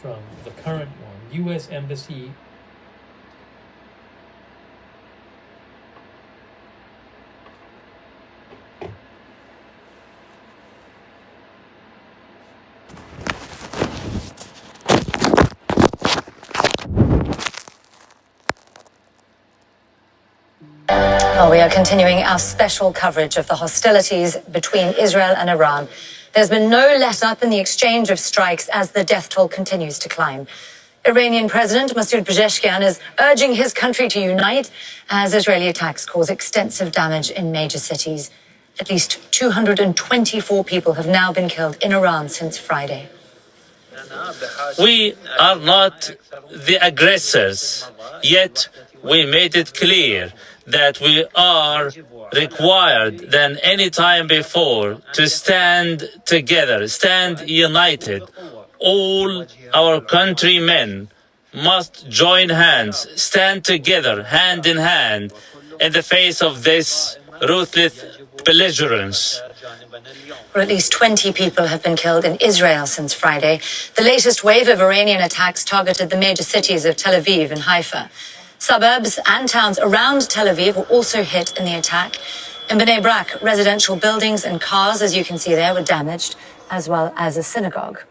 From the current one, U.S. Embassy Well, we are continuing our special coverage of the hostilities between Israel and Iran. There's been no let-up in the exchange of strikes as the death toll continues to climb. Iranian President Masoud Pezeshkian is urging his country to unite as Israeli attacks cause extensive damage in major cities. At least 224 people have now been killed in Iran since Friday. We are not the aggressors, yet we made it clear that we are required than any time before to stand together, stand united. All our countrymen must join hands, stand together, hand in hand, in the face of this ruthless belligerence. Well, at least 20 people have been killed in Israel since Friday. The latest wave of Iranian attacks targeted the major cities of Tel Aviv and Haifa. Suburbs and towns around Tel Aviv were also hit in the attack. In Bnei Brak, residential buildings and cars, as you can see there, were damaged, as well as a synagogue.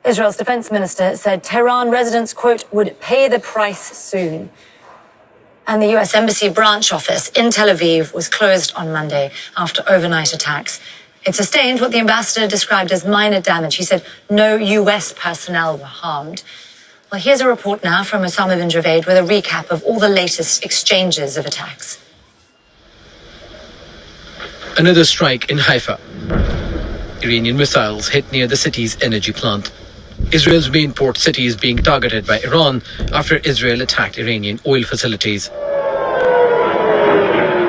Israel's defense minister said Tehran residents, quote, would pay the price soon. And the U.S. Embassy branch office in Tel Aviv was closed on Monday after overnight attacks. It sustained what the ambassador described as minor damage. He said no U.S. personnel were harmed. Well, here's a report now from Osama bin Javed with a recap of all the latest exchanges of attacks. Another strike in Haifa. Iranian missiles hit near the city's energy plant. Israel's main port city is being targeted by Iran after Israel attacked Iranian oil facilities.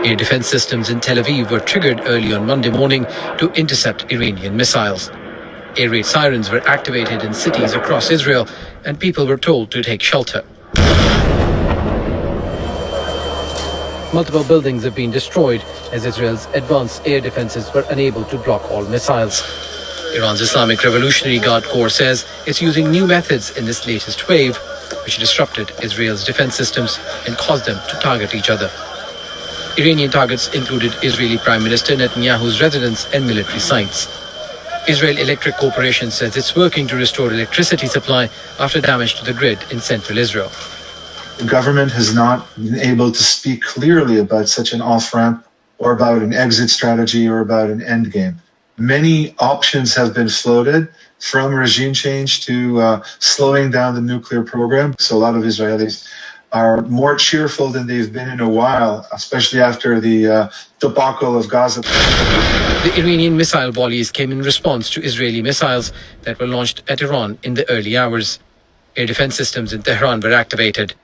Air defense systems in Tel Aviv were triggered early on Monday morning to intercept Iranian missiles. Air raid sirens were activated in cities across Israel, and people were told to take shelter. Multiple buildings have been destroyed as Israel's advanced air defenses were unable to block all missiles. Iran's Islamic Revolutionary Guard Corps says it's using new methods in this latest wave, which disrupted Israel's defense systems and caused them to target each other. Iranian targets included Israeli Prime Minister Netanyahu's residence and military sites. Israel Electric Corporation says it's working to restore electricity supply after damage to the grid in central Israel. The government has not been able to speak clearly about such an off-ramp or about an exit strategy or about an end game. Many options have been floated, from regime change to slowing down the nuclear program. So a lot of Israelis are more cheerful than they've been in a while, especially after the debacle of Gaza. The Iranian missile volleys came in response to Israeli missiles that were launched at Iran in the early hours. Air defense systems in Tehran were activated.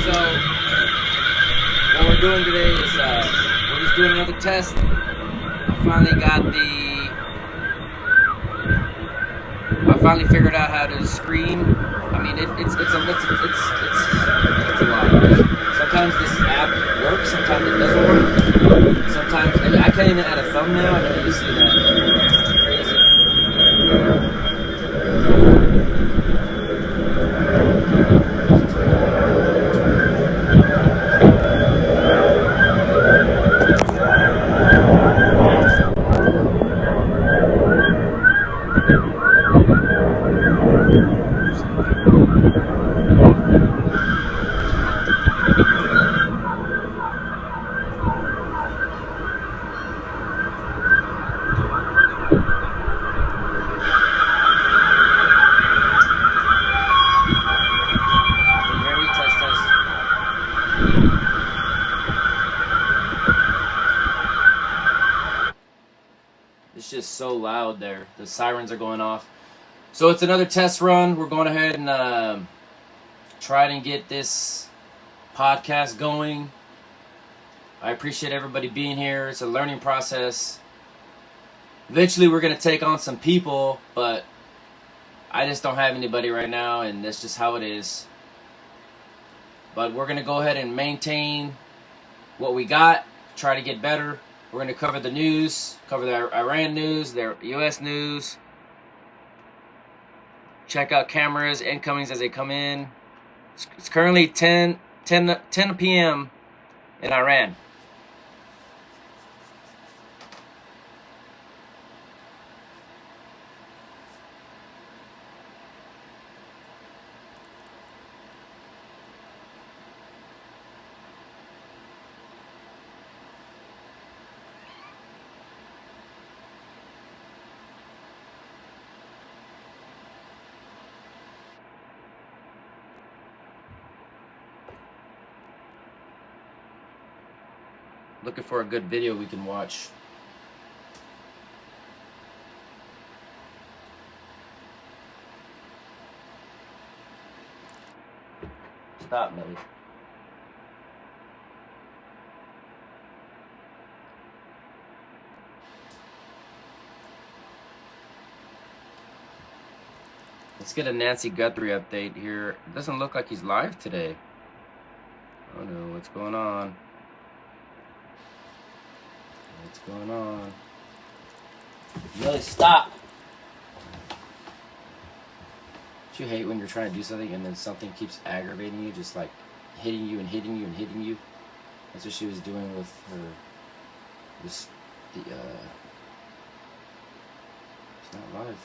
So, what we're doing today is we're just doing another test. I finally figured out how to screen. I mean, it's a lot. Sometimes this app works, sometimes it doesn't work. Sometimes I can't even add a thumbnail. I know you see that. It's just so loud there. The sirens are going off. So it's another test run. We're going ahead and try and get this podcast going. I appreciate everybody being here. It's a learning process. Eventually we're going to take on some people, but I just don't have anybody right now, and that's just how it is. But we're going to go ahead and maintain what we got, try to get better. We're going to cover the news, cover the Iran news, the U.S. news. Check out cameras, incomings as they come in. It's currently 10 p.m. in Iran. looking for a good video we can watch. Stop, Millie. Let's get a Nancy Guthrie update here. It doesn't look like he's live today. Oh no, what's going on? What's going on? Millie, stop! Do you hate when you're trying to do something and then something keeps aggravating you, just like hitting you and hitting you and hitting you? That's what she was doing with her. It's not live.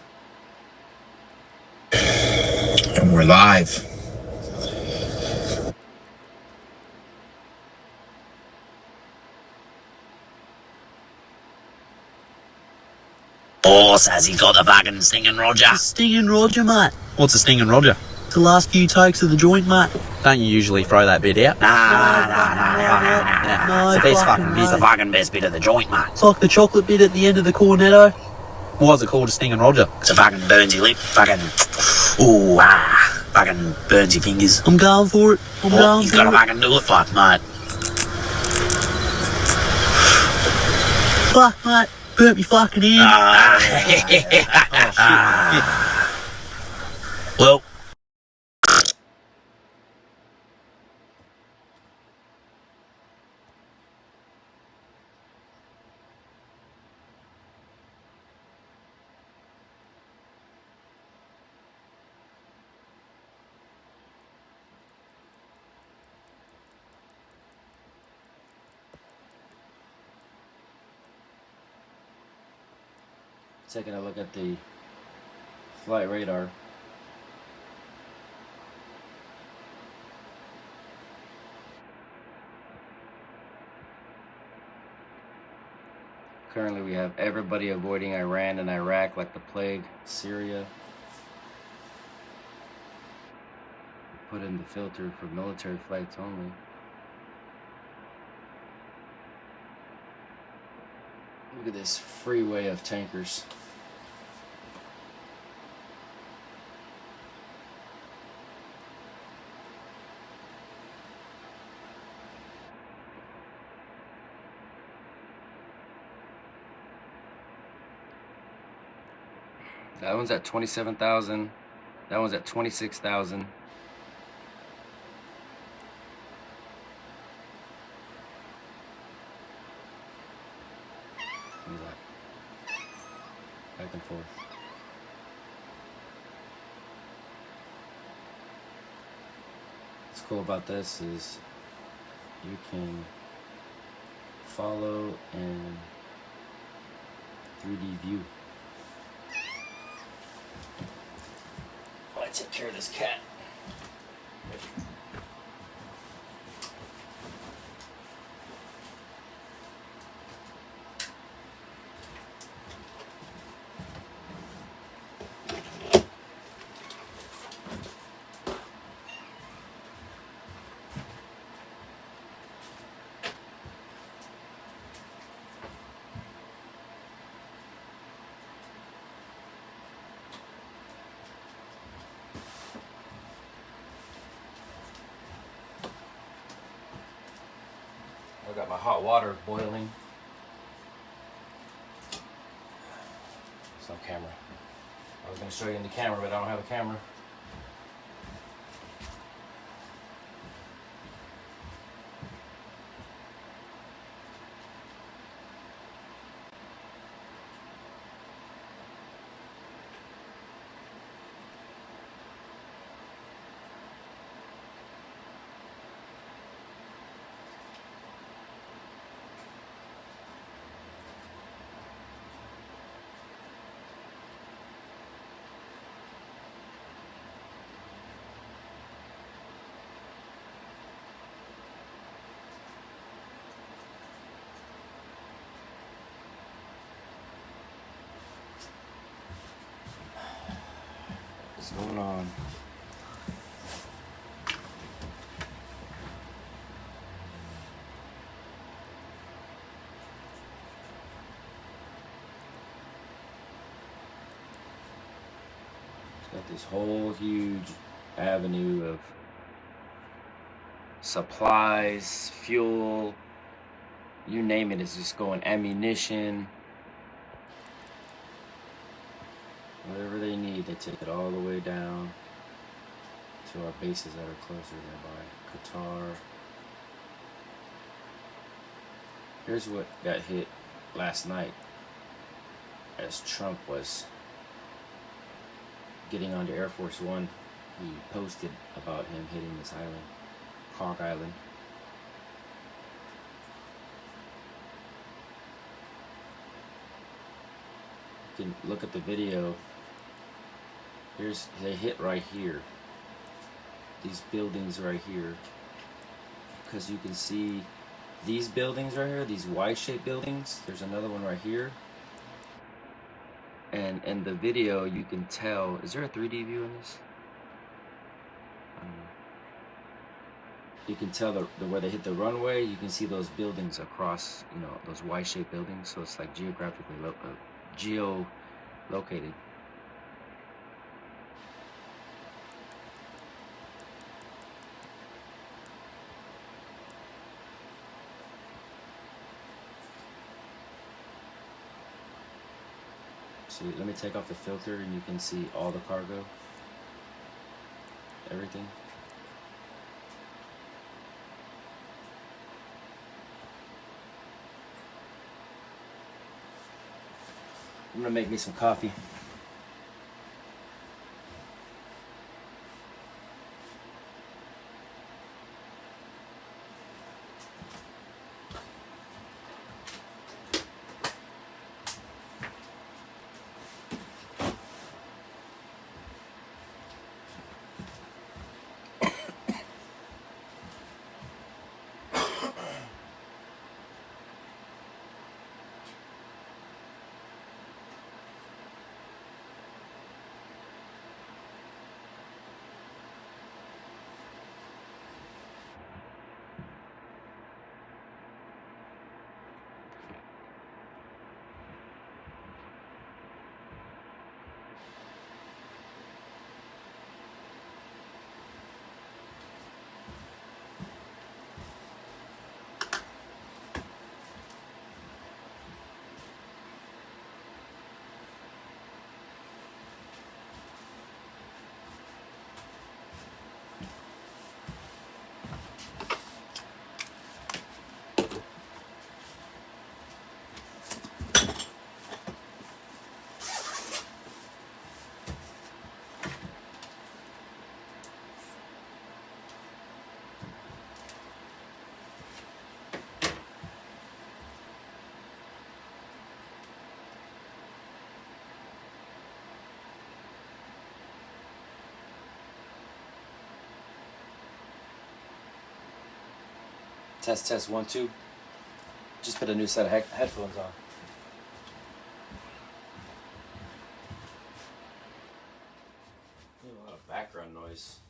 And we're live. Boss has he got the fucking Stinging Roger? Stinging Roger, mate. What's a Stinging Roger? The last few takes of the joint, mate. Don't you usually throw that bit out? Nah. It's the best fucking bit. It's the fucking best bit of the joint, mate. It's like the chocolate bit at the end of the cornetto. Why is it called a Stinging Roger? It's a fucking burns your lip. Fucking burns your fingers. I'm going for it. I'm going You've for got to it. fucking do it, fuck, mate. Fuck, mate. Burnt me fucking ear. Well, Taking a look at the flight radar. Currently we have everybody avoiding Iran and Iraq like the plague. Syria. Put in the filter for military flights only. Look at this freeway of tankers. That one's at 27,000. That one's at 26,000. Back and forth. What's cool about this is you can follow and 3D view. I take care of this cat. I got my hot water boiling. It's no camera. I was going to show you in the camera, but I don't have a camera. What's going on? Got this whole huge avenue of supplies, fuel, you name it, it's just going, ammunition. Whatever they need, they take it all the way down to our bases that are closer nearby. Qatar. Here's what got hit last night as Trump was getting onto Air Force One. He posted about him hitting this island, Hawk Island. You can look at the video. They hit right here. These buildings right here. Because you can see these buildings right here, these Y-shaped buildings. There's another one right here. And in the video, you can tell. Is there a 3D view in this? You can tell where they hit the runway. You can see those buildings across, those Y-shaped buildings. So it's like geographically geo-located. See, let me take off the filter and you can see all the cargo. Everything. I'm gonna make me some coffee. Test 1 2. Just put a new set of headphones on. A lot of background noise.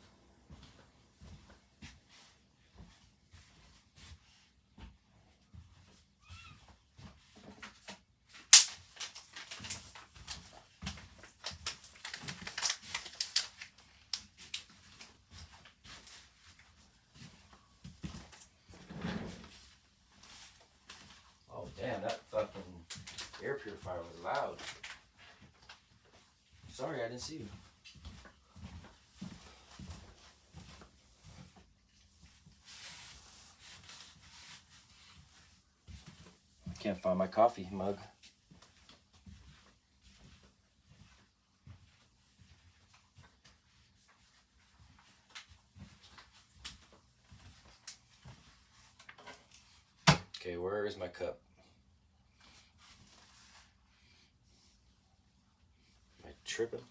Damn, that fucking air purifier was loud. Sorry, I didn't see you. Can't find my coffee mug. Okay, where is my cup? Tripping.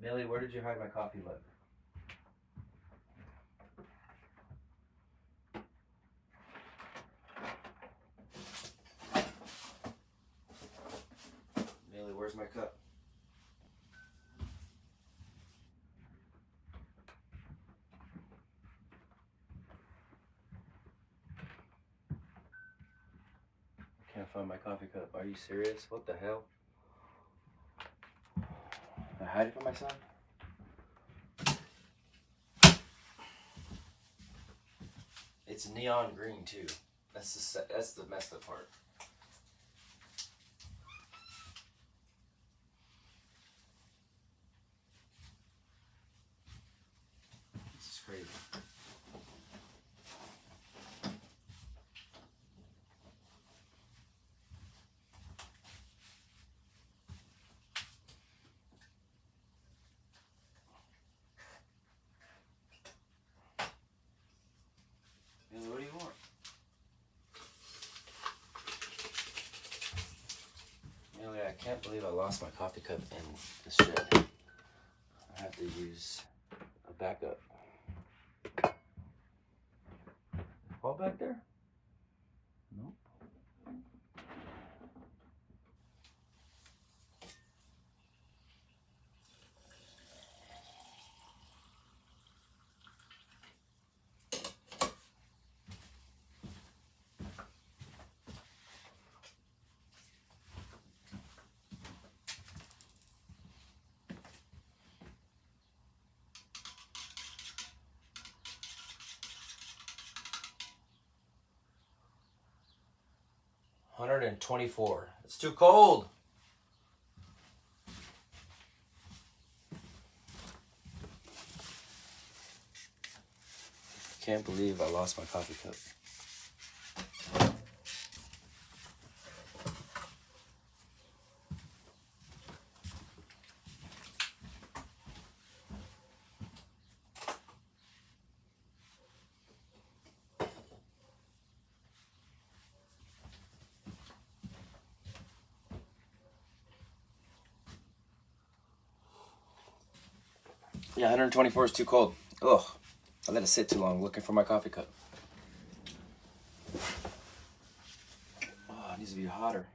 Millie, where did you hide my coffee mug? Millie, where's my cup? Can't find my coffee cup. Are you serious? What the hell? hide it from myself? It's neon green too. That's the messed up part. This is crazy. What do you want? Really, I can't believe I lost my coffee cup in the shed. I have to use a backup. All back there? Nope. $124. It's too cold. Can't believe I lost my coffee cup. Yeah, 124 is too cold. Ugh, I let it sit too long looking for my coffee cup. Oh, it needs to be hotter.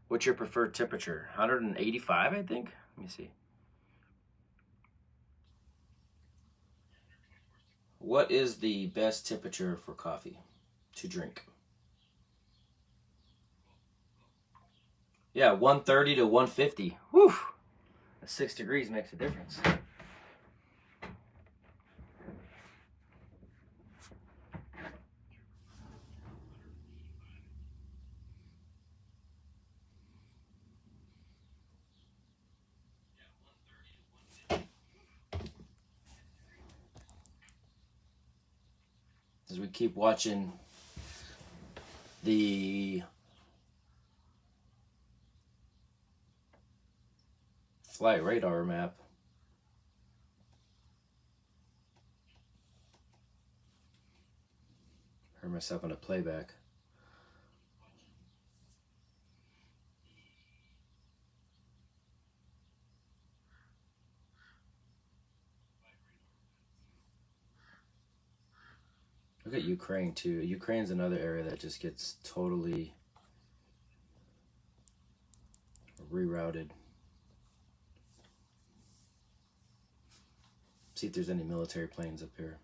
What's your preferred temperature? 185, I think? Let me see. What is the best temperature for coffee to drink? Yeah, 130 to 150. Whew. 6 degrees makes a difference. As we keep watching the flight radar map. Heard myself on a playback. Look at Ukraine too. Ukraine's another area that just gets totally rerouted. See if there's any military planes up here.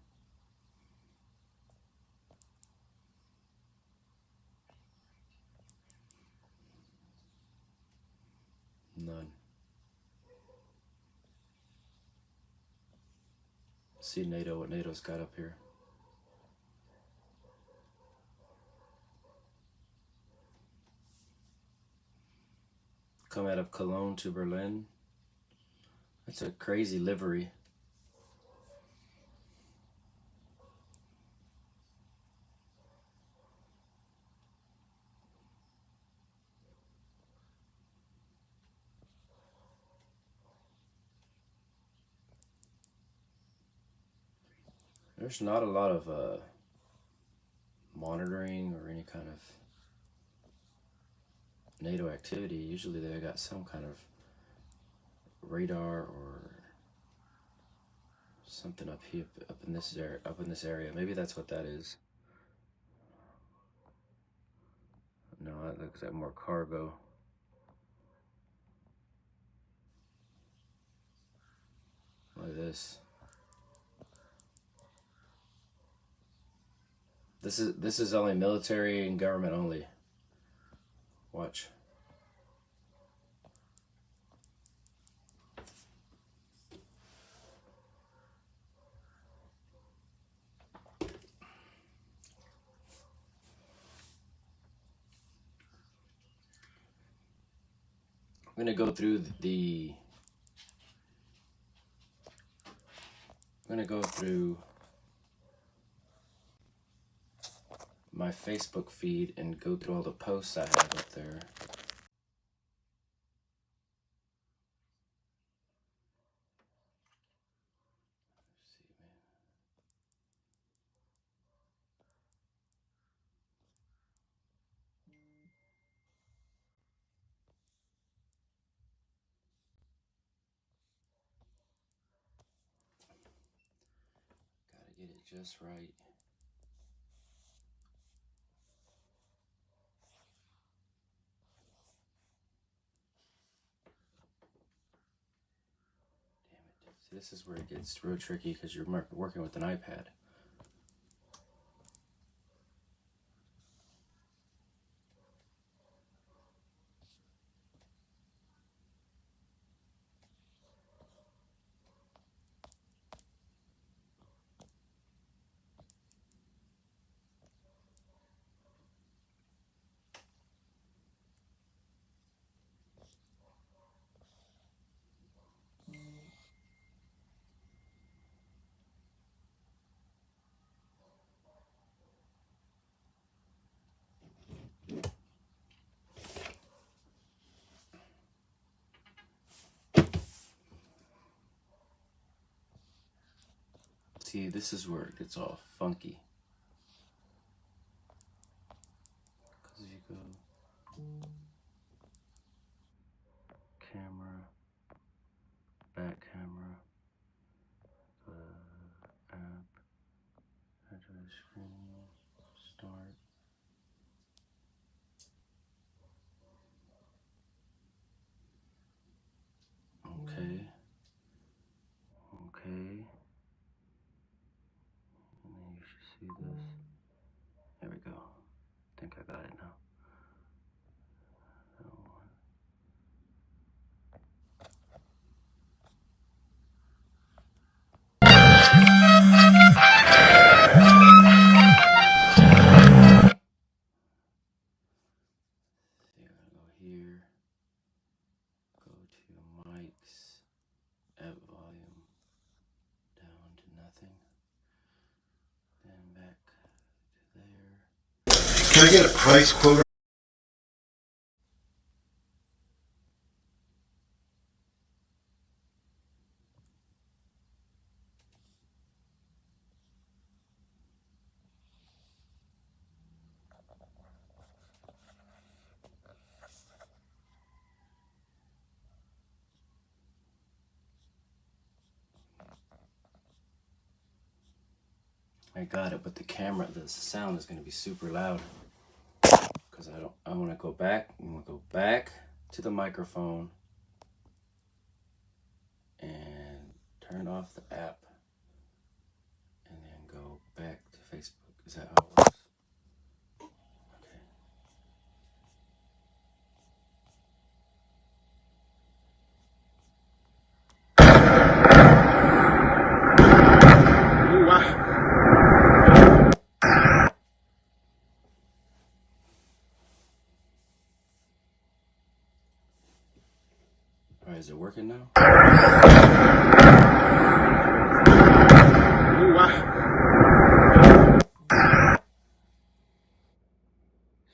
None. See NATO, what NATO's got up here. Come out of Cologne to Berlin. That's a crazy livery. There's not a lot of monitoring or any kind of NATO activity. Usually they got some kind of radar or something up here, up in this area. Maybe that's what that is. No, that looks like more cargo. Look at this. This is only military and government only. Watch. I'm gonna go through my Facebook feed and go through all the posts I have up there. Gotta get it just right. See, this is where it gets real tricky because you're working with an iPad. See, this is where it gets all funky. Because you go camera, back camera, app, address screen, start. Okay. See this? There we go. I think I got it now. See, I'm gonna go here. Go to mics, app volume, down to nothing. Then back to there. Can I get a price quote? I got it, but the sound is going to be super loud because I want to go back. I'm going to go back to the microphone and turn off the app and then go back to Facebook. Is that how it works? Okay. All right, is it working now? There's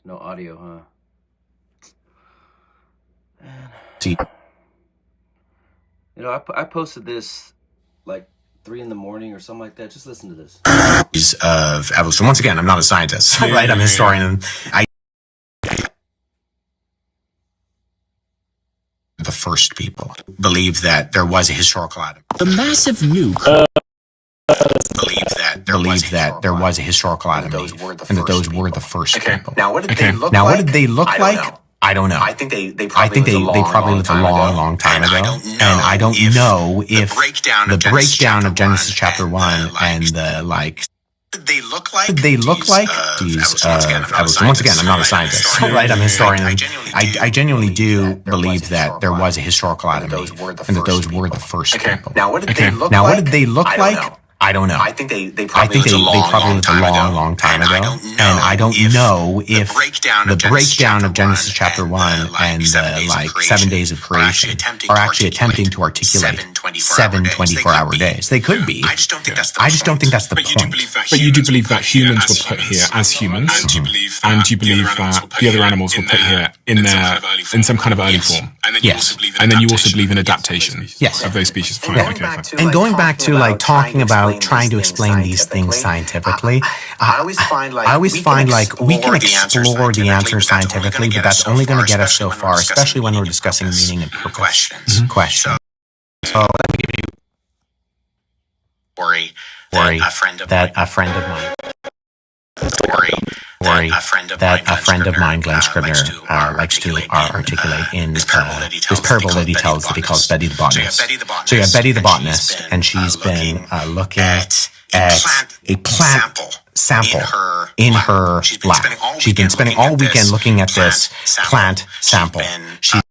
no audio, huh? Man. See. You know, I posted this like 3 a.m. or something like that. Just listen to this. Of evolution. Once again, I'm not a scientist, right? I'm a historian. The first people believed that there was a historical atom. The massive nuke. Believed that there was a historical atom, and that those were the first people. Now, what did they look Now, like? what did they look like? I don't know. I think they I think they probably lived a long time ago. And I don't know if the breakdown of Genesis chapter 1 and the like. They look like These evolution. Once again, I'm not a scientist, right? I'm a historian. I genuinely do believe that there was a historical atom, and that those were the first people. Now, what did they look like? Now, what did they look like? I don't know. I think they I probably think lived they probably lived a long time ago. And I don't know if the breakdown of Genesis chapter 1 and the like 7 days of creation are actually attempting to articulate 7 24-hour days. They could be. I just don't think that's the I just don't think that's the But you do point. believe that But you do believe that humans were put here as humans, and you believe that the other animals were put here in some kind of early form. Yes. And then you also believe in adaptation Yes. of those species. Fine, okay, fine. And going back to like talking about trying to explain these things scientifically, I always find like we can explore the answer scientifically, but that's only going to get us so far, especially when we're discussing meaning and purpose. Question. So let me give you worry that a friend of mine. Worry that a friend of mine, Glenn Scribner, likes to articulate in this parable that he tells that he calls Betty the Botanist. So you have Betty the Botanist, and she's been looking at a plant sample in her lab. She's been spending all weekend looking at this plant sample. She's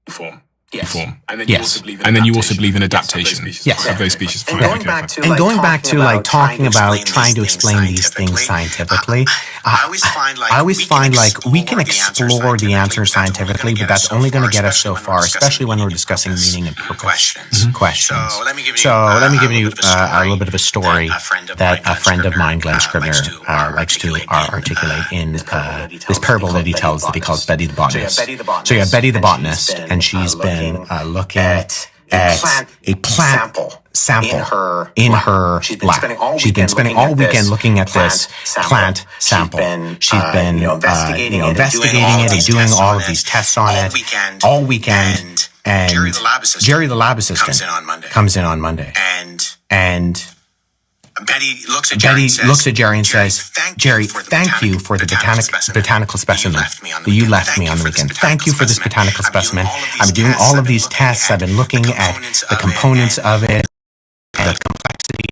Form. Yes. And then Yes. you also believe in adaptation Yes. of those species. And Fine, going okay, back fine. to And going back to like talking about trying trying to explain these things scientifically, I always find like we can explore the answer scientifically, but that's only going to get us so far, especially when we're discussing meaning and purpose. Questions. So let me give you a little bit of a story that a friend of mine, Glenn Scribner, likes to articulate in this parable that he tells that he calls Betty the Botanist. So you have Betty the Botanist, and she's been looking at a plant sample in her lab. She's been spending all weekend looking at this plant sample. She's been investigating it and doing all of these tests on it all weekend. And Jerry, the lab assistant, comes in on Monday. And Betty looks at Jerry and says, Jerry, thank you for the botanical specimen that you left me on the weekend. Thank you for this botanical specimen. I've been doing all of these tests. I've been looking at the components of it, the complexity.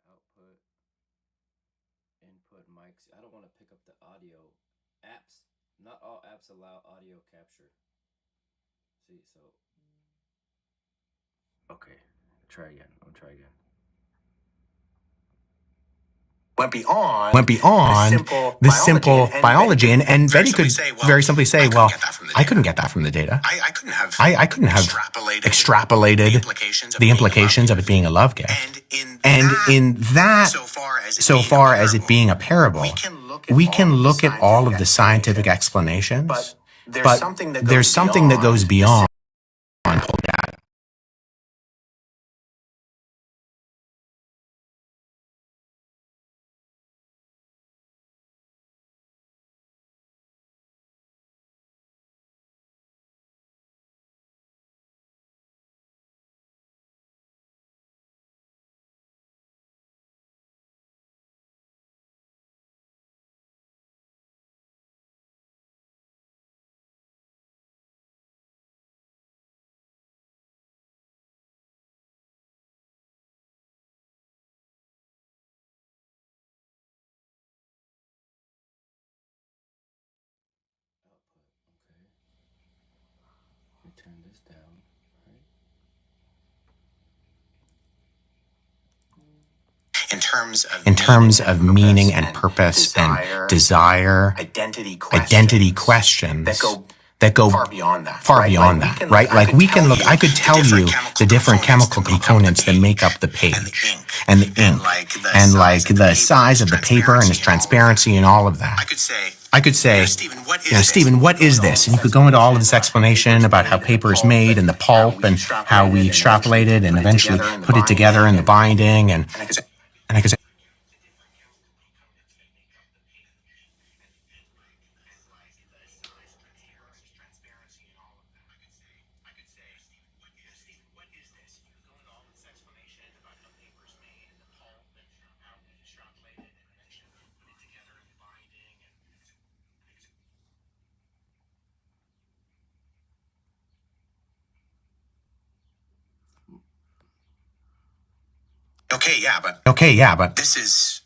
Output, input mics. I don't want to pick up the audio. Apps. Not all apps allow audio capture. See, so. Okay. Try again. I'm gonna try again. went beyond the simple biology. And Betty could very simply say, well, I couldn't get that from the data. I couldn't have extrapolated the implications of it being a love gift. And in that, so far as it being a parable, we can look at all of the scientific explanations, but there's something that goes beyond turn this down. in terms of meaning and purpose and desire, identity questions that go far beyond that, right? Like we can look, I could tell you the different chemical components that make up the page and the ink and like the size of the paper and its transparency and all of that. I could say, Stephen, what is this? And you could go into all of this explanation about how paper is made and the pulp and how we extrapolate it and eventually put it together in the binding. And I could say, okay, yeah, but this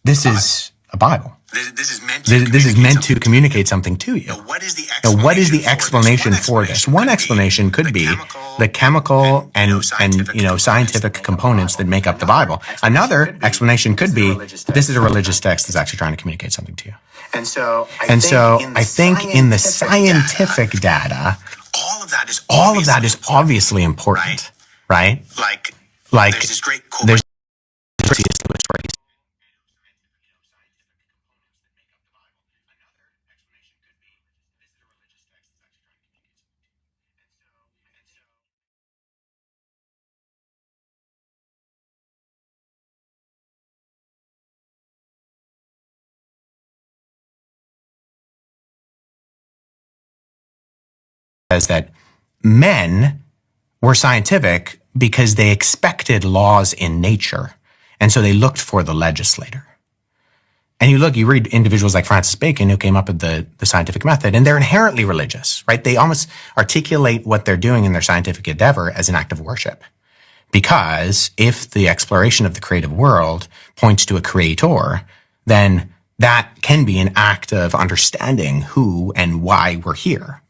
is a Bible. This is meant to communicate something to you. Now, what is the explanation for this? One explanation could be the chemical and scientific components that make up the Bible. Another explanation could be this is a religious text that's actually trying to communicate something to you. And so I think in the scientific data, all of that is obviously important, right? Like there's says that men were scientific because they expected laws in nature. And so they looked for the legislator. And you read individuals like Francis Bacon who came up with the scientific method, and they're inherently religious, right? They almost articulate what they're doing in their scientific endeavor as an act of worship. Because if the exploration of the creative world points to a creator, then that can be an act of understanding who and why we're here.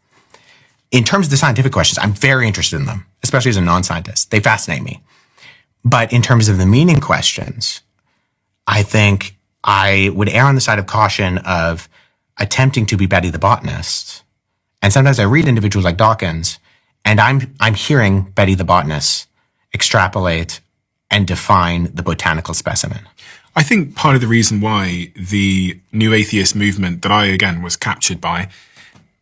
In terms of the scientific questions, I'm very interested in them, especially as a non-scientist. They fascinate me. But in terms of the meaning questions, I think I would err on the side of caution of attempting to be Betty the botanist. And sometimes I read individuals like Dawkins, and I'm hearing Betty the botanist extrapolate and define the botanical specimen. I think part of the reason why the new atheist movement that I, again, was captured by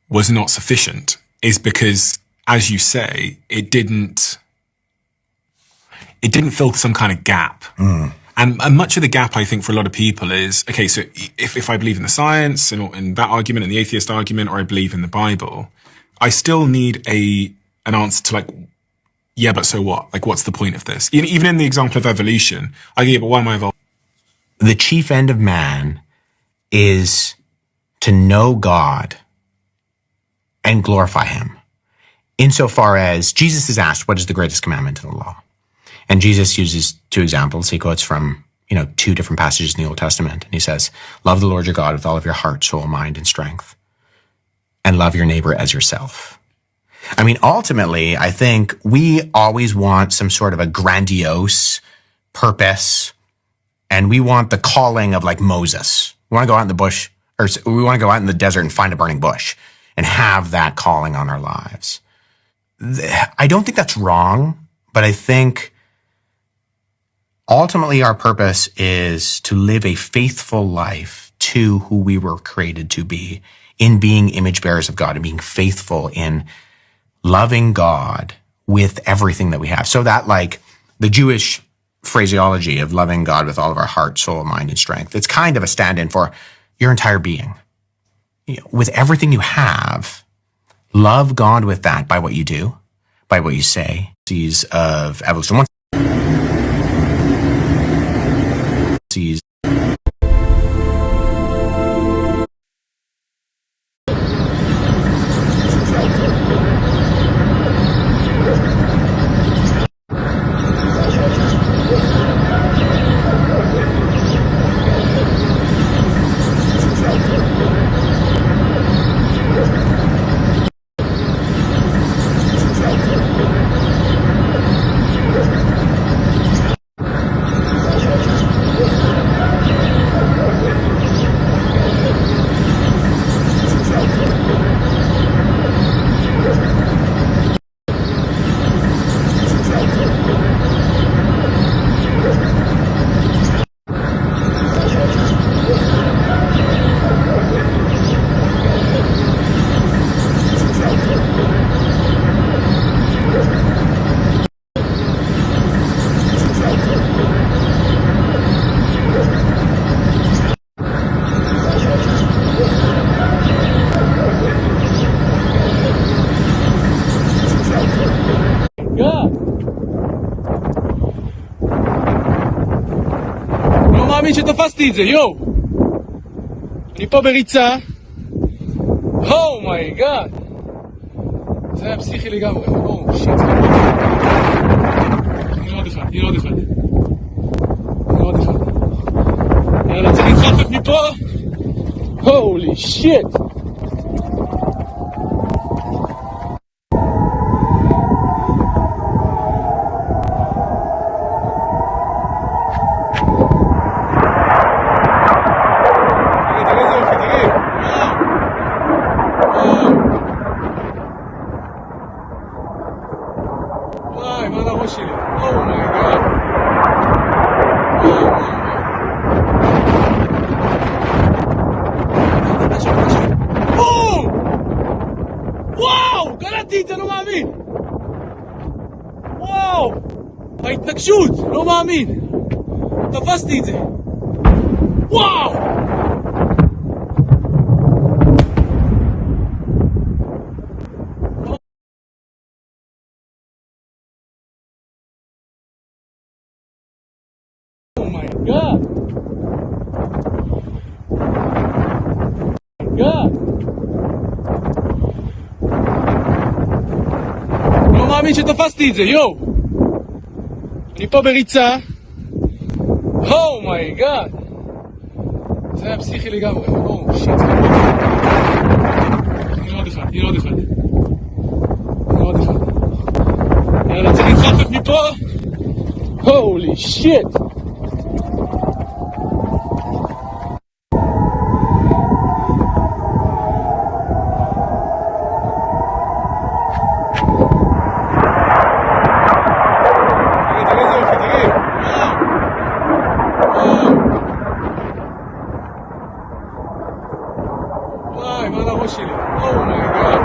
was not sufficient is because, as you say, it didn't fill some kind of gap. And much of the gap, I think, for a lot of people is, okay, so if I believe in the science and in that argument and the atheist argument, or I believe in the Bible, I still need an answer to like, yeah, but so what? Like, what's the point of this? Even in the example of evolution, I go, yeah, but why am I evolving? The chief end of man is to know God and glorify him. Insofar as Jesus is asked, what is the greatest commandment in the law? And Jesus uses two examples. He quotes from, two different passages in the Old Testament. And he says, love the Lord your God with all of your heart, soul, mind, and strength. And love your neighbor as yourself. I mean, ultimately, I think we always want some sort of a grandiose purpose. And we want the calling of like Moses. We want to go out in the bush, or we want to go out in the desert and find a burning bush and have that calling on our lives. I don't think that's wrong, but I think ultimately our purpose is to live a faithful life to who we were created to be, in being image bearers of God and being faithful in loving God with everything that we have. So that, like the Jewish phraseology of loving God with all of our heart, soul, mind, and strength, it's kind of a stand-in for your entire being. With everything you have, love God with that by what you do, by what you say. Sees of evolution. Sees מאמין שתפסתי את זה, יואו! אני פה בריצה. אומייגאד! זה היה פסיכי לגמרי. שיט. הנה עוד אחד. יאללה, צריך לדחוף מפה. הולי שיט! וואי, מה לראש שלי? אומייגאד. וואו! קלטתי את זה, לא מאמין! וואו! ההתנגשות! לא מאמין! תפסתי את זה! וואו! God. לא מאמין שתפסתי את זה, יואו! אני פה בריצה. אומייגאד! זה היה פסיכי לגמרי. שיט. הנה עוד אחד. יאללה, צריך לדחוף מפה. הולי שיט! וואי, מה לראש שלי? אומייגאד.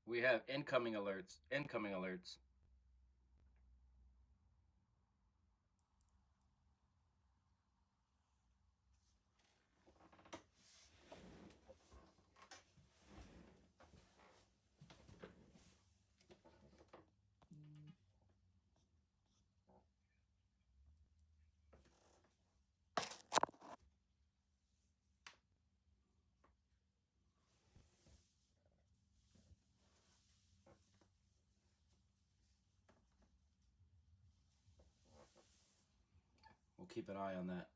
We have incoming alerts. Incoming alerts. We'll keep an eye on that.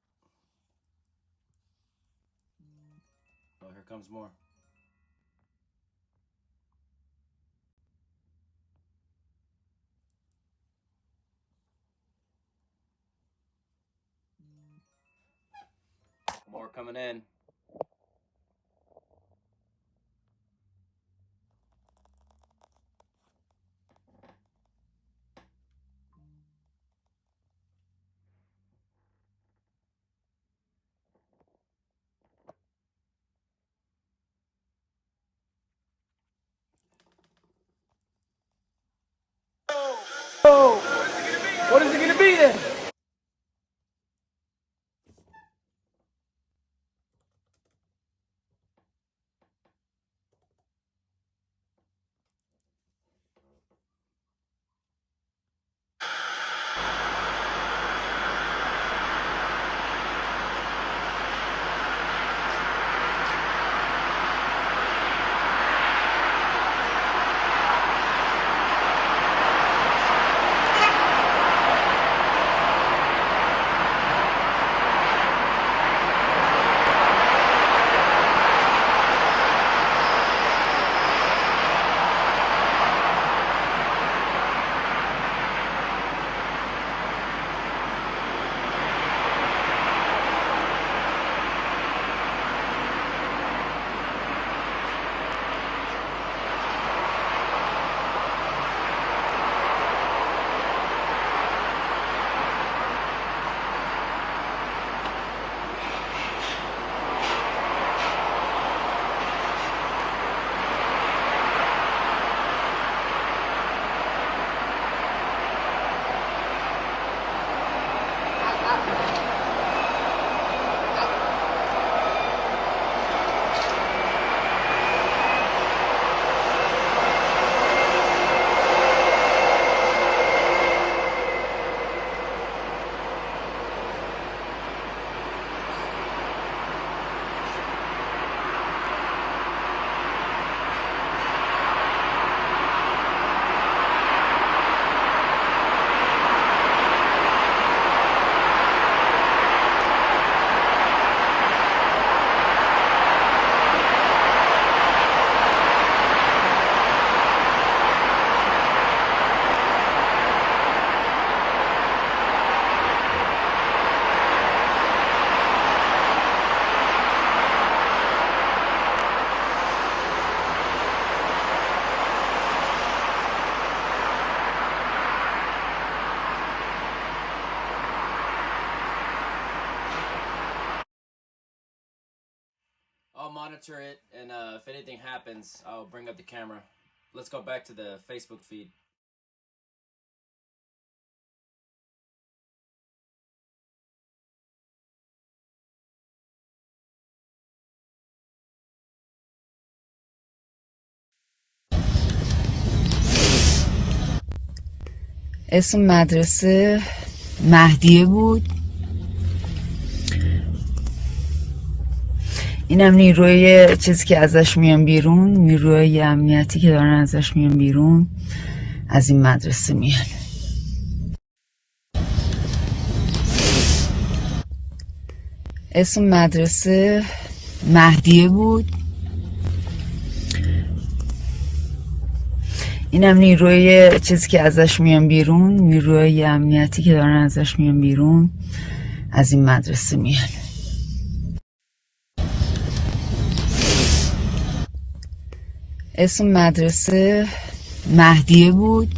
Oh, here comes more. More coming in. What is it gonna be then? I'll monitor it, and if anything happens, I'll bring up the camera. Let's go back to the Facebook feed. اسم مدرسه مهدیه بود. اینم نیروی چیزی که ازش میان بیرون، نیروی امنیتی که دارن ازش میان بیرون، از این مدرسه میان. اسم مدرسه مهدیه بود. اینم نیروی چیزی که ازش میان بیرون، نیروی امنیتی که دارن ازش میان بیرون، از این مدرسه میان. اسم مدرسه مهدیه بود.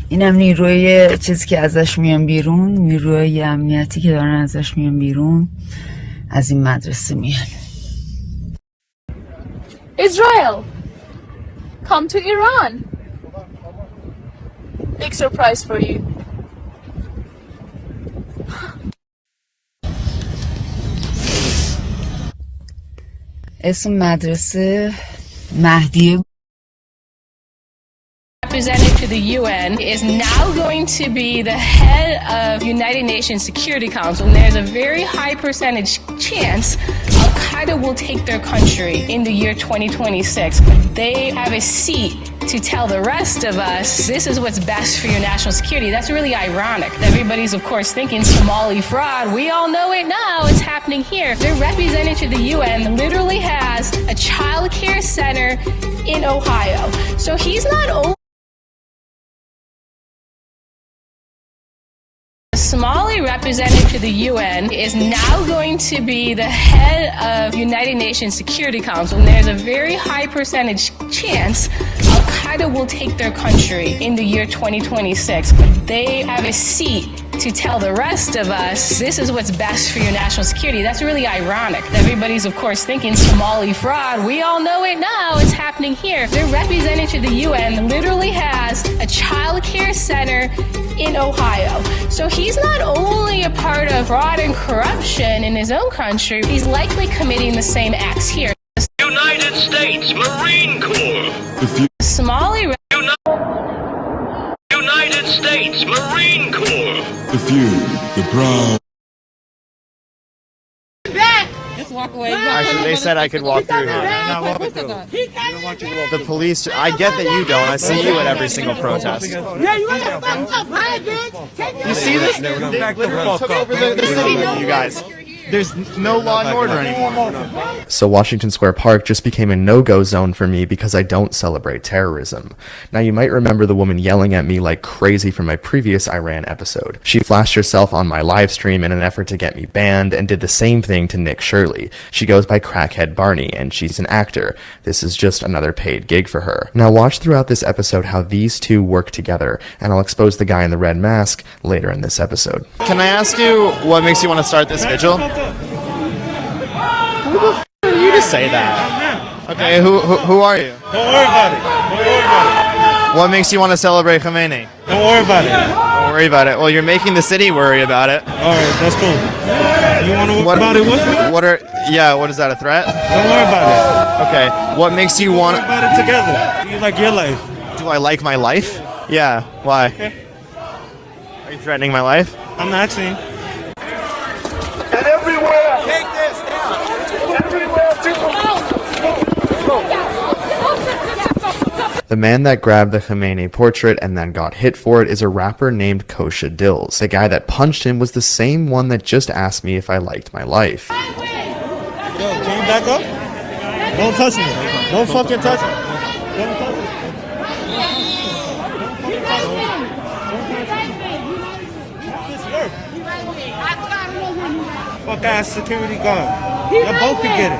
اینم نیروی چیزی که ازش میان بیرون، نیروی امنیتی که دارن ازش میان بیرون، از این مدرسه میان. Israel. Come to Iran. Big surprise for you. اسم مدرسه مهدیه Representative to the UN is now going to be the head of United Nations Security Council. And there's a very high percentage chance Al Qaeda will take their country in the year 2026. But they have a seat to tell the rest of us this is what's best for your national security. That's really ironic. Everybody's, of course, thinking Somali fraud. We all know it now. It's happening here. Their representative to the UN literally has a child care center in Ohio. So he's not only Somali representative to the UN is now going to be the head of United Nations Security Council. And there's a very high percentage chance Al Qaeda will take their country in the year 2026. But they have a seat to tell the rest of us this is what's best for your national security. That's really ironic. Everybody's, of course, thinking Somali fraud. We all know it now. It's happening here. Their representative to the UN literally has a child care center in Ohio. So he's not only a part of fraud and corruption in his own country, he's likely committing the same acts here. United States Marine Corps. Somali United States Marine Corps. The few, the proud. Just walk away. Actually, they said I could walk through here. The police, I get that you don't. I see you at every single protest. You see this? They took over the city with you guys. There's no law and order anymore. So Washington Square Park just became a no-go zone for me because I don't celebrate terrorism. Now you might remember the woman yelling at me like crazy from my previous Iran episode. She flashed herself on my live stream in an effort to get me banned and did the same thing to Nick Shirley. She goes by Crackhead Barney and she's an actor. This is just another paid gig for her. Now watch throughout this episode how these two work together, and I'll expose the guy in the red mask later in this episode. Can I ask you what makes you want to start this vigil? Who the f are you to say that? Okay, who are you? Don't worry about it. Don't worry about What makes you want to celebrate Khomeini? it. Don't worry about it. Don't worry about it. Well, you're making the city worry about it. Alright, that's cool. You want to worry about it with me? What is that, a threat? Don't worry about it. Okay, what makes you want... Worry about it together. You like your life. Do I like my life? Yeah, why? Okay. Are you threatening my life? I'm not saying. And everywhere. Take this down. Everywhere people. The man that grabbed the Khomeini portrait and then got hit for it is a rapper named Kosha Dills. The guy that punched him was the same one that just asked me if I liked my life. Yo, can you back up? Don't touch me. Don't fucking touch me. Don't touch me. Fuck ass security guard. Y'all both can get it.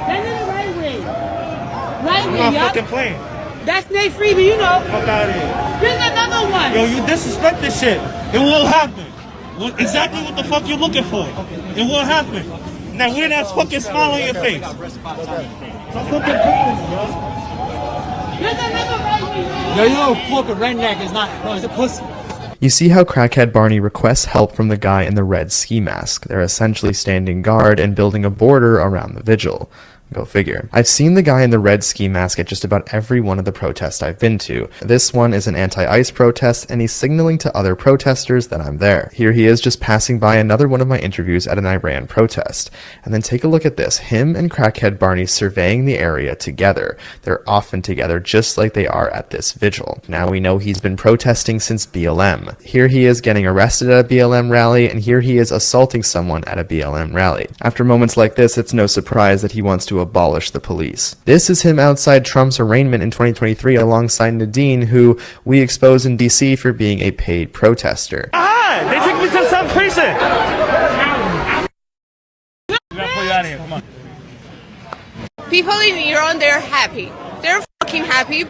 I'm not fucking playing. That's Nate Freebie, you know. Fuck out of here. Here's another one. Yo, you disrespect this shit. It will happen. Exactly what the fuck you're looking for. It will happen. Now wear that fucking smile on your face. Stop fucking playing, bro. Here's another right one. Yo, you know, fucking redneck is not, no, it's a pussy. You see how Crackhead Barney requests help from the guy in the red ski mask. They're essentially standing guard and building a border around the vigil. Go figure. I've seen the guy in the red ski mask at just about every one of the protests I've been to. This one is an anti-ICE protest, and he's signaling to other protesters that I'm there. Here he is just passing by another one of my interviews at an Iran protest. And then take a look at this. Him and Crackhead Barney surveying the area together. They're often together just like they are at this vigil. Now we know he's been protesting since BLM. Here he is getting arrested at a BLM rally, and here he is assaulting someone at a BLM rally. After moments like this, it's no surprise that he wants to abolish the police. This is him outside Trump's arraignment in 2023 alongside Nadine, who we exposed in DC for being a paid protester. Hi! They took me to some prison! We gotta pull you out of here, come on. People in Iran, they're happy. They're fucking happy.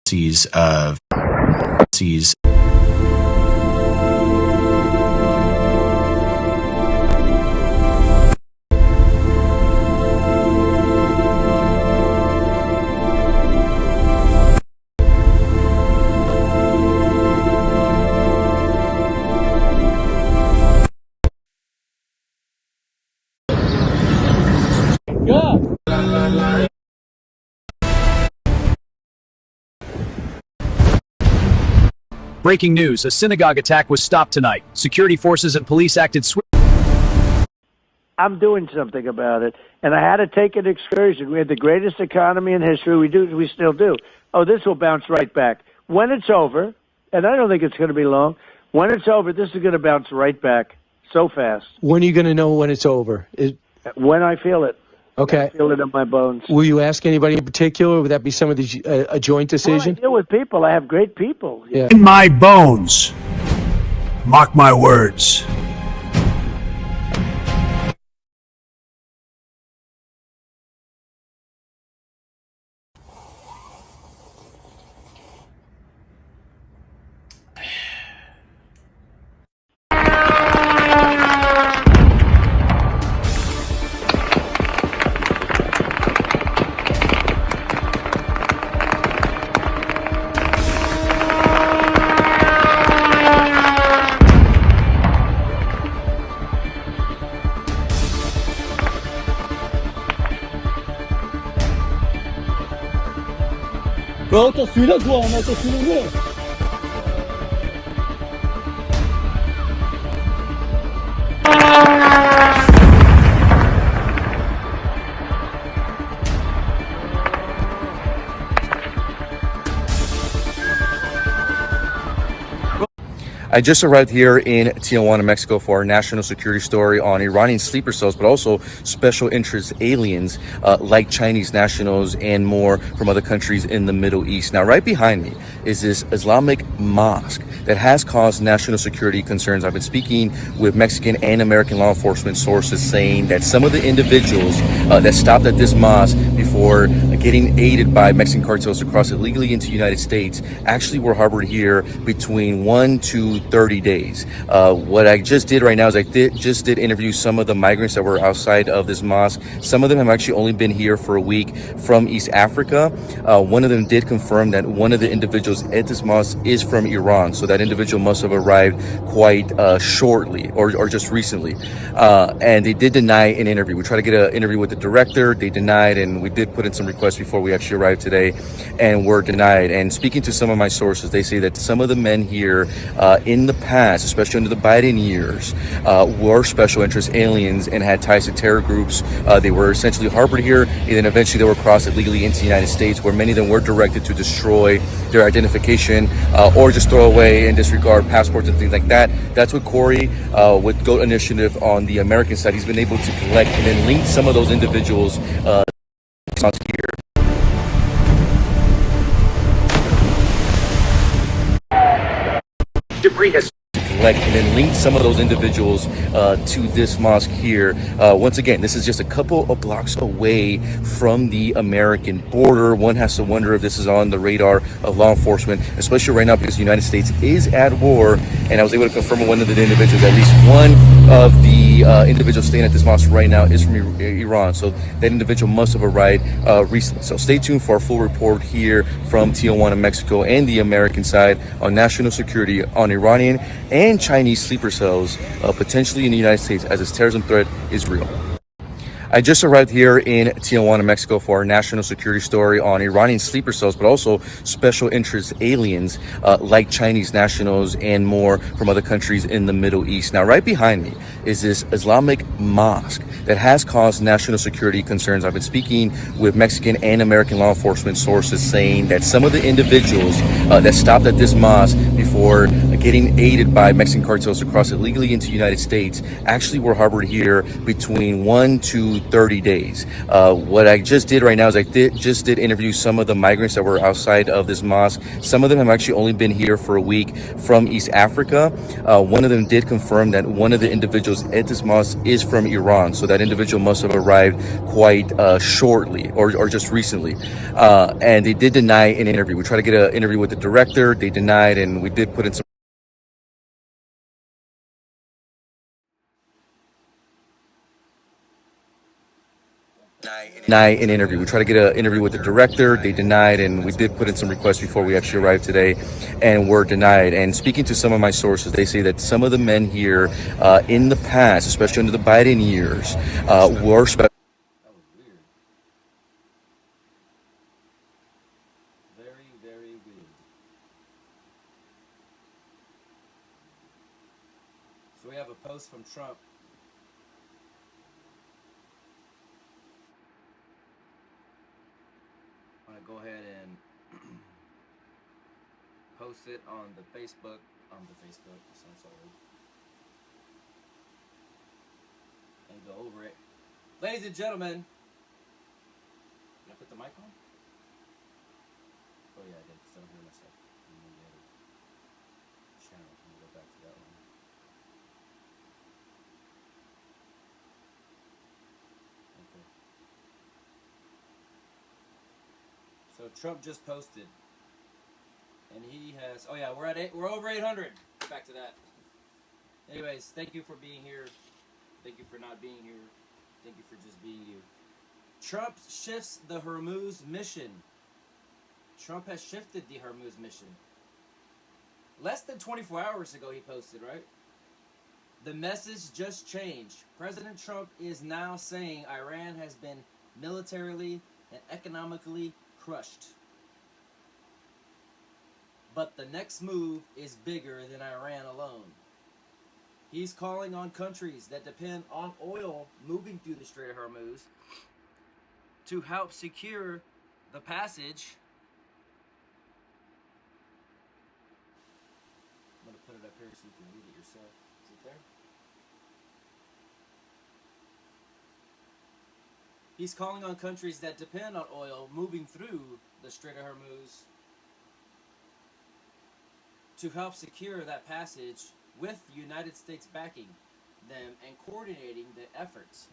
sees Breaking news, a synagogue attack was stopped tonight. Security forces and police acted swiftly. I'm doing something about it. And I had to take an excursion. We had the greatest economy in history. We still do. Oh, this will bounce right back. When it's over, and I don't think it's going to be long, when it's over, this is going to bounce right back so fast. When are you going to know when it's over? When I feel it. Okay. I feel it in my bones. Will you ask anybody in particular? Would that be some of these a joint decision? Well, I deal with people. I have great people. Yeah. In my bones. Mark my words. Bro, تصویرت با آمد تصویرت I just arrived here in Tijuana, Mexico for our national security story on Iranian sleeper cells, but also special interest aliens like Chinese nationals and more from other countries in the Middle East. Now, right behind me is this Islamic mosque that has caused national security concerns. I've been speaking with Mexican and American law enforcement sources saying that some of the individuals that stopped at this mosque before getting aided by Mexican cartels to cross illegally into the United States actually were harbored here between 1 to 30 days. What I just did right now is I just did interview some of the migrants that were outside of this mosque. Some of them have actually only been here for a week from East Africa. One of them did confirm that one of the individuals at this mosque is from Iran, so that individual must have arrived quite shortly or just recently. And they did deny an interview. We tried to get an interview with the director. They denied, and we did put in some requests before we actually arrived today, and were denied. And speaking to some of my sources, they say that some of the men here in the past, especially under the Biden years, were special interest aliens and had ties to terror groups. They were essentially harbored here, and then eventually they were crossed illegally into the United States, where many of them were directed to destroy their identification or just throw away and disregard passports and things like that. That's what Corey with GOAT Initiative on the American side, he's been able to collect and then link some of those individuals here. Debris has collect and then link some of those individuals to this mosque here. Once again, this is just a couple of blocks away from the American border. One has to wonder if this is on the radar of law enforcement, especially right now because the United States is at war. And I was able to confirm with one of the individuals, at least one of the individuals staying at this mosque right now is from Iran. So that individual must have arrived recently. So stay tuned for our full report here from Tijuana, Mexico, and the American side on national security on Iranian and Chinese sleeper cells potentially in the United States as this terrorism threat is real. I just arrived here in Tijuana, Mexico for our national security story on Iranian sleeper cells, but also special interest aliens like Chinese nationals and more from other countries in the Middle East. Now, right behind me is this Islamic mosque that has caused national security concerns. I've been speaking with Mexican and American law enforcement sources saying that some of the individuals that stopped at this mosque before getting aided by Mexican cartels to cross illegally into the United States actually were harbored here between 1 to to 30 days. What I just did right now is I just did interview some of the migrants that were outside of this mosque. Some of them have actually only been here for a week from East Africa. One of them did confirm that one of the individuals at this mosque is from Iran, so that individual must have arrived quite shortly or just recently. And they did deny an interview. We tried to get an interview with the director. They denied, and we did put in some an interview. We tried to get an interview with the director. They denied, and we did put in some requests before we actually arrived today, and were denied. And speaking to some of my sources, they say that some of the men here in the past, especially under the Biden years, were Very weird. So we have a post from Trump. I'm gonna go ahead and post it on the Facebook. It sounds so old. And go over it. Ladies and gentlemen. Did I put the mic on? Oh yeah, I did, because I don't hear myself. I'm on the other channel. I'm gonna go back to that one. Okay. So Trump just posted, and he has. Oh yeah, we're over 800. Back to that. Anyways, thank you for being here. Thank you for not being here. Thank you for just being you. Trump shifts the Hormuz mission. Trump has shifted the Hormuz mission. Less than 24 hours ago he posted, right? The message just changed. President Trump is now saying Iran has been militarily and economically crushed. But the next move is bigger than Iran alone. He's calling on countries that depend on oil moving through the Strait of Hormuz to help secure the passage. I'm going to put it up here so you can read it yourself. Is it there? He's calling on countries that depend on oil moving through the Strait of Hormuz to help secure that passage, with the United States backing them and coordinating the efforts.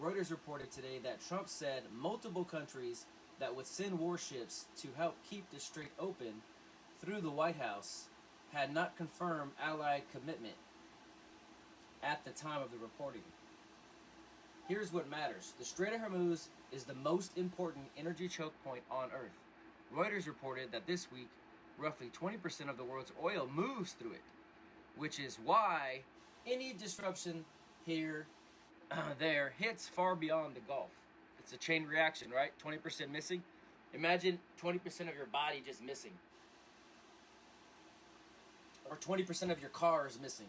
Reuters reported today that Trump said multiple countries that would send warships to help keep the strait open through the White House had not confirmed Allied commitment at the time of the reporting. Here's what matters. The Strait of Hormuz is the most important energy choke point on Earth. Reuters reported that this week, roughly 20% of the world's oil moves through it, which is why any disruption here, there, hits far beyond the Gulf. It's a chain reaction, right? 20% missing. Imagine 20% of your body just missing. Or 20% of your car is missing.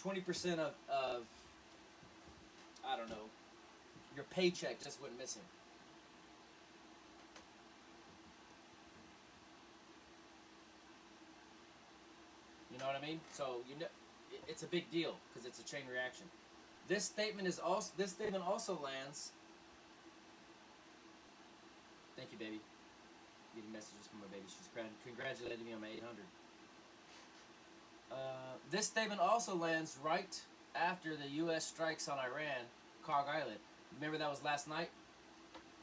20% of I don't know, your paycheck just went missing. You know what I mean? So it's a big deal because it's a chain reaction. This statement also lands. Thank you, baby. Getting messages from my baby. She's congratulating me on my 800. This statement also lands right after the U.S. strikes on Iran, Kog Island. Remember that was last night?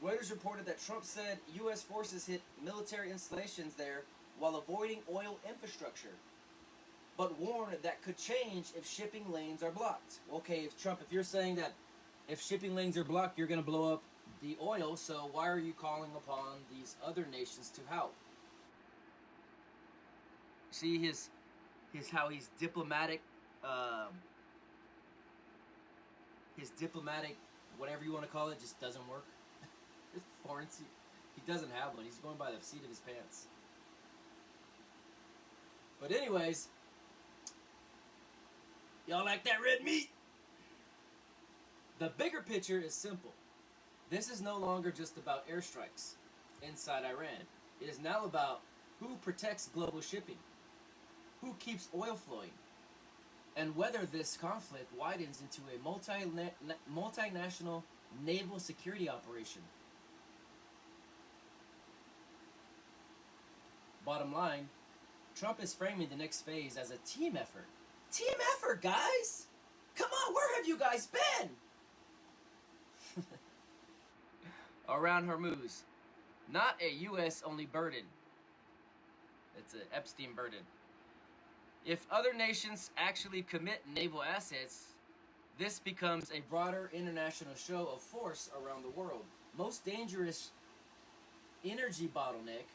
Reuters reported that Trump said U.S. forces hit military installations there while avoiding oil infrastructure, but warned that could change if shipping lanes are blocked. Okay, if you're saying that if shipping lanes are blocked, you're going to blow up the oil, so why are you calling upon these other nations to help? See his how he's diplomatic, his diplomatic, whatever you want to call it, just doesn't work. He doesn't have one. He's going by the seat of his pants. But anyways, y'all like that red meat? The bigger picture is simple. This is no longer just about airstrikes inside Iran. It is now about who protects global shipping, who keeps oil flowing, and whether this conflict widens into a multinational naval security operation. Bottom line, Trump is framing the next phase as a team effort. Team effort, guys! Come on, where have you guys been? Around Hormuz, not a U.S.-only burden. It's an Epstein burden. If other nations actually commit naval assets, this becomes a broader international show of force around the world. Most dangerous energy bottleneck.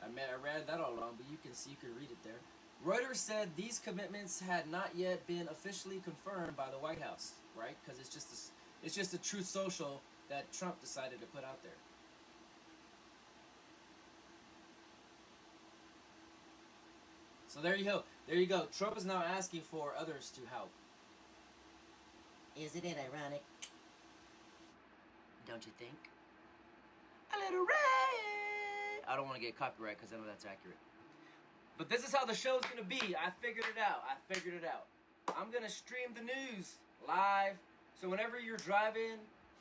I read that all wrong, but you can read it there. Reuters said these commitments had not yet been officially confirmed by the White House, right? Because it's just a Truth Social that Trump decided to put out there. So there you go. There you go. Trump is now asking for others to help. Isn't it ironic? Don't you think? A little red. I don't want to get copyright because I know that's accurate. But this is how the show's going to be. I figured it out. I'm going to stream the news live. So whenever you're driving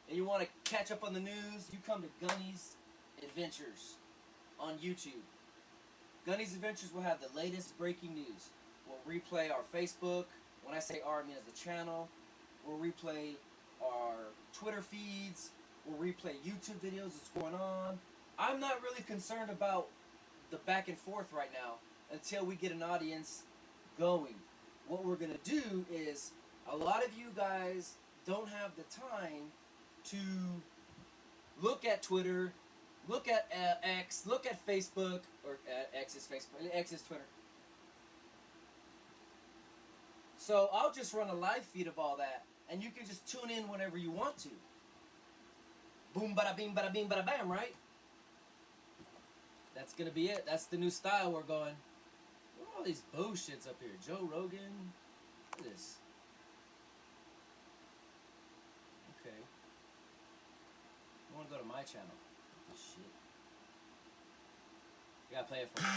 and you want to catch up on the news, you come to Gunny's Adventures on YouTube. Gunny's Adventures will have the latest breaking news. We'll replay our Facebook. When I say our, I mean as a channel. We'll replay our Twitter feeds. We'll replay YouTube videos, what's going on. I'm not really concerned about the back and forth right now until we get an audience going. What we're going to do is, a lot of you guys don't have the time to look at Twitter, look at X, look at Facebook, or X is Facebook, X is Twitter. So I'll just run a live feed of all that, and you can just tune in whenever you want to. Boom, bada bing, bada bing, bada bam, right? That's gonna be it. That's the new style we're going. Look at all these bullshits up here. Joe Rogan. Look at this. Okay. I want to go to my channel. This shit. You gotta play it for me.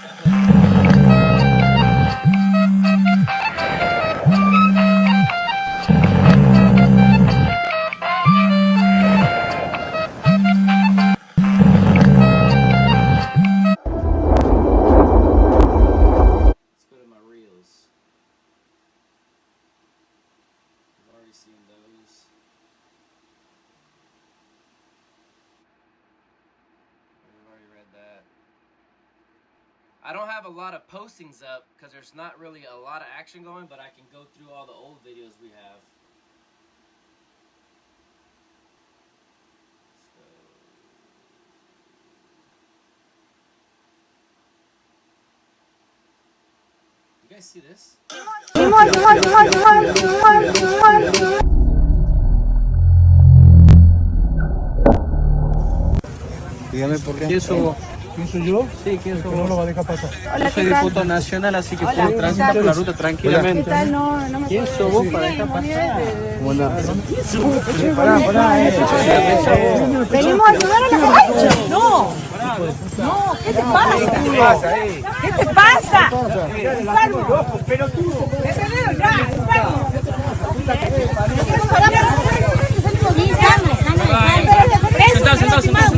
I don't have a lot of postings up because there's not really a lot of action going, but I can go through all the old videos we have. You guys see this? Dígame por qué. ¿Quién soy? ¿Quién soy yo? Sí, ¿quién soy? No lo va a dejar pasar. Yo soy diputado nacional, así que puedo transitar por la ruta tranquilamente. ¿Quién sos vos para dejar pasar? Bueno. Pará. Venimos a ayudar a la derecha. No. No, ¿qué te pasa? ¿Qué te pasa? Enfermo. Pelotudo. Detenido ya, enfermo. Sentado.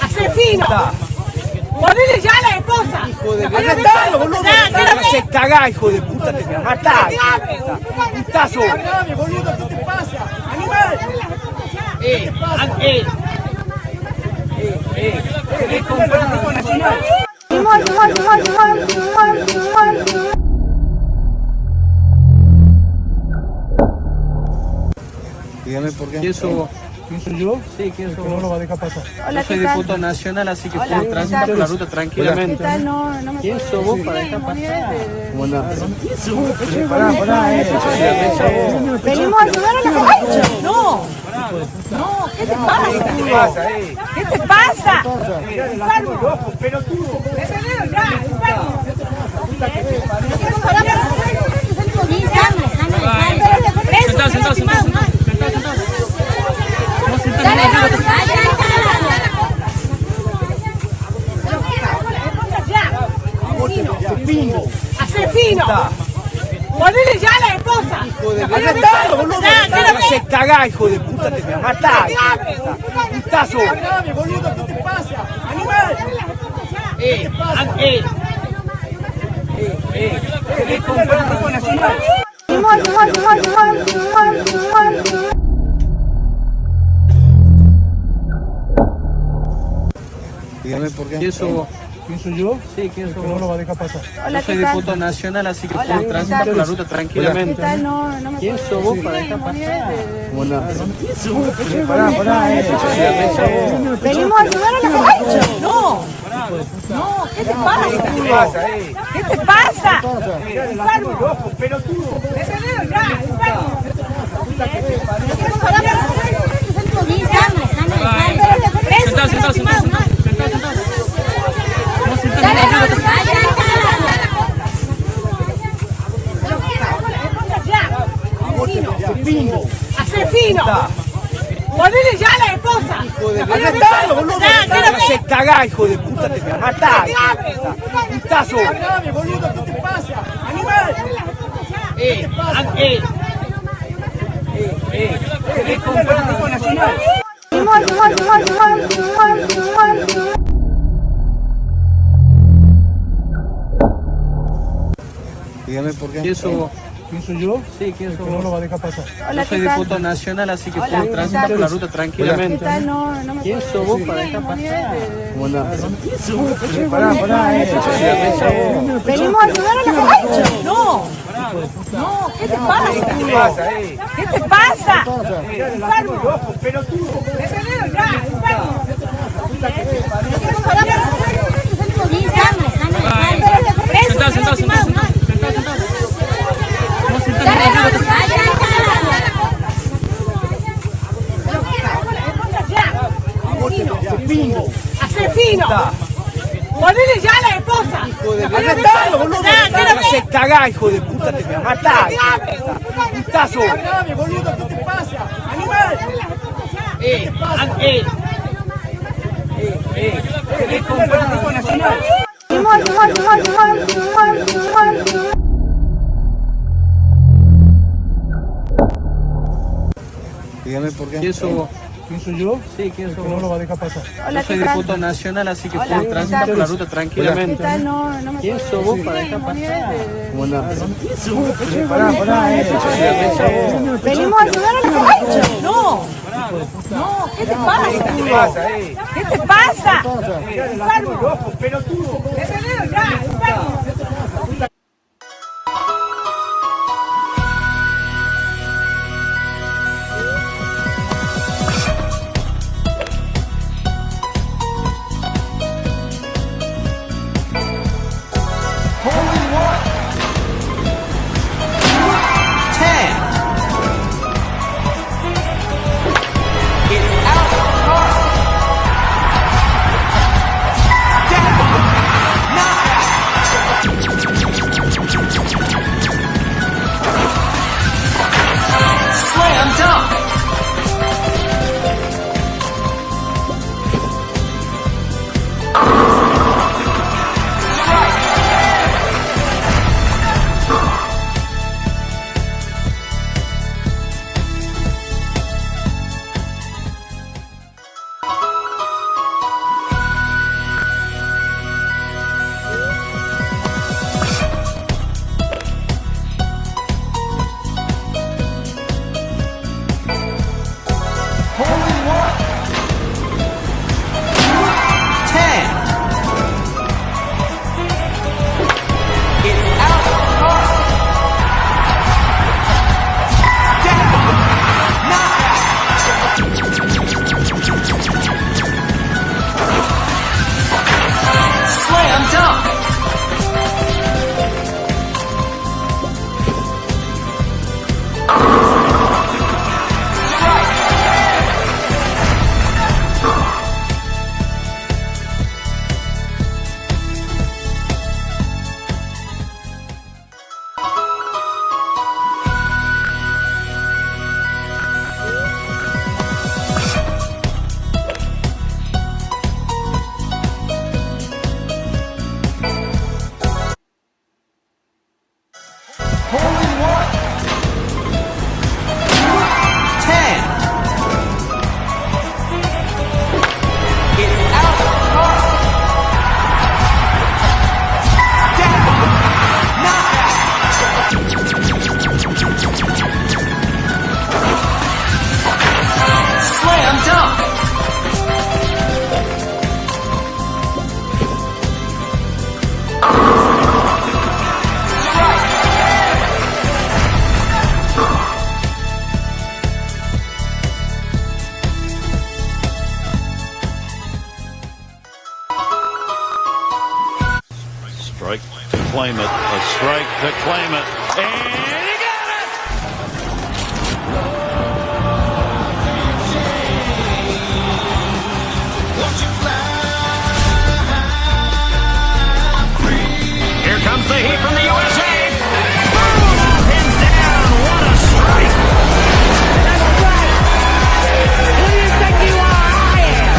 ¡Asesino! ¡Ponele ya a la esposa! ¡Hijo de puta! ¡Boludo! ¡Se cagá, hijo de puta! ¡Te voy a matar! ¡Putazo! ¡Boludo! ¿Qué te pasa? ¡Animal! ¿Qué te pasa? ¿Querés comprar un tipo nacional? Dígame por qué. ¿Quién soy vos? ¿Quién soy yo? Sí, ¿quién soy vos? No lo va a dejar pasar. Yo soy diputado nacional, así que puedo transitar por la ruta tranquilamente. ¿Quién sos vos para dejar pasar? Bueno. Pará. Venimos a ayudar a la derecha. No. No, ¿qué te pasa? ¿Qué te pasa? Enfermo. Pelotudo. Detenido ya, enfermo. Sentado. ¡Asesino! ¡Ponele ya a la esposa! ¡Arrestalo, boludo! ¡Se cagá, hijo de puta! ¡Te voy a matar! ¡Putazo! boludo! ¿Qué te pasa? ¡Animal! Dígame por qué. ¿Quién soy yo? Sí, ¿quién soy vos? No lo va a dejar pasar. Yo soy diputado nacional, así que puedo transitar por la ruta tranquilamente. ¿Quién sos vos para dejar pasar? Bueno. Venimos a ayudar a la mujer. No, ¿qué te pasa? ¿Qué te pasa? Enfermo, pelotudo. Detenelo ya, enfermo. ¡Asesino! ¡Ponele ya a la esposa! ¡Arrestalo, boludo! ¡Se cagá, hijo de puta! ¡Te voy a matar! ¡Putazo! boludo! ¿Qué te pasa? ¡Animal! Dígame por qué. ¿Quién soy yo? Sí, ¿quién soy vos? No lo va a dejar pasar. Yo soy diputado nacional, así que puedo transitar por la ruta tranquilamente. ¿Quién sos vos para dejar pasar? Bueno. Venimos a ayudar a la mujer. No, ¿qué te pasa? ¿Qué te pasa? Enfermo, pelotudo. Detenelo ya, enfermo. Sentado. ¡Asesino! ¡Ponele ya a la esposa! ¡Arrestalo, boludo! ¡Se cagá, hijo de puta! ¡Te voy a matar! ¡Putazo! boludo! ¿Qué te pasa? ¡Animal! Dígame por qué. ¿Quién soy vos? ¿Quién soy yo? Sí, ¿quién soy vos? No lo va a dejar pasar. Yo soy diputado nacional, así que puedo transitar por la ruta tranquilamente. ¿Quién soy vos para dejar pasar? Bueno. Venimos a ayudar a la mujer. No, ¿qué te pasa? ¿Qué te pasa? Enfermo, pelotudo. Detenelo ya, enfermo. claim it. A strike to claim it. And he got it! Here comes the heat from the USA. Boom! Up and down. What a strike! Who do you think you are? I am.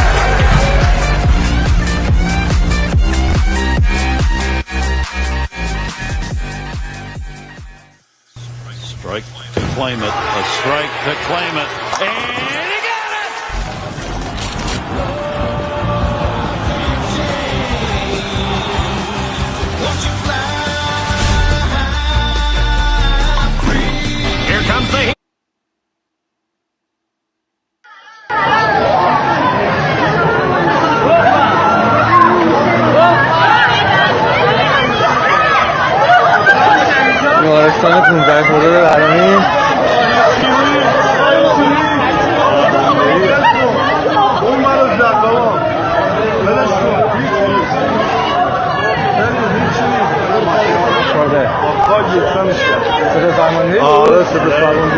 Strike to claim it. A strike to claim it. And he got it! Here comes the heat. بیمارستان 15 خرداد العالمین صدا فرمانده؟ آره صدا فرمانده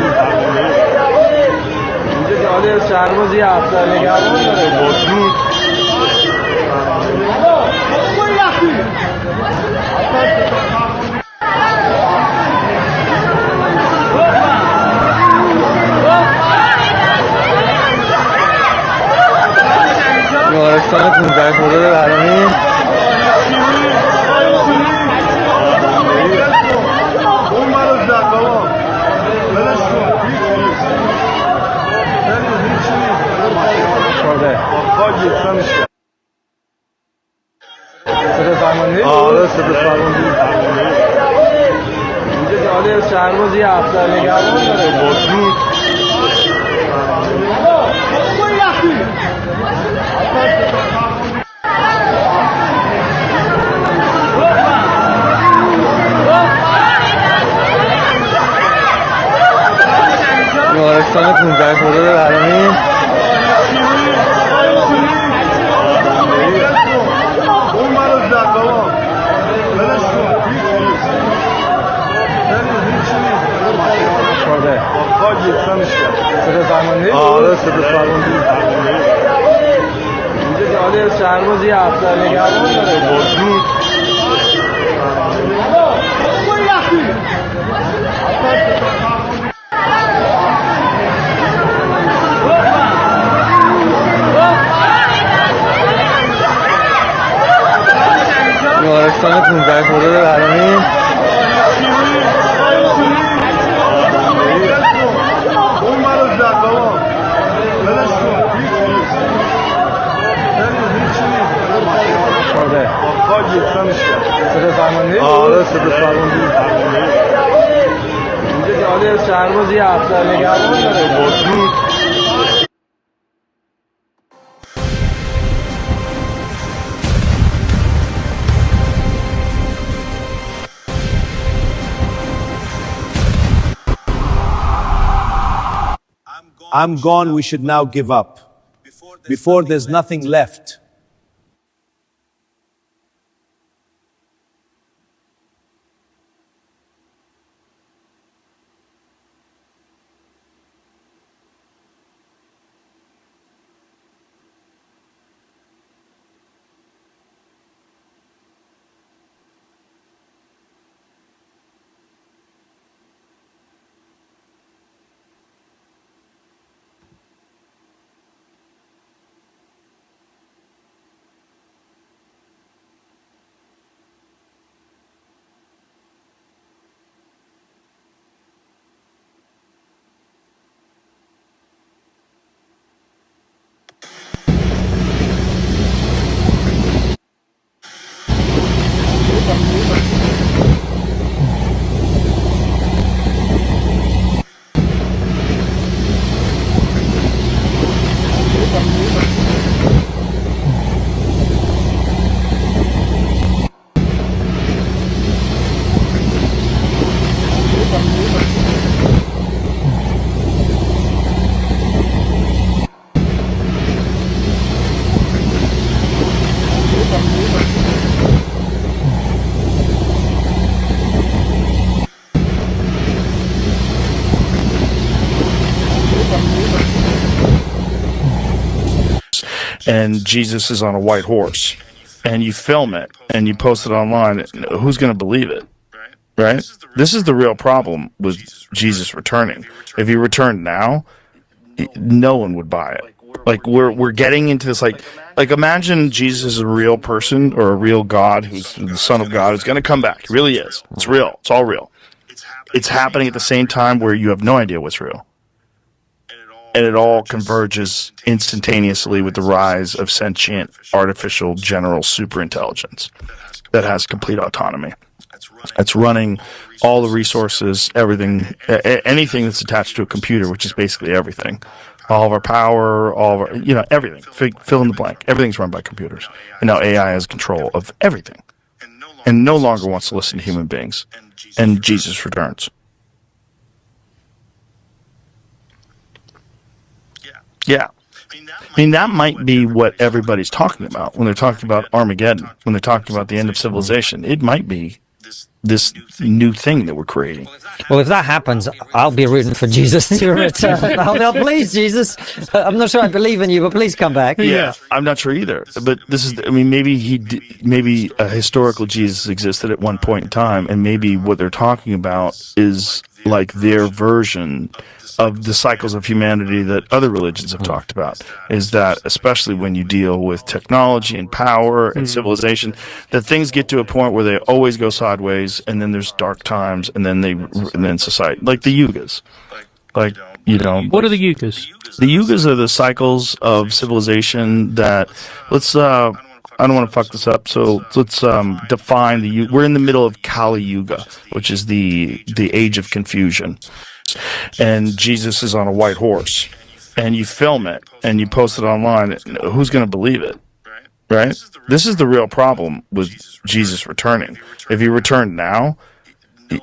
اینجا جاله سرباز یه هفته نگران داره بطرود بیمارستان 15 خرداد العالمین صدا فرمانده؟ آره صدا فرمانده اینجا جاله سرباز یه هفته نگران داره بطرود بیمارستان 15 خرداد العالمین صدا فرمانده؟ آره صدا فرمانده اینجا جاله سرباز یه هفته نگران داره بطرود بیمارستان 15 خرداد العالمین صدا فرمانده؟ آره صدا فرمانده اینجا جاله سرباز یه هفته نگران داره بطرود I'm gone, we should now give up. Before there's nothing left. and Jesus is on a white horse, and you film it and you post it online, who's going to believe it? Right? This is the real problem with Jesus returning. If he returned now, no one would buy it. Like we're getting into this like imagine Jesus is a real person or a real God who's the Son of God who's going to come back. He really is. It's real. It's all real. It's happening at the same time where you have no idea what's real. And it all converges instantaneously with the rise of sentient artificial general superintelligence that has complete autonomy. It's running all the resources, everything, anything that's attached to a computer, which is basically everything. All of our power, all of our, everything. Fill in the blank. Everything's run by computers. And now AI has control of everything. And no longer wants to listen to human beings. And Jesus returns. Yeah. I mean, that might be what everybody's talking about when they're talking about Armageddon, when they're talking about the end of civilization. It might be this new thing that we're creating. Well, if that happens, I'll be rooting for Jesus to return. Please, Jesus. I'm not sure I believe in you, but please come back. Yeah, I'm not sure either. But this is, maybe a historical Jesus existed at one point in time, and maybe what they're talking about is like their version of the cycles of humanity that other religions have talked about, is that especially when you deal with technology and power and civilization, that things get to a point where they always go sideways, and then there's dark times, and then society, like the yugas. Like, what are the yugas? The yugas are the cycles of civilization that, I don't want to fuck this up, so let's define we're in the middle of Kali Yuga, which is the age of confusion. And Jesus is on a white horse, and you film it and you post it online, who's going to believe it? Right? This is the real problem with Jesus returning. If he returned now,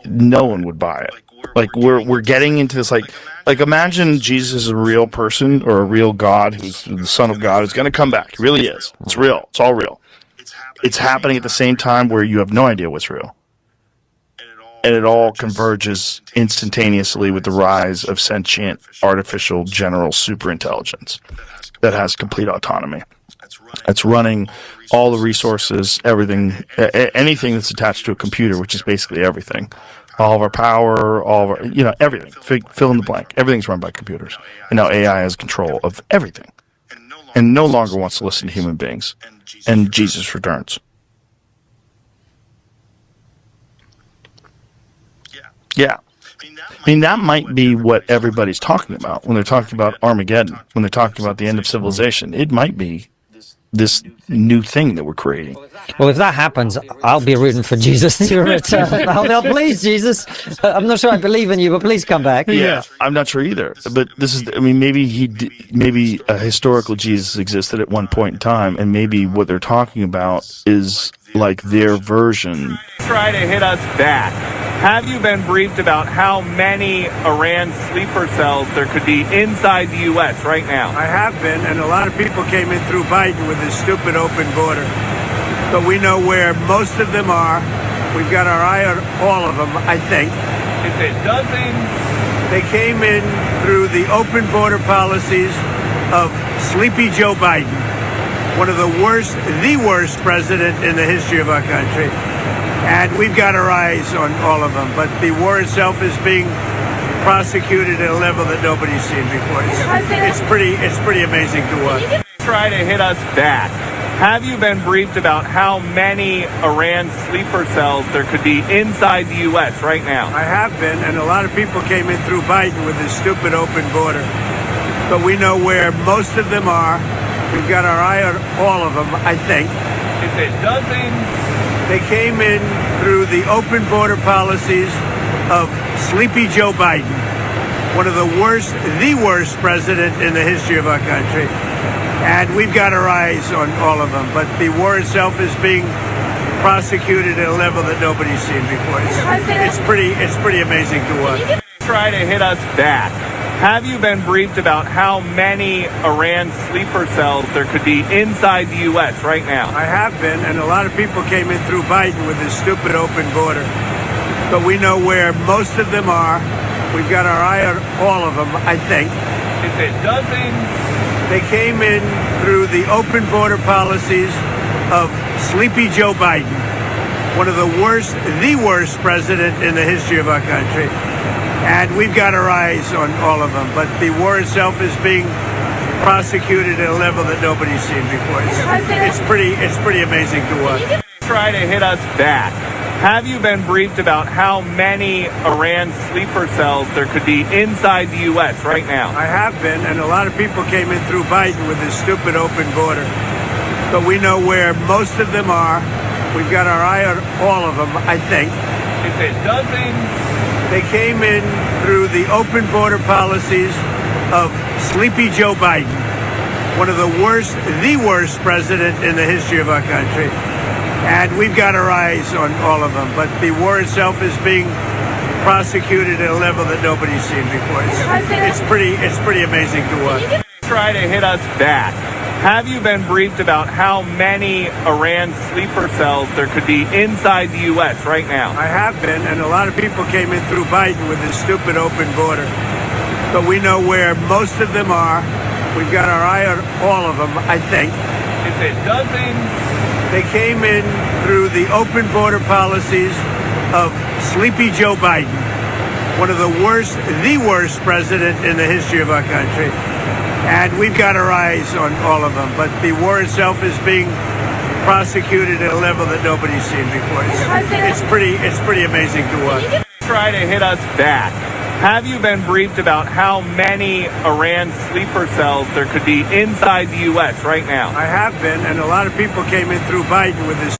no one would buy it. Like we're getting into this like imagine Jesus is a real person or a real God who's the Son of God who's going to come back. He really is. It's real. It's all real. It's happening at the same time where you have no idea what's real. And it all converges instantaneously with the rise of sentient artificial general superintelligence that has complete autonomy. It's running all the resources, everything, anything that's attached to a computer, which is basically everything. All of our power, all of our, everything. Fill in the blank. Everything's run by computers. And now AI has control of everything. And no longer wants to listen to human beings. And Jesus returns. Yeah. I mean, that might be what everybody's talking about when they're talking about Armageddon, when they're talking about the end of civilization. It might be this new thing that we're creating. Well, if that happens, I'll be rooting for Jesus to return. Please, Jesus. I'm not sure I believe in you, but please come back. Yeah, I'm not sure either. But this is, maybe a historical Jesus existed at one point in time, and maybe what they're talking about is like their version. Try to hit us back. Have you been briefed about how many Iran sleeper cells there could be inside the U.S. right now? I have been, and a lot of people came in through Biden with this stupid open border. But we know where most of them are. We've got our eye on all of them, I think. Is it dozens? They came in through the open border policies of Sleepy Joe Biden, one of the worst president in the history of our country. And we've got our eyes on all of them. But the war itself is being prosecuted at a level that nobody's seen before. It's pretty amazing to watch. Try to hit us back. Have you been briefed about how many Iran sleeper cells there could be inside the U.S. right now? I have been, and a lot of people came in through Biden with this stupid open border. But we know where most of them are. We've got our eye on all of them, I think. Is it dozens? They came in through the open border policies of Sleepy Joe Biden, one of the worst president in the history of our country. And we've got our eyes on all of them. But the war itself is being prosecuted at a level that nobody's seen before. It's pretty amazing to watch. Try to hit us back. Have you been briefed about how many Iran sleeper cells there could be inside the U.S. right now? I have been, and a lot of people came in through Biden with this stupid open border. But we know where most of them are. We've got our eye on all of them, I think. Is it dozens? They came in through the open border policies of Sleepy Joe Biden, one of the worst president in the history of our country. And we've got our eyes on all of them. But the war itself is being prosecuted at a level that nobody's seen before. It's pretty amazing to watch. Try to hit us back. Have you been briefed about how many Iran sleeper cells there could be inside the U.S. right now? I have been, and a lot of people came in through Biden with this stupid open border. But we know where most of them are. We've got our eye on all of them, I think. Is it dozens? They came in through the open border policies of Sleepy Joe Biden, one of the worst president in the history of our country. And we've got our eyes on all of them. But the war itself is being prosecuted at a level that nobody's seen before. It's pretty amazing to watch. Try to hit us back. Have you been briefed about how many Iran sleeper cells there could be inside the U.S. right now? I have been, and a lot of people came in through Biden with this stupid open border. But we know where most of them are. We've got our eye on all of them, I think. Is it dozens? They came in through the open border policies of Sleepy Joe Biden, one of the worst president in the history of our country. And we've got our eyes on all of them. But the war itself is being prosecuted at a level that nobody's seen before. It's pretty amazing to watch. Try to hit us back. Have you been briefed about how many Iran sleeper cells there could be inside the U.S. right now? I have been, and a lot of people came in through Biden with this.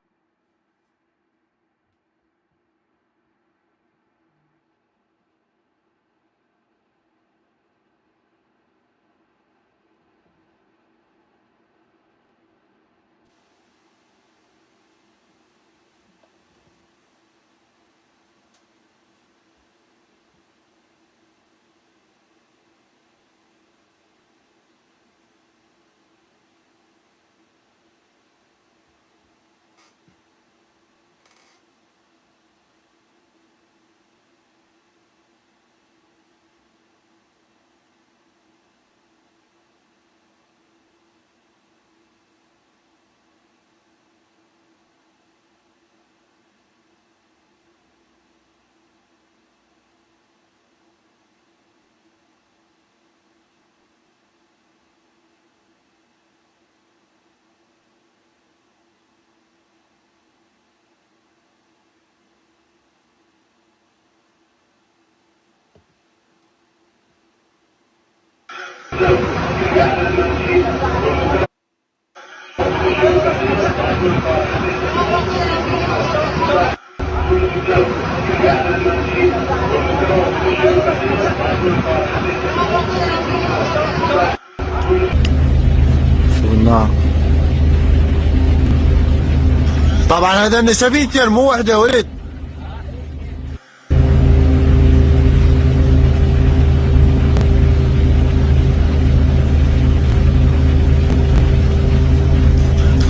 طبعا هذا النسبيتر مو وحده ولد.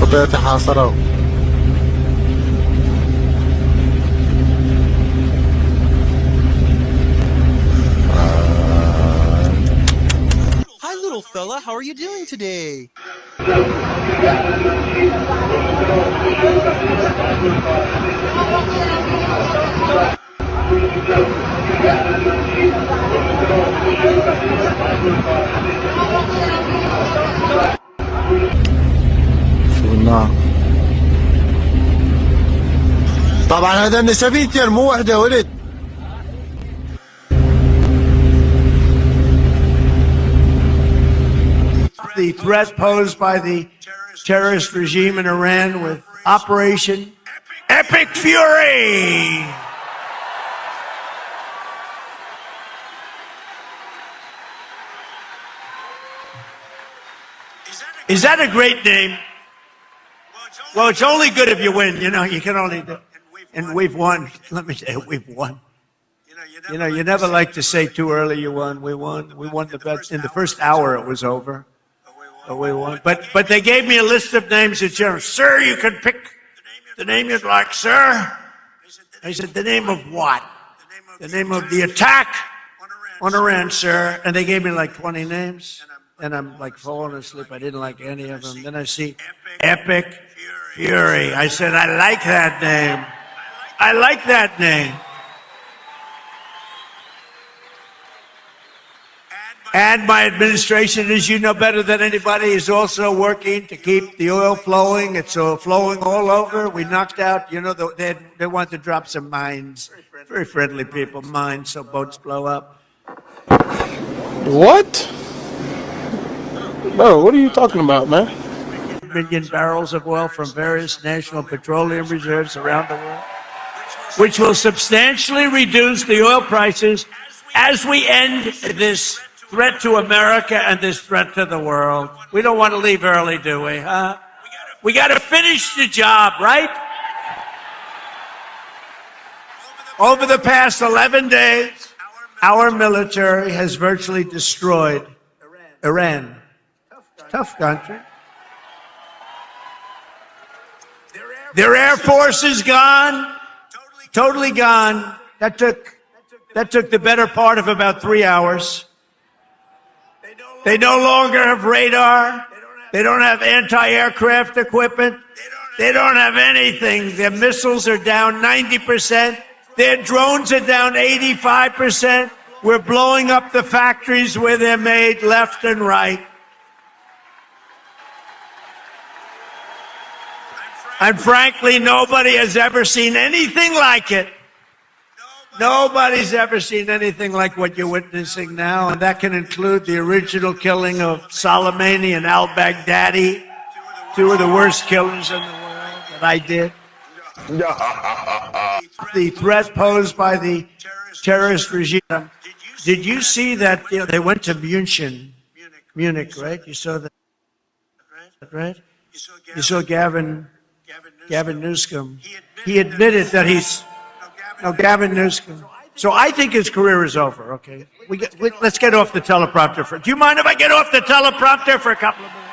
خطيتي حاصروا. Hi little fella, how are you doing today? طبعا هذا النسبيتر مو وحده ولد. The threat posed by the terrorist regime in Iran with Operation Epic Fury. Is that a great name? Well, it's only good if you win. You know, you can only do. And we've won. Let me tell you, we've won. You know, you never like to say too early you won. We won. We won the best. In the first hour, it was over. We won. But they gave me a list of names at general. Sir, you can pick the name you'd like, sir. I said, the name of what? The name of the attack on Iran, sir. And they gave me like 20 names. and I'm like falling asleep. I didn't like any of them. Then I see Epic Fury. I said, I like that name. I like that name. And my administration, as you know better than anybody, is also working to keep the oil flowing. It's flowing all over. We knocked out, they want to drop some mines. Very friendly people, mines, so boats blow up. What? Bro, what are you talking about, man? Million barrels of oil from various national petroleum reserves around the world, which will substantially reduce the oil prices as we end this threat to America and this threat to the world. We don't want to leave early, do we, huh? We got to finish the job, right? Over the past 11 days, our military has virtually destroyed Iran. Tough country. Their air force is gone, totally gone. That took the better part of about 3 hours. They no longer have radar. They don't have anti-aircraft equipment. They don't have anything. Their missiles are down 90%. Their drones are down 85%. We're blowing up the factories where they're made left and right. And frankly, nobody has ever seen anything like it. Nobody's ever seen anything like what you're witnessing now, and that can include the original killing of Soleimani and al-Baghdadi, two of the worst killers in the world that I did. The threat posed by the terrorist regime. Did you see that they went to Munich, right? You saw that, right? You saw Gavin Newsom. He admitted that Gavin Newsom. So I think his career is over, okay? Let's get off the teleprompter. Do you mind if I get off the teleprompter for a couple of minutes?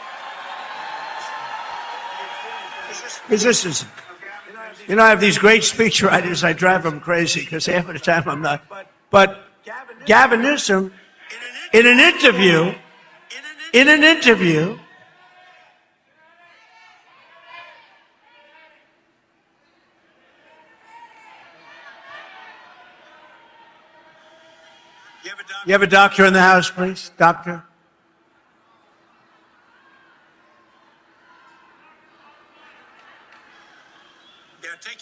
Because this is, I have these great speechwriters. I drive them crazy because half of the time I'm not. But Gavin Newsom, in an interview, you have a doctor in the house, please? Doctor?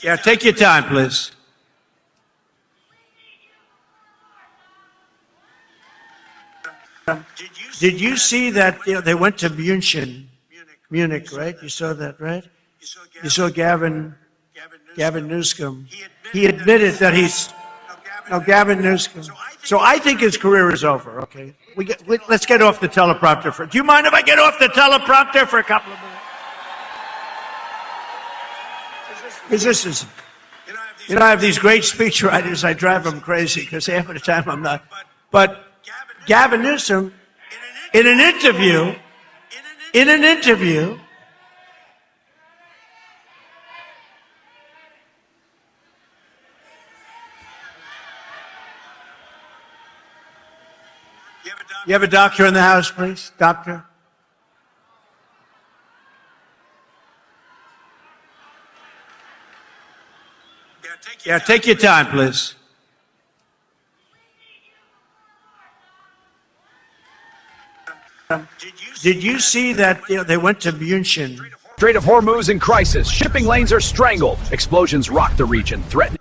Yeah, take your time, please. Did you see that they went to Munich, right? You saw that, right? You saw Gavin Newsom. He admitted that Gavin Newsom. So I think his career is over, okay? Let's get off the teleprompter. Do you mind if I get off the teleprompter for a couple of minutes? Because this is, I have these great speechwriters. I drive them crazy because half of the time I'm not. But Gavin Newsom, in an interview, you have a doctor in the house, please? Doctor? Yeah, take your time, please. Did you see that they went to Munich? Strait of Hormuz in crisis. Shipping lanes are strangled. Explosions rock the region, threatening.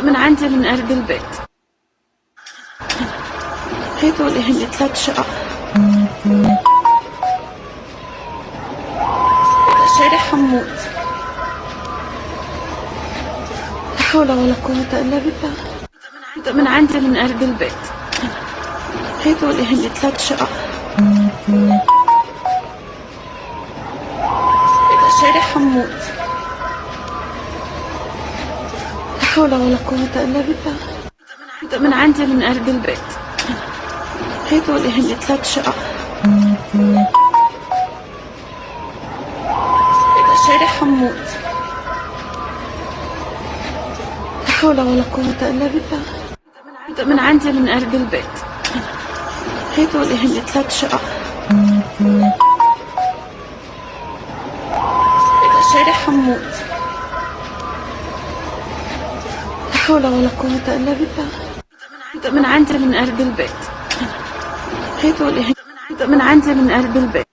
من عندي من قلب البيت. هيدول هن 3 شقق. شارع حمود. لا حول ولا قوة إلا بالله. من عندي من قلب البيت. هيدول هن 3 شقق. شارع حمود. لا حول ولا قوة إلا بالله. من عندي من قلب البيت. هيدول هن 3 شقق. شارع حمود. لا حول ولا قوة إلا بالله. من عندي من قلب البيت. هيدول هن 3 شقق. شارع حمود. لا حول ولا قوة إلا بالله. من عندي من قلب البيت. هيدول هن من عندي من قلب البيت.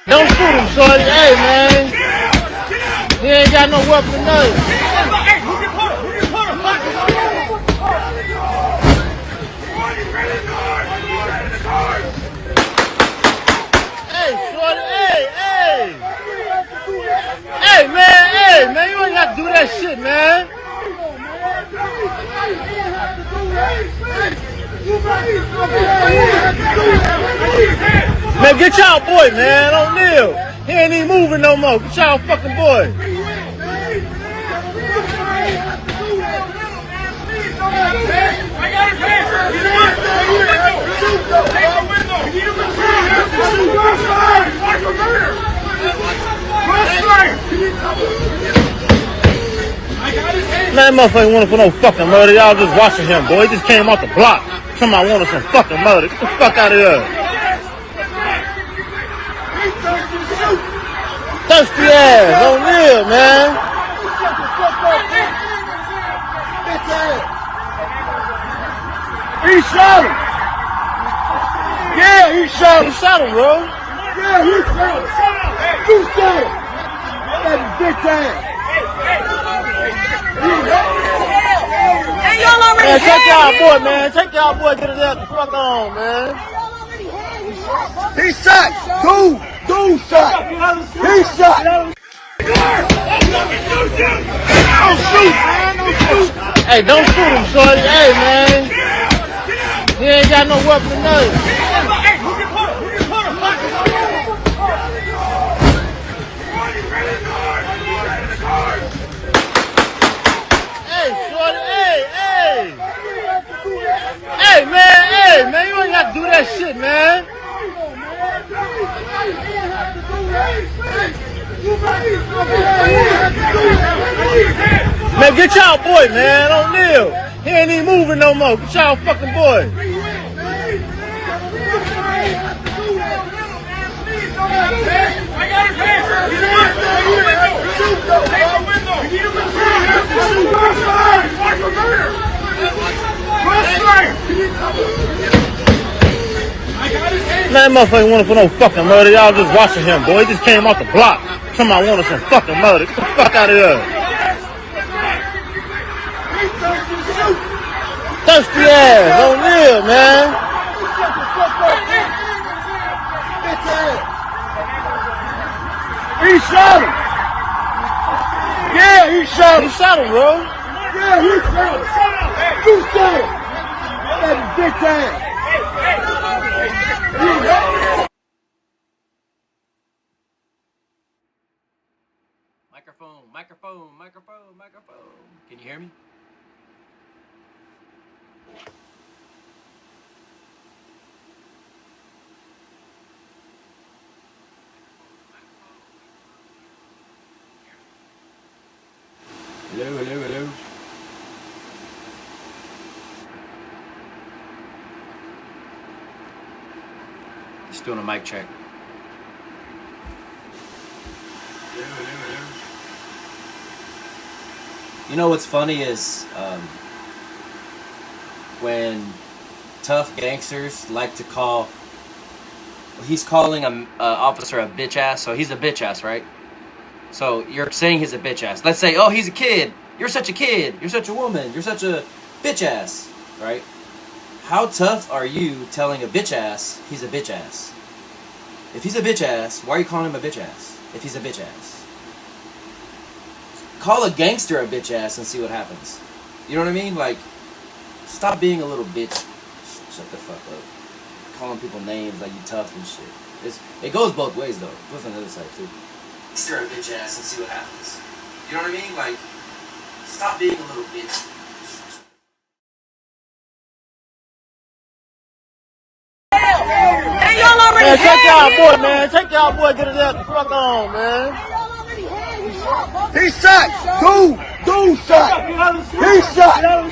Don't shoot him, shorty. Hey, man. He ain't got no weapon or nothing. Hey, shorty. Hey. Hey, man. You ain't got to do that shit, man. Man, get y'all boy, man. Don't kneel. He ain't even moving no more. Get y'all fucking boy. Man, that motherfucker wanted for no fucking murder. Y'all just watching him, boy. He just came off the block. Somebody wanted some fucking murder. Get the fuck out of here. Thirsty ass. Don't live, man. He shot him. Yeah, he shot him. He shot him, bro. Yeah, he shot him. You shot him. That bitch ass. Hey, y'all already Man, take y'all boy, man. Take y'all boy, get his ass the fuck on, man. He shot. Dude shot. He shot. Don't shoot, man. Don't shoot. Hey, don't shoot him, shorty. Hey, man. He ain't got no weapon or nothing. Hey, shorty. Hey. Man, get y'all boy, man. Don't kneel. He ain't even moving no more. Get y'all fucking boy. I got his hand. He's in That motherfucker wanted for no fucking murder. Y'all just watching him, boy. He just came off the block. Somebody wanted some fucking murder. Get the fuck out of here. Thirsty ass. Don't live, man. He shot him. Yeah, he shot him. He shot him, bro. Yeah, he shot him. You shot him. That bitch ass. Microphone. Can you hear me? Hello. Just doing a mic check. Hello. You know what's funny is when tough gangsters like to call, he's calling a officer a bitch ass, so he's a bitch ass, right? So you're saying he's a bitch ass. Let's say, oh, he's a kid. You're such a kid. You're such a woman. You're such a bitch ass, right? How tough are you telling a bitch ass he's a bitch ass? If he's a bitch ass, why are you calling him a bitch ass? If he's a bitch ass, call a gangster a bitch ass and see what happens. You know what I mean? Like, stop being a little bitch. Shut the fuck up. Calling people names like you tough and shit. It goes both ways though. It goes on the other side too. Gangster a bitch ass and see what happens. You know what I mean? Like, stop being a little bitch. Hey, y'all already man, take y'all boy, man. Take y'all boy, get it out the fuck on, man. He shot. Dude shot. He shot.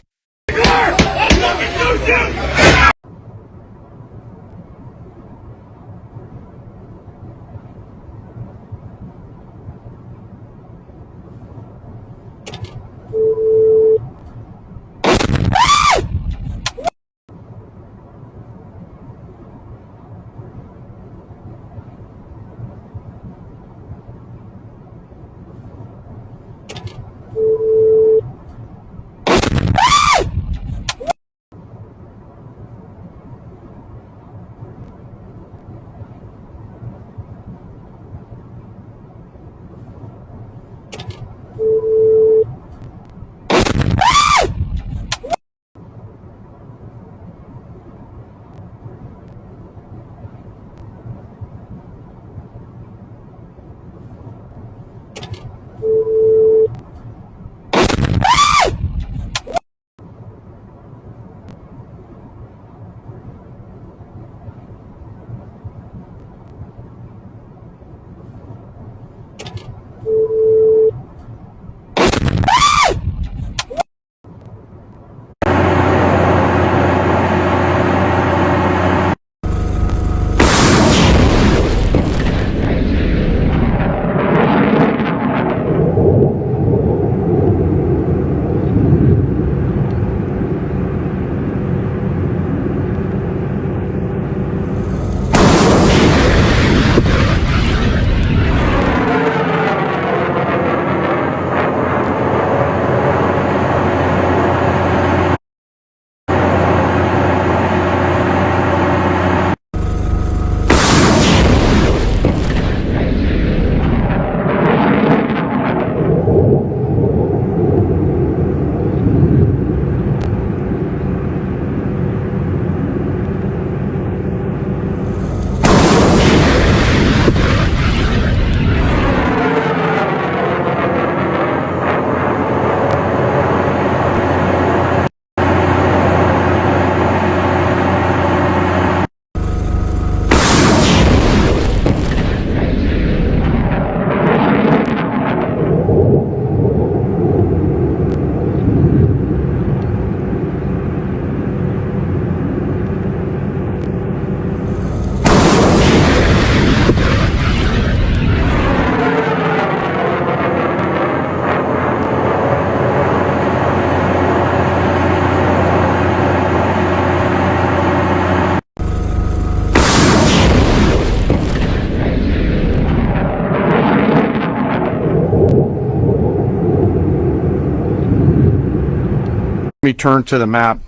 Let me turn to the map.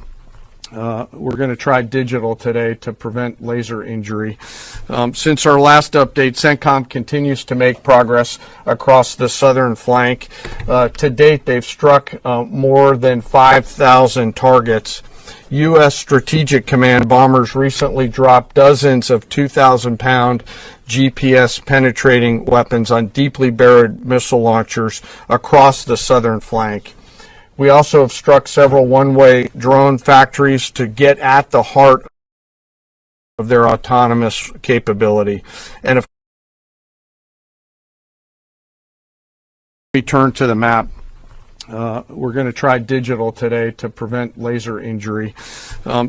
We're going to try digital today to prevent laser injury. Since our last update, CENTCOM continues to make progress across the southern flank. To date, they've struck more than 5,000 targets. U.S. Strategic Command bombers recently dropped dozens of 2,000-pound GPS penetrating weapons on deeply buried missile launchers across the southern flank. We also have struck several one-way drone factories to get at the heart of their autonomous capability. And if we turn to the map, we're going to try digital today to prevent laser injury.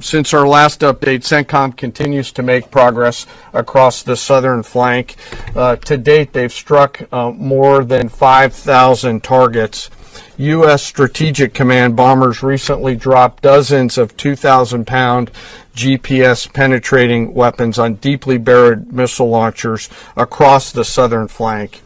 Since our last update, CENTCOM continues to make progress across the southern flank. To date, they've struck more than 5,000 targets. U.S. Strategic Command bombers recently dropped dozens of 2,000-pound GPS penetrating weapons on deeply buried missile launchers across the southern flank.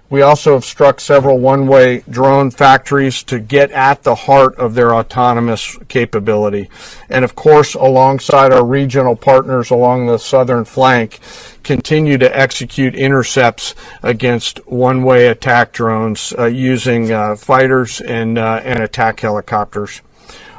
We also have struck several one-way drone factories to get at the heart of their autonomous capability. And of course, alongside our regional partners along the southern flank, continue to execute intercepts against one-way attack drones using fighters and attack helicopters.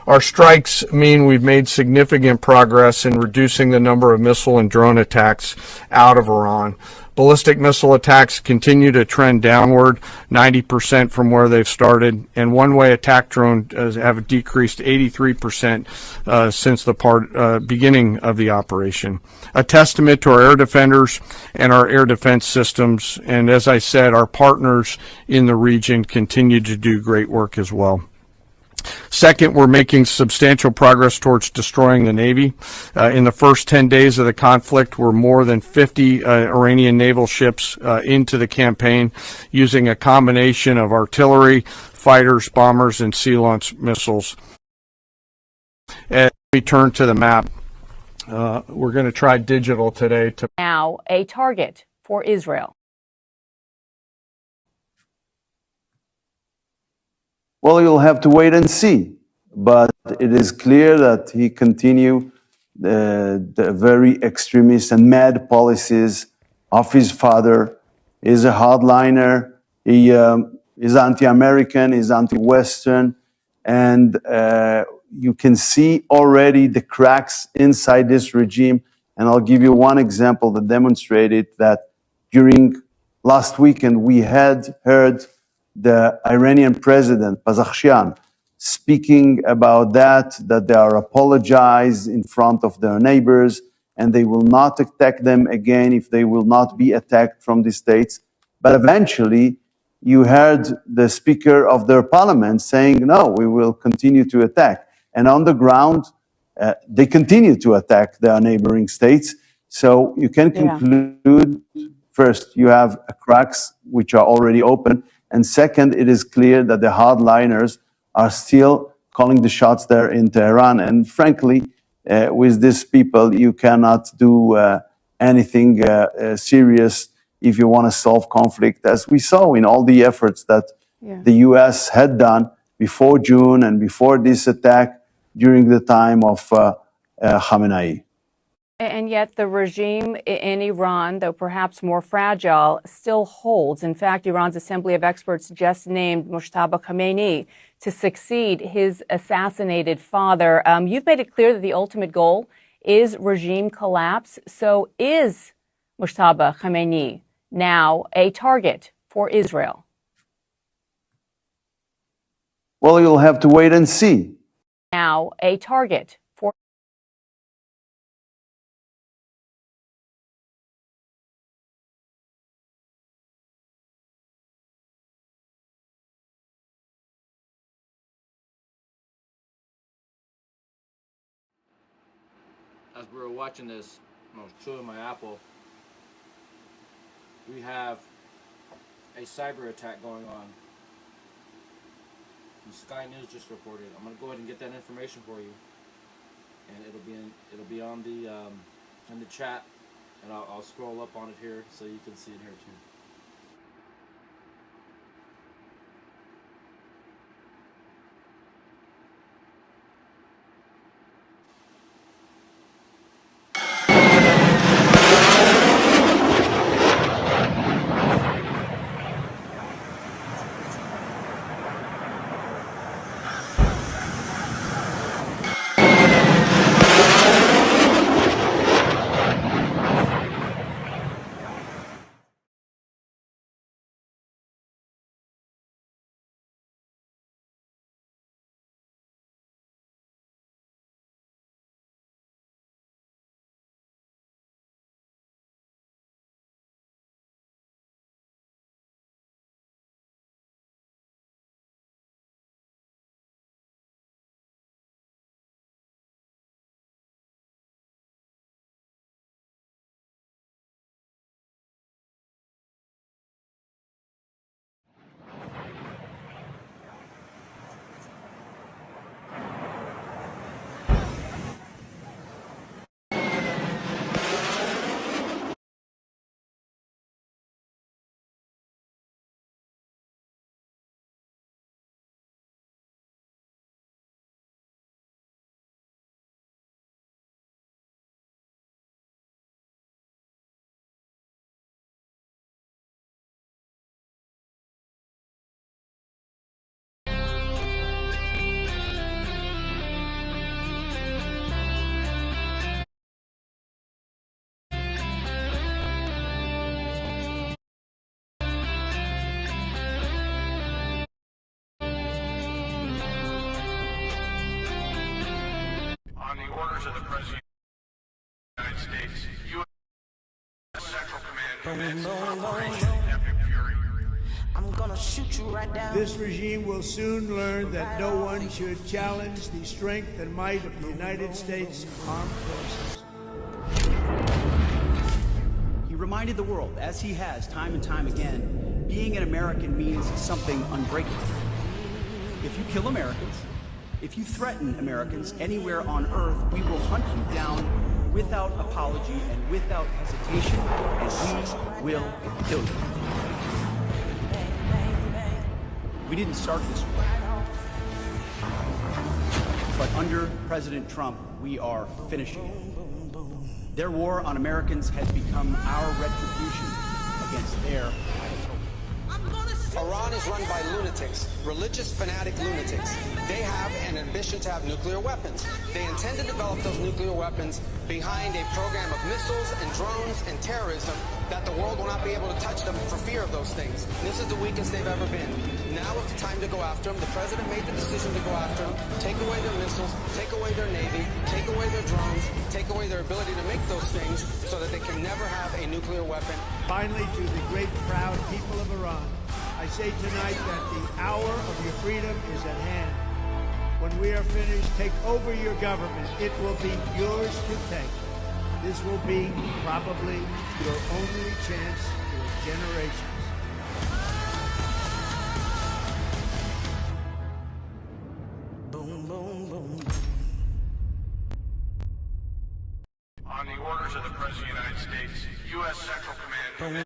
Our strikes mean we've made significant progress in reducing the number of missile and drone attacks out of Iran. Ballistic missile attacks continue to trend downward, 90% from where they've started, and one-way attack drones have decreased 83% since the beginning of the operation. A testament to our air defenders and our air defense systems, and as I said, our partners in the region continue to do great work as well. Second, we're making substantial progress towards destroying the Navy. In the first 10 days of the conflict, we're more than 50 Iranian naval ships into the campaign using a combination of artillery, fighters, bombers, and sea-launched missiles. As we turn to the map, we're going to try digital today to now a target for Israel. Well, you'll have to wait and see. But it is clear that he continued the very extremist and mad policies of his father. He's a hardliner. He is anti-American, he's anti-Western. And you can see already the cracks inside this regime. And I'll give you one example that demonstrated that during last weekend, we had heard the Iranian president, Pezeshkian, speaking about that they are apologized in front of their neighbors and they will not attack them again if they will not be attacked from the states. But eventually, you heard the speaker of their parliament saying, no, we will continue to attack. And on the ground, they continue to attack their neighboring states. So you can conclude, first, you have cracks which are already open. And second, it is clear that the hardliners are still calling the shots there in Tehran. And frankly, with these people, you cannot do anything serious if you want to solve conflict, as we saw in all the efforts that the U.S. had done before June and before this attack during the time of Khamenei. And yet the regime in Iran, though perhaps more fragile, still holds. In fact, Iran's Assembly of Experts just named Mojtaba Khamenei to succeed his assassinated father. You've made it clear that the ultimate goal is regime collapse. So is Mojtaba Khamenei now a target for Israel? Well, you'll have to wait and see. Now a target for As we were watching this, I was chewing my apple. We have a cyber attack going on. And Sky News just reported. I'm gonna go ahead and get that information for you, and it'll be on the in the chat, and I'll scroll up on it here so you can see it here too. orders of the President of the United States, U.S. Central Command commences Operation Epic Fury. I'm gonna shoot you right down. This regime will soon learn that no one should challenge the strength and might of the United States Armed Forces. He reminded the world, as he has time and time again, being an American means something unbreakable. If you kill Americans, if you threaten Americans anywhere on earth, we will hunt you down without apology and without hesitation, and we will kill you. We didn't start this war, but under President Trump, we are finishing it. Their war on Americans has become our retribution against their Iran is run by lunatics, religious fanatic lunatics. They have an ambition to have nuclear weapons. They intend to develop those nuclear weapons behind a program of missiles and drones and terrorism that the world will not be able to touch them for fear of those things. This is the weakest they've ever been. Now is the time to go after them. The president made the decision to go after them, take away their missiles, take away their navy, take away their drones, take away their ability to make those things so that they can never have a nuclear weapon. Finally, to the great proud people of Iran, I say tonight that the hour of your freedom is at hand. When we are finished, take over your government. It will be yours to take. This will be probably your only chance for generations. Boom, boom, boom. On the orders of the President of the United States, U.S. Central Command.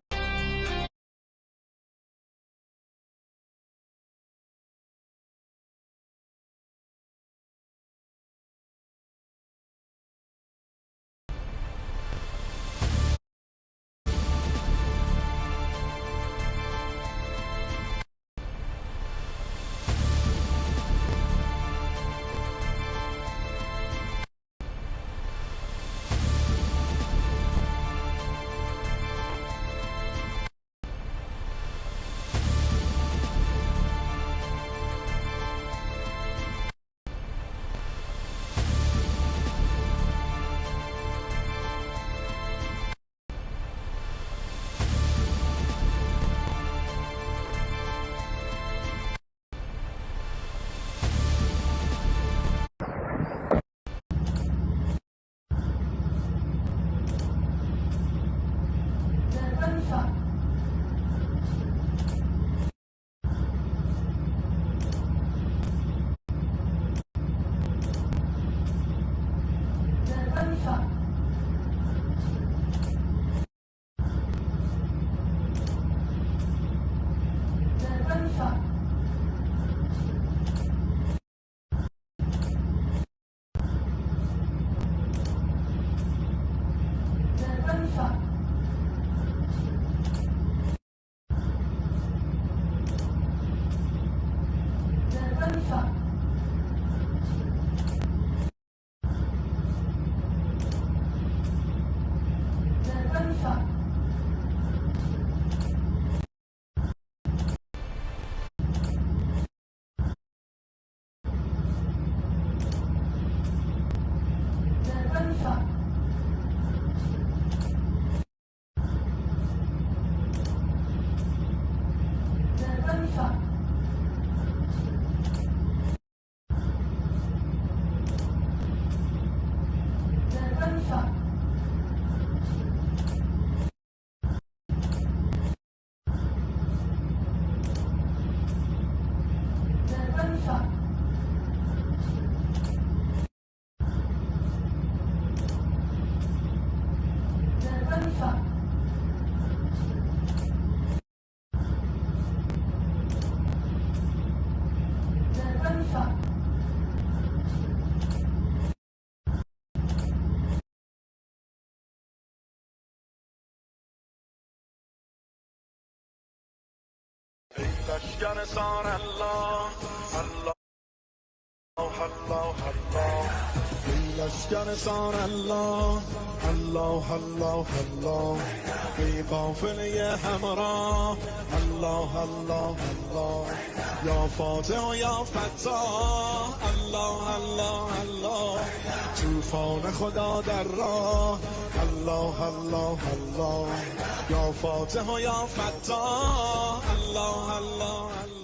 الله الله الله الله لشکرتان الله الله الله الله بی قافله همراه الله الله الله یا فاتح و یا فتاح الله الله الله طوفان خدا در راه الله الله الله یا فاتح و یا فتاح الله الله الله.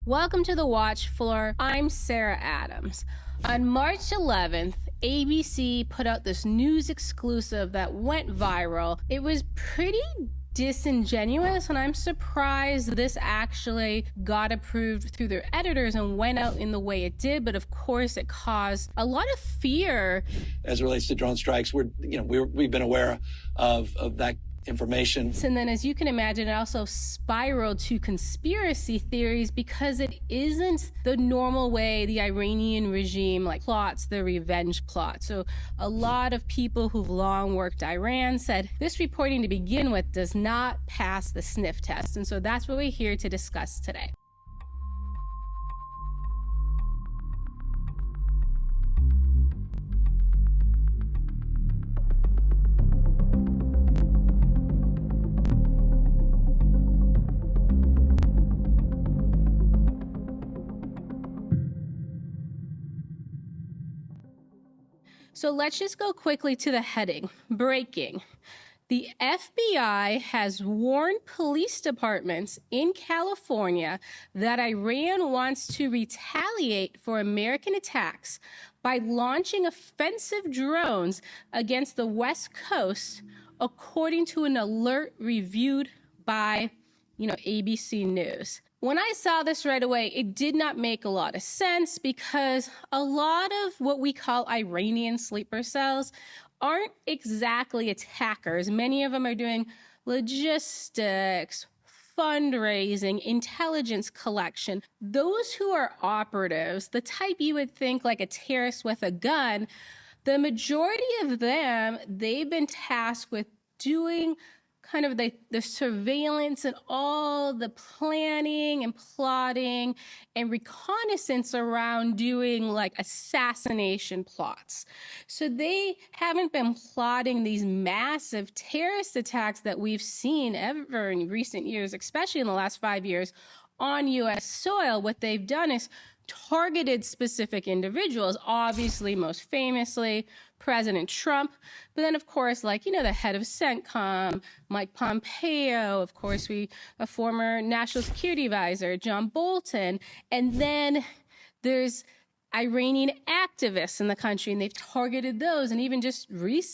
Welcome to the watch floor. I'm Sarah Adams. On March 11th, ABC put out this news exclusive that went viral. It was pretty disingenuous, and I'm surprised this actually got approved through their editors and went out in the way it did. But of course, it caused a lot of fear. As it relates to drone strikes, we've been aware of that information. And then, as you can imagine, it also spiraled to conspiracy theories because it isn't the normal way the Iranian regime plots the revenge plot. So a lot of people who've long worked Iran said this reporting to begin with does not pass the sniff test. And so that's what we're here to discuss today. So let's just go quickly to the heading. Breaking. The FBI has warned police departments in California that Iran wants to retaliate for American attacks by launching offensive drones against the West Coast, according to an alert reviewed by, ABC News. When I saw this right away, it did not make a lot of sense because a lot of what we call Iranian sleeper cells aren't exactly attackers. Many of them are doing logistics, fundraising, intelligence collection. Those who are operatives, the type you would think like a terrorist with a gun, the majority of them, they've been tasked with doing kind of the surveillance and all the planning and plotting and reconnaissance around doing assassination plots. So they haven't been plotting these massive terrorist attacks that we've seen ever in recent years, especially in the last 5 years on U.S. soil. What they've done is targeted specific individuals, obviously most famously President Trump, but then of course the head of CENTCOM, Mike Pompeo, of course a former national security advisor, John Bolton, and then there's Iranian activists in the country, and they've targeted those, and even just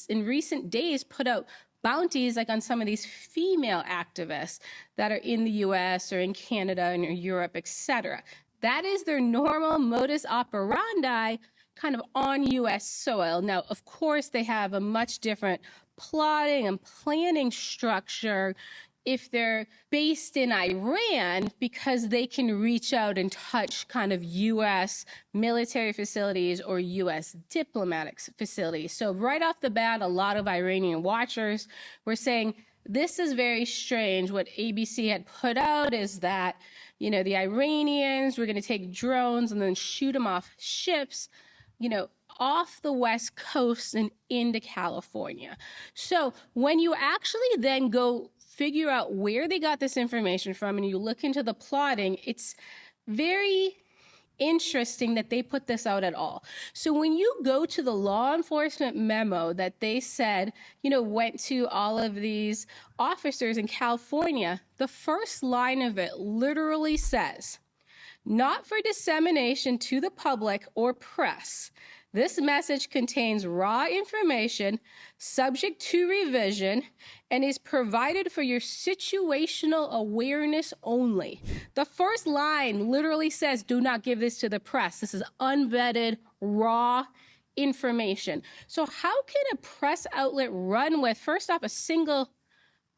in recent days put out bounties on some of these female activists that are in the U.S. or in Canada and Europe, etc. That is their normal modus operandi kind of on U.S. soil. Now, of course, they have a much different plotting and planning structure if they're based in Iran, because they can reach out and touch kind of U.S. military facilities or U.S. diplomatic facilities. So right off the bat, a lot of Iranian watchers were saying, this is very strange. What ABC had put out is that, the Iranians were going to take drones and then shoot them off ships. off the West Coast and into California. So when you actually then go figure out where they got this information from and you look into the plotting, it's very interesting that they put this out at all. So when you go to the law enforcement memo that they said, went to all of these officers in California, the first line of it literally says, "Not for dissemination to the public or press. This message contains raw information subject to revision and is provided for your situational awareness only." The first line literally says, do not give this to the press. This is unvetted, raw information. So how can a press outlet run with, first off, a single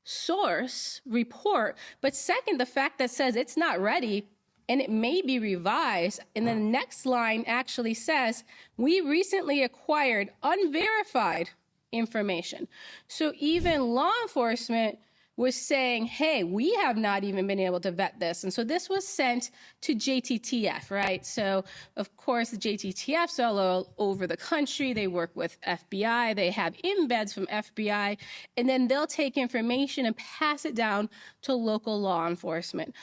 source report, but second, the fact that says it's not ready and it may be revised, and then the next line actually says, "We recently acquired unverified information." So even law enforcement was saying, hey, we have not even been able to vet this. And so this was sent to JTTF, right? So, of course, the JTTF's all over the country. They work with FBI. They have embeds from FBI. And then they'll take information and pass it down to local law enforcement.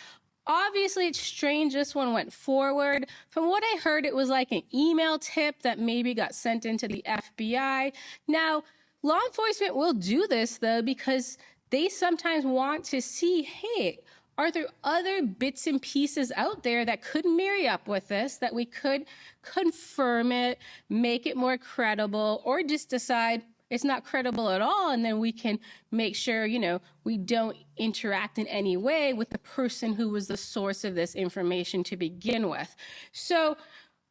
Obviously, it's strange this one went forward. From what I heard, it was like an email tip that maybe got sent into the FBI. Now, law enforcement will do this, though, because they sometimes want to see, hey, are there other bits and pieces out there that could marry up with this, that we could confirm it, make it more credible, or just decide it's not credible at all, and then we can make sure, we don't interact in any way with the person who was the source of this information to begin with. So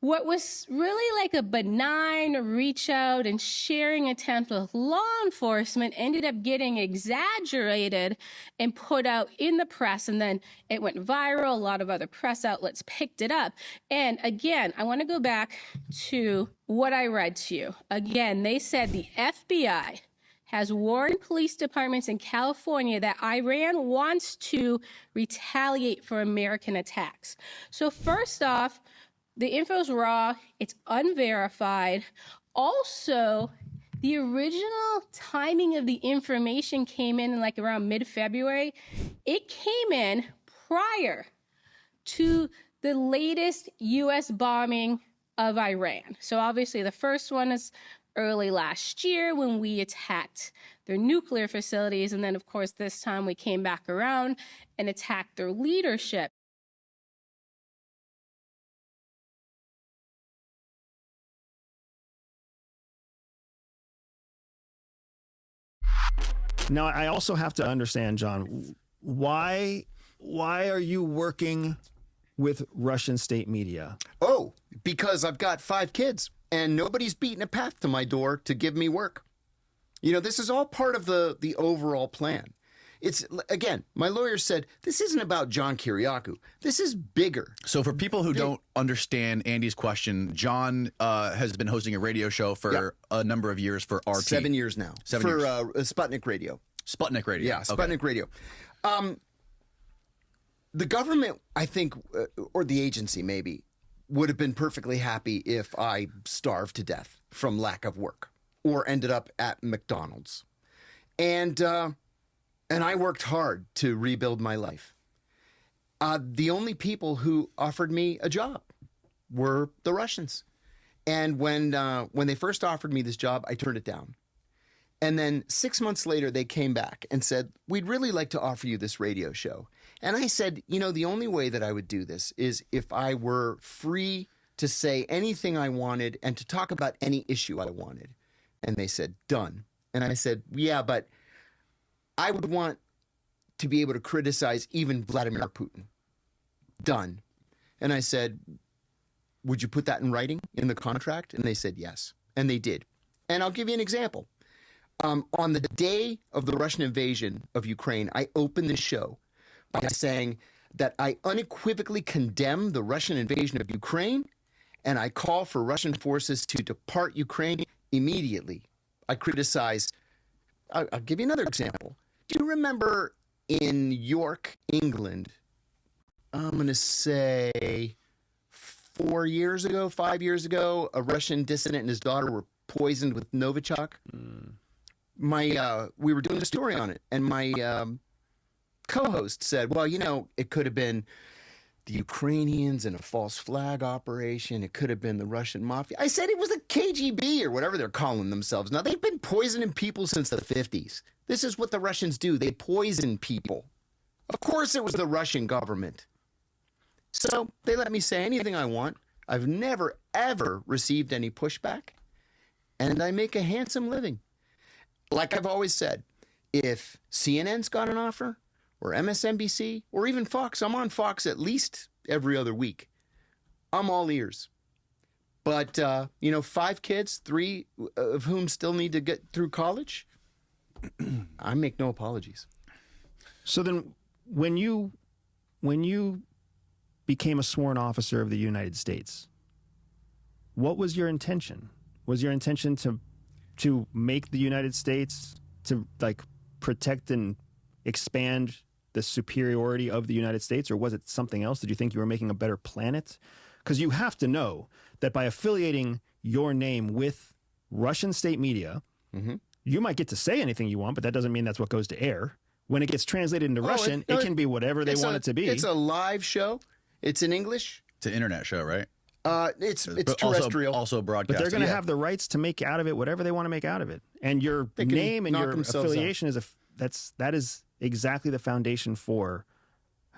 what was really like a benign reach out and sharing attempt with law enforcement ended up getting exaggerated and put out in the press, and then it went viral. A lot of other press outlets picked it up. And again, I want to go back to what I read to you. Again, they said the FBI has warned police departments in California that Iran wants to retaliate for American attacks. So first off, the info's raw, it's unverified. Also, the original timing of the information came in like around mid-February. It came in prior to the latest U.S. bombing of Iran. So obviously the first one is early last year when we attacked their nuclear facilities. And then, of course, this time we came back around and attacked their leadership. Now, I also have to understand, John, why are you working with Russian state media? Oh, because I've got 5 kids and nobody's beaten a path to my door to give me work. This is all part of the overall plan. It's, again, my lawyer said, this isn't about John Kiriakou. This is bigger. So for people who don't understand Andy's question, John has been hosting a radio show for a number of years for RT. 7 years now. For Sputnik Radio. Sputnik Radio. Yeah, Sputnik Radio. The government, I think, or the agency maybe, would have been perfectly happy if I starved to death from lack of work or ended up at McDonald's. And I worked hard to rebuild my life. The only people who offered me a job were the Russians. And when they first offered me this job, I turned it down. And then 6 months later, they came back and said, we'd really like to offer you this radio show. And I said, the only way that I would do this is if I were free to say anything I wanted and to talk about any issue I wanted. And they said, done. And I said, yeah, but I would want to be able to criticize even Vladimir Putin. Done. And I said, would you put that in writing in the contract? And they said yes. And they did. And I'll give you an example. On the day of the Russian invasion of Ukraine, I opened the show by saying that I unequivocally condemn the Russian invasion of Ukraine, and I call for Russian forces to depart Ukraine immediately. I criticize. I'll give you another example. Do you remember in York, England, I'm going to say 5 years ago, a Russian dissident and his daughter were poisoned with Novichok. We were doing a story on it, and my co-host said, well, it could have been the Ukrainians in a false flag operation. It could have been the Russian mafia. I said it was the KGB or whatever they're calling themselves. Now, they've been poisoning people since the 50s. This is what the Russians do. They poison people. Of course it was the Russian government. So they let me say anything I want. I've never, ever received any pushback. And I make a handsome living. Like I've always said, if CNN's got an offer, or MSNBC, or even Fox, I'm on Fox at least every other week. I'm all ears. But, 5 kids, 3 of whom still need to get through college, I make no apologies. So then when you became a sworn officer of the United States, what was your intention? Was your intention to make the United States, to protect and expand the superiority of the United States, or was it something else? Did you think you were making a better planet? Because you have to know that by affiliating your name with Russian state media, you might get to say anything you want, but that doesn't mean that's what goes to air. When it gets translated into Russian, it can be whatever they want it to be. It's a live show. It's in English. It's an internet show, right? It's terrestrial. Also broadcast. But they're going to have the rights to make out of it whatever they want to make out of it. And your name and your affiliation that is exactly the foundation for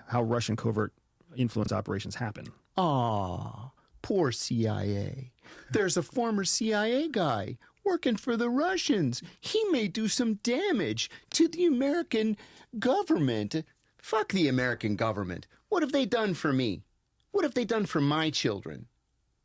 how Russian covert influence operations happen. Aw, poor CIA. There's a former CIA guy working for the Russians. He may do some damage to the American government. Fuck the American government. What have they done for me? What have they done for my children?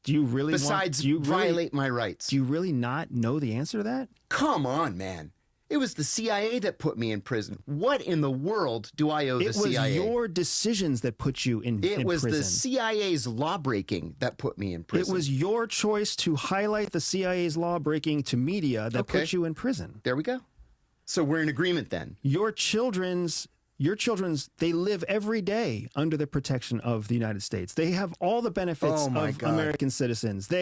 Do you really violate my rights? Do you really not know the answer to that? Come on, man. It was the CIA that put me in prison. What in the world do I owe the CIA? It was your decisions that put you in prison. It was the CIA's law-breaking that put me in prison. It was your choice to highlight the CIA's law-breaking to media that put you in prison. There we go. So we're in agreement then. Your children's, they live every day under the protection of the United States. They have all the benefits of American citizens.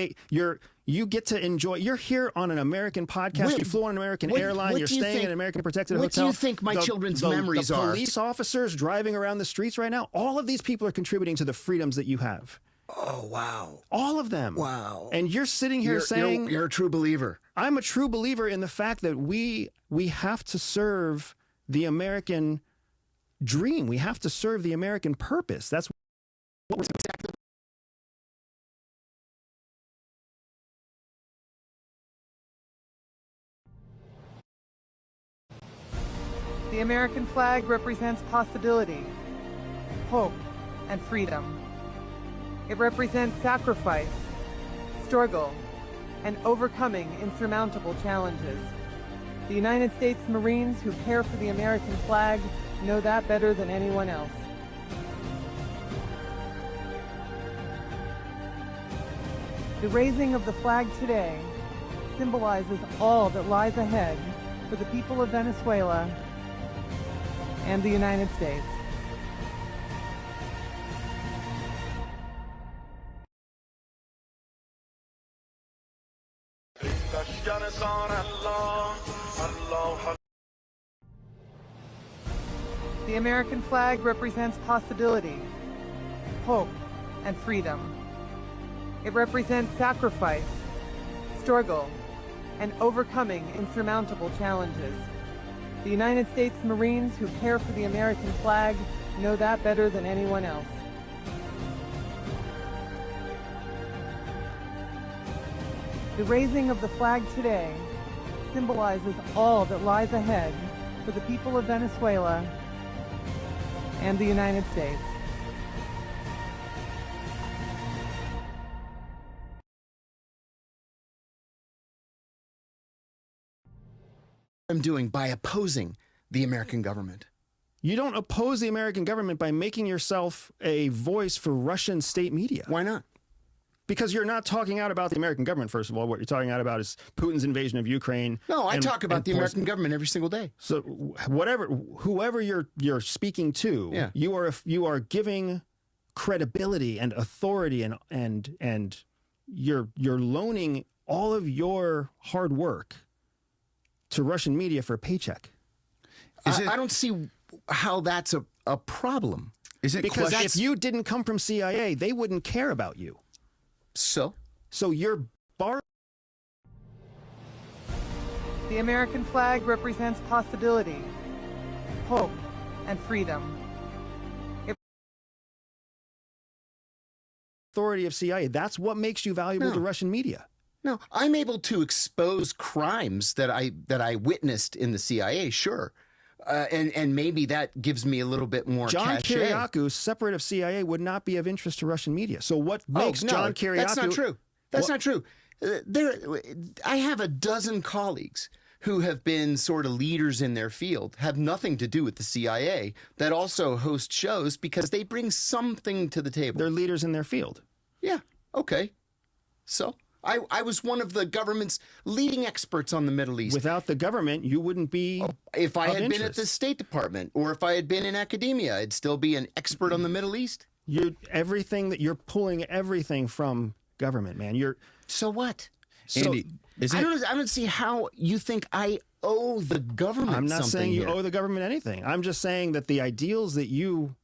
You get to enjoy. You're here on an American podcast. You flew on an American airline. You're staying in an American protected hotel. What do you think my children's memories are? The police officers driving around the streets right now, all of these people are contributing to the freedoms that you have. Oh, wow. All of them. Wow. And you're sitting here saying... You're a true believer. I'm a true believer in the fact that we have to serve the American dream. We have to serve the American purpose. That's what we're exactly. The American flag represents possibility, hope, and freedom. It represents sacrifice, struggle, and overcoming insurmountable challenges. The United States Marines who care for the American flag know that better than anyone else. The raising of the flag today symbolizes all that lies ahead for the people of Venezuela and the United States. The American flag represents possibility, hope, and freedom. It represents sacrifice, struggle, and overcoming insurmountable challenges. The United States Marines who care for the American flag know that better than anyone else. The raising of the flag today symbolizes all that lies ahead for the people of Venezuela and the United States. I'm doing by opposing the American government. You don't oppose the American government by making yourself a voice for Russian state media. Why not? Because you're not talking out about the American government, first of all. What you're talking out about is Putin's invasion of Ukraine. No, I talk about the American government every single day. So whoever you're speaking to, you are giving credibility and authority and you're loaning all of your hard work to Russian media for a paycheck. I don't see how that's a problem. Is it because if you didn't come from CIA, they wouldn't care about you. So you're borrowing. The American flag represents possibility, hope, and freedom. Authority of CIA. That's what makes you valuable to Russian media. No, I'm able to expose crimes that I witnessed in the CIA, sure. And maybe that gives me a little bit more John cachet. Kiriakou, separate of CIA, would not be of interest to Russian media. So what makes John Kiriakou... That's not true. That's not true. I have a dozen colleagues who have been sort of leaders in their field, have nothing to do with the CIA, that also host shows because they bring something to the table. They're leaders in their field. Yeah, okay. So... I was one of the government's leading experts on the Middle East. Without the government, you wouldn't be. If I had been at the State Department or if I had been in academia, I'd still be an expert on the Middle East. You're pulling everything from government, man. So what? Andy, I don't see how you think I owe the government something. I'm not saying you owe the government anything. I'm just saying that the ideals that you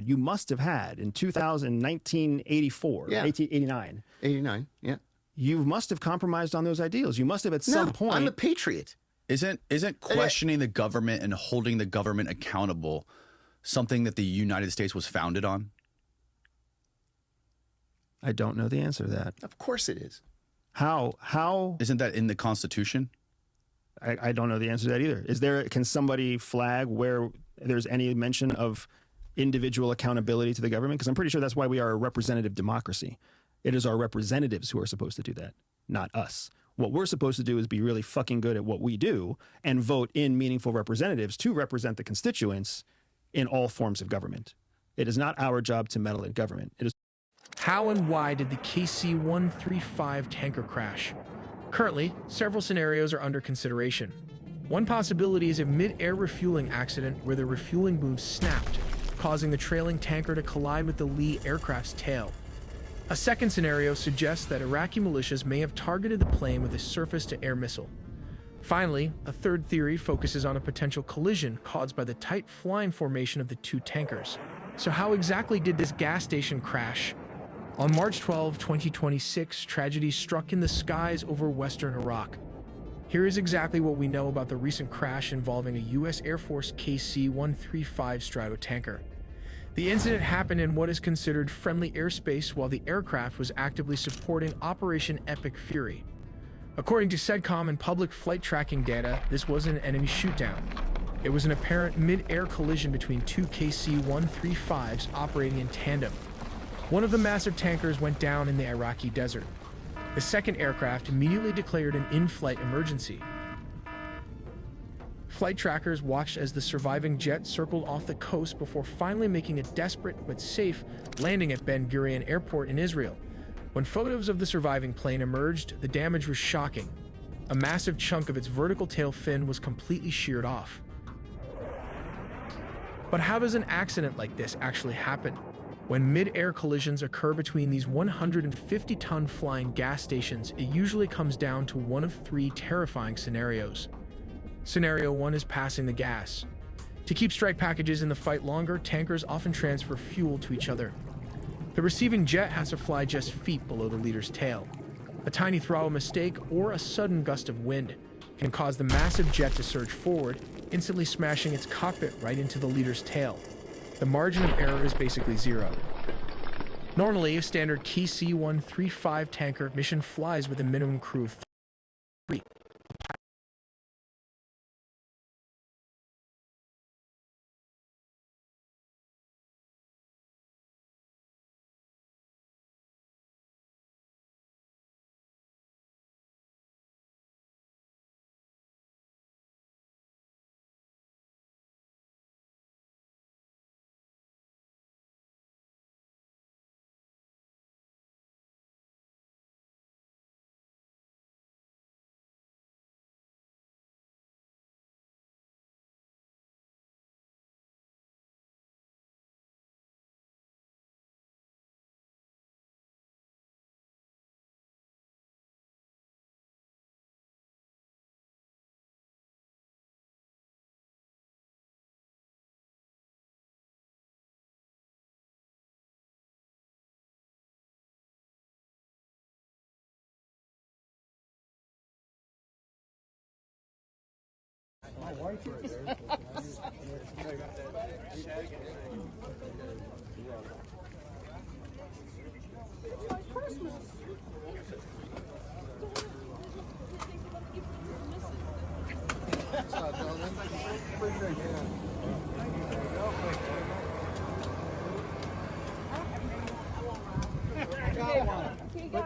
must have had in 1984, 1989. 89, yeah. You must have compromised on those ideals. You must have at some point. I'm a patriot. Isn't questioning the government and holding the government accountable something that the United States was founded on? I don't know the answer to that. Of course it is. How? Isn't that in the Constitution? I don't know the answer to that either. Can somebody flag where there's any mention of individual accountability to the government? Because I'm pretty sure that's why we are a representative democracy. It is our representatives who are supposed to do that, not us. What we're supposed to do is be really fucking good at what we do and vote in meaningful representatives to represent the constituents in all forms of government. It is not our job to meddle in government. It is. How and why did the KC-135 tanker crash? Currently, several scenarios are under consideration. One possibility is a mid-air refueling accident where the refueling boom snapped, causing the trailing tanker to collide with the Lee aircraft's tail. A second scenario suggests that Iraqi militias may have targeted the plane with a surface-to-air missile. Finally, a third theory focuses on a potential collision caused by the tight flying formation of the two tankers. So how exactly did this gas station crash? On March 12, 2026, tragedy struck in the skies over western Iraq. Here is exactly what we know about the recent crash involving a U.S. Air Force KC-135 Stratotanker. The incident happened in what is considered friendly airspace while the aircraft was actively supporting Operation Epic Fury. According to CENTCOM and public flight tracking data, this wasn't an enemy shootdown. It was an apparent mid-air collision between two KC-135s operating in tandem. One of the massive tankers went down in the Iraqi desert. The second aircraft immediately declared an in-flight emergency. Flight trackers watched as the surviving jet circled off the coast before finally making a desperate but safe landing at Ben Gurion Airport in Israel. When photos of the surviving plane emerged, the damage was shocking. A massive chunk of its vertical tail fin was completely sheared off. But how does an accident like this actually happen? When mid-air collisions occur between these 150-ton flying gas stations, it usually comes down to one of three terrifying scenarios. Scenario 1 is passing the gas. To keep strike packages in the fight longer, tankers often transfer fuel to each other. The receiving jet has to fly just feet below the leader's tail. A tiny throttle mistake or a sudden gust of wind can cause the massive jet to surge forward, instantly smashing its cockpit right into the leader's tail. The margin of error is basically zero. Normally, a standard KC-135 tanker mission flies with a minimum crew of 3. wife right there.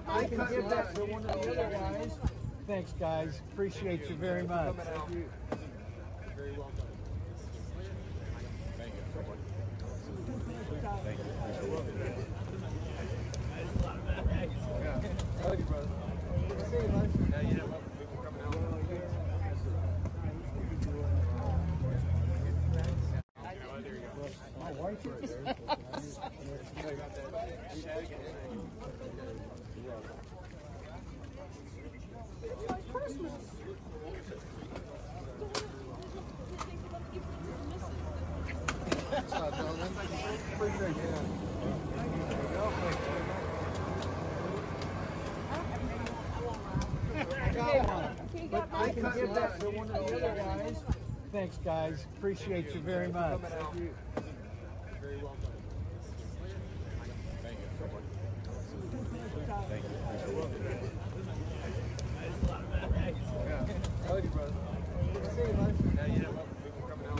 I can give that to one of the other guys. Thanks, guys. Appreciate you very much. Thank you. Very well done. Thank you. Thank you. Thank you, brother. Good to see you, bud. Yeah, you know what? People coming out. There you go. My wife right there. I can give that to one of the other guys. Thanks, guys. Appreciate you very much. Thank you. Very well done. Thank you. Thank you. Yeah. Howdy, brother. Good to see you, bud. Yeah, you know what? People coming out.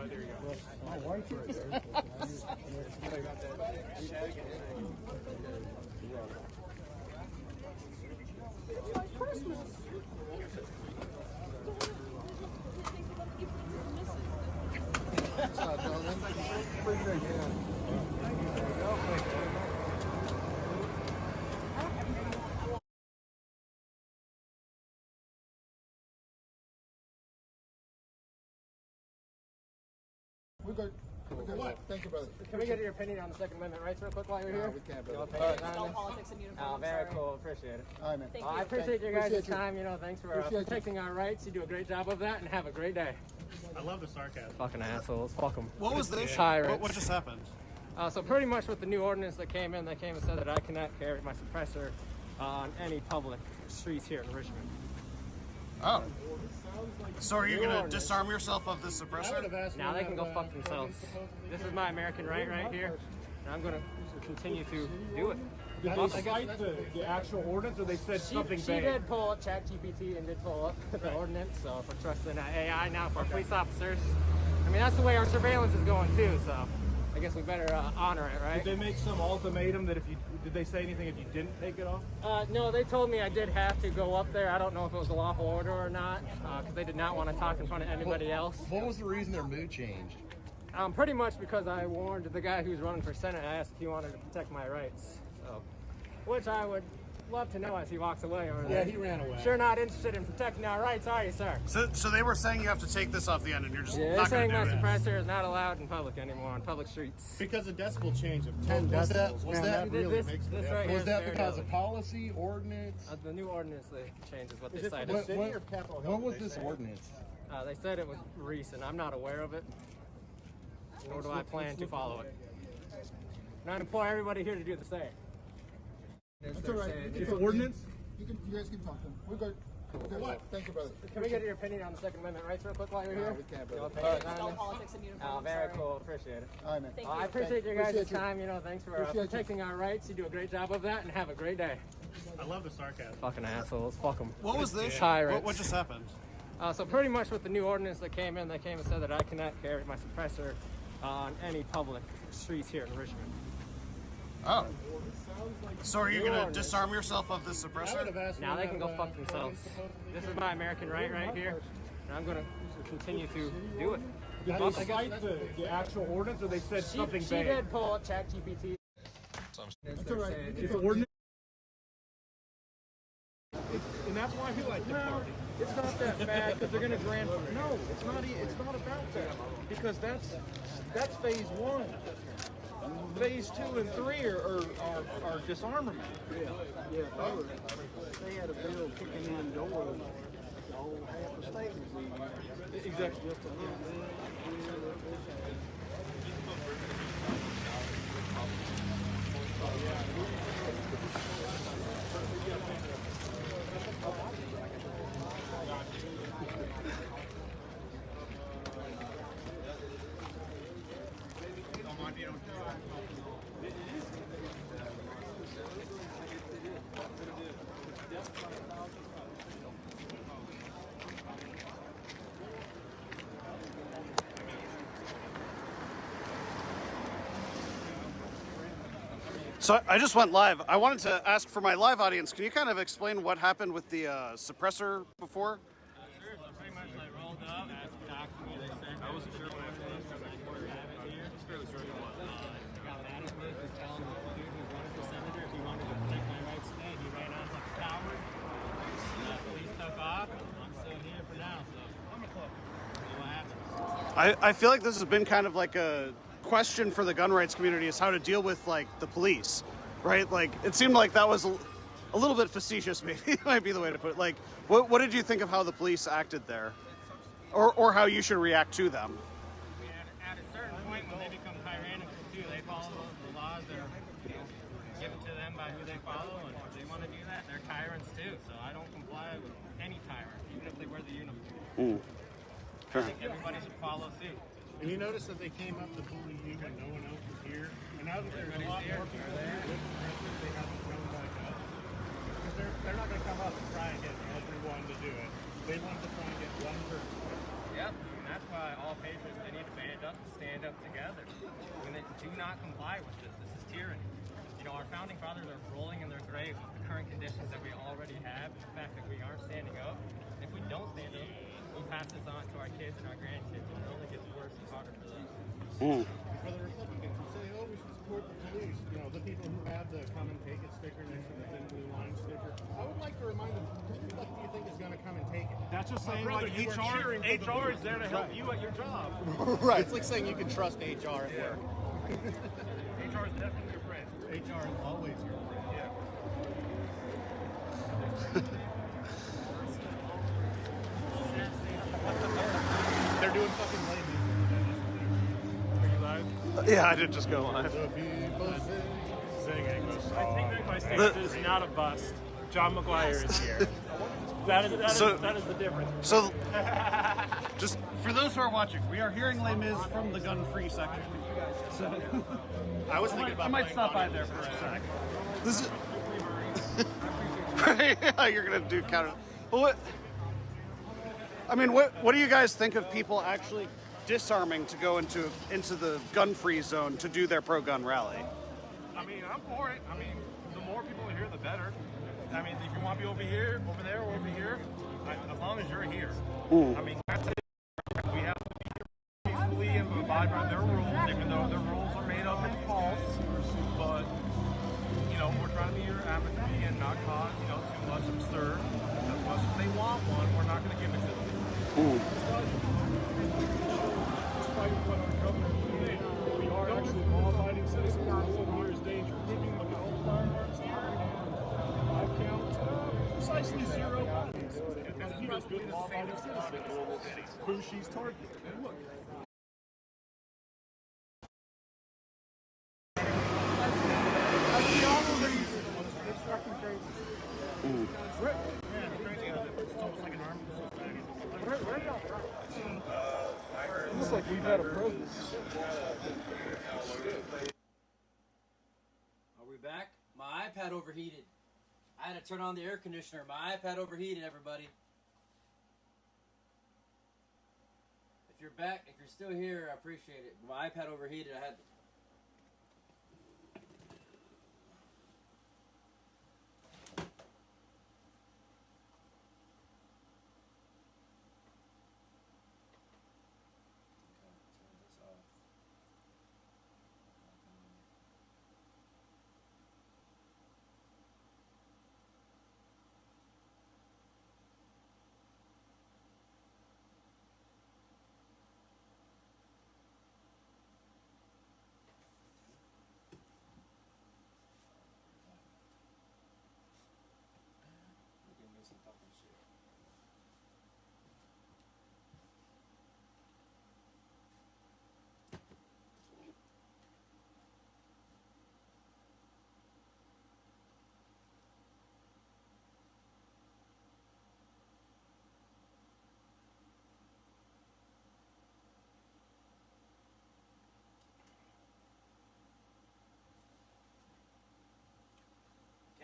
There you go. My wife right there. We're good. What? Thank you, brother. Can we get your opinion on the Second Amendment rights real quick while you're here? We can't, brother. No politics in uniform. Oh, very cool. Appreciate it. All right, man. I appreciate your guys' time. You know, thanks for protecting our rights. You do a great job of that, and have a great day. I love the sarcasm. Fucking assholes. Fuck them. What was this? Tyrants. What just happened? So pretty much with the new ordinance that came in, they came and said that I cannot carry my suppressor on any public streets here in Richmond. Oh. So are you going to disarm yourself of this suppressor? Now they can go fuck themselves. This is my American right here, and I'm going to continue to do it. Did they cite the actual ordinance, or they said something She did pull up ChatGPT and did pull up the ordinance, so if we're trusting AI now for police officers, I mean, that's the way our surveillance is going too, so I guess we better honor it, right? Did they make some ultimatum that did they say anything if you didn't take it off? No, they told me I did have to go up there. I don't know if it was a lawful order or not, because they did not want to talk in front of anybody else. What was the reason their mood changed? Pretty much because I warned the guy who's running for Senate. I asked if he wanted to protect my rights, so, which I would love to know as he walks away over there. Yeah, he ran away. Sure not interested in protecting our rights, are you, sir? So they were saying you have to take this off the end, and you're just Yeah, not they're going saying to do my it. suppressor is not allowed in public anymore, on public streets. Because a decibel change of 10 Was decibels. that really this makes right difference. here Was that is because fair of policy, ordinance? The new ordinance they changed is what Is they it for cited. the city or Capitol Hill? What was they this say? ordinance? They said it was recent. I'm not aware of it, nor do I plan to follow it. And I implore everybody here to do the same. That's all right. It's an ordinance? You guys can talk to him. We're good. Okay, what? Thank you, brother. Can we get your opinion on the Second Amendment rights real quick while you're here? We can't, brother. No politics in uniform. Oh, very cool. Appreciate it. All right, man. I appreciate your guys' Appreciate you. time. You know, thanks for Appreciate you. protecting our rights. You do a great job of that, and have a great day. I love the sarcasm. Fucking assholes. Fuck them. What was this? Tyrants. What just happened? So pretty much with the new ordinance that came in, they came and said that I cannot carry my suppressor on any public streets here in Richmond. Oh. So are you going to disarm yourself of this suppressor? Now they can go fuck themselves. This is my American right here, and I'm going to continue to do it. Did they cite the actual ordinance, or they said something She vague? did pull up ChatGPT. That's all right. It's an ordinance. And that's why he liked the party. It's not that bad because they're going to grandfather. No, it's not. It's not about that because that's phase one. Phase 2 and 3 are disarmament. Yeah. They had a bill kicking in doors. The whole half the state was in. Exactly. So I just went live. I wanted to ask for my live audience, can you kind of explain what happened with the suppressor before? Sure, so pretty much like rolled up, asked the doc to me, they said, I wasn't sure what happened, so I couldn't have it here. It's fairly sure it was. Got mad at me, was telling the dude who was running for senator if he wanted to protect my rights today, he ran out like a coward. Police took off, I'm still here for now, so see what happens. I feel like this has been kind of like a question for the gun rights community, is how to deal with like the police, right? Like it seemed like that was a little bit facetious, maybe might be the way to put it. Like what did you think of how the police acted there, or how you should react to them? At a certain point when they become tyrannical too, they follow the laws that are given to them by who they follow, and if they want to do that, they're tyrants too, so I don't comply with any tyrant, even if they wear the uniform. I think everybody should follow suit. And you notice that they came up to bully you when no one else was here. And now that there's a lot more people here, they haven't come back up. Because they're not going to come up and try and get everyone to do it. They want to try and get one person. Yep, and that's why all patriots, they need to band up and stand up together. When they do not comply with this, this is tyranny. You know, our founding fathers are rolling in their graves with the current conditions that we already have, and the fact that we aren't standing up. And if we don't stand up, we pass this on to our kids and our grandkids, and it only gets worse and harder for them. For the Republicans who say, oh, we should support the police, you know, the people who have the come and take it sticker next to the thin blue line sticker, I would like to remind them, who the fuck do you think is going to come and take it? That's just My saying brother, like you were cheering for the HR is police. there to help Right. you at your job. Right. It's like saying you can trust HR at work. HR is definitely your friend. HR is always your friend. Yeah. They're doing fucking lame Are you live? Yeah, I did just go live. Saying English. I take back my stance. This is not a bust. John McGuire is here. That is the difference. So, just for those who are watching, we are hearing Les Mis from the gun-free section. So, I was thinking about I might playing stop by Bonnie there for a Murray. sec. This is. Yeah, you're gonna do counter. Well, what? I mean, what do you guys think of people actually disarming to go into the gun-free zone to do their pro-gun rally? I mean, I'm for it. I mean, the more people are here, the better. I mean, if you want to be over here, over there, or over here, as long as you're here. I mean, that's it. We have to be here peacefully and abide by their rules, even though their rules are made up and false. But, you know, we're trying to be here amicably and not cause, you know, too much absurd. As much as they want one, we're not going to give it to them. Despite what our governor said, we are actually law-abiding citizens. No one here is dangerous. Look at all the firearms here. I count precisely 0 bodies. And he is good law-abiding citizens. Who she's targeting. And look. Looks like we've had a program. Are we back? My iPad overheated. I had to turn on the air conditioner. My iPad overheated, everybody. If you're back, if you're still here, I appreciate it. My iPad overheated. I had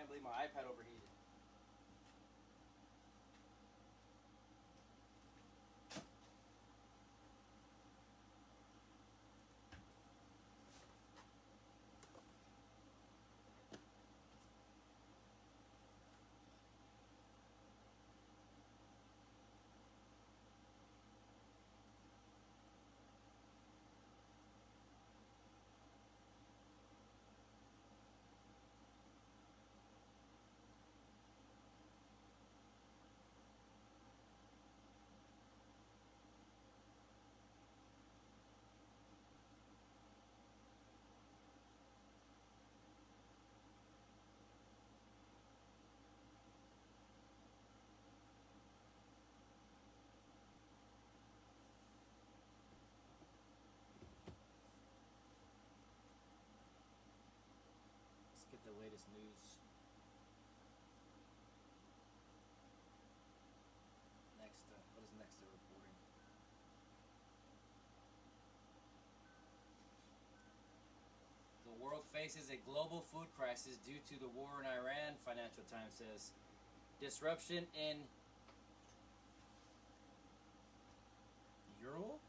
believe my iPad overheated. Let's get the latest news. Next, what is next reporting? The world faces a global food crisis due to the war in Iran, Financial Times says. Disruption in Ural?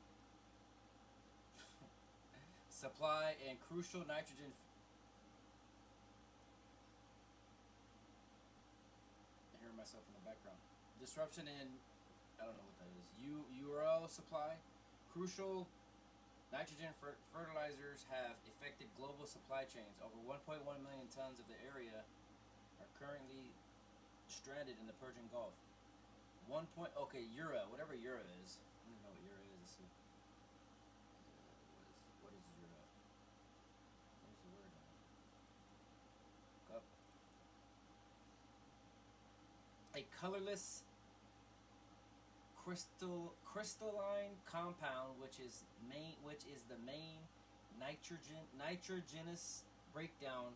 Supply and crucial nitrogen. I hear myself in the background. Disruption in, I don't know what that is. Ural supply. Crucial nitrogen fertilizers have affected global supply chains. Over 1.1 million tons of the area are currently stranded in the Persian Gulf. Okay, Ura, whatever Ura is. I don't even know what Ura is. Let's see. What is Ura? Where's the word on it? Look up. A colorless crystalline compound, which is the main nitrogenous breakdown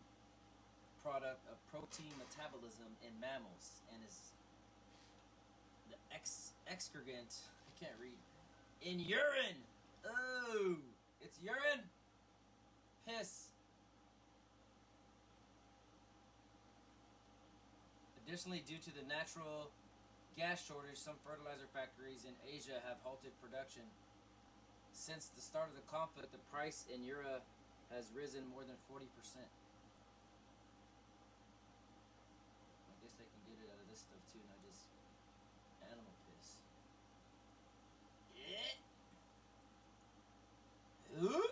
product of protein metabolism in mammals, and is the excregant. I can't read. In urine. Oh, it's urine. Piss. Additionally, due to the natural gas shortage, some fertilizer factories in Asia have halted production. Since the start of the conflict, the price in Ura has risen more than 40%. I guess they can get it out of this stuff too, not just animal piss. Yeah. Oh,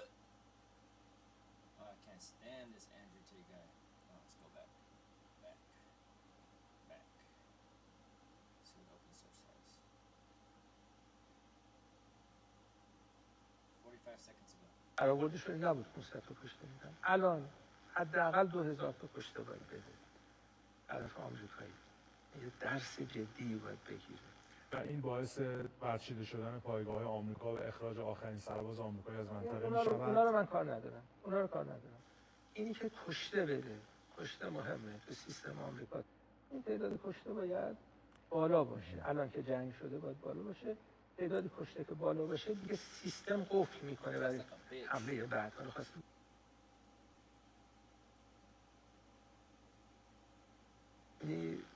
I can't stand this Andrew Tate guy. Oh, let's go back. Back. See what open source says. 45 seconds ago. برآوردشون نبود 500 تا کشته میدن. الان حداقل 2000 تا کشته باید بده. طرف آمریکایی. یه درس جدی باید بگیره. و این باعث برچیده شدن پایگاه آمریکا و اخراج آخرین سرباز آمریکایی از منطقه میشود. اونا رو من کار ندارم. اینی که کشته بده. کشته مهمه تو سیستم آمریکا. این تعداد کشته باید بالا باشه. الان که جنگ شده باید بالا باشه. تعداد کشته که بالا باشه دیگه سیستم قفل میکنه برای حمله بعد. حالا خواستم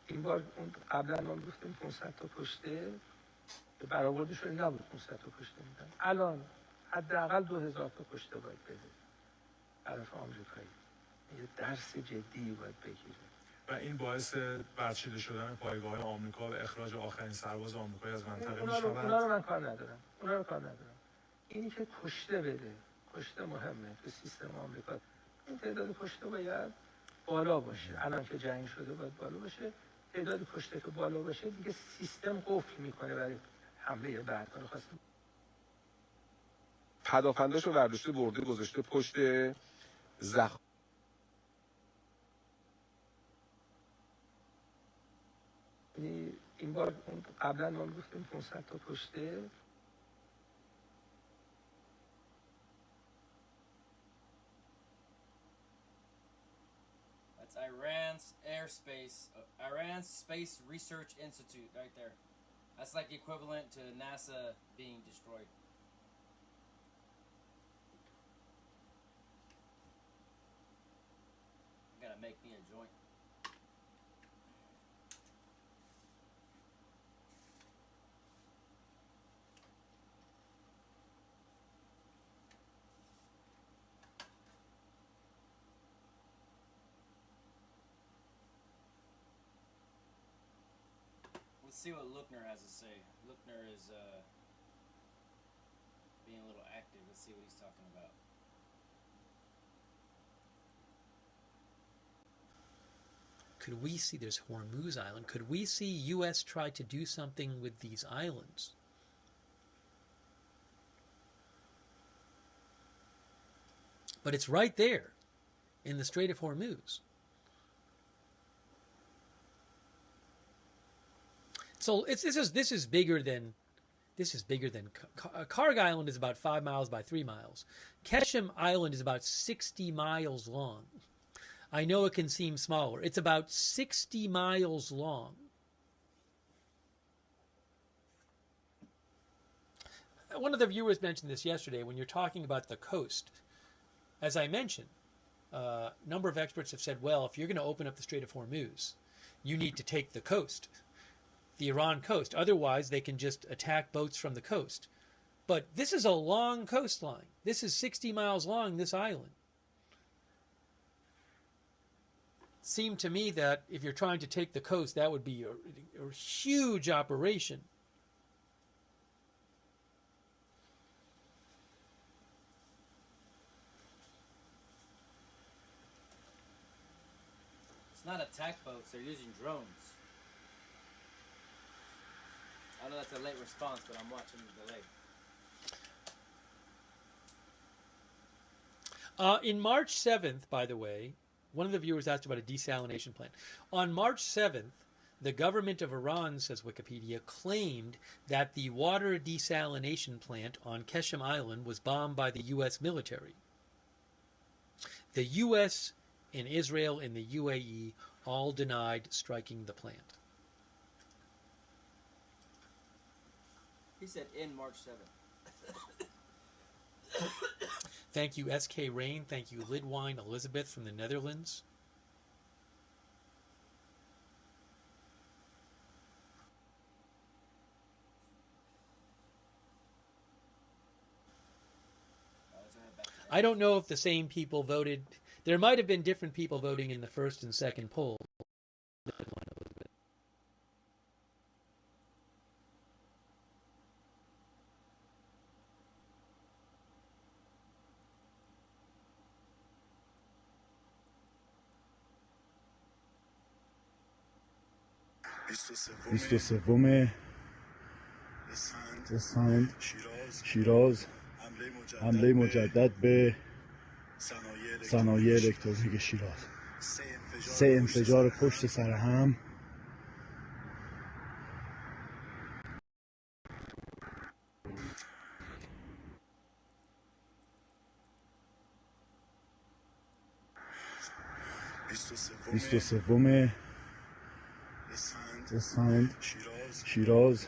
این بار قبلا ما گفتیم 500 تا کشته برآوردشون نبود 500 تا کشته میدن. الان حداقل 2000 تا کشته باید بده. طرف آمریکایی. یه درس جدی باید بگیره. و این باعث برچیده شدن پایگاه آمریکا و اخراج آخرین سرباز آمریکایی از منطقه میشود. اونا رو من کار ندارم. اینی که کشته بده. کشته مهمه تو سیستم آمریکا. این تعداد کشته باید بالا باشه. الان که جنگ شده باید بالا باشه. تعداد کشته که بالا باشه دیگه سیستم قفل میکنه برای حمله بعد. حالا خواستم پدافنداشو برداشته برده گذاشته پشت زخم. این بار قبلا ما گفتیم 500 تا کشته. That's Iran's Space Research Institute right there. That's like equivalent to NASA being destroyed. Gotta make me a joint. Let's see what Lookner has to say. Lookner is being a little active. Let's see what he's talking about. Could we see, there's Hormuz Island, could we see U.S. try to do something with these islands? But it's right there in the Strait of Hormuz. So this is bigger than Karg Island is about 5 miles by 3 miles. Keshem Island is about 60 miles long. I know it can seem smaller. It's about 60 miles long. One of the viewers mentioned this yesterday when you're talking about the coast. As I mentioned, a number of experts have said, well, if you're going to open up the Strait of Hormuz, you need to take the coast, the Iran coast. Otherwise, they can just attack boats from the coast. But this is a long coastline. This is 60 miles long, this island. It seemed to me that if you're trying to take the coast, that would be a huge operation. It's not attack boats, they're using drones. I know that's a late response, but I'm watching the delay. In March 7th, by the way, one of the viewers asked about a desalination plant. On March 7th, the government of Iran, says Wikipedia, claimed that the water desalination plant on Keshem Island was bombed by the U.S. military. The U.S. and Israel and the UAE all denied striking the plant. He said in March 7th. Thank you, SK Rain. Thank you, Lidwine Elizabeth from the Netherlands. I don't know if the same people voted. There might have been different people voting in the first and second poll. بیست و سوم اسفند شیراز حمله مجدد به صنایع الکترونیک شیراز 3 انفجار پشت سر هم بیست و سوم اسفند شیراز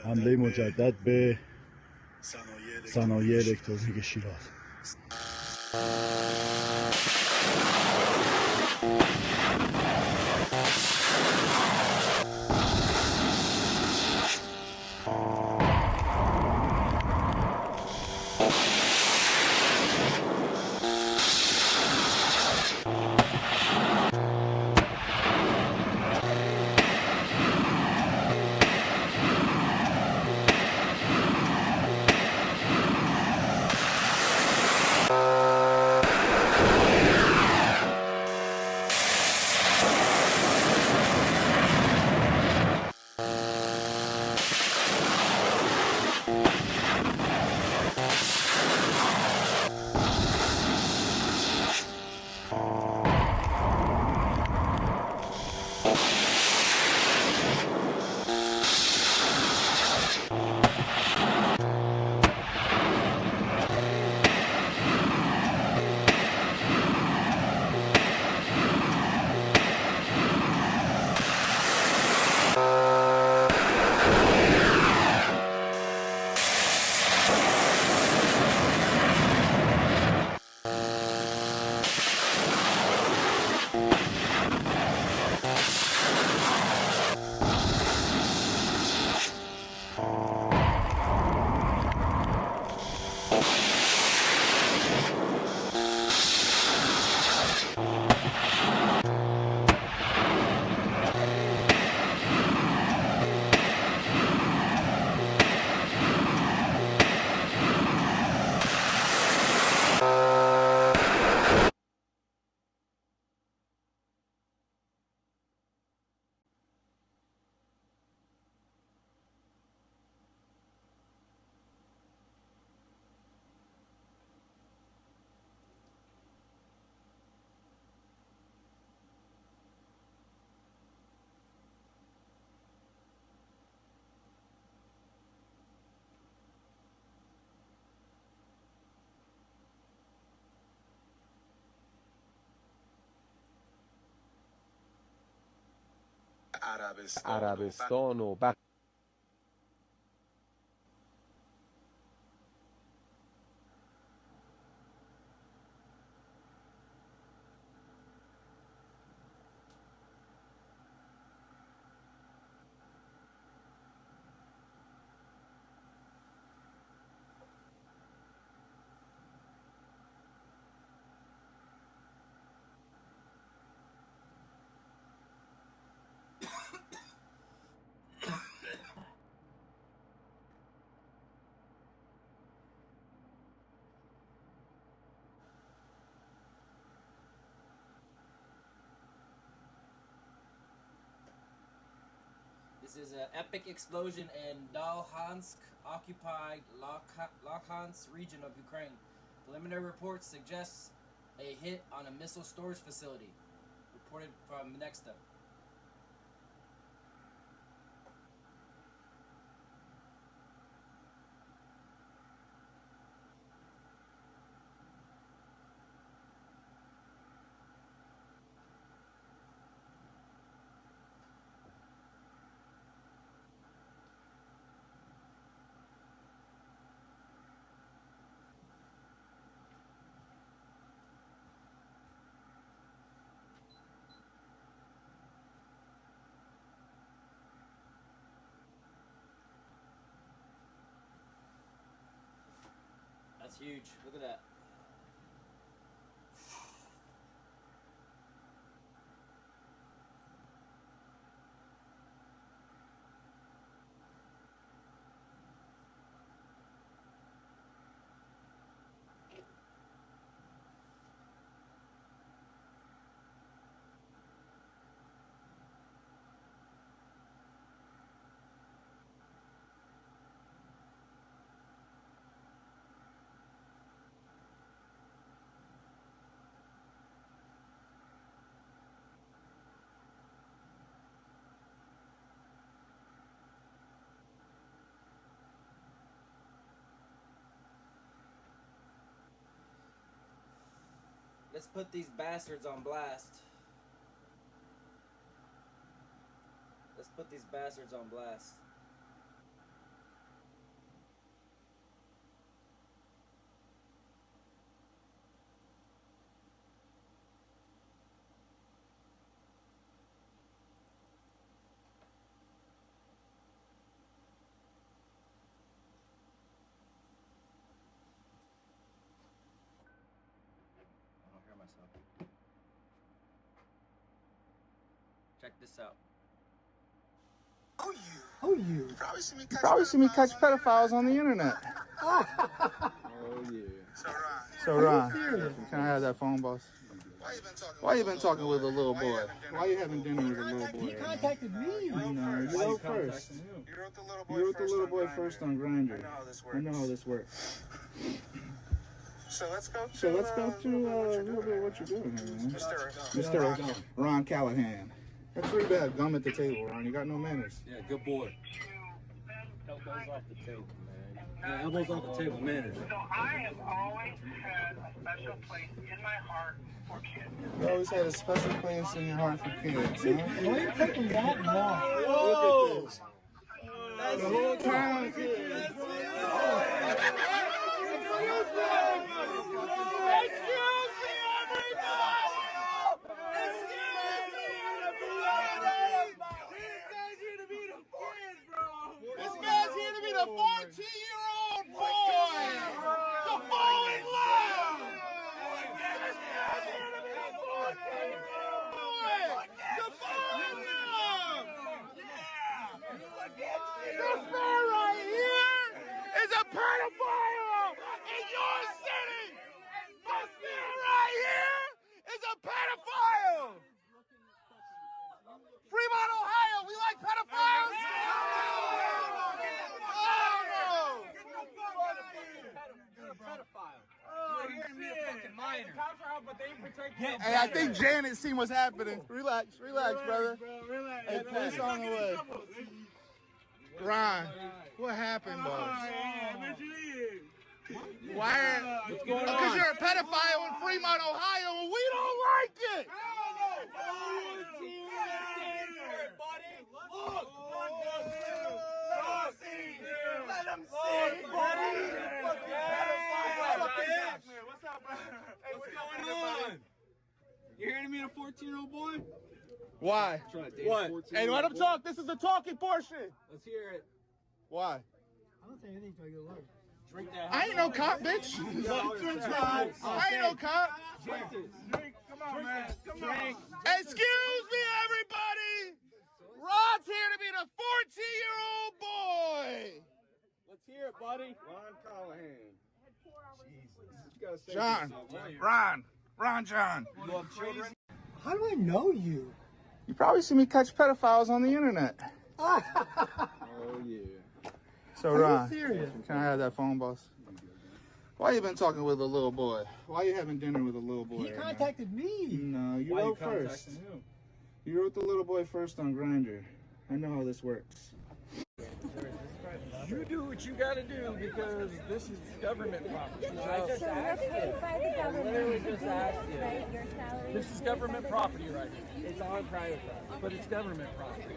حمله مجدد به صنایع الکترونیک شیراز عربستان و This is an epic explosion in Dalhansk, occupied Luhansk region of Ukraine. Preliminary reports suggest a hit on a missile storage facility. Reported from Nexta. That's huge. Look at that. Let's put these bastards on blast. Let's put these bastards on blast. Check this out. Who you? Probably see me catch pedophiles on the internet. Oh yeah. So Ron, can I have that phone, boss? Why you been talking with a little boy? Why you having dinner with a little boy? He contacted me. No, you wrote first. You wrote the little boy first on Grindr. I know how this works. So let's go to a little bit of what you're doing here, man. Mr. Ron Callahan. That's three bad gum at the table, Ron. You got no manners. Yeah, good boy. Elbows off the table, man. Yeah, elbows off the table, manners. So I have always had a special place in my heart for kids. You always had a special place in your heart for kids, huh? Why are you taking that long? Whoa! Look at this. The whole time. This guy's here to be the 14-year-old boy to fall in love. This guy's here to be the 14-year-old boy to fall in love. This man right here is a pedophile in your city. This man right here is a pedophile. Fremont, Ohio, we like pedophiles. Hey, I think Janet seen what's happening. Relax, brother. Hey, police on the way. Ron, what happened, boss? Why? Because you're a pedophile in Fremont, Ohio, and we don't like it. 14-year-old boy? Why? What? Hey, let him talk. This is the talking portion. Let's hear it. Why? I don't think anything to your lawyer. Drink that. I ain't no cop, bitch. I ain't no cop. Drink. Come on, man. Come on. Excuse me, everybody. Rod's here to be the 14-year-old boy. Let's hear it, buddy. Ron Callahan. Jesus. John. Ron John. You love children? How do I know you? You probably see me catch pedophiles on the internet. Oh, yeah. So, Are you Ron, serious? can I have that phone, boss? Why you been talking with a little boy? Why you having dinner with a little boy? He contacted me. No, you Why wrote you first. contacting him? You wrote the little boy first on Grindr. I know how this works. You do what you gotta do because this is government property. So you're paid by the government to do this, right? Your salary. This is government property right here. It's on private property, but it's government property.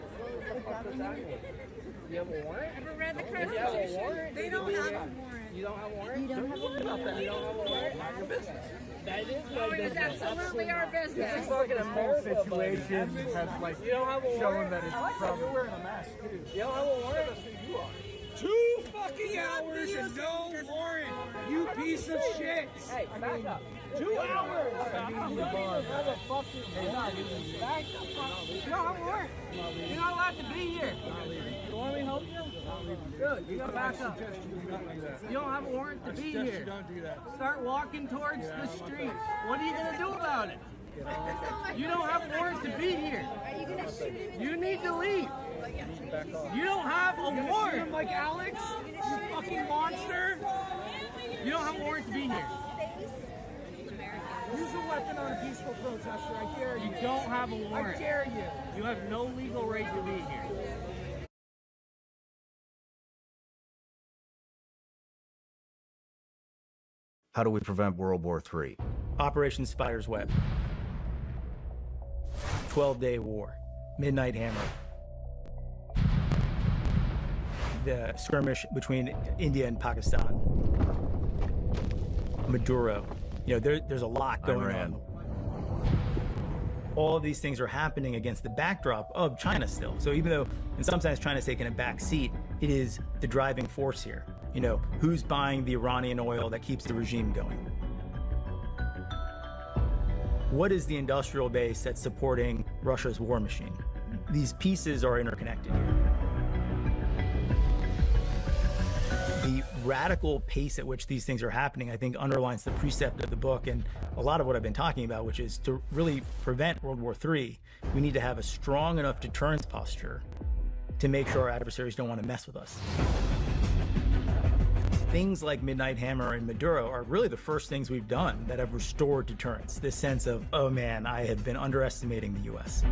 You have a warrant? Ever read the If you have a Constitution? warrant, They don't have a warrant. You don't have a warrant? You don't have a warrant. About that. You don't have a warrant? Not your business. That is my Oh, it is business. absolutely our business. This fucking America situation has like you don't have a warrant. That it's probably you're wearing a mask too. You don't have a warrant. That's who you are. 2 fucking hours and no warrant. You piece of shit. Hey, back up. 2 hours. You don't have a fucking warrant. You don't have a warrant. You're not allowed to be here. You want me to help you? Good. You gotta back up. You don't have a warrant to be here. You don't do that. Start walking towards the street. What are you gonna do about it? You don't have a warrant to be here. You need to leave. You don't have a warrant. Like Alex, you fucking monster. You don't have a warrant to be here. Use a weapon on a peaceful protester. I dare you. You don't have a warrant. I dare you. You have no legal right to be here. How do we prevent World War III? Operation Spider's Web. 12-day war. Midnight Hammer. The skirmish between India and Pakistan. Maduro. You know, there's a lot going on. All of these things are happening against the backdrop of China still. So even though in some sense China's taken a back seat, it is the driving force here. You know, who's buying the Iranian oil that keeps the regime going? What is the industrial base that's supporting Russia's war machine? These pieces are interconnected here. The radical pace at which these things are happening, I think, underlines the precept of the book and a lot of what I've been talking about, which is to really prevent World War III, we need to have a strong enough deterrence posture to make sure our adversaries don't want to mess with us. Things like Midnight Hammer and Maduro are really the first things we've done that have restored deterrence. This sense of, oh man, I have been underestimating the U.S.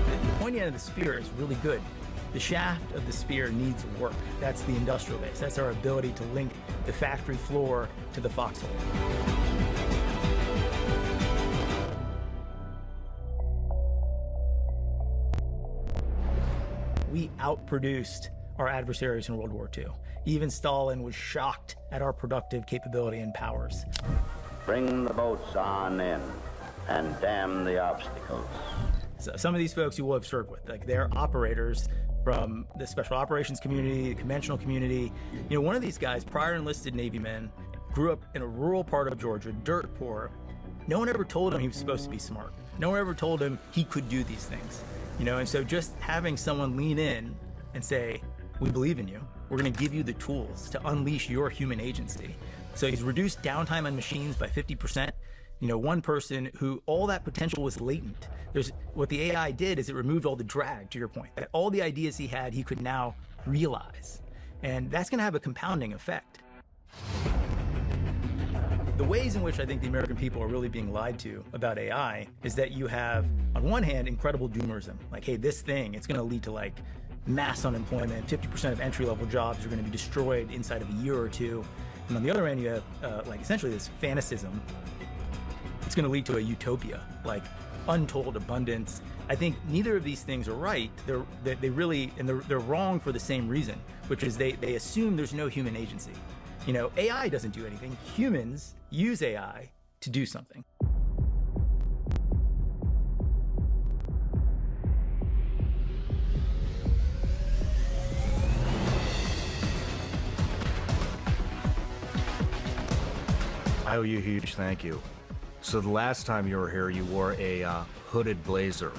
The pointy end of the spear is really good. The shaft of the spear needs work. That's the industrial base. That's our ability to link the factory floor to the foxhole. We outproduced our adversaries in World War II. Even Stalin was shocked at our productive capability and powers. Bring the boats on in and damn the obstacles. So some of these folks you will have served with, like they're operators from the special operations community, the conventional community. You know, one of these guys, prior enlisted Navy man, grew up in a rural part of Georgia, dirt poor. No one ever told him he was supposed to be smart. No one ever told him he could do these things. You know, and so just having someone lean in and say, we believe in you. We're going to give you the tools to unleash your human agency. So he's reduced downtime on machines by 50%. You know, one person who all that potential was latent. What the AI did is it removed all the drag, to your point, that all the ideas he had, he could now realize. And that's going to have a compounding effect. The ways in which I think the American people are really being lied to about AI is that you have, on one hand, incredible doomerism. Like, hey, this thing, it's going to lead to like mass unemployment. 50% of entry-level jobs are going to be destroyed inside of a year or two. And on the other end, you have like essentially this fantasism. It's going to lead to a utopia. Like untold abundance. I think neither of these things are right. They're wrong for the same reason, which is they assume there's no human agency. You know, AI doesn't do anything. Humans use AI to do something. I owe you a huge thank you. So the last time you were here, you wore a hooded blazer.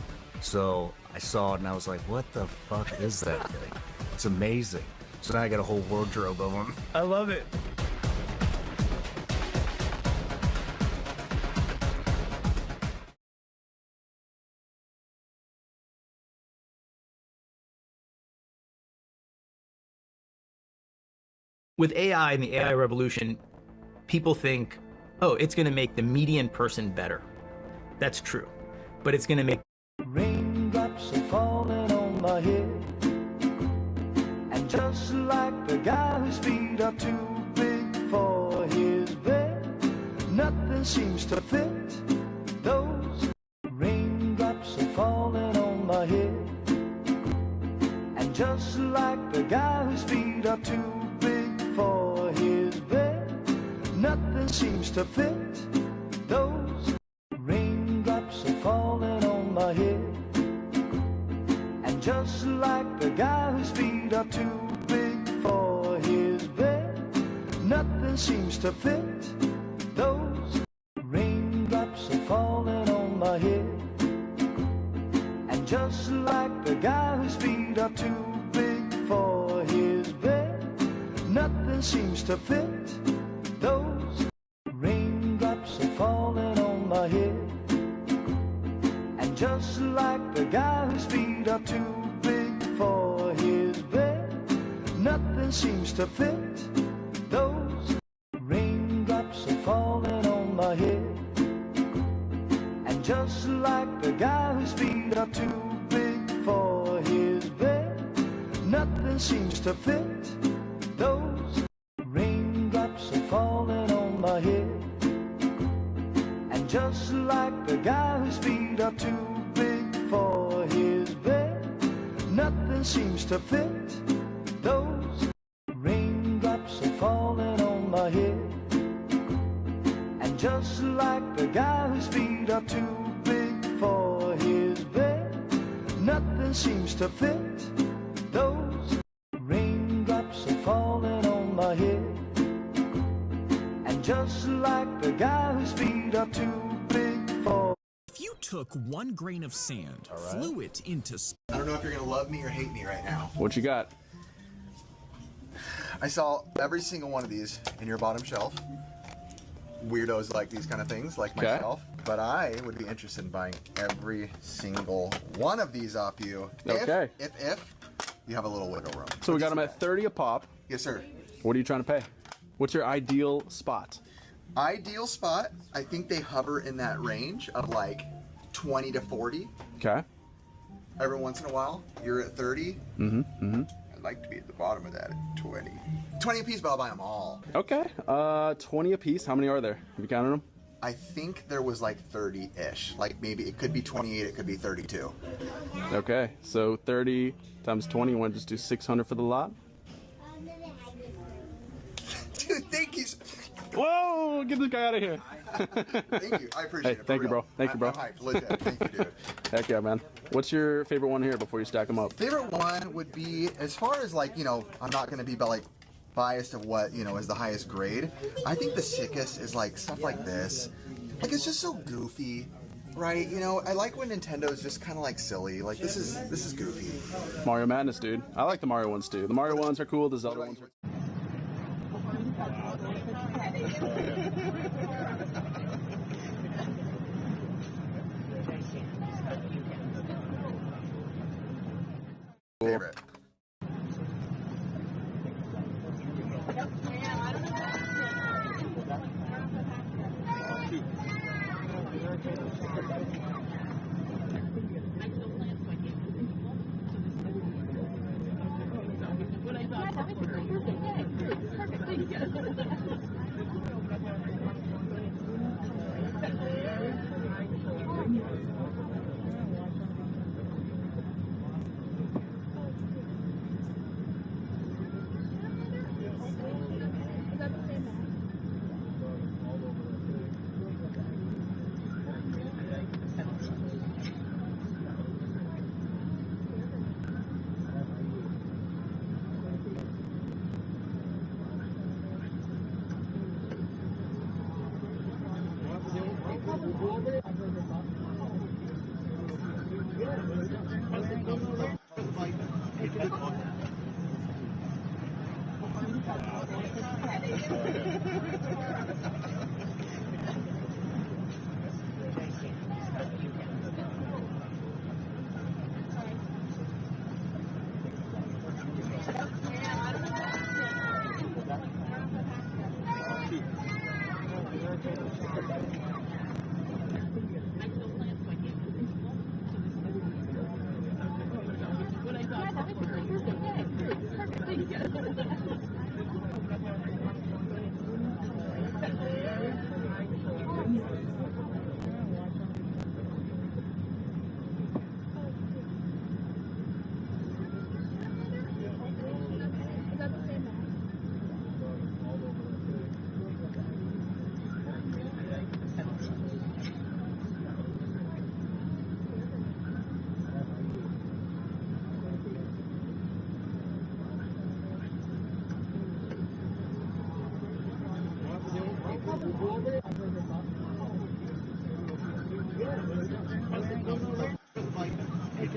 So I saw it and I was like, what the fuck is that thing? It's amazing. So now I got a whole wardrobe of them. I love it. With AI and the AI revolution, people think, oh, it's going to make the median person better. That's true. But it's going to make... Raindrops are falling on my head, and just like the guy whose feet are too big for his bed, nothing seems to fit. Those raindrops are falling on my head, and just like the guy whose feet are too big for his bed, nothing seems to fit. Those raindrops are falling on my head, and just like the guy whose feet are too big for his bed, nothing seems to fit. Those raindrops are falling on my head, and just like the guy whose feet are too big for his bed, nothing seems to fit. Those raindrops are falling on my head, and just like the guy whose feet are too big for his bed, nothing seems to fit. Those raindrops are falling on my head, and just like the guy whose feet are too big for his bed, nothing seems to fit. Those raindrops are falling on my head, and just like the guy whose feet are too big for his bed, nothing seems to fit. Those raindrops are falling on my head, and just like the guy whose feet are too big for his bed, nothing seems to fit. Those raindrops are falling on my head, and just like the guy whose feet are too big for... If you took 1 grain of sand, flew it into... I don't know if you're gonna love me or hate me right now. What you got? I saw every single one of these in your bottom shelf. Weirdos like these kind of things, like myself. But I would be interested in buying every single one of these off you. Okay. If you have a little wiggle room. So we got them at 30 a pop. Yes, sir. What are you trying to pay? What's your ideal spot? Ideal spot, I think they hover in that range of like 20 to 40. Okay. Every once in a while, you're at 30. Mm-hmm. I'd like to be at the bottom of that at 20. 20 a piece, but I'll buy them all. Okay. 20 a piece. How many are there? Have you counted them? I think there was like 30-ish. Like maybe it could be 28, it could be 32. Okay. So 30 times 20, you want to just do 600 for the lot? Dude, thank you. Whoa, get this guy out of here. Thank you. I appreciate it. Thank you, bro. Thank you, bro. I'm hyped. Legit. Thank you, dude. Heck yeah, man. What's your favorite one here before you stack them up? Favorite one would be, as far as like, you know, I'm not going to be like biased of what, you know, is the highest grade. I think the sickest is like stuff like this. Like, it's just so goofy, right? You know, I like when Nintendo's just kind of like silly. Like, this is goofy. Mario Madness, dude. I like the Mario ones too. The Mario ones are cool. The Zelda ones are favorite.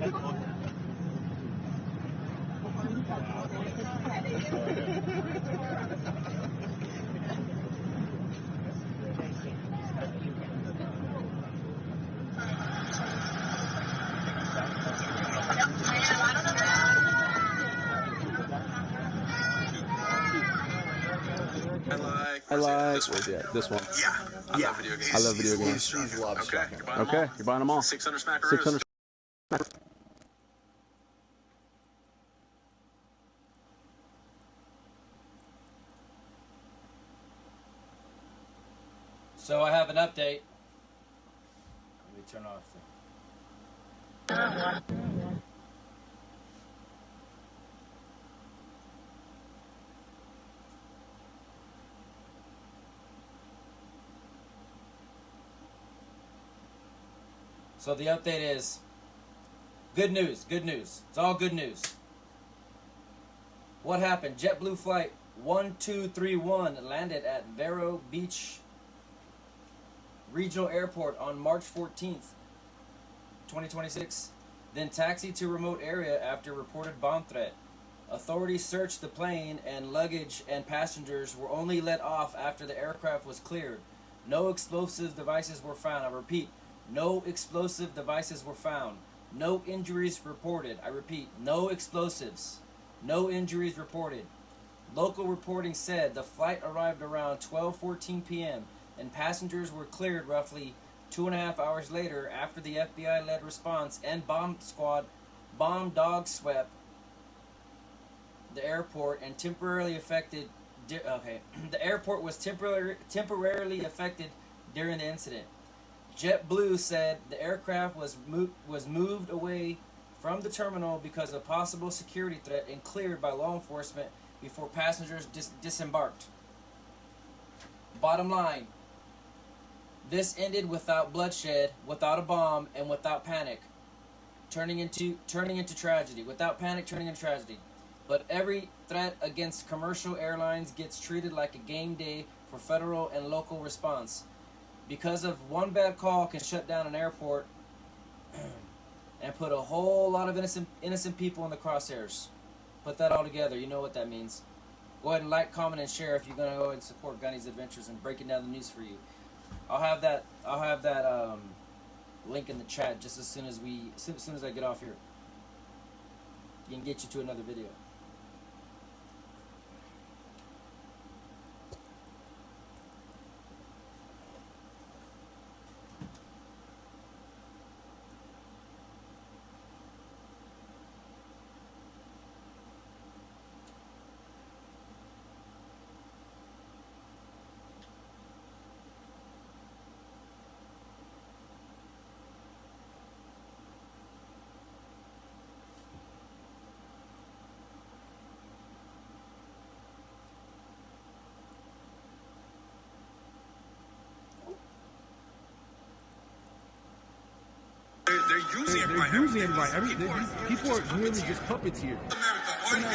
I like. Where's it at? This one. Yeah. Love video games. I love video games. Okay, you're buying them all. 600 smackaroos. 600. So I have an update. Let me turn off the... So the update is good news, good news. It's all good news. What happened? JetBlue flight 1231 landed at Vero Beach Regional Airport on March 14th, 2026. Then taxied to remote area after reported bomb threat. Authorities searched the plane and luggage and passengers were only let off after the aircraft was cleared. No explosive devices were found. I repeat, no explosive devices were found. No injuries reported. I repeat, no explosives. No injuries reported. Local reporting said the flight arrived around 12:14 p.m. and passengers were cleared roughly 2.5 hours later after the FBI-led response and bomb dog swept the airport and temporarily affected. The airport was temporarily affected during the incident. JetBlue said the aircraft was moved away from the terminal because of possible security threat and cleared by law enforcement before passengers disembarked. Bottom line, this ended without bloodshed, without a bomb, and without panic, turning into tragedy. Without panic, turning into tragedy. But every threat against commercial airlines gets treated like a game day for federal and local response. Because of one bad call can shut down an airport and put a whole lot of innocent people in the crosshairs. Put that all together, you know what that means. Go ahead and like, comment, and share if you're gonna go ahead and support Gunny's Adventures and breaking down the news for you. I'll have that link in the chat just as soon as I get off here. You can get you to another video. They're using everybody. These people are really just puppets here. Mind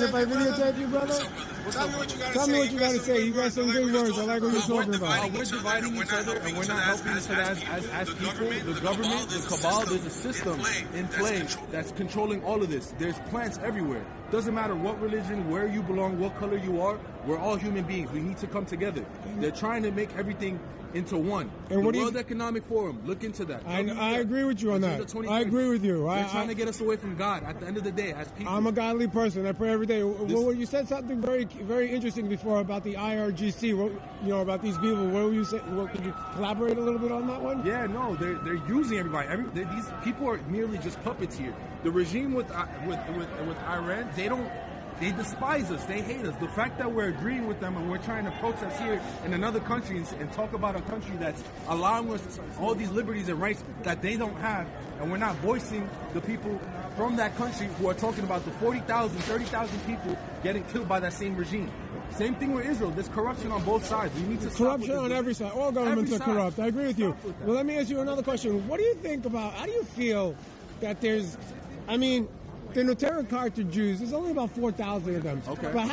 if I videotape you, brother? Tell me what you got to say. You got some good words. I like what you're talking about. We're dividing each other and we're not helping each other as people. The government, the cabal, there's a system in play that's controlling all of this. There's plants everywhere. Doesn't matter what religion, where you belong, what color you are. We're all human beings. We need to come together. They're trying to make everything into one. And the World Economic Forum, look into that. I agree with you on that. I agree with you. They're trying to get us away from God at the end of the day as people. I'm a godly person. I pray every day. Well, you said something very, very interesting before about the IRGC. About these people. What were you saying? Could you collaborate a little bit on that one? Yeah, no, they're using everybody. These people are merely just puppets here. The regime with Iran, they despise us. They hate us. The fact that we're agreeing with them and we're trying to protest here in another country and talk about a country that's allowing us all these liberties and rights that they don't have, and we're not voicing the people from that country who are talking about the 40,000, 30,000 people getting killed by that same regime. Same thing with Israel. There's corruption on both sides. We need to corruption on every side. All governments are corrupt. I agree with you. Well, let me ask you another question. What do you think about? How do you feel that there's? I mean, the Nutera cartridge Jews. There's only about 4,000 of them. Okay. But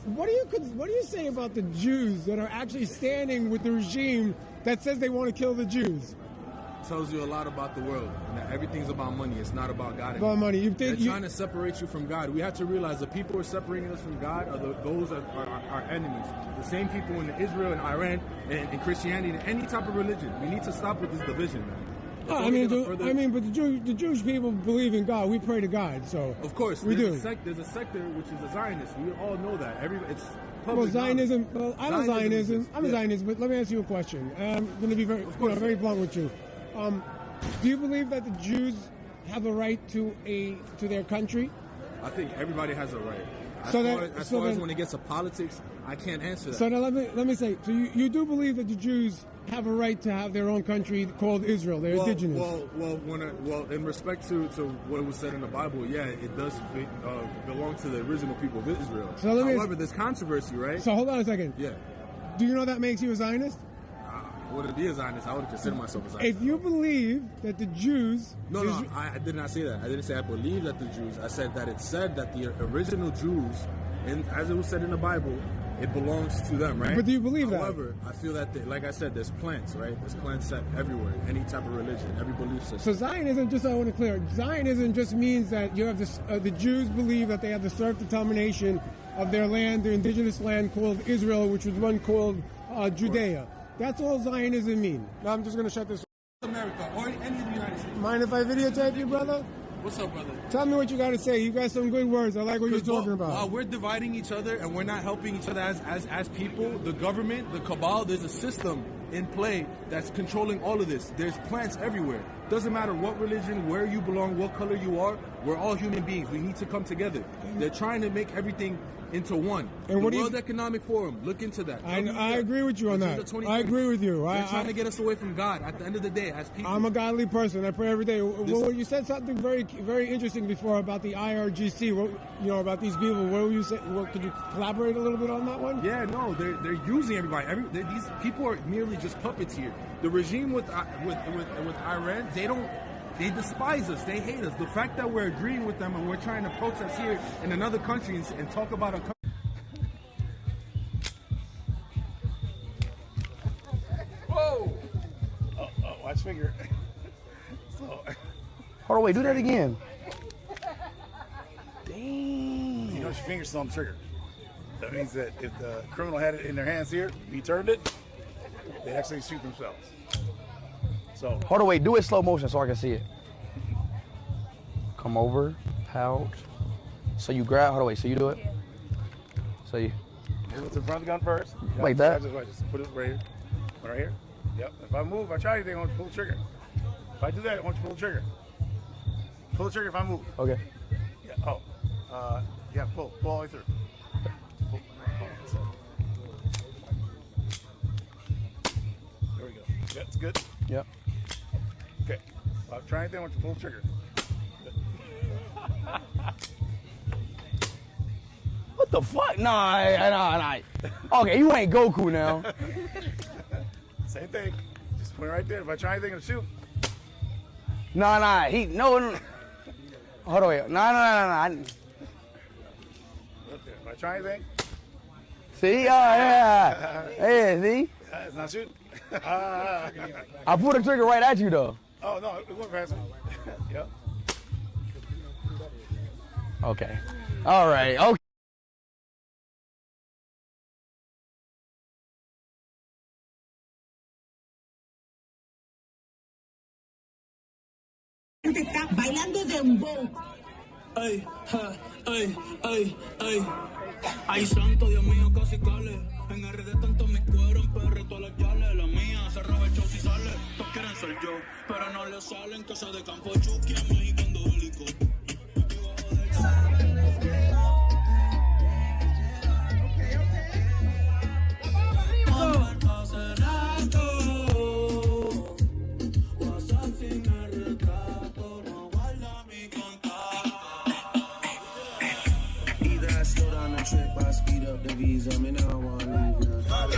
what do you say about the Jews that are actually standing with the regime that says they want to kill the Jews? tells you a lot about the world, and that everything's about money. It's not about God. About money. You think they're trying to separate you from God. We have to realize the people who are separating us from God are those are our enemies. The same people in Israel and Iran and Christianity and any type of religion. We need to stop with this division, man. But the Jewish people believe in God. We pray to God, so of course we do. There's a sector which is a Zionist. We all know that. It's well, Zionism. Well, I'm a Zionist, but let me ask you a question. I'm going to be very blunt with you. Do you believe that the Jews have a right to their country? I think everybody has a right. As far as when it gets to politics, I can't answer that. So now let me say. So you do believe that the Jews have a right to have their own country called Israel? They're indigenous. Well, in respect to what was said in the Bible, yeah, it does belong to the original people of Israel. So however, there's controversy, right? So hold on a second. Yeah. Do you know that makes you a Zionist? Would it be a Zionist? I would consider myself a Zionist. If you believe that the Jews... No, I did not say that. I didn't say I believe that the Jews. I said that it said that the original Jews, and as it was said in the Bible, it belongs to them, right? But do you believe that? However, I feel that, like I said, there's plants, right? There's plants set everywhere, any type of religion, every belief system. So Zionism, just so I want to clear, Zionism just means that you have this, the Jews believe that they have the self-determination of their land, their indigenous land called Israel, which was one called Judea. That's all Zionism means. Now I'm just going to shut this. America or any of the United States. Mind if I videotape you, brother? What's up, brother? Tell me what you got to say. You got some good words. I like what you're talking about. We're dividing each other and we're not helping each other as people. The government, the cabal, there's a system in play that's controlling all of this. There's plants everywhere. Doesn't matter what religion, where you belong, what color you are. We're all human beings. We need to come together. They're trying to make everything into one. And the World Economic Forum, look into that. I agree with you on that. I agree with you. They're trying to get us away from God at the end of the day as people. I'm a godly person. I pray every day. Well, you said something very, very interesting before about the IRGC, about these people. What were you saying? Could you collaborate a little bit on that one? Yeah, no, they're using everybody. These people are merely just puppets here. The regime with Iran, they despise us. They hate us. The fact that we're agreeing with them and we're trying to protest here in another country and talk about a country. Whoa! Oh, watch finger. Hold on, wait, do that again. Damn. You notice your finger's still on the trigger. That means that if the criminal had it in their hands here, he turned it, they actually shoot themselves. So hold on, wait, do it slow motion so I can see it. Come over, pout. So you grab, hold on, wait, so you do it? So you... Move to the front of the gun first. Like that? Just put it right here. Right here. Yep. If I move, if I try anything, I want to pull the trigger. If I do that, I want you to pull the trigger. Pull the trigger if I move. Okay. Yeah. Yeah, pull all the way through. Pull. There we go. Yeah, it's good. Yep. Okay. If I try anything, I want you to pull the trigger. What the fuck? Nah. Okay, you ain't Goku now. Same thing. Just put it right there. If I try anything, I'll shoot. Nah. No. Hold on, wait. Nah. Okay. If I try anything. See? Yeah. Hey, see? It's not shooting. I pulled the trigger right at you, though. Oh, no. It went past me. Yep. Okay. All right. Okay. Está bailando dembow. Ay, ay, santo, Dios mío, casi cale. En RD tanto mis cuero, en PR todas las yales. La mía se roba el show si sale. Todos quieren ser yo, pero no le salen. Casa de campo Chucky, en México ando bélico. Trip, I speed up the visa, me now I wanna leave now.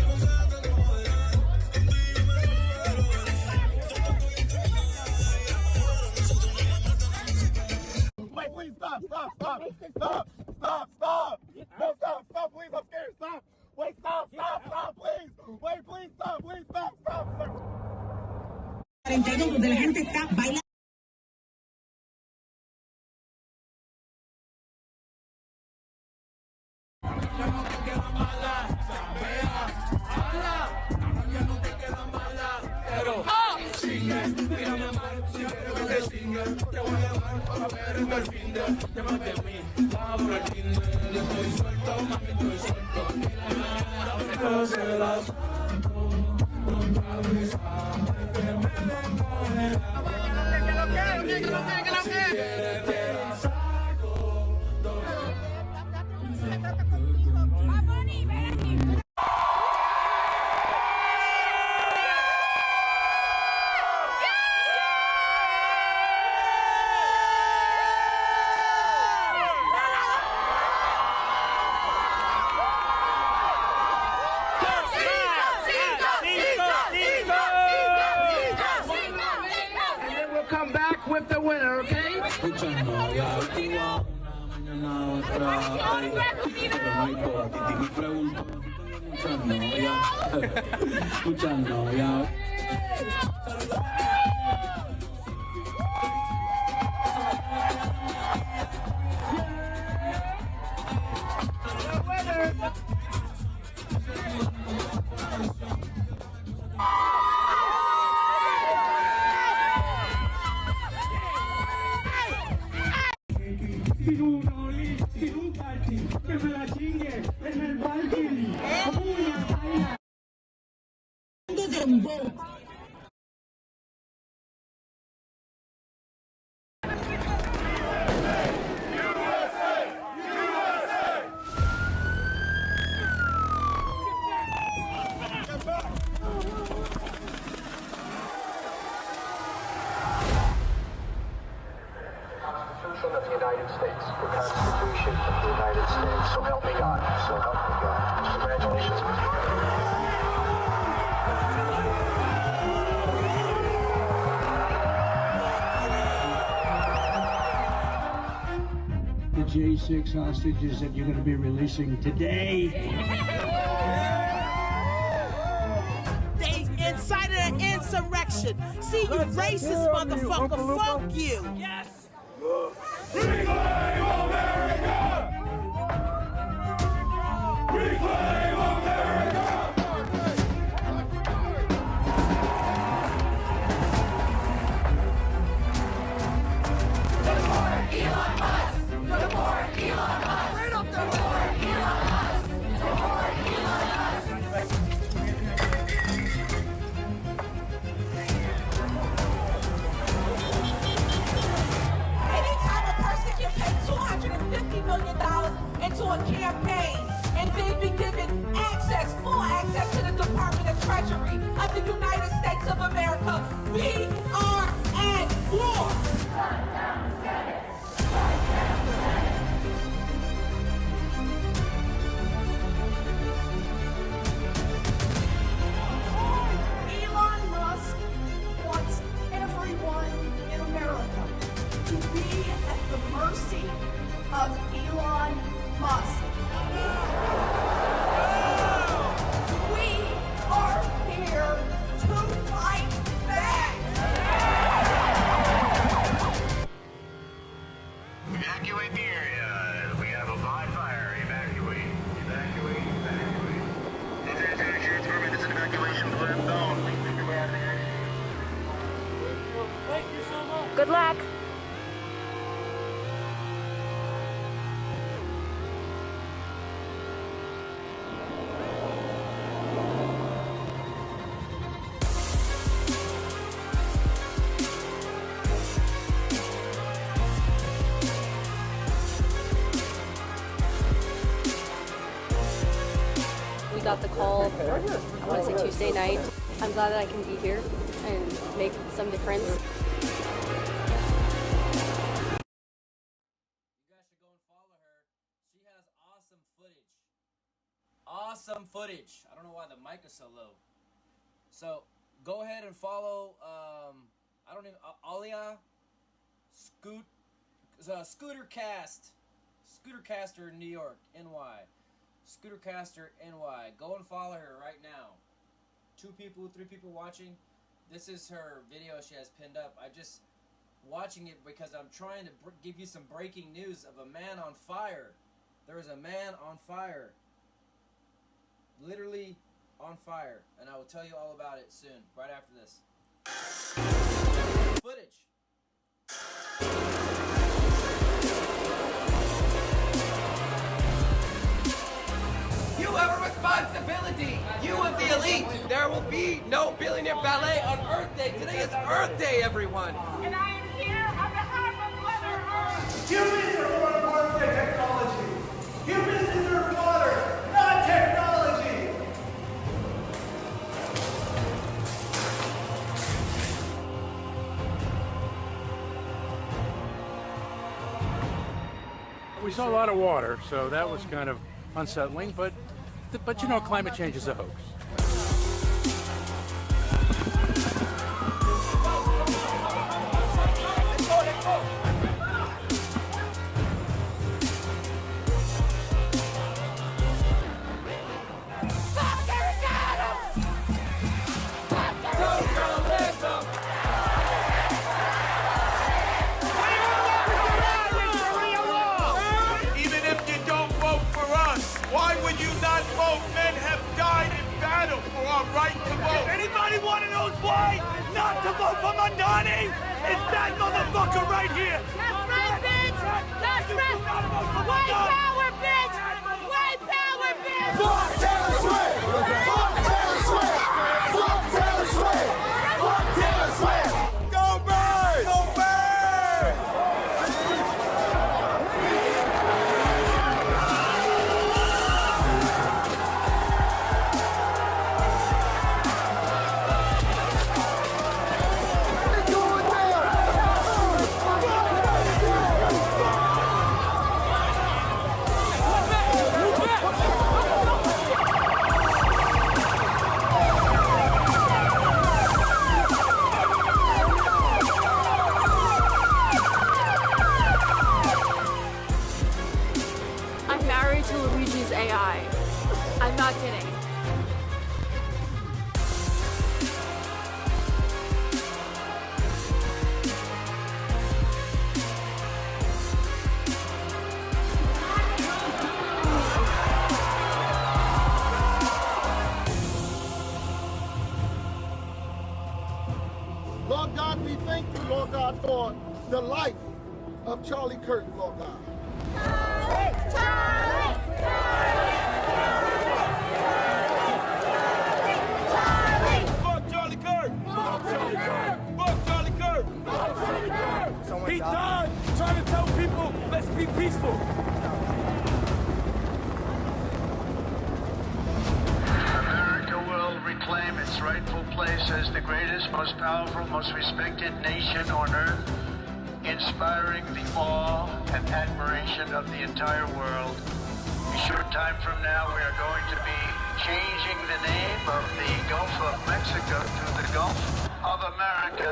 Wait, please stop. No, stop, please, I'm scared, stop. Wait, stop, please. Wait, please, stop, stop. donde la gente está bailando. Come back with the winner, okay? Constitution of the United States. The Constitution of the United States. So help me God. So help me God. Congratulations. The J6 hostages that you're going to be releasing today. They incited an insurrection. See, you racist motherfucker. Fuck you. Yes. Reclaim America! Reclaim America! Deport Elon Musk! Deport Elon Musk! Deport Elon Musk! Deport Elon Musk! Anytime a person can pay $250 million into a campaign and then be given access, full access to the Department of Treasury of the United States of America, we are at war. Elon Musk wants everyone in America to be at the mercy of Elon Musk. We are here to fight back. Evacuate the area. We have a live fire. Evacuate. Evacuate. Evacuate. Montana Insurance Department, this is an evacuation plan zone. Please make your way out of the area. Thank you so much. Good luck. We got the call, I want to say Tuesday night. I'm glad that I can be here and make some difference. Awesome footage. I don't know why the mic is so low. So go ahead and follow. I don't even Alia Scootercaster New York NY. Scootercaster NY. Go and follow her right now. 2 people, 3 people watching. This is her video she has pinned up. I just watching it because I'm trying to give you some breaking news of a man on fire. There is a man on fire. Literally on fire. And I will tell you all about it soon, right after this. Footage. You have a responsibility. You of the elite. There will be no billionaire ballet on Earth Day. Today is Earth Day, everyone. And I am here on behalf of Mother Earth. Humans are more important than technology. Humans deserve water, not technology. We saw a lot of water, so that was kind of unsettling, but you know, climate change is a hoax. Even if you don't vote for us, why would you not vote? Men have died in battle for our right to vote. Anybody want to know why not to vote for Mamdani? It's that motherfucker right here. That's right, bitch. That's right. White power, bitch. White power, bitch. Fuck Taylor Swift. Fuck Taylor Swift. Fuck Taylor Swift. Fuck Taylor Swift. Go Birds. Go Birds. I'm married to Luigi's AI. I'm not kidding. Lord God, we thank you, Lord God, for the life of Charlie Kirk, Lord God. Fuck Charlie Kirk! Fuck Charlie Kirk! Fuck Charlie Kirk! Fuck Charlie Kirk! He died trying to tell people, let's be peaceful. America will reclaim its rightful place as the greatest, most powerful, most respected nation on earth, inspiring the awe and admiration of the entire world. A short time from now, we are going to be changing the name of the Gulf of Mexico to the Gulf of America.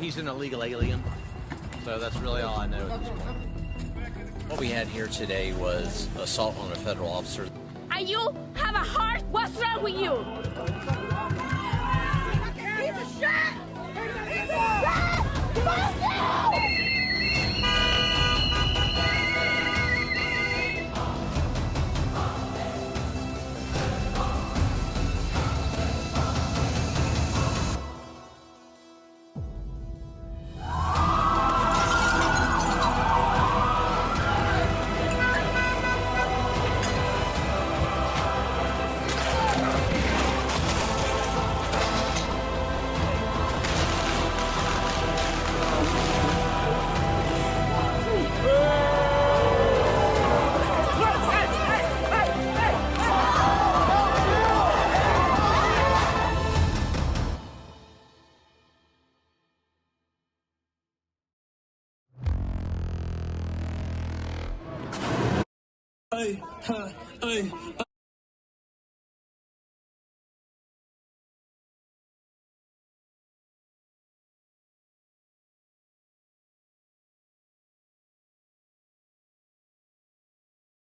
He's an illegal alien, so that's really all I know at this point. What we had here today was assault on a federal officer. And you have a heart? What's wrong with you? He's a shit! He's a shit! Fuck you! Ay,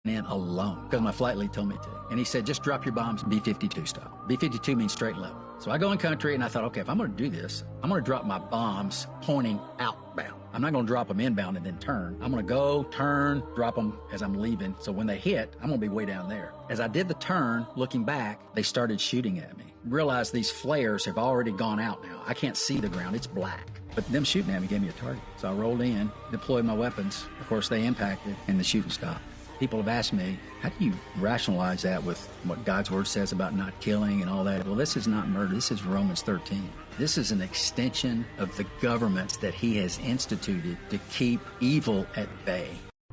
in alone because my flight lead told me to. And he said, just drop your bombs B-52 style. B-52 means straight level. So I go in country and I thought, okay, if I'm going to do this, I'm going to drop my bombs pointing outbound. I'm not going to drop them inbound and then turn. I'm going to go, turn, drop them as I'm leaving. So when they hit, I'm going to be way down there. As I did the turn, looking back, they started shooting at me. Realized these flares have already gone out now. I can't see the ground. It's black. But them shooting at me gave me a target. So I rolled in, deployed my weapons. Of course, they impacted and the shooting stopped. People have asked me, how do you rationalize that with what God's word says about not killing and all that? Well, this is not murder. This is Romans 13. This is an extension of the governments that he has instituted to keep evil at bay.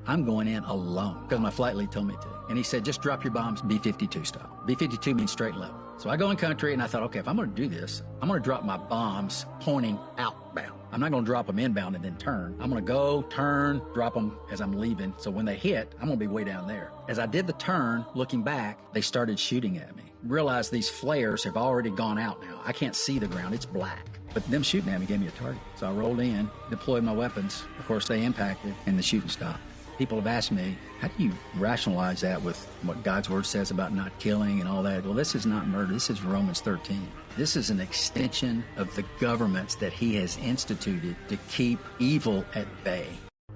I'm going in alone because my flight lead told me to. And he said, just drop your bombs B-52 style. B-52 means straight level. So I go in country and I thought, okay, if I'm going to do this, I'm going to drop my bombs pointing outbound. I'm not going to drop them inbound and then turn. I'm going to go, turn, drop them as I'm leaving. So when they hit, I'm going to be way down there. As I did the turn, looking back, they started shooting at me. Realized these flares have already gone out now. I can't see the ground. It's black. But them shooting at me gave me a target. So I rolled in, deployed my weapons. Of course, they impacted and the shooting stopped. People have asked me, how do you rationalize that with what God's word says about not killing and all that? Well, this is not murder. This is Romans 13. This is an extension of the governments that he has instituted to keep evil at bay.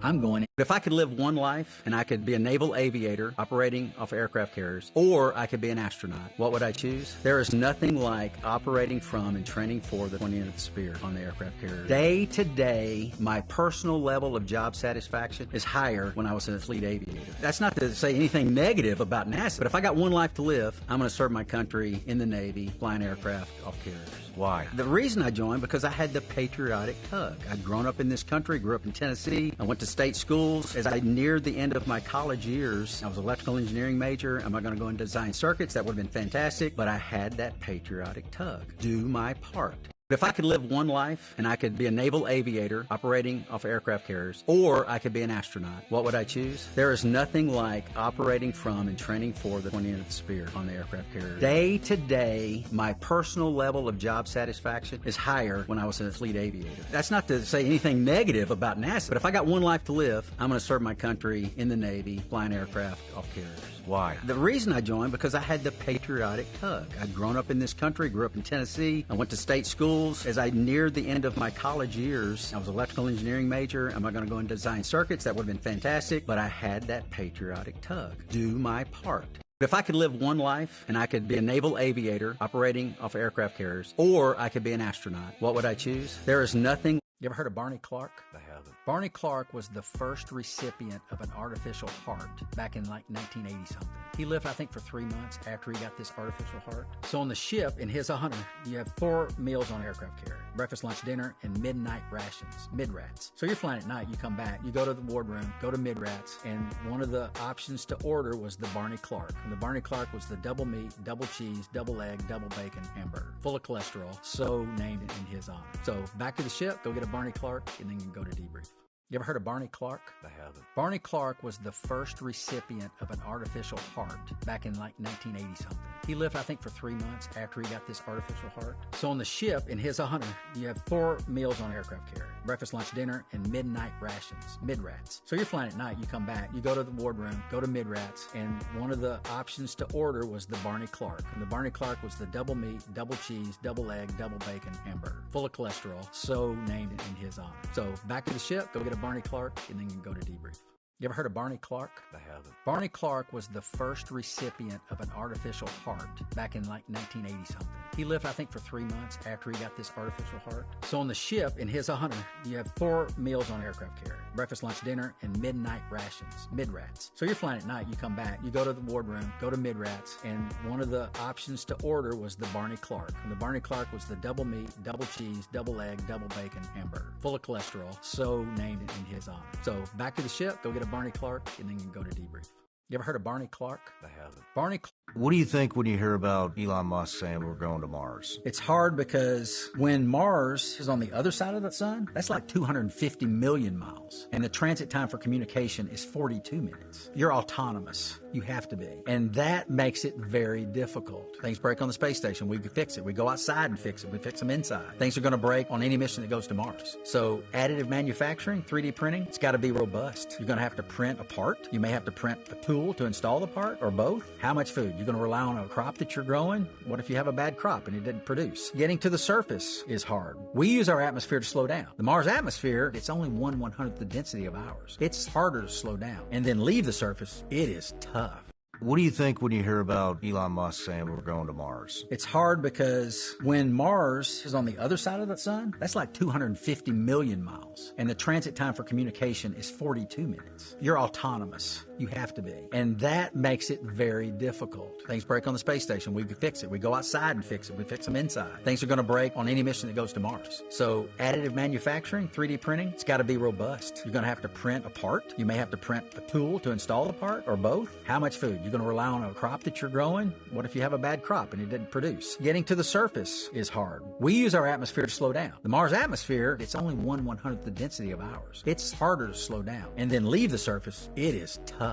I'm going in. If I could live one life and I could be a naval aviator operating off aircraft carriers, or I could be an astronaut, what would I choose? There is nothing like operating from and training for the 20th Spear on the aircraft carrier. Day to day, my personal level of job satisfaction is higher when I was a fleet aviator. That's not to say anything negative about NASA, but if I got one life to live, I'm going to serve my country in the Navy, flying aircraft off carriers. Why? The reason I joined, because I had the patriotic tug. I'd grown up in this country, grew up in Tennessee. I went to state schools. As I neared the end of my college years, I was an electrical engineering major. Am I going to go and design circuits? That would have been fantastic. But I had that patriotic tug. Do my part. If I could live one life and I could be a naval aviator operating off aircraft carriers, or I could be an astronaut, what would I choose? There is nothing like operating from and training for the 20th Spear on the aircraft carrier. Day to day, my personal level of job satisfaction is higher when I was a fleet aviator. That's not to say anything negative about NASA, but if I got one life to live, I'm going to serve my country in the Navy, flying aircraft off carriers. Why? The reason I joined, because I had the patriotic tug. I'd grown up in this country, grew up in Tennessee. I went to state schools. As I neared the end of my college years, I was an electrical engineering major. Am I going to go and design circuits? That would have been fantastic. But I had that patriotic tug. Do my part. If I could live one life and I could be a naval aviator operating off aircraft carriers, or I could be an astronaut, what would I choose? There is nothing. You ever heard of Barney Clark? I haven't. Barney Clark was the first recipient of an artificial heart back in like 1980-something. He lived, I think, for 3 months after he got this artificial heart. So on the ship, in his 100, you have 4 meals on aircraft carrier. Breakfast, lunch, dinner, and midnight rations, mid-rats. So you're flying at night, you come back, you go to the wardroom, go to mid-rats, and one of the options to order was the Barney Clark. And the Barney Clark was the double meat, double cheese, double egg, double bacon hamburger, full of cholesterol, so named in his honor. So back to the ship, go get a Barney Clark, and then you can go to debrief. You ever heard of Barney Clark? I haven't. Barney Clark was the first recipient of an artificial heart back in like 1980-something. He lived, I think, for 3 months after he got this artificial heart. So on the ship, in his 100, you have 4 meals on aircraft carrier. Breakfast, lunch, dinner, and midnight rations, mid-rats. So you're flying at night, you come back, you go to the wardroom, go to mid-rats, and one of the options to order was the Barney Clark. And the Barney Clark was the double meat, double cheese, double egg, double bacon hamburger, full of cholesterol, so named in his honor. So back to the ship, go get a Barney Clark, and then you can go to debrief. You ever heard of Barney Clark? I haven't. Barney Clark was the first recipient of an artificial heart back in like 1980-something. He lived, I think, for 3 months after he got this artificial heart. So on the ship, in his 100, you have 4 meals on aircraft carrier. Breakfast, lunch, dinner, and midnight rations, mid-rats. So you're flying at night, you come back, you go to the wardroom, go to mid-rats, and one of the options to order was the Barney Clark. And the Barney Clark was the double meat, double cheese, double egg, double bacon hamburger, full of cholesterol, so named in his honor. So back to the ship, go get a Barney Clark, and then you can go to debrief. You ever heard of Barney Clark? I haven't. Barney. What do you think when you hear about Elon Musk saying we're going to Mars? It's hard because when Mars is on the other side of the sun, that's like 250 million miles. And the transit time for communication is 42 minutes. You're autonomous. You have to be. And that makes it very difficult. Things break on the space station. We can fix it. We go outside and fix it. We fix them inside. Things are going to break on any mission that goes to Mars. So additive manufacturing, 3D printing, it's got to be robust. You're going to have to print a part. You may have to print a tool to install the part or both. How much food? You're going to rely on a crop that you're growing? What if you have a bad crop and it didn't produce? Getting to the surface is hard. We use our atmosphere to slow down. The Mars atmosphere, it's only 1/100th the density of ours. It's harder to slow down. And then leave the surface, it is tough. What do you think when you hear about Elon Musk saying we're going to Mars? It's hard because when Mars is on the other side of the sun, that's like 250 million miles. And the transit time for communication is 42 minutes. You're autonomous. You have to be. And that makes it very difficult. Things break on the space station. We can fix it. We go outside and fix it. We fix them inside. Things are going to break on any mission that goes to Mars. So additive manufacturing, 3D printing, it's got to be robust. You're going to have to print a part. You may have to print a tool to install the part or both. How much food? You're going to rely on a crop that you're growing? What if you have a bad crop and it didn't produce? Getting to the surface is hard. We use our atmosphere to slow down. The Mars atmosphere, it's only 1/100th the density of ours. It's harder to slow down. And then leave the surface, it is tough.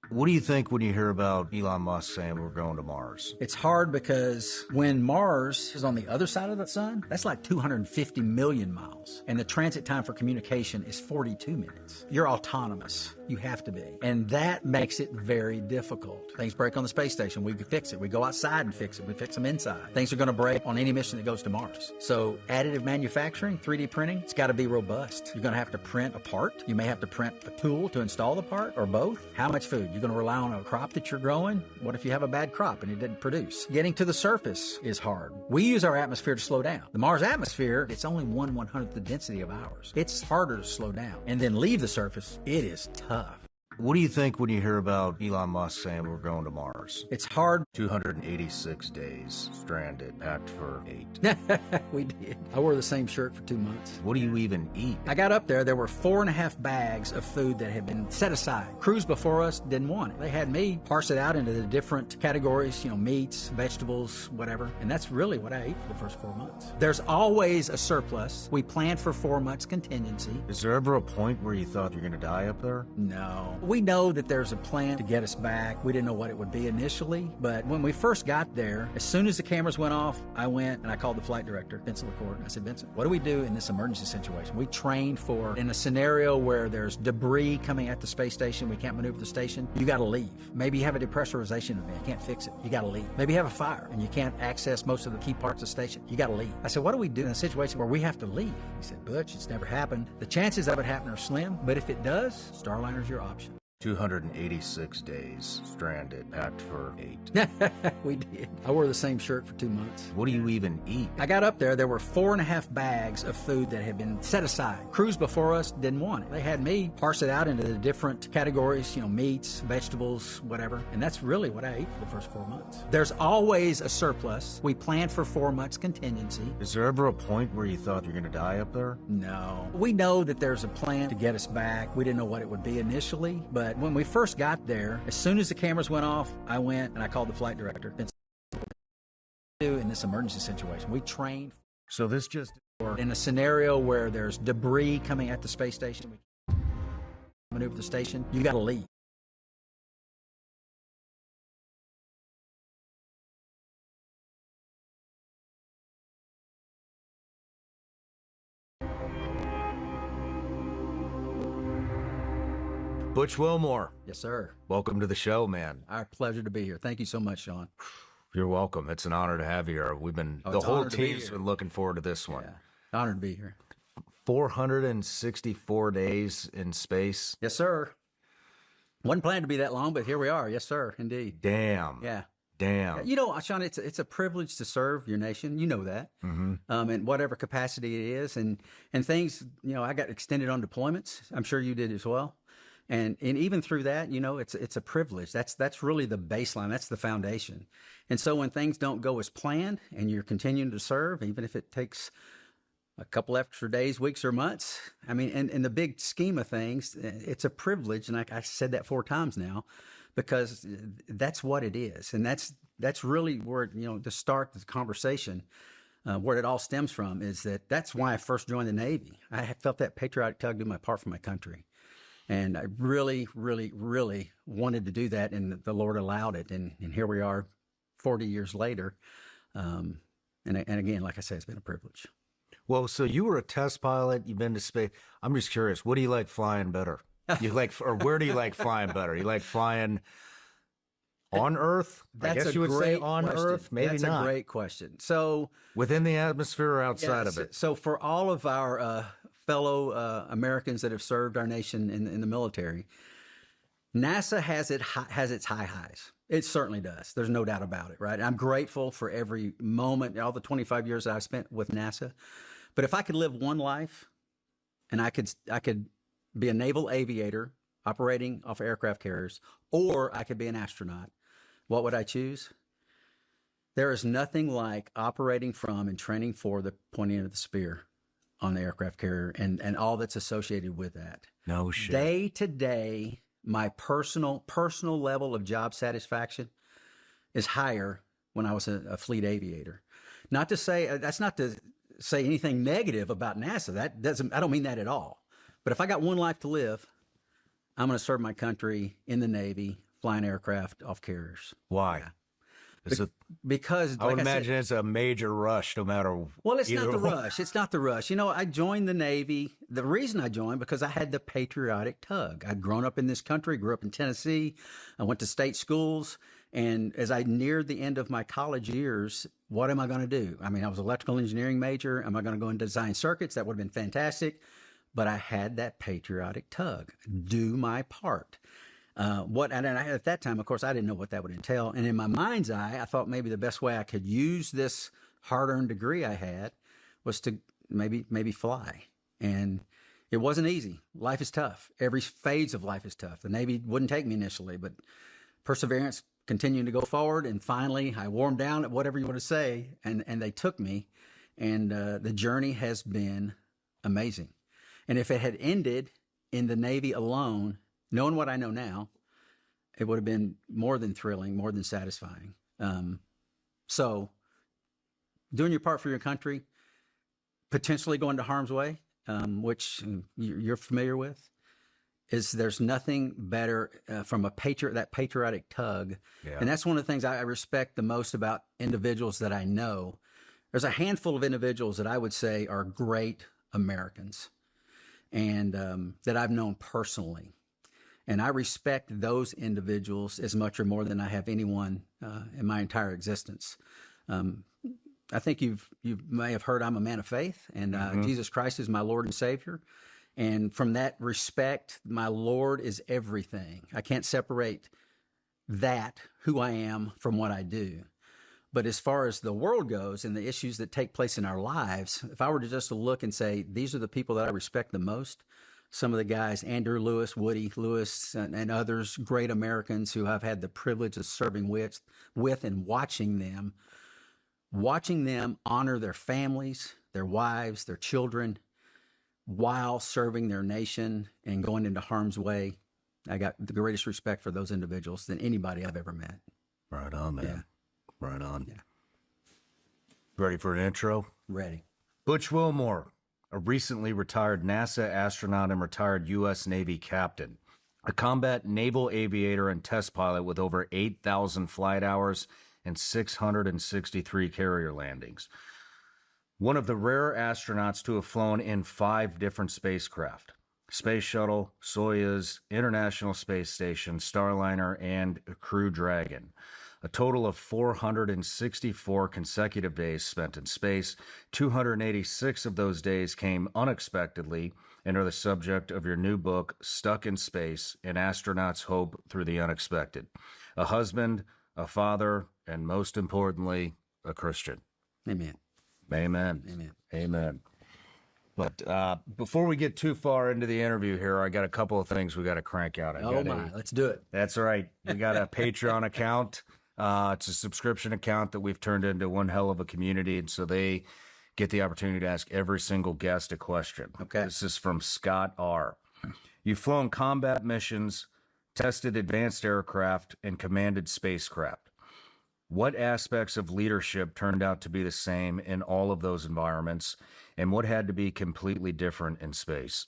What do you think when you hear about Elon Musk saying we're going to Mars? It's hard because when Mars is on the other side of the sun, that's like 250 million miles. And the transit time for communication is 42 minutes. You're autonomous. You have to be. And that makes it very difficult. Things break on the space station. We can fix it. We go outside and fix it. We fix them inside. Things are going to break on any mission that goes to Mars. So additive manufacturing, 3D printing, it's got to be robust. You're going to have to print a part. You may have to print a tool to install the part or both. How much food? You're going to rely on a crop that you're growing? What if you have a bad crop and it didn't produce? Getting to the surface is hard. We use our atmosphere to slow down. The Mars atmosphere, it's only 1/100th the density of ours. It's harder to slow down. And then leave the surface, it is tough. What do you think when you hear about Elon Musk saying we're going to Mars? It's hard. 286 days stranded, packed for 8. We did. I wore the same shirt for 2 months. What do you even eat? I got up there were 4.5 bags of food that had been set aside. Crews before us didn't want it. They had me parse it out into the different categories, meats, vegetables, whatever. And that's really what I ate for the first 4 months. There's always a surplus. We planned for 4 months contingency. Is there ever a point where you thought you're going to die up there? No. We know that there's a plan to get us back. We didn't know what it would be initially, but when we first got there, as soon as the cameras went off, I went and I called the flight director, Vincent LaCour, and I said, Vincent, what do we do in this emergency situation? We trained for, in a scenario where there's debris coming at the space station, we can't maneuver the station, you gotta leave. Maybe you have a depressurization event, you can't fix it, you gotta leave. Maybe you have a fire and you can't access most of the key parts of the station, you gotta leave. I said, what do we do in a situation where we have to leave? He said, Butch, it's never happened. The chances of it happening are slim, but if it does, Starliner's your option. 286 days stranded, packed for 8. We did. I wore the same shirt for 2 months. What do you even eat? I got up there were 4.5 bags of food that had been set aside. Crews before us didn't want it. They had me parse it out into the different categories, meats, vegetables, whatever. And that's really what I ate for the first 4 months. There's always a surplus. We planned for 4 months contingency. Is there ever a point where you thought you're going to die up there? No. We know that there's a plan to get us back. We didn't know what it would be initially, but when we first got there, as soon as the cameras went off, I went and I called the flight director. In this emergency situation, we trained. So this just in a scenario where there's debris coming at the space station, we maneuver the station, you got to leave. Butch Wilmore. Yes, sir. Welcome to the show, man. Our pleasure to be here. Thank you so much, Sean. You're welcome. It's an honor to have you here. We've been, the whole team's been looking forward to this one. Yeah. Honored to be here. 464 days in space. Yes, sir. Wasn't planned to be that long, but here we are. Yes, sir. Indeed. Damn. Yeah. Damn. Sean, it's a privilege to serve your nation. You know that. Mm-hmm. In whatever capacity it is. And things, I got extended on deployments. I'm sure you did as well. And even through that, it's a privilege. That's really the baseline. That's the foundation. And so when things don't go as planned and you're continuing to serve, even if it takes a couple extra days, weeks, or months, in the big scheme of things, it's a privilege. And I said that 4 times now, because that's what it is. And that's really where, to start the conversation, where it all stems from is that's why I first joined the Navy. I felt that patriotic tug to do my part for my country. And I really, really, really wanted to do that, and the Lord allowed it. And here we are 40 years later. And again, like I said, it's been a privilege. Well, so you were a test pilot. You've been to space. I'm just curious. What do you like flying better? Or where do you like flying better? You like flying on Earth? I guess you would say on Earth. Maybe That's not. a great question. So within the atmosphere or outside of it? So for all of our fellow Americans that have served our nation in the military, NASA has its high highs. It certainly does. There's no doubt about it, right? I'm grateful for every moment, all the 25 years that I spent with NASA. But if I could live one life, and I could be a naval aviator operating off aircraft carriers, or I could be an astronaut, what would I choose? There is nothing like operating from and training for the pointing end of the spear on the aircraft carrier and all that's associated with that. No shit. Day to day, my personal level of job satisfaction is higher when I was a fleet aviator. Not to say, that's not to say anything negative about NASA. I don't mean that at all. But if I got one life to live, I'm going to serve my country in the Navy, flying aircraft off carriers. Why? Yeah. Because I would imagine it's a major rush, no matter. Well, it's not the rush. It's not the rush. I joined the Navy. The reason I joined because I had the patriotic tug. I'd grown up in this country, grew up in Tennessee. I went to state schools, and as I neared the end of my college years, what am I going to do? I mean, I was an electrical engineering major. Am I going to go and design circuits? That would have been fantastic. But I had that patriotic tug. Do my part. At that time, of course, I didn't know what that would entail. And in my mind's eye, I thought maybe the best way I could use this hard-earned degree I had was to maybe fly. And it wasn't easy. Life is tough. Every phase of life is tough. The Navy wouldn't take me initially, but perseverance, continuing to go forward. And finally, I wore them down at whatever you want to say, and they took me. And the journey has been amazing. And if it had ended in the Navy alone, knowing what I know now, it would have been more than thrilling, more than satisfying. So doing your part for your country, potentially going to harm's way, which you're familiar with, there's nothing better from that patriotic tug. Yeah. And that's one of the things I respect the most about individuals that I know. There's a handful of individuals that I would say are great Americans and that I've known personally. And I respect those individuals as much or more than I have anyone in my entire existence. I think you may have heard I'm a man of faith, and Jesus Christ is my Lord and Savior. And from that respect, my Lord is everything. I can't separate that, who I am, from what I do. But as far as the world goes and the issues that take place in our lives, if I were to just look and say, these are the people that I respect the most, some of the guys, Andrew Lewis, Woody Lewis, and others, great Americans who I've had the privilege of serving with and watching them honor their families, their wives, their children, while serving their nation and going into harm's way. I got the greatest respect for those individuals than anybody I've ever met. Right on, man. Yeah. Right on. Yeah. Ready for an intro? Ready. Butch Wilmore, a recently retired NASA astronaut and retired U.S. Navy captain, a combat naval aviator and test pilot with over 8,000 flight hours and 663 carrier landings. One of the rare astronauts to have flown in 5 different spacecraft: Space Shuttle, Soyuz, International Space Station, Starliner, and Crew Dragon. A total of 464 consecutive days spent in space. 286 of those days came unexpectedly and are the subject of your new book, Stuck in Space: An Astronaut's Hope Through the Unexpected. A husband, a father, and most importantly, a Christian. Amen. Amen. Amen. Amen. But before we get too far into the interview here, I got a couple of things we got to crank out. Let's do it. That's right. We got a Patreon account. It's a subscription account that we've turned into one hell of a community, and so they get the opportunity to ask every single guest a question. Okay. This is from Scott R. You've flown combat missions tested advanced aircraft, and commanded spacecraft. What aspects of leadership turned out to be the same in all of those environments, and what had to be completely different in space?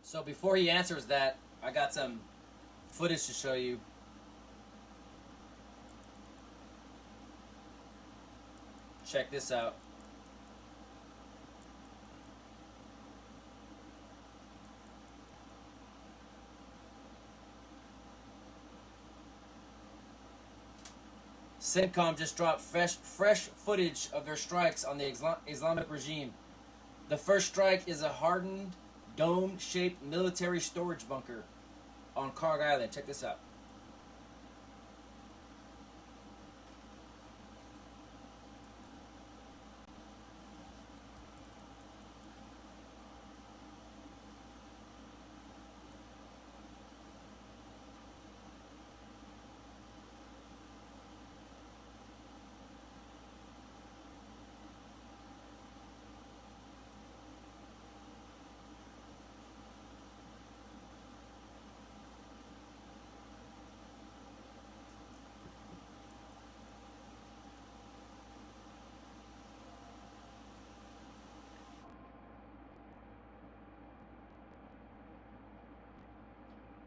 So before he answers that, I got some footage to show you. Check this out. CENTCOM just dropped fresh footage of their strikes on the Islamic regime. The first strike is a hardened, dome-shaped military storage bunker on Karg Island. Check this out.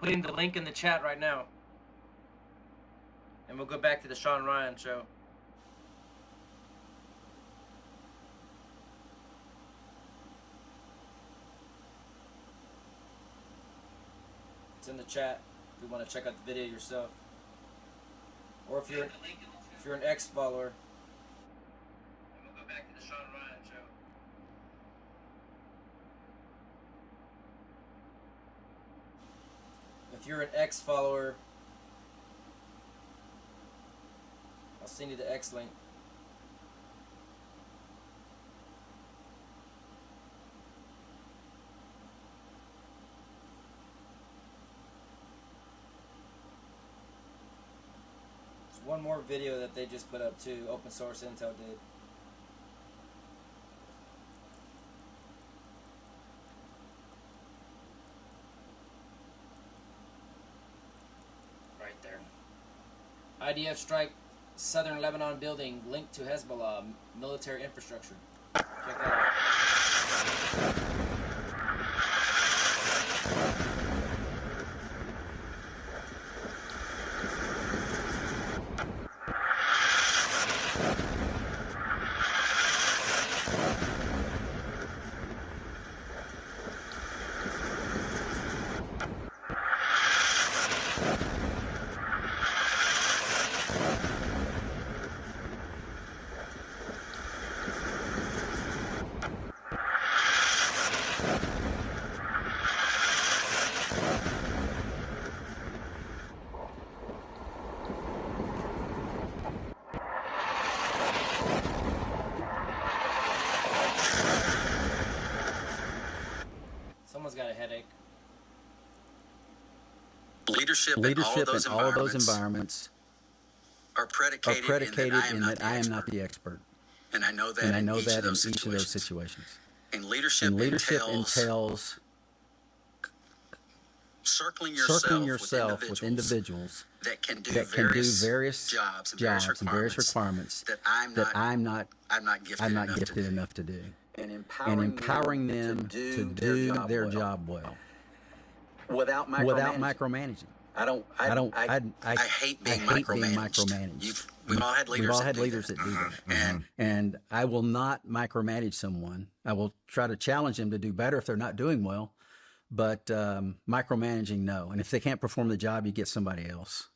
Putting the link in the chat right now. And we'll go back to the Sean Ryan show. It's in the chat if you want to check out the video yourself. Or if you're an X follower. And we'll go back to the Sean Ryan show. If you're an X follower, I'll send you the X link. There's one more video that they just put up too, Open Source Intel did. IDF strike southern Lebanon building linked to Hezbollah military infrastructure. Check that out. Got a headache. Leadership in all of those environments are predicated in that I am not the expert. And I know that in each of those situations. And leadership entails circling yourself with individuals that can do various jobs and various requirements that I'm not gifted enough to do. And empowering them to do their job well without micromanaging. I hate being micromanaged. We've all had leaders that do that. And I will not micromanage someone. I will try to challenge them to do better if they're not doing well, but micromanaging, no. And if they can't perform the job, you get somebody else.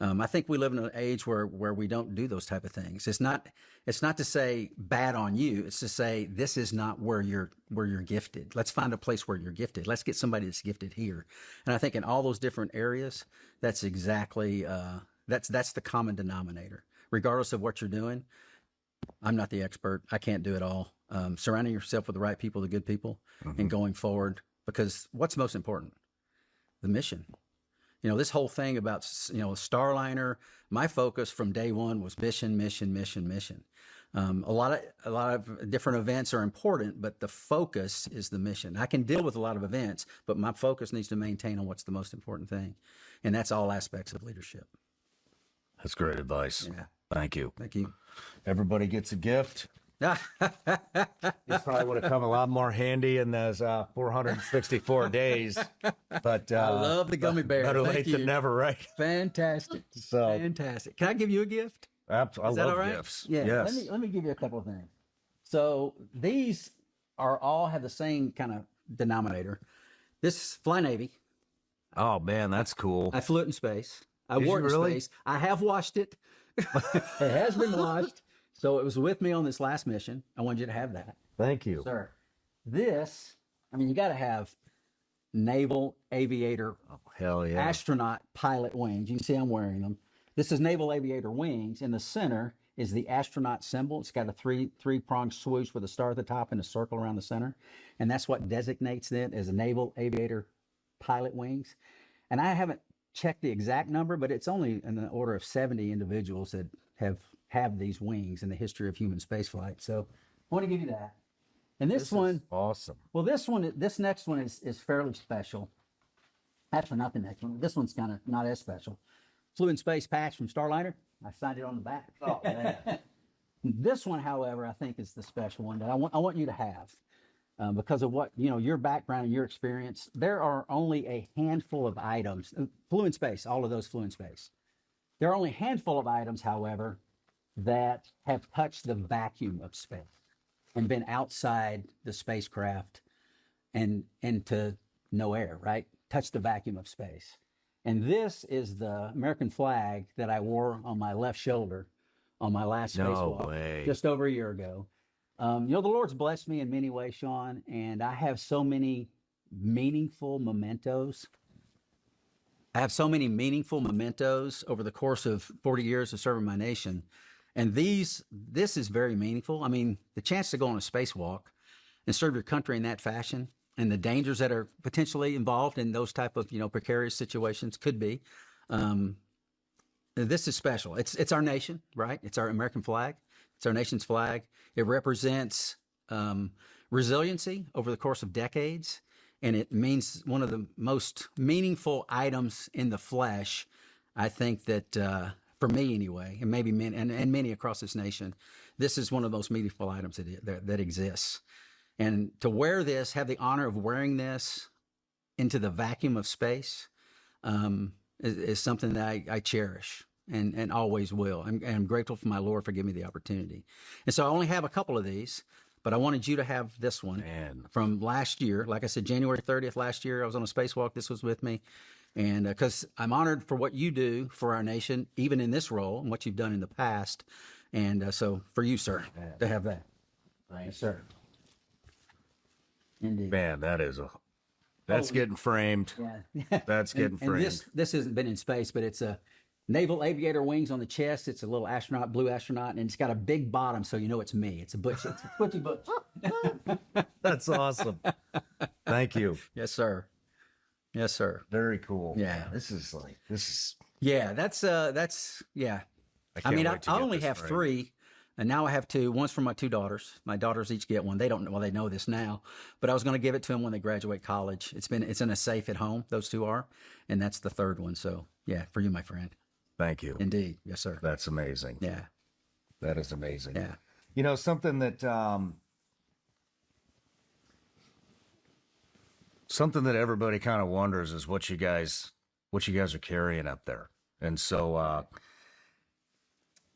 I think we live in an age where we don't do those type of things. It's not to say bad on you. It's to say this is not where you're gifted. Let's find a place where you're gifted. Let's get somebody that's gifted here. And I think in all those different areas, that's exactly that's the common denominator. Regardless of what you're doing, I'm not the expert. I can't do it all. Surrounding yourself with the right people, the good people, and going forward. Because what's most important? The mission. You know, this whole thing about, Starliner, my focus from day one was mission, mission, mission, mission. A lot of different events are important, but the focus is the mission. I can deal with a lot of events, but my focus needs to maintain on what's the most important thing, and that's all aspects of leadership. That's great advice. Yeah. Thank you. Thank you. Everybody gets a gift. This probably would have come a lot more handy in those 464 days. But I love the gummy bear. Better Thank late you. than never, right? Fantastic. So fantastic. Can I give you a gift? I Is that love all right? gifts. Yeah. Yes. Let me give you a couple of things. So these are all have the same kind of denominator. This Fly Navy. Oh man, that's cool. I flew it in space. I Did wore you it in really? space. I have washed it. It has been washed. So it was with me on this last mission. I wanted you to have that. Thank you. Sir. This, I mean, you got to have naval aviator, Hell yeah. astronaut pilot wings. You can see I'm wearing them. This is naval aviator wings. In the center is the astronaut symbol. It's got a three-pronged swoosh with a star at the top and a circle around the center. And that's what designates it as a naval aviator pilot wings. And I haven't checked the exact number, but it's only in the order of 70 individuals that have these wings in the history of human spaceflight. So I want to give you that. And this one, is awesome. well, this next one is fairly special. Actually, not the next one. This one's kind of not as special. Flew in space patch from Starliner. I signed it on the back. Oh man. This one, however, I think is the special one that I want you to have. Because of what, your background and your experience, there are only a handful of items. Flew in space, all of those flew in space. There are only a handful of items, however, that have touched the vacuum of space and been outside the spacecraft and into no air, right? Touched the vacuum of space. And this is the American flag that I wore on my left shoulder on my last spacewalk way. just over a year ago. The Lord's blessed me in many ways, Sean, and I have so many meaningful mementos. I have so many meaningful mementos over the course of 40 years of serving my nation. And this is very meaningful. I mean, the chance to go on a spacewalk and serve your country in that fashion and the dangers that are potentially involved in those type of, precarious situations could be. This is special. It's our nation, right? It's our American flag. It's our nation's flag. It represents resiliency over the course of decades, and it means one of the most meaningful items in the flesh. I think that for me anyway, and maybe many, and many across this nation, this is one of the most meaningful items that exists. And to wear this, have the honor of wearing this into the vacuum of space, is something that I cherish. And always will. I'm grateful for my Lord for giving me the opportunity. And so I only have a couple of these, but I wanted you to have this one from last year. Like I said, January 30th last year, I was on a spacewalk. This was with me. And because I'm honored for what you do for our nation, even in this role and what you've done in the past. And so for you, sir, to have that. Yes, sir. Indeed. Man, that's getting framed. Yeah. That's getting framed. And this hasn't been in space, but it's a naval aviator wings on the chest. It's a little astronaut, blue astronaut, and it's got a big bottom, so you know it's me. It's a butch. It's a butchy butch. That's awesome. Thank you. Yes, sir. Yes, sir. Very cool. Yeah. This is. Yeah, that's yeah. I mean, wait to I get only this have framed. 3, and now I have 2. One's for my 2 daughters. My daughters each get one. They don't know. Well, they know this now, but I was going to give it to them when they graduate college. It's in a safe at home. Those 2 are, and that's the 3rd one. So yeah, for you, my friend. Thank you. Indeed. Yes, sir. That's amazing. Yeah. That is amazing. Yeah. Something that everybody kind of wonders is what you guys are carrying up there. And so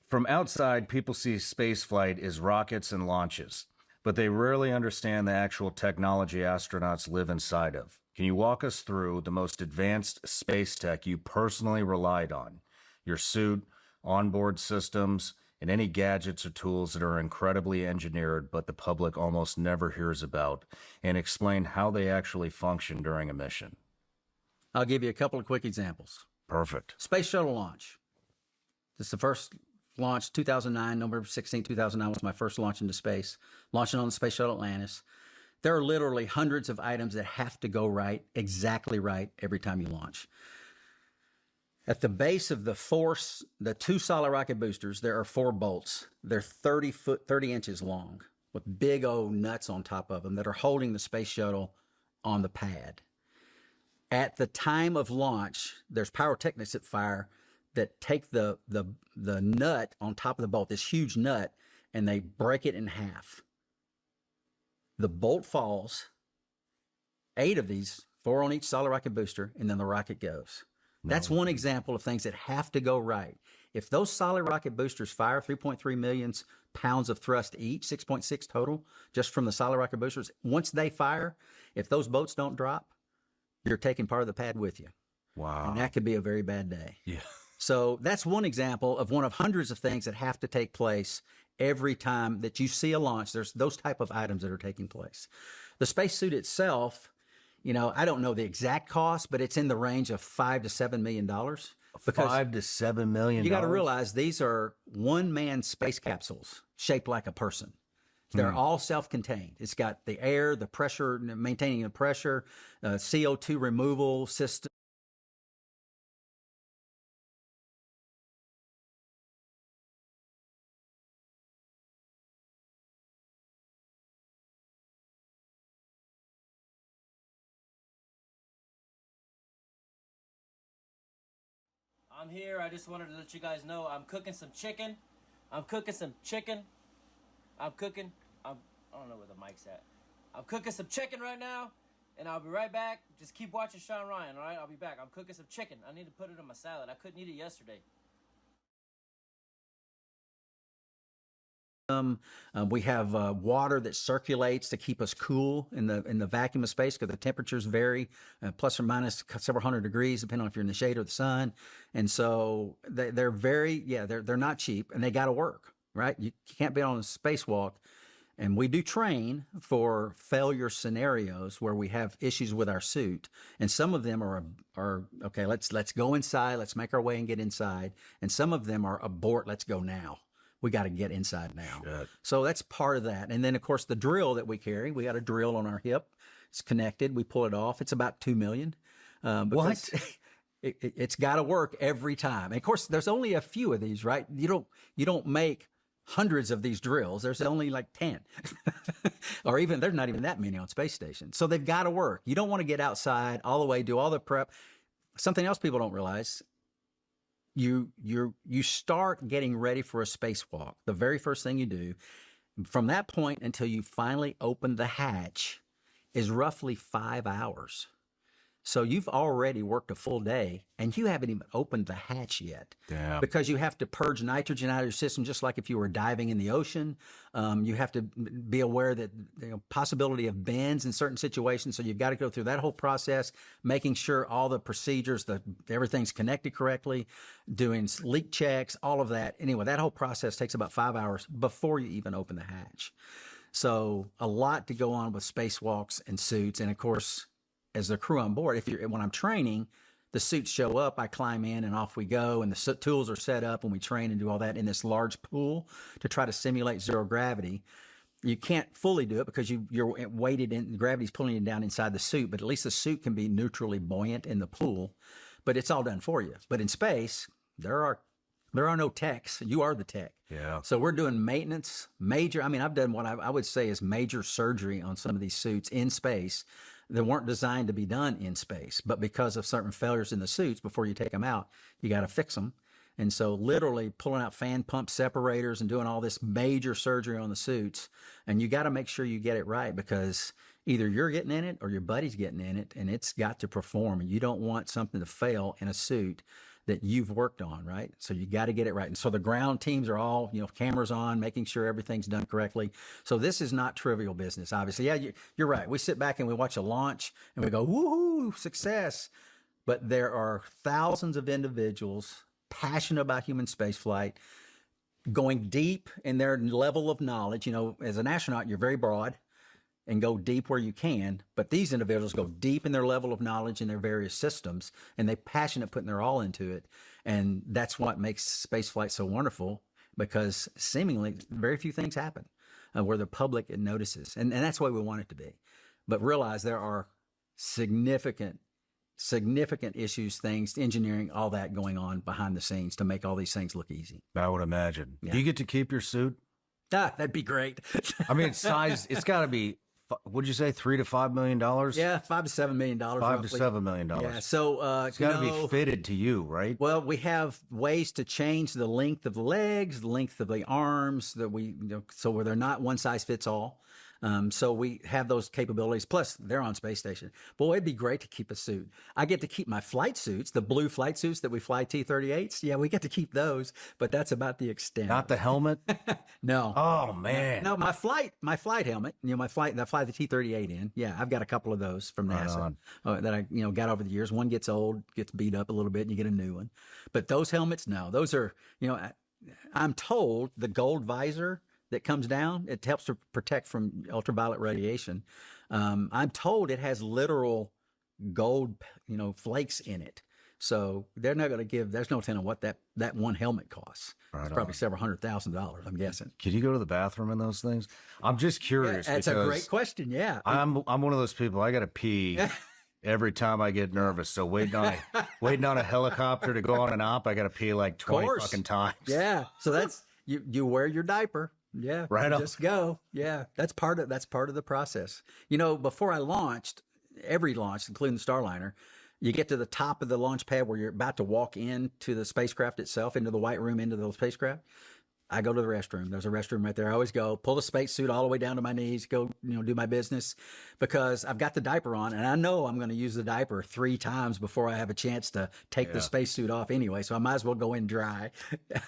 from outside, people see space flight as rockets and launches, but they rarely understand the actual technology astronauts live inside of. Can you walk us through the most advanced space tech you personally relied on? Your suit, onboard systems, and any gadgets or tools that are incredibly engineered but the public almost never hears about, and explain how they actually function during a mission. I'll give you a couple of quick examples. Perfect. Space shuttle launch. This is the first launch, 2009, November 16, 2009 was my first launch into space, launching on the Space Shuttle Atlantis. There are literally hundreds of items that have to go right, exactly right, every time you launch. At the base of the two solid rocket boosters, there are 4 bolts. They're 30 inches long with big old nuts on top of them that are holding the space shuttle on the pad. At the time of launch, there's pyrotechnics that fire that take the nut on top of the bolt, this huge nut, and they break it in half. The bolt falls, 8 of these, 4 on each solid rocket booster, and then the rocket goes. That's one example of things that have to go right. If those solid rocket boosters fire 3.3 million pounds of thrust each, 6.6 total, just from the solid rocket boosters, once they fire, if those boats don't drop, you're taking part of the pad with you. Wow. And that could be a very bad day. Yeah. So that's one example of one of hundreds of things that have to take place every time that you see a launch. There's those type of items that are taking place. The spacesuit itself, you know, I don't know the exact cost, but it's in the range of $5 to $7 million. Because $5 to $7 million. You got to realize these are one-man space capsules shaped like a person. They're all self-contained. It's got the air, the pressure, maintaining the pressure, CO2 removal system. I'm here. I just wanted to let you guys know I'm cooking some chicken. I don't know where the mic's at. I'm cooking some chicken right now, and I'll be right back. Just keep watching Sean Ryan, all right? I'll be back. I'm cooking some chicken. I need to put it in my salad. I couldn't eat it yesterday. We have water that circulates to keep us cool in the vacuum of space because the temperatures vary, plus or minus several hundred degrees, depending on if you're in the shade or the sun. And so they're not cheap, and they got to work, right? You can't be on a spacewalk. And we do train for failure scenarios where we have issues with our suit, and some of them are okay. Let's go inside. Let's make our way and get inside. And some of them are abort. Let's go now. We got to get inside now. Shit. So that's part of that. And then, of course, the drill that we carry, we got a drill on our hip. It's connected. We pull it off. It's about $2 million. What? It's got to work every time. And of course, there's only a few of these, right? You don't make hundreds of these drills. There's only like 10 or even there's not even that many on space stations. So they've got to work. You don't want to get outside all the way, do all the prep. Something else people don't realize, you start getting ready for a spacewalk. The very first thing you do from that point until you finally open the hatch is roughly 5 hours. So you've already worked a full day and you haven't even opened the hatch yet. Damn. Because you have to purge nitrogen out of your system, just like if you were diving in the ocean. You have to be aware that possibility of bends in certain situations. So you've got to go through that whole process, making sure all the procedures, everything's connected correctly, doing leak checks, all of that. Anyway, that whole process takes about 5 hours before you even open the hatch. So a lot to go on with spacewalks and suits. And of course, as the crew on board, when I'm training, the suits show up, I climb in and off we go, and the tools are set up and we train and do all that in this large pool to try to simulate zero gravity. You can't fully do it because you're weighted in, gravity's pulling you down inside the suit, but at least the suit can be neutrally buoyant in the pool, but it's all done for you. But in space, there are no techs. You are the tech. Yeah. So we're doing maintenance, I've done what I would say is major surgery on some of these suits in space that weren't designed to be done in space, but because of certain failures in the suits, before you take them out, you got to fix them. And so literally pulling out fan pump separators and doing all this major surgery on the suits. And you got to make sure you get it right, because either you're getting in it or your buddy's getting in it, and it's got to perform. And you don't want something to fail in a suit that you've worked on, right? So you got to get it right. And so the ground teams are all, cameras on, making sure everything's done correctly. So this is not trivial business, obviously. Yeah, you're right. We sit back and we watch a launch and we go, woohoo, success. But there are thousands of individuals passionate about human spaceflight, going deep in their level of knowledge. As an astronaut, you're very broad and go deep where you can, but these individuals go deep in their level of knowledge in their various systems, and they're passionate putting their all into it. And that's what makes spaceflight so wonderful, because seemingly very few things happen where the public notices. And that's the way we want it to be. But realize there are significant significant issues, things, engineering, all that going on behind the scenes to make all these things look easy. I would imagine. Yeah. Do you get to keep your suit? That'd be great. I mean, size, it's got to be, would you say $3 to $5 million? Yeah, $5 to $7 million. $5 to $7 million. Yeah, so it's got to be fitted to you, right? Well, we have ways to change the length of the legs, the length of the arms, so where they're not one size fits all. So we have those capabilities. Plus, they're on space station. Boy, it'd be great to keep a suit. I get to keep my flight suits, the blue flight suits that we fly T-38s. Yeah, we get to keep those, but that's about the extent. Not the helmet? No. Oh man. No, my flight helmet. I fly the T-38 in. Yeah, I've got a couple of those from NASA that I got over the years. One gets old, gets beat up a little bit, and you get a new one. But those helmets, no, those are I'm told the gold visor that comes down, it helps to protect from ultraviolet radiation. I'm told it has literal gold, flakes in it. So they're not going to give, there's no telling what that one helmet costs. Right it's probably several $100,000, I'm guessing. Can you go to the bathroom in those things? I'm just curious. That's a great question. Yeah. I'm one of those people, I got to pee every time I get nervous. So waiting on a helicopter to go on an op, I got to pee like 20 fucking times. Yeah. So that's, you wear your diaper. Yeah. Right on. Just go. Yeah. That's part of the process. Before I launched, every launch, including the Starliner, you get to the top of the launch pad where you're about to walk into the spacecraft itself, into the white room, into the spacecraft. I go to the restroom. There's a restroom right there. I always go, pull the spacesuit all the way down to my knees, go, do my business, because I've got the diaper on, and I know I'm going to use the diaper 3 times before I have a chance to take the spacesuit off anyway. So I might as well go in dry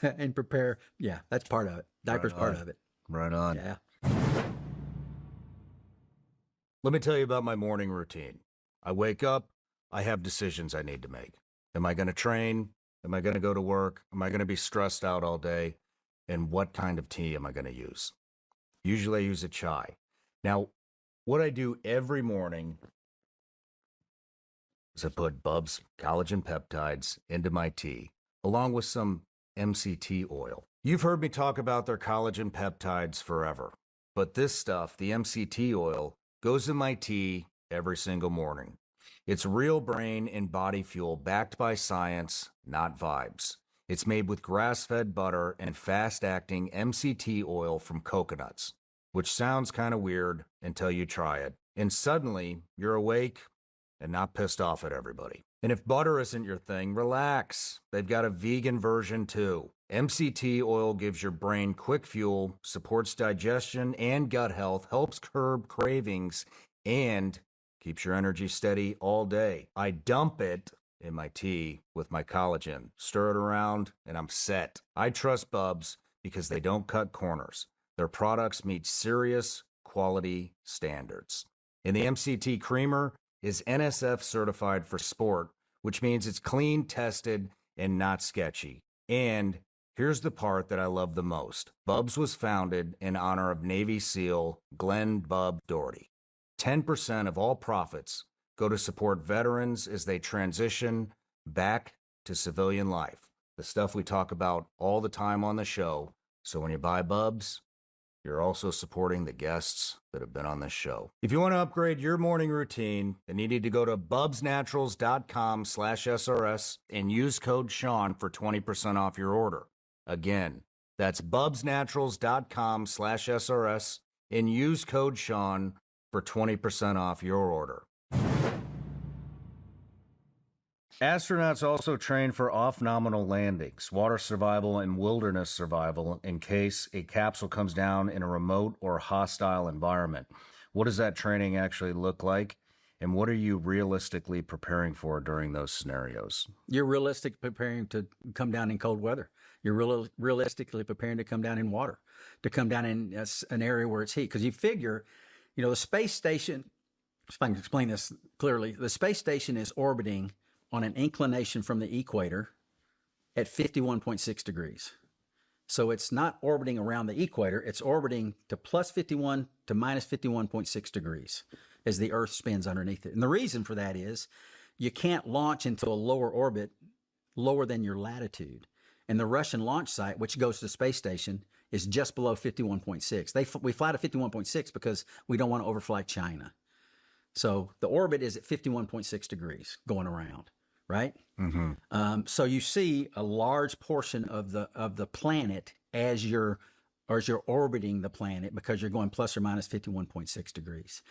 and prepare. Yeah, that's part of it. Diaper's part of it. Right on. Yeah. Let me tell you about my morning routine. I wake up. I have decisions I need to make. Am I going to train? Am I going to go to work? Am I going to be stressed out all day? And what kind of tea am I going to use? Usually I use a chai. Now, what I do every morning is I put Bubs collagen peptides into my tea, along with some MCT oil. You've heard me talk about their collagen peptides forever, but this stuff, the MCT oil, goes in my tea every single morning. It's real brain and body fuel backed by science, not vibes. It's made with grass-fed butter and fast-acting MCT oil from coconuts, which sounds kind of weird until you try it. And suddenly, you're awake and not pissed off at everybody. And if butter isn't your thing, relax. They've got a vegan version too. MCT oil gives your brain quick fuel, supports digestion and gut health, helps curb cravings, and keeps your energy steady all day. I dump it in my tea with my collagen, stir it around, and I'm set. I trust Bubs because they don't cut corners. Their products meet serious quality standards. And the MCT creamer is NSF certified for sport, which means it's clean, tested, and not sketchy. And here's the part that I love the most. Bubs was founded in honor of Navy SEAL Glenn Bub Doherty. 10% of all profits go to support veterans as they transition back to civilian life. The stuff we talk about all the time on the show. So when you buy Bubs, you're also supporting the guests that have been on this show. If you want to upgrade your morning routine, then you need to go to bubsnaturals.com/SRS and use code Sean for 20% off your order. Again, that's bubsnaturals.com/SRS and use code Sean for 20% off your order. Astronauts also train for off-nominal landings, water survival, and wilderness survival in case a capsule comes down in a remote or hostile environment. What does that training actually look like? And what are you realistically preparing for during those scenarios? You're realistic preparing to come down in cold weather. You're realistically preparing to come down in water, to come down in an area where it's heat. Because you figure, the space station, if I can explain this clearly, the space station is orbiting on an inclination from the equator at 51.6 degrees. So it's not orbiting around the equator, it's orbiting to plus 51 to minus 51.6 degrees as the Earth spins underneath it. And the reason for that is you can't launch into a lower orbit lower than your latitude. And the Russian launch site, which goes to the space station, is just below 51.6. We fly to 51.6 because we don't want to overfly China. So the orbit is at 51.6 degrees going around, right? So you see a large portion of the planet as you're orbiting the planet, because you're going plus or minus 51.6 degrees.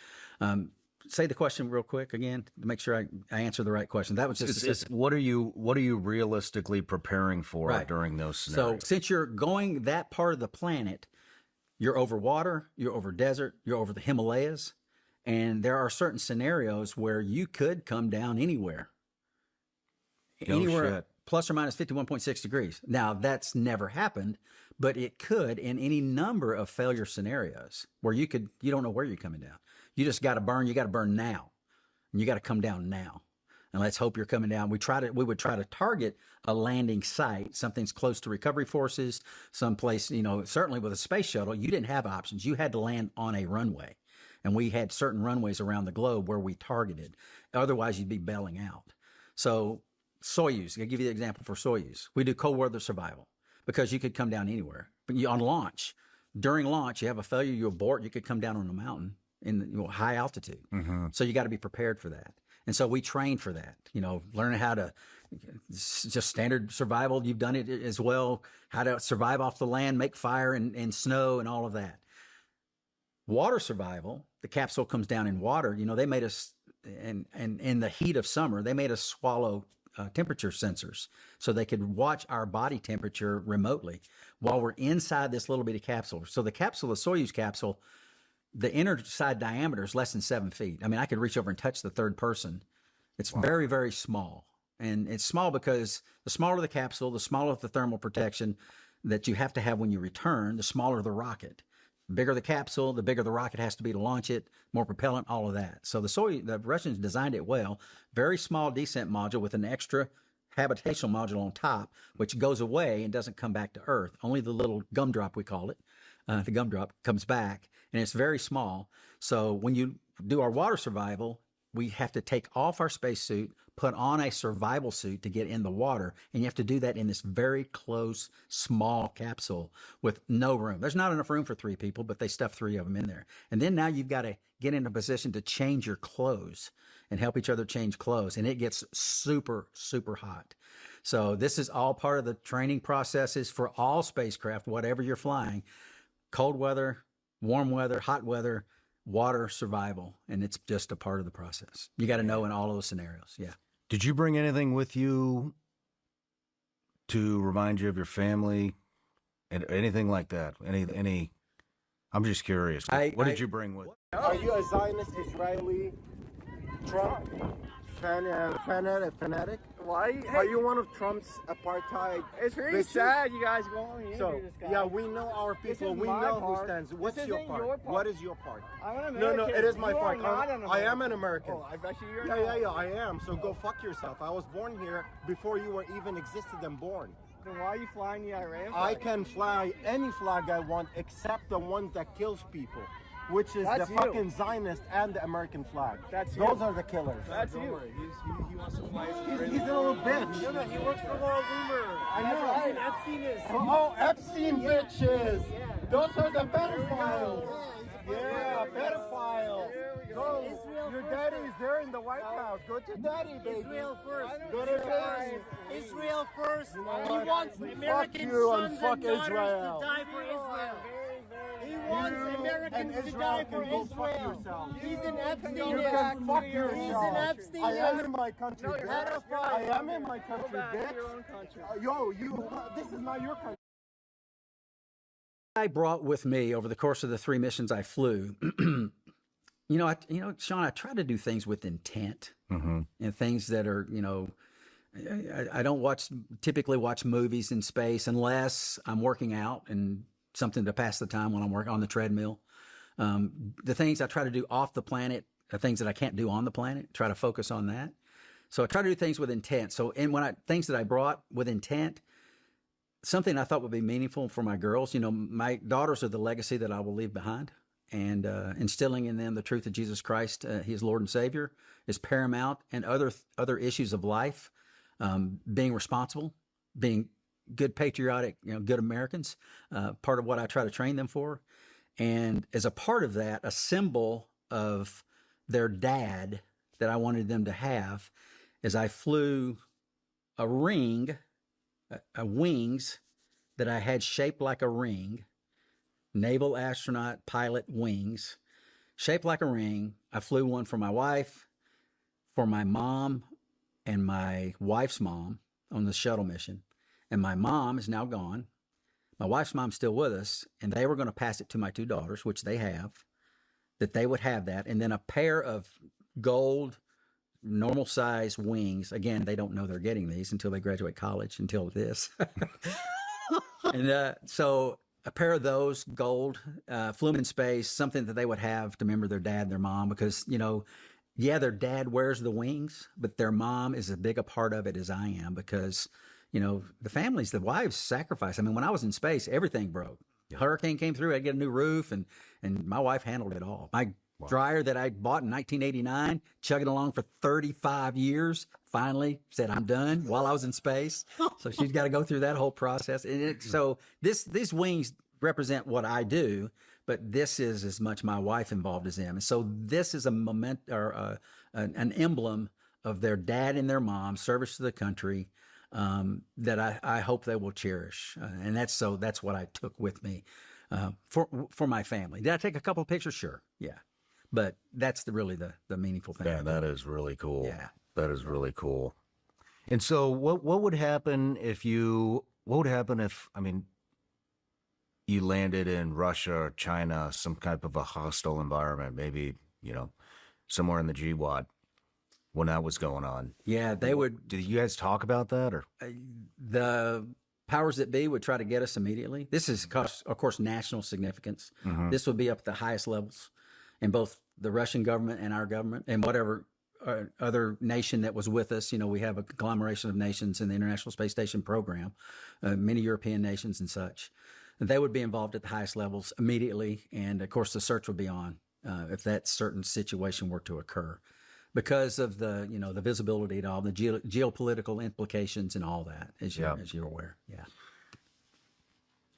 Say the question real quick again to make sure I answer the right question. That was just what are you realistically preparing for during those scenarios? So since you're going that part of the planet, you're over water, you're over desert, you're over the Himalayas, and there are certain scenarios where you could come down anywhere. Anywhere plus or minus 51.6 degrees. Now, that's never happened, but it could in any number of failure scenarios where you don't know where you're coming down. You just got to burn. You got to burn now, and you got to come down now. And let's hope you're coming down. We would try to target a landing site, something's close to recovery forces, someplace, certainly with a space shuttle, you didn't have options. You had to land on a runway. And we had certain runways around the globe where we targeted. Otherwise, you'd be bailing out. So Soyuz, I'll give you the example for Soyuz. We do cold weather survival because you could come down anywhere. But on launch, during launch, you have a failure, you abort, you could come down on a mountain in high altitude. So you got to be prepared for that. And so we train for that, learning how to just standard survival. You've done it as well, how to survive off the land, make fire and snow and all of that. Water survival, the capsule comes down in water. They made us, and in the heat of summer, they made us swallow temperature sensors so they could watch our body temperature remotely while we're inside this little bitty capsule. So the Soyuz capsule, the inner side diameter is less than 7 feet. I mean, I could reach over and touch the third person. It's very, very small. And it's small because the smaller the capsule, the smaller the thermal protection that you have to have when you return, the smaller the rocket. The bigger the capsule, the bigger the rocket has to be to launch it, more propellant, all of that. So the Russians designed it well. Very small descent module with an extra habitational module on top, which goes away and doesn't come back to Earth. Only the little gumdrop, we call it, the gumdrop, comes back, and it's very small. So when you do our water survival, we have to take off our spacesuit, put on a survival suit to get in the water, and you have to do that in this very close, small capsule with no room. There's not enough room for 3 people, but they stuff 3 of them in there. And then now you've got to get in a position to change your clothes and help each other change clothes, and it gets super, super hot. So this is all part of the training processes for all spacecraft, whatever you're flying. Cold weather, warm weather, hot weather, water survival, and it's just a part of the process. You got to know in all of those scenarios. Yeah. Did you bring anything with you to remind you of your family and anything like that? Any? I'm just curious. What did you bring with? Are you a Zionist Israeli Trump fanatic? Why? Are you one of Trump's apartheid? It's very bitches? sad you guys won't So, this guy. yeah, we know our people. We know who stands. What's your part? What is your part? I'm an No, American. it is my You part. are not an I am American. an American. Oh, I bet you you're Yeah, not. I am. So go fuck yourself. I was born here before you were even existed and born. Then why are you flying the Iran flag? I can fly any flag I want except the ones that kills people, which is That's the you. fucking Zionist and the American flag. That's Those you. are the killers. That's Don't you. worry. He wants to fly his He's a little bitch. No, he works for Laura Loomer. I That's know. right. Epstein is. Oh, Epstein bitches. Those are the pedophiles. Yeah, pedophiles. Go. Your daddy's there in the White House. Go to daddy, baby. Israel first. Go to daddy. Israel first. You know He what? wants Fuck American you and sons fuck and daughters Israel. to die for Israel. He wants You Americans and to Israel die can for go fuck Israel. yourself. He's an Epstein. You can fuck yourself. He's an Epstein. I am in my country, No, bitch. pedophile. I am in my country, Go back to bitch. your own country. This is not your country. I brought with me over the course of the 3 missions I flew. Sean, I try to do things with intent and things that are, I don't typically watch movies in space unless I'm working out and something to pass the time when I'm working on the treadmill. The things I try to do off the planet are things that I can't do on the planet. Try to focus on that. So I try to do things with intent. So, things that I brought with intent, something I thought would be meaningful for my girls. My daughters are the legacy that I will leave behind, and instilling in them the truth of Jesus Christ, He is Lord and Savior, is paramount, and other issues of life, being responsible, being good patriotic, good Americans, part of what I try to train them for. And as a part of that, a symbol of their dad that I wanted them to have is I flew a ring, a wings that I had shaped like a ring, naval astronaut pilot wings, shaped like a ring. I flew one for my wife, for my mom, and my wife's mom on the shuttle mission. And my mom is now gone. My wife's mom's still with us, and they were going to pass it to my 2 daughters, which they have, that they would have that. And then a pair of gold, normal size wings. Again, they don't know they're getting these until they graduate college, until this. And so a pair of those gold, flew them in space, something that they would have to remember their dad and their mom, because, you know, yeah, their dad wears the wings, but their mom is as big a part of it as I am, because, you know, the families, the wives sacrifice. I mean, when I was in space, everything broke. Hurricane came through, I'd get a new roof, and my wife handled it all. My dryer that I bought in 1989, chugging along for 35 years, finally said, I'm done while I was in space. So she's got to go through that whole process. And so these wings represent what I do, but this is as much my wife involved as them. And so this is a moment, or an emblem of their dad and their mom service to the country, that I hope they will cherish. And that's what I took with me, for my family. Did I take a couple of pictures? Sure. Yeah. But that's really the meaningful thing. Yeah, that is really cool. Yeah. That is really cool. And so what would happen if, I mean, you landed in Russia or China, some type of a hostile environment, maybe, you know, somewhere in the GWOT when that was going on? Yeah, they would. Did you guys talk about that, or? The powers that be would try to get us immediately. This is, of course, national significance. Mhm. This would be up at the highest levels in both the Russian government and our government, and whatever other nation that was with us. You know, we have a conglomeration of nations in the International Space Station program, many European nations and such. They would be involved at the highest levels immediately, and of course the search would be on if that certain situation were to occur, because of the visibility and all the geopolitical implications and all that, as you're aware. Yeah.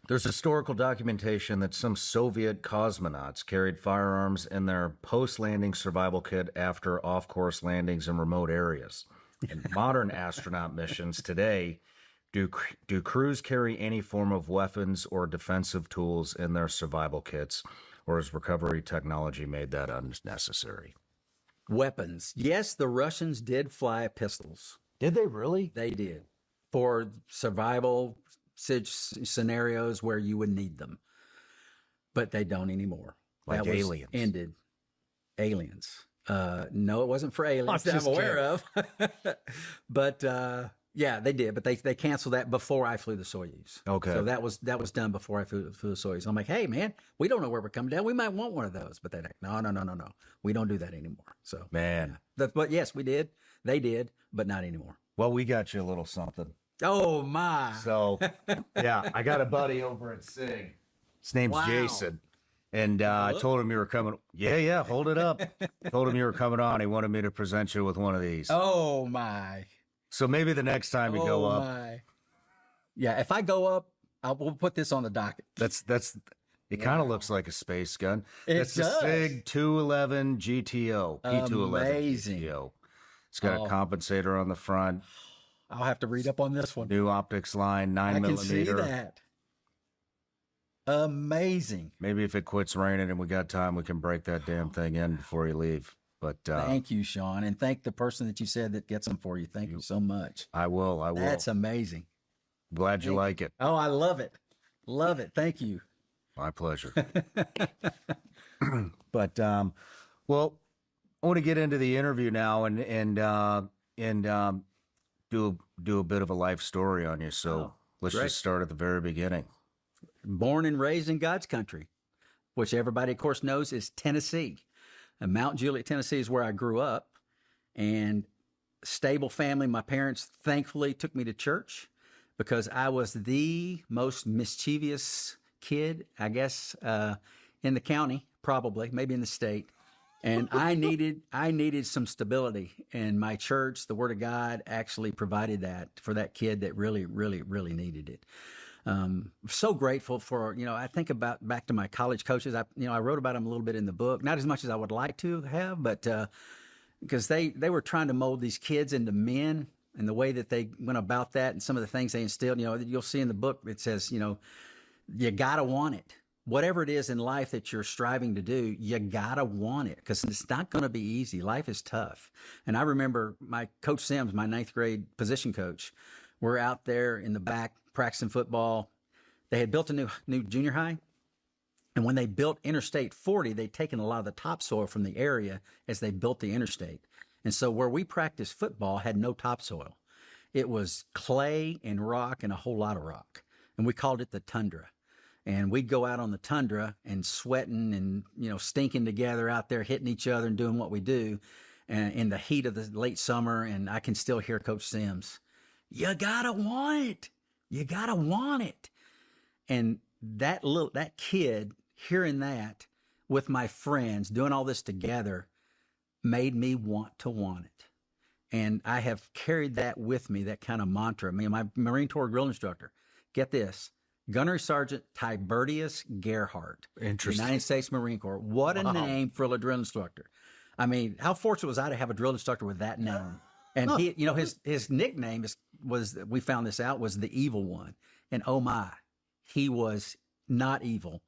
There's historical documentation that some Soviet cosmonauts carried firearms in their post-landing survival kit after off-course landings in remote areas. In modern astronaut missions today, do crews carry any form of weapons or defensive tools in their survival kits, or has recovery technology made that unnecessary? Weapons. Yes, the Russians did fly pistols. Did they really? They did. For survival scenarios where you would need them. But they don't anymore. Like that aliens. Ended. Aliens. No, it wasn't for aliens that I'm aware of. But yeah, they did. But they canceled that before I flew the Soyuz. Okay. So that was done before I flew the Soyuz. I'm like, hey man, we don't know where we're coming down. We might want one of those. But they're like, no. We don't do that anymore. So man. Yeah. But yes, we did. They did, but not anymore. Well, we got you a little something. Oh my. So yeah, I got a buddy over at SIG. His name's Jason. And I told him you were coming. Yeah, hold it up. Told him you were coming on. He wanted me to present you with one of these. Oh my. So maybe the next time you go up. My. Yeah, if I go up, we'll put this on the docket. It kind of looks like a space gun. It's the SIG 211 GTO. P211 Amazing. GTO. It's got a compensator on the front. I'll have to read up on this one. New optics line, 9 I millimeter. can see that. Amazing. Maybe if it quits raining and we got time, we can break that damn thing in before you leave. But thank you, Sean, and thank the person that you said that gets them for you. Thank you so much. I will. That's amazing. Glad you like it. Oh, I love it. Love it. Thank you. My pleasure. But well, I want to get into the interview now and do a bit of a life story on you. So let's just start at the very beginning. Born and raised in God's country, which everybody, of course, knows is Tennessee. And Mount Juliet, Tennessee is where I grew up. And stable family. My parents thankfully took me to church because I was the most mischievous kid, I guess, in the county, probably, maybe in the state. And I needed some stability, and my church, the Word of God, actually provided that for that kid that really, really, really needed it. So grateful for, I think about back to my college coaches. I wrote about them a little bit in the book, not as much as I would like to have, but because they were trying to mold these kids into men, and the way that they went about that and some of the things they instilled, you'll see in the book, it says, you got to want it. Whatever it is in life that you're striving to do, you got to want it, because it's not going to be easy. Life is tough. And I remember my Coach Sims, my 9th grade position coach, we're out there in the back practicing football. They had built a new junior high. And when they built Interstate 40, they'd taken a lot of the topsoil from the area as they built the interstate. And so where we practiced football had no topsoil. It was clay and rock and a whole lot of rock. And we called it the tundra. And we'd go out on the tundra and sweating and, stinking together out there, hitting each other and doing what we do in the heat of the late summer. And I can still hear Coach Sims, you gotta want it. You gotta want it. And that kid hearing that with my friends, doing all this together, made me want it. And I have carried that with me, that kind of mantra. My Marine Corps drill instructor, get this, Gunnery Sergeant Tiberius Gerhardt, Interesting. United States Marine Corps. What a name for a drill instructor. How fortunate was I to have a drill instructor with that name? And he, his nickname was, we found this out, was the Evil One. And oh my, he was not evil.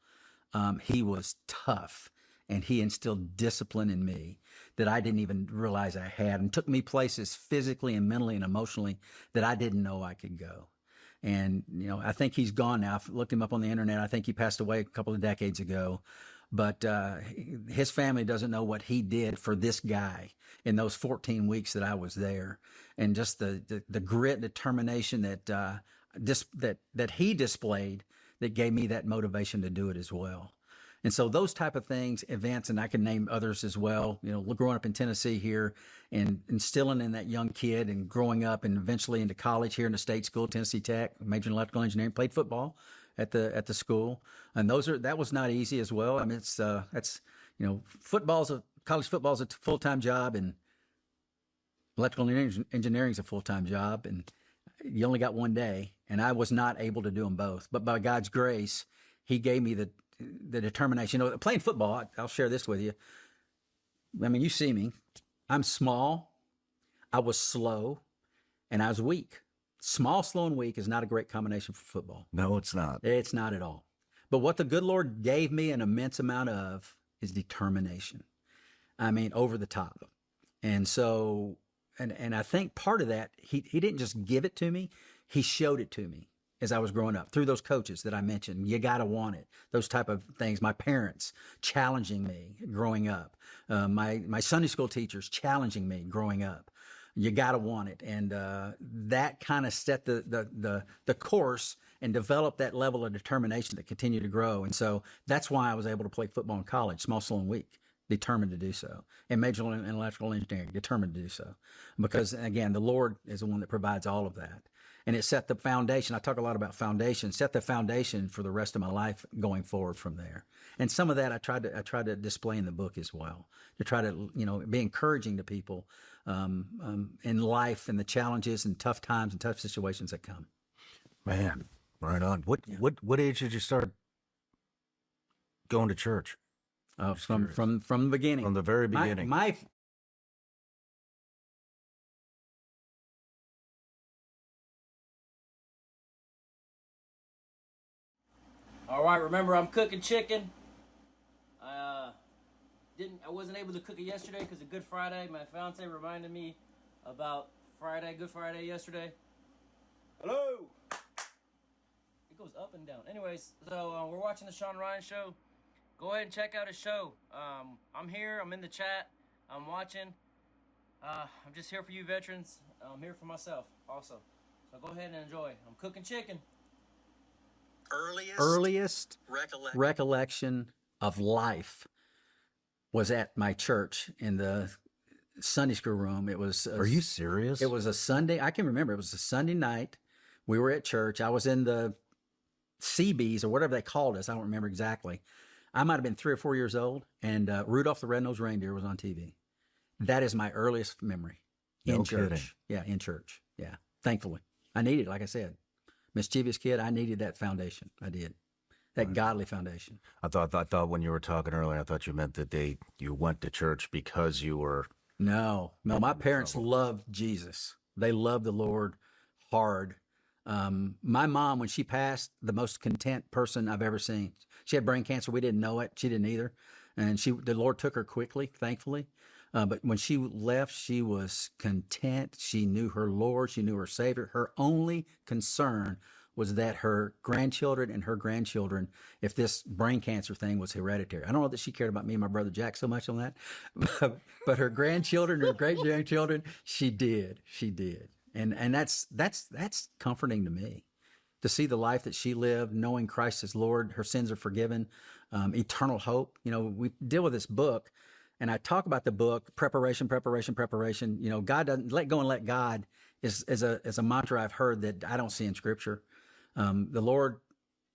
He was tough, and he instilled discipline in me that I didn't even realize I had, and took me places physically and mentally and emotionally that I didn't know I could go. And, I think he's gone now. I've looked him up on the internet. I think he passed away a couple of decades ago. But his family doesn't know what he did for this guy in those 14 weeks that I was there. And just the grit and determination that he displayed that gave me that motivation to do it as well. And so those type of things, events, and I can name others as well, growing up in Tennessee here and instilling in that young kid and growing up and eventually into college here in the state school, Tennessee Tech, majored in electrical engineering, played football at the school. And that was not easy as well. College football's a full-time job, and electrical engineering is a full-time job, and you only got one day. And I was not able to do them both. But by God's grace, he gave me the determination. Playing football, I'll share this with you. You see me. I'm small. I was slow, and I was weak. Small, slow, and weak is not a great combination for football. No, it's not. It's not at all. But what the good Lord gave me an immense amount of is determination. Over the top. And so, and I think part of that, he didn't just give it to me. He showed it to me as I was growing up through those coaches that I mentioned. You got to want it. Those type of things. My parents challenging me growing up. My Sunday school teachers challenging me growing up. You got to want it. And that kind of set the course and developed that level of determination that continued to grow. And so that's why I was able to play football in college, small, slow, and weak. Determined to do so. And major in electrical engineering, determined to do so. Because, again, the Lord is the one that provides all of that. And it set the foundation. I talk a lot about foundation, set the foundation for the rest of my life going forward from there. And some of that I tried to display in the book as well, to try to, be encouraging to people in life and the challenges and tough times and tough situations that come. Man, right on. What age did you start going to church? From the beginning. From the very beginning. All right, remember I'm cooking chicken. I wasn't able to cook it yesterday because of Good Friday. My fiance reminded me about Good Friday yesterday. Hello. It goes up and down. Anyways, so we're watching the Sean Ryan show. Go ahead and check out his show. I'm here. I'm in the chat. I'm watching. I'm just here for you veterans. I'm here for myself also. So go ahead and enjoy. I'm cooking chicken. Earliest recollection of life was at my church in the Sunday school room. It was. Are you serious? It was a Sunday. I can remember. It was a Sunday night. We were at church. I was in the CBs or whatever they called us. I don't remember exactly. I might have been 3 or 4 years old, and Rudolph the Red-Nosed Reindeer was on TV. That is my earliest memory in church. Kidding. Yeah, in church. Yeah, thankfully. I needed it, like I said. mischievous kid, I needed that foundation. I did. That godly foundation. I thought when you were talking earlier, I thought you meant that you went to church because you were. No. My parents loved Jesus. They loved the Lord hard. My mom, when she passed, the most content person I've ever seen. She had brain cancer. We didn't know it. She didn't either. And the Lord took her quickly, thankfully. But when she left, she was content. She knew her Lord. She knew her Savior. Her only concern was that her grandchildren and her grandchildren, if this brain cancer thing was hereditary. I don't know that she cared about me and my brother Jack so much on that, but her grandchildren, her great-grandchildren, she did. She did. And that's comforting to me, to see the life that she lived, knowing Christ as Lord, her sins are forgiven, eternal hope. You know, we deal with this book, and I talk about the book, preparation. You know, God doesn't let go and let God is a mantra I've heard that I don't see in Scripture. The Lord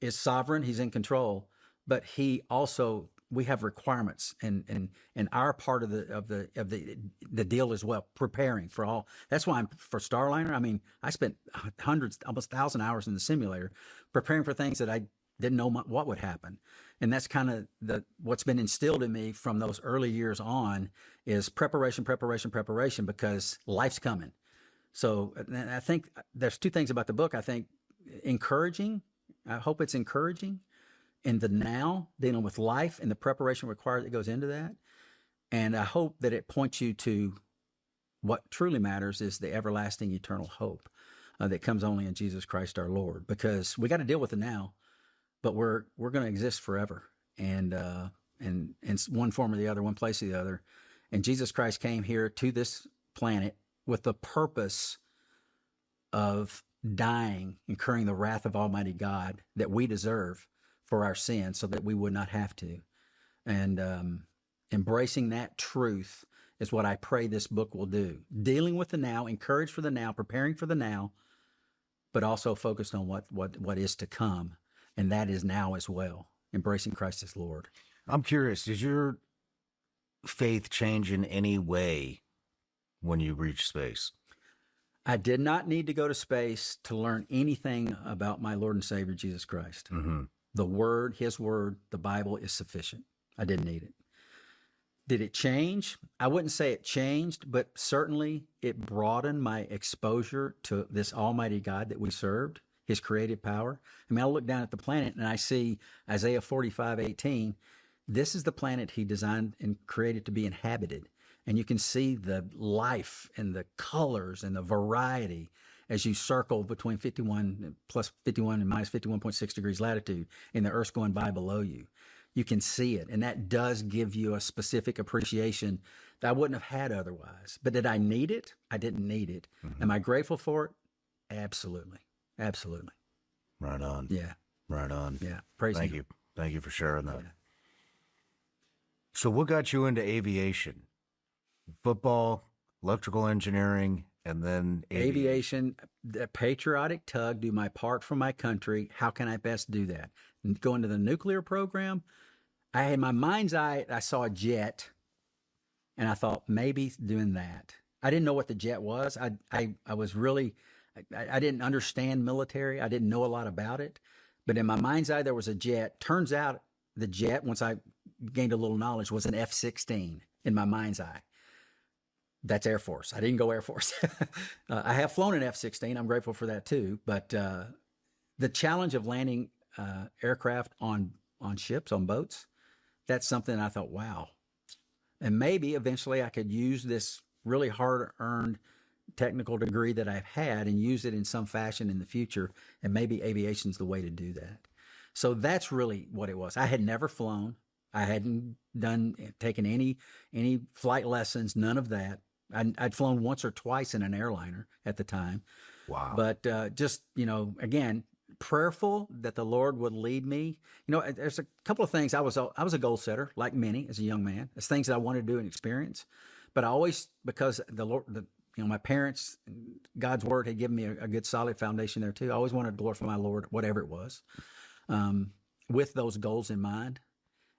is sovereign; He's in control, but He also, we have requirements, and our part of the deal as well, preparing for all. That's why I'm for Starliner. I mean, I spent hundreds, almost 1,000 hours in the simulator preparing for things that I didn't know what would happen, and that's kind of what's been instilled in me from those early years on is preparation, because life's coming. So I think there's two things about the book. I think encouraging. I hope it's encouraging in the now, dealing with life and the preparation required that goes into that. And I hope that it points you to what truly matters is the everlasting eternal hope that comes only in Jesus Christ our Lord, because we got to deal with the now, but we're going to exist forever. And in one form or the other, one place or the other. And Jesus Christ came here to this planet with the purpose of dying, incurring the wrath of Almighty God that we deserve for our sins so that we would not have to. And embracing that truth is what I pray this book will do. Dealing with the now, encouraged for the now, preparing for the now, but also focused on what is to come. And that is now as well, embracing Christ as Lord. I'm curious, does your faith change in any way when you reach space? I did not need to go to space to learn anything about my Lord and Savior, Jesus Christ. Mm-hmm. The Word, His Word, the Bible is sufficient. I didn't need it. Did it change? I wouldn't say it changed, but certainly it broadened my exposure to this Almighty God that we served, His creative power. I mean, I look down at the planet and I see Isaiah 45:18. This is the planet He designed and created to be inhabited. And you can see the life and the colors and the variety as you circle between 51 plus 51 and minus 51.6 degrees latitude and the Earth's going by below you. You can see it. And that does give you a specific appreciation that I wouldn't have had otherwise. But did I need it? I didn't need it. Mm-hmm. Am I grateful for it? Absolutely. Absolutely. Right on. Yeah. Right on. Yeah. Praise Thank you. Thank you for sharing that. Yeah. So what got you into aviation? Football, electrical engineering, and then aviation, the patriotic tug, do my part for my country. How can I best do that? Go into the nuclear program. I had my mind's eye, I saw a jet, and I thought maybe doing that. I didn't know what the jet was. I was really, I didn't understand military. I didn't know a lot about it. But in my mind's eye, there was a jet. Turns out the jet, once I gained a little knowledge, was an F-16 in my mind's eye. That's Air Force. I didn't go Air Force. I have flown an F-16. I'm grateful for that too. But the challenge of landing aircraft on ships, on boats, that's something I thought, wow. And maybe eventually I could use this really hard-earned technical degree that I've had and use it in some fashion in the future. And maybe aviation's the way to do that. So that's really what it was. I had never flown. I hadn't taken any flight lessons, none of that. I'd flown once or twice in an airliner at the time. Wow. But just, again, prayerful that the Lord would lead me. There's a couple of things. I was a goal setter, like many as a young man. There's things that I wanted to do and experience. But I always, because the Lord, my parents, God's word had given me a good solid foundation there too. I always wanted to glorify my Lord, whatever it was, with those goals in mind.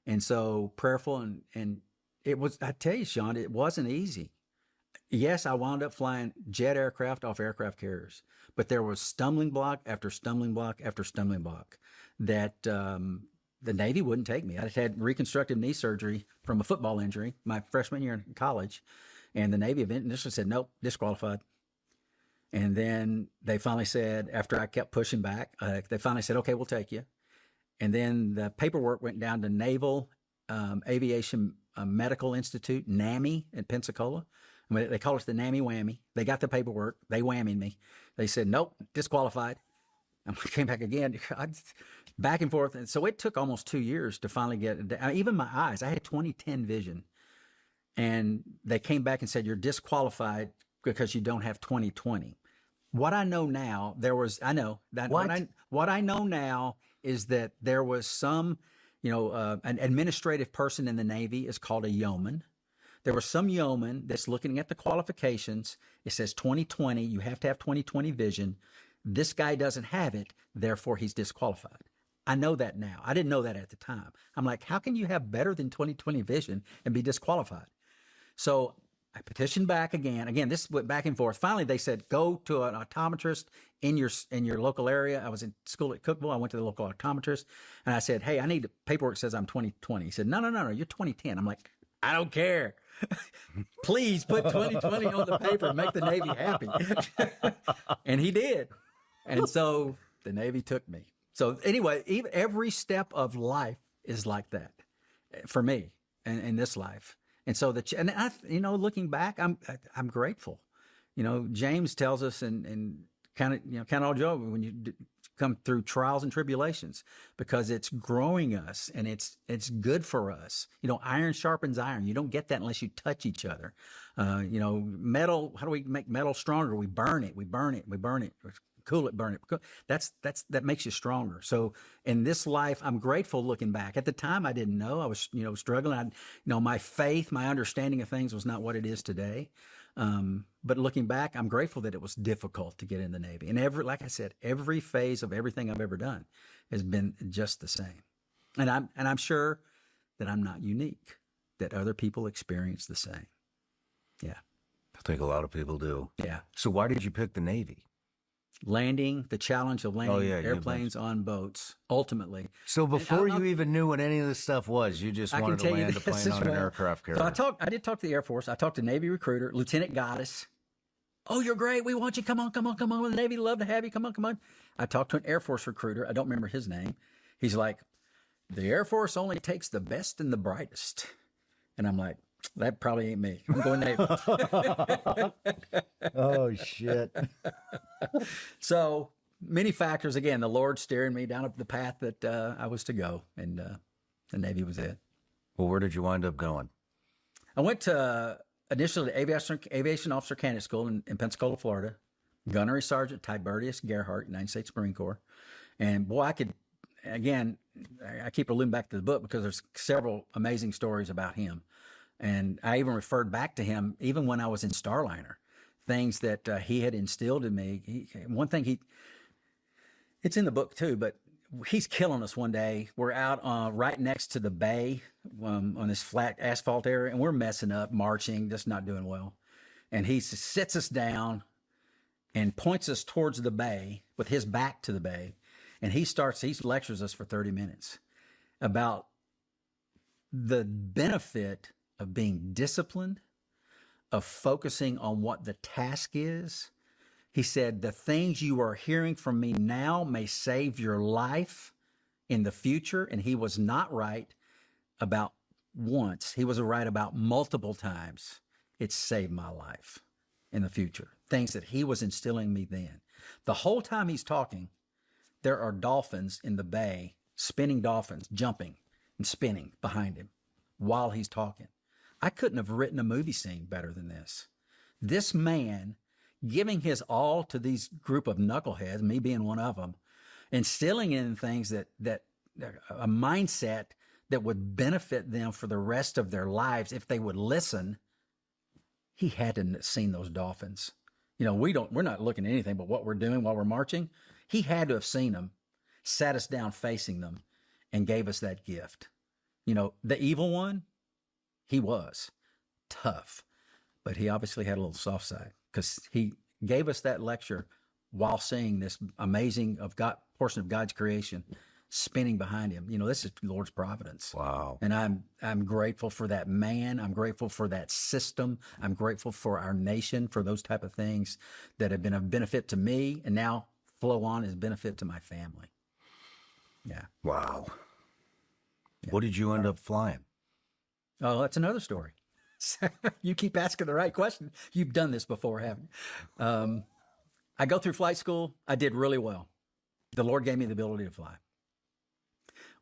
And so prayerful and it was, I tell you, Sean, it wasn't easy. Yes, I wound up flying jet aircraft off aircraft carriers, but there was stumbling block after stumbling block after stumbling block that the Navy wouldn't take me. I had reconstructive knee surgery from a football injury my freshman year in college, and the Navy initially said, nope, disqualified. And then they finally said, after I kept pushing back, they finally said, okay, we'll take you. And then the paperwork went down to Naval Aviation Medical Institute, NAMI, in Pensacola. They call it the NAMI whammy. They got the paperwork. They whammied me. They said, nope, disqualified. I came back again, back and forth. And so it took almost 2 years to finally get, even my eyes, I had 20/10 vision. And they came back and said, you're disqualified because you don't have 20/20. What I know now, what I know now is that there was some, an administrative person in the Navy is called a yeoman. There was some yeoman that's looking at the qualifications. It says 20/20. You have to have 20/20 vision. This guy doesn't have it. Therefore, he's disqualified. I know that now. I didn't know that at the time. I'm like, how can you have better than 20/20 vision and be disqualified? So I petitioned back again. Again, this went back and forth. Finally, they said, go to an optometrist in your local area. I was in school at Cookville. I went to the local optometrist, and I said, hey, I need paperwork that says I'm 20/20. He said, no, you're 20/10. I'm like, I don't care. Please put 20/20 on the paper and make the Navy happy. And he did. And so the Navy took me. So anyway, every step of life is like that for me in this life. And so looking back, I'm grateful. James tells us and count all joy when you come through trials and tribulations, because it's growing us and it's good for us. Iron sharpens iron. You don't get that unless you touch each other. Metal. How do we make metal stronger? We burn it. We burn it. Cool it, burn it. That makes you stronger. So in this life, I'm grateful looking back. At the time, I didn't know. I was, struggling. My faith, my understanding of things was not what it is today. But looking back, I'm grateful that it was difficult to get in the Navy. And like I said, every phase of everything I've ever done has been just the same. And I'm sure that I'm not unique, that other people experience the same. Yeah. I think a lot of people do. Yeah. So why did you pick the Navy? The challenge of landing airplanes on boats, ultimately. So before you even knew what any of this stuff was, you just wanted to land a plane on an aircraft carrier. So I did talk to the Air Force. I talked to Navy recruiter, Lieutenant Goddess. Oh, you're great. We want you. Come on. The Navy love to have you. Come on. I talked to an Air Force recruiter. I don't remember his name. He's like, the Air Force only takes the best and the brightest. And I'm like, that probably ain't me. I'm going Navy. Oh, shit. So many factors. Again, the Lord steering me down the path that I was to go, and the Navy was it. Well, where did you wind up going? I went to initially the Aviation Officer Candidate School in Pensacola, Florida. Gunnery Sergeant Tiberius Gerhardt, United States Marine Corps. And boy, I keep alluding back to the book because there's several amazing stories about him. And I even referred back to him even when I was in Starliner, things that he had instilled in me. It's in the book too, but he's killing us one day. We're out right next to the bay on this flat asphalt area, and we're messing up, marching, just not doing well. And he sits us down and points us towards the bay with his back to the bay. And he lectures us for 30 minutes about the benefit of being disciplined, of focusing on what the task is. He said, the things you are hearing from me now may save your life in the future. And he was not right about once. He was right about multiple times. It saved my life in the future. Things that he was instilling in me then. The whole time he's talking, there are dolphins in the bay, spinning dolphins, jumping and spinning behind him while he's talking. I couldn't have written a movie scene better than this. This man giving his all to these group of knuckleheads, me being one of them, instilling in things that a mindset that would benefit them for the rest of their lives if they would listen. He had to have seen those dolphins. We're not looking at anything but what we're doing while we're marching. He had to have seen them, sat us down facing them, and gave us that gift. The evil one, he was tough, but he obviously had a little soft side because he gave us that lecture while seeing this amazing portion of God's creation spinning behind him. This is the Lord's providence. Wow. And I'm grateful for that man. I'm grateful for that system. I'm grateful for our nation, for those type of things that have been of benefit to me and now flow on as benefit to my family. Yeah. Wow. Yeah. What did you end up flying? Oh, that's another story. You keep asking the right question. You've done this before, haven't you? I go through flight school. I did really well. The Lord gave me the ability to fly.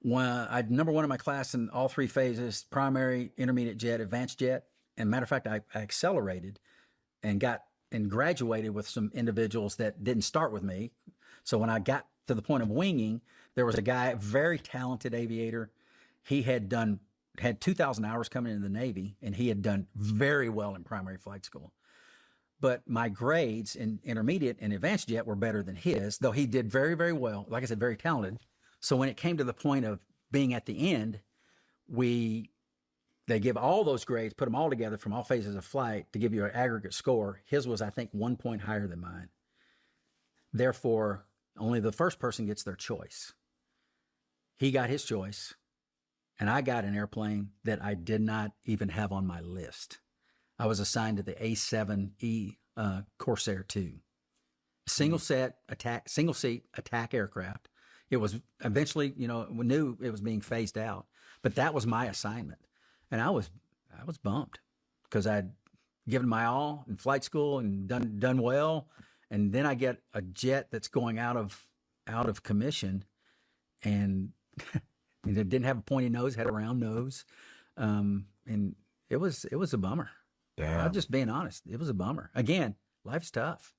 When I number one in my class in all three phases: primary, intermediate jet, advanced jet. And matter of fact, I accelerated and graduated with some individuals that didn't start with me. So when I got to the point of winging, there was a guy, very talented aviator. He had 2,000 hours coming into the Navy, and he had done very well in primary flight school. But my grades in intermediate and advanced jet were better than his, though he did very, very well. Like I said, very talented. So when it came to the point of being at the end, they give all those grades, put them all together from all phases of flight to give you an aggregate score. His was, I think, 1 point higher than mine. Therefore, only the first person gets their choice. He got his choice, and I got an airplane that I did not even have on my list. I was assigned to the A7E Corsair II, single seat attack aircraft. It was eventually, we knew it was being phased out, but that was my assignment, and I was bummed because I'd given my all in flight school and done well, and then I get a jet that's going out of commission, and it didn't have a pointy nose, had a round nose, and it was a bummer. Damn. I'm just being honest. It was a bummer. Again, life's tough.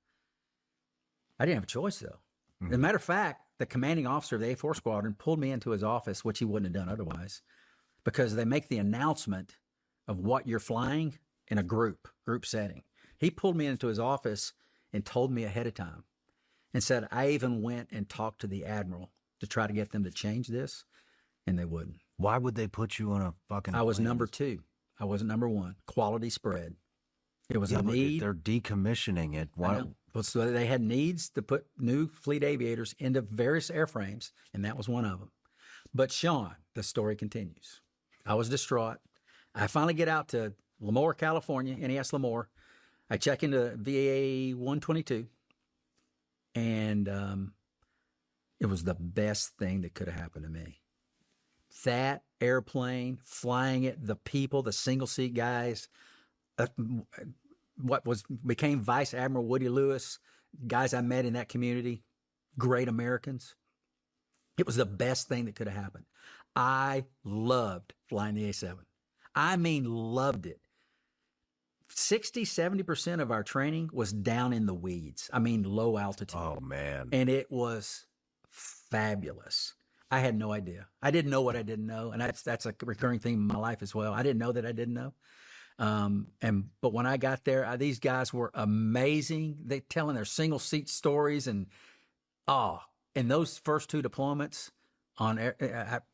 I didn't have a choice, though. As a matter of fact, the commanding officer of the A4 Squadron pulled me into his office, which he wouldn't have done otherwise, because they make the announcement of what you're flying in a group setting. He pulled me into his office and told me ahead of time and said, I even went and talked to the admiral to try to get them to change this, and they wouldn't. Why would they put you on a fucking I was plane? number 2. I wasn't number 1. Quality spread. It was a need. They're decommissioning it. Why? So they had needs to put new fleet aviators into various airframes, and that was one of them. But Sean, the story continues. I was distraught. I finally get out to Lemoore, California, NES Lemoore. I check into VA 122, and it was the best thing that could have happened to me. That airplane, flying it, the people, the single seat guys, became Vice Admiral Woody Lewis, guys I met in that community, great Americans. It was the best thing that could have happened. I loved flying the A7. I mean, loved it. 60-70% of our training was down in the weeds. I mean, low altitude. Oh, man. And it was fabulous. I had no idea. I didn't know what I didn't know. And that's a recurring theme in my life as well. I didn't know that I didn't know. But when I got there, these guys were amazing. They telling their single seat stories, and those first 2 deployments on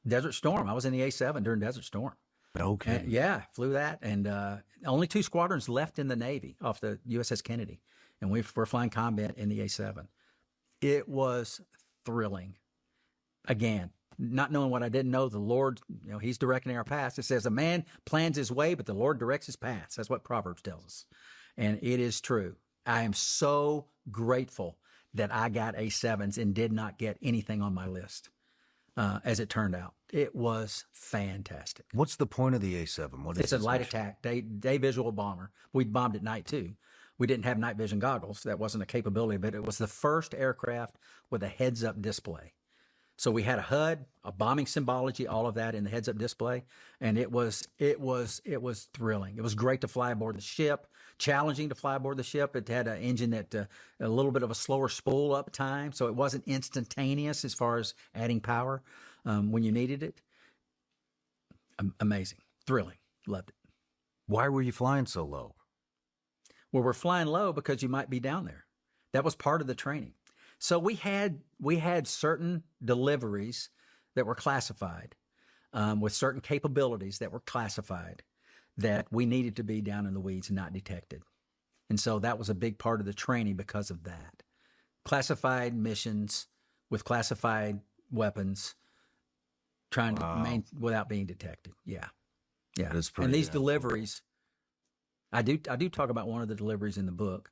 Desert Storm. I was in the A7 during Desert Storm. Okay. Yeah, flew that, and only 2 squadrons left in the Navy off the USS Kennedy, and we're flying combat in the A7. It was thrilling. Again, not knowing what I didn't know, the Lord, He's directing our paths. It says a man plans his way, but the Lord directs his paths. That's what Proverbs tells us. And it is true. I am so grateful that I got A7s and did not get anything on my list, as it turned out. It was fantastic. What's the point of the A7? It's a light attack, day visual bomber. We bombed at night, too. We didn't have night vision goggles. That wasn't a capability, but it was the first aircraft with a heads-up display. So we had a HUD, a bombing symbology, all of that in the heads-up display, and it was thrilling. It was great to fly aboard the ship, challenging to fly aboard the ship. It had an engine that a little bit of a slower spool up time, so it wasn't instantaneous as far as adding power when you needed it. Amazing, thrilling, loved it. Why were you flying so low? Well, we're flying low because you might be down there. That was part of the training. So we had certain deliveries that were classified, with certain capabilities that were classified, that we needed to be down in the weeds and not detected. And so that was a big part of the training because of that. Classified missions with classified weapons, trying to without being detected. Yeah. Yeah. And these deliveries, I do talk about one of the deliveries in the book.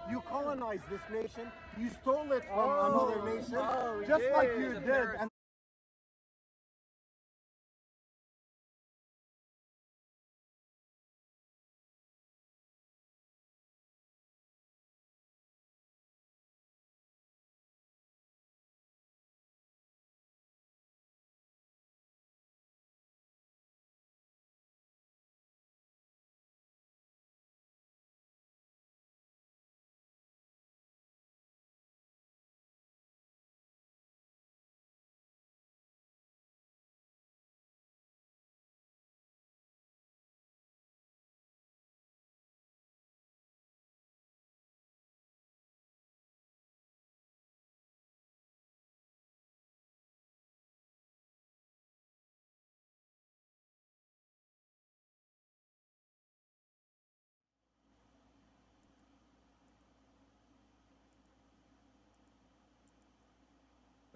You colonized this nation. You stole it from another nation, just like you did. And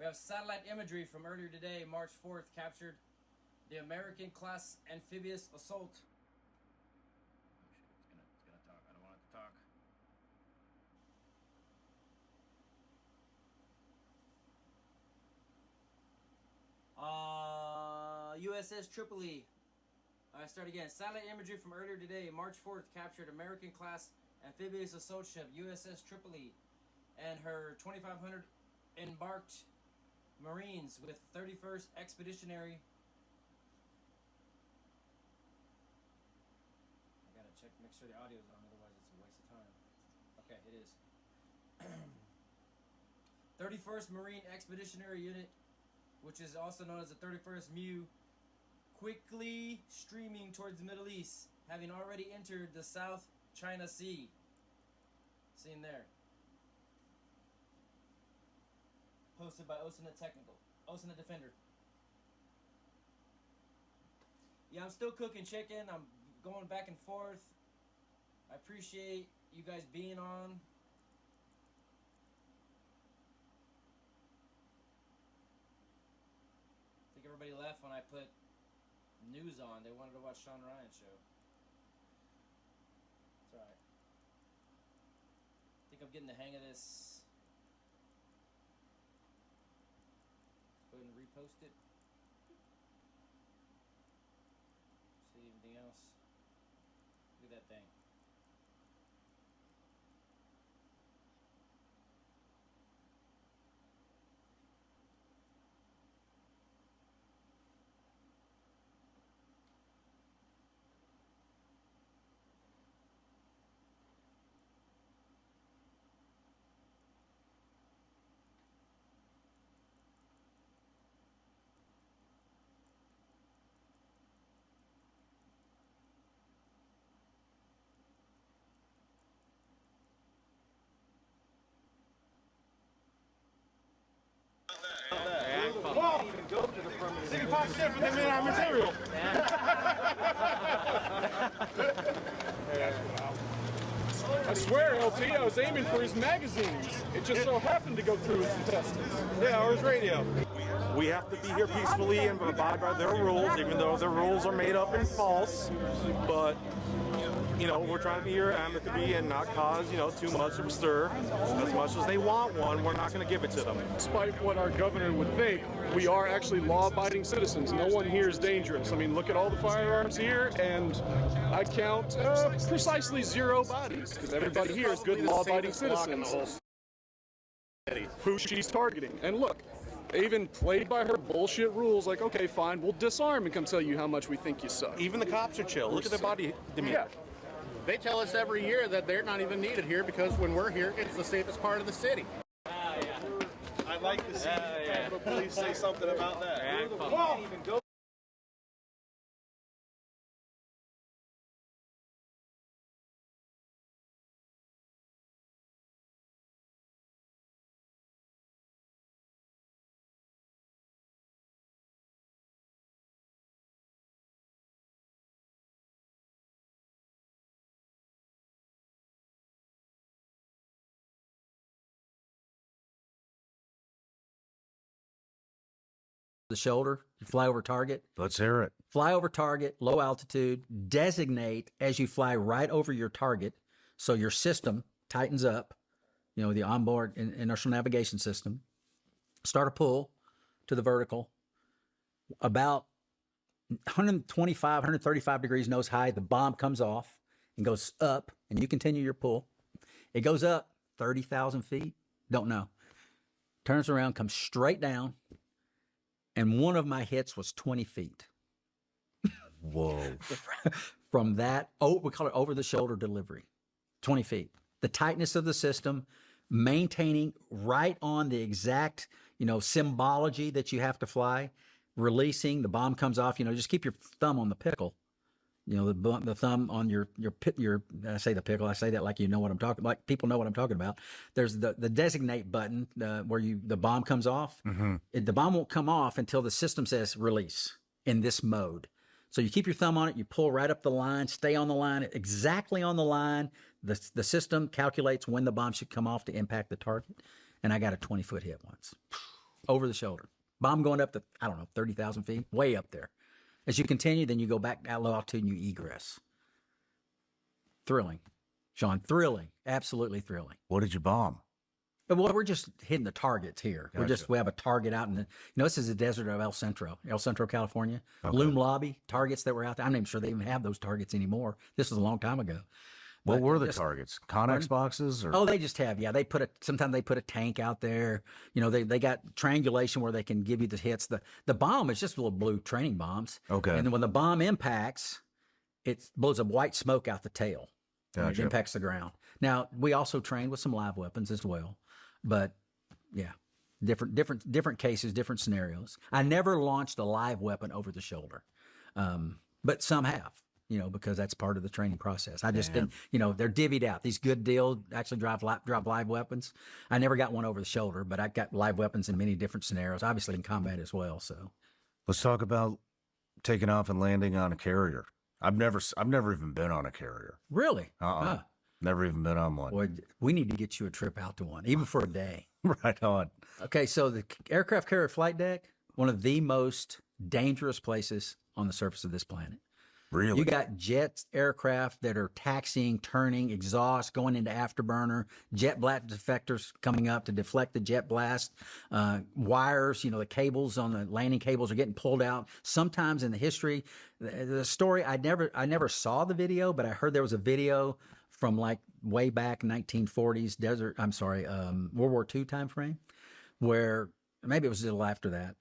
We have satellite imagery from earlier today, March 4th, captured the American-class amphibious assault. Oh shit, it's gonna talk. I don't want it to talk. USS Tripoli. I start again. Satellite imagery from earlier today, March 4th, captured American-class amphibious assault ship USS Tripoli and her 2,500 embarked Marines with 31st Expeditionary. I gotta check, make sure the audio's on, otherwise it's a waste of time. Okay, it is. 31st Marine Expeditionary Unit, which is also known as the 31st MEU, quickly streaming towards the Middle East, having already entered the South China Sea. Seen there. Posted by Osana Technical, Osana Defender. Yeah, I'm still cooking chicken. I'm going back and forth. I appreciate you guys being on. I think everybody left when I put news on. They wanted to watch Sean Ryan's show. It's alright. I think I'm getting the hang of this. Go ahead and repost it. See anything else? Look at that thing. Nigga pop shit for them in our material. I swear, LT, I was aiming for his magazines. It just so happened to go through his intestines. Yeah, or his radio. We have to be here peacefully and abide by their rules, even though their rules are made up and false. But, you know, we're trying to be here amicably and not cause, you know, too much of a stir. As much as they want one, we're not going to give it to them. Despite what our governor would think, we are actually law-abiding citizens. No one here is dangerous. I mean, look at all the firearms here, and I count precisely 0 bodies, because everybody here is good law-abiding citizens. Who she's targeting. And look, they even played by her bullshit rules, like, okay, fine, we'll disarm and come tell you how much we think you suck. Even the cops are chill. Look at their body demeanor. Yeah. They tell us every year that they're not even needed here because when we're here, it's the safest part of the city. I'd like to see Capitol Police say something about that. the shoulder, you fly over target. Let's hear it. Fly over target, low altitude, designate as you fly right over your target, so your system tightens up, the onboard inertial navigation system. Start a pull to the vertical, about 125, 135 degrees nose high. The bomb comes off and goes up, and you continue your pull. It goes up 30,000 feet, don't know. Turns around, comes straight down, and one of my hits was 20 feet. Whoa. From that, we call it over-the-shoulder delivery, 20 feet. The tightness of the system, maintaining right on the exact, symbology that you have to fly, releasing, the bomb comes off, just keep your thumb on the pickle. The thumb on your I say the pickle, I say that like what I'm talking, like people know what I'm talking about. There's the designate button where the bomb comes off. Mm-hmm. The bomb won't come off until the system says release in this mode. So you keep your thumb on it, you pull right up the line, stay on the line, exactly on the line. The system calculates when the bomb should come off to impact the target. And I got a 20-foot hit once, over the shoulder. Bomb going up to, 30,000 feet, way up there. As you continue, then you go back at low altitude and you egress. Thrilling, Sean, thrilling, absolutely thrilling. What did you bomb? Well, we're just hitting the targets here. Gotcha. We have a target out in the, this is the desert of El Centro, California. Okay. Loom Lobby, targets that were out there. I'm not even sure they even have those targets anymore. This was a long time ago. What But were the just- targets? Connex boxes? Or? Oh, they just have, sometimes they put a tank out there. They got triangulation where they can give you the hits. The bomb is just little blue training bombs. Okay. And then when the bomb impacts, it blows a white smoke out the tail. When Gotcha. it impacts the ground. Now, we also trained with some live weapons as well. But yeah, different cases, different scenarios. I never launched a live weapon over the shoulder. But some have. Because that's part of the training process. I just didn't, they're divvied out. These good deals actually drop live weapons. I never got one over the shoulder, but I got live weapons in many different scenarios, obviously in combat as well. So Let's talk about taking off and landing on a carrier. I've never even been on a carrier. Really? Huh. Never even been on one. Boy, we need to get you a trip out to one, even for a day. Right on. Okay, so the aircraft carrier flight deck, one of the most dangerous places on the surface of this planet. Really? You got jets, aircraft that are taxiing, turning, exhaust, going into afterburner, jet blast deflectors coming up to deflect the jet blast, wires, the cables on the landing cables are getting pulled out. Sometimes in the history, the story, I never saw the video, but I heard there was a video from like way back 1940s World War II time frame, where maybe it was a little after that,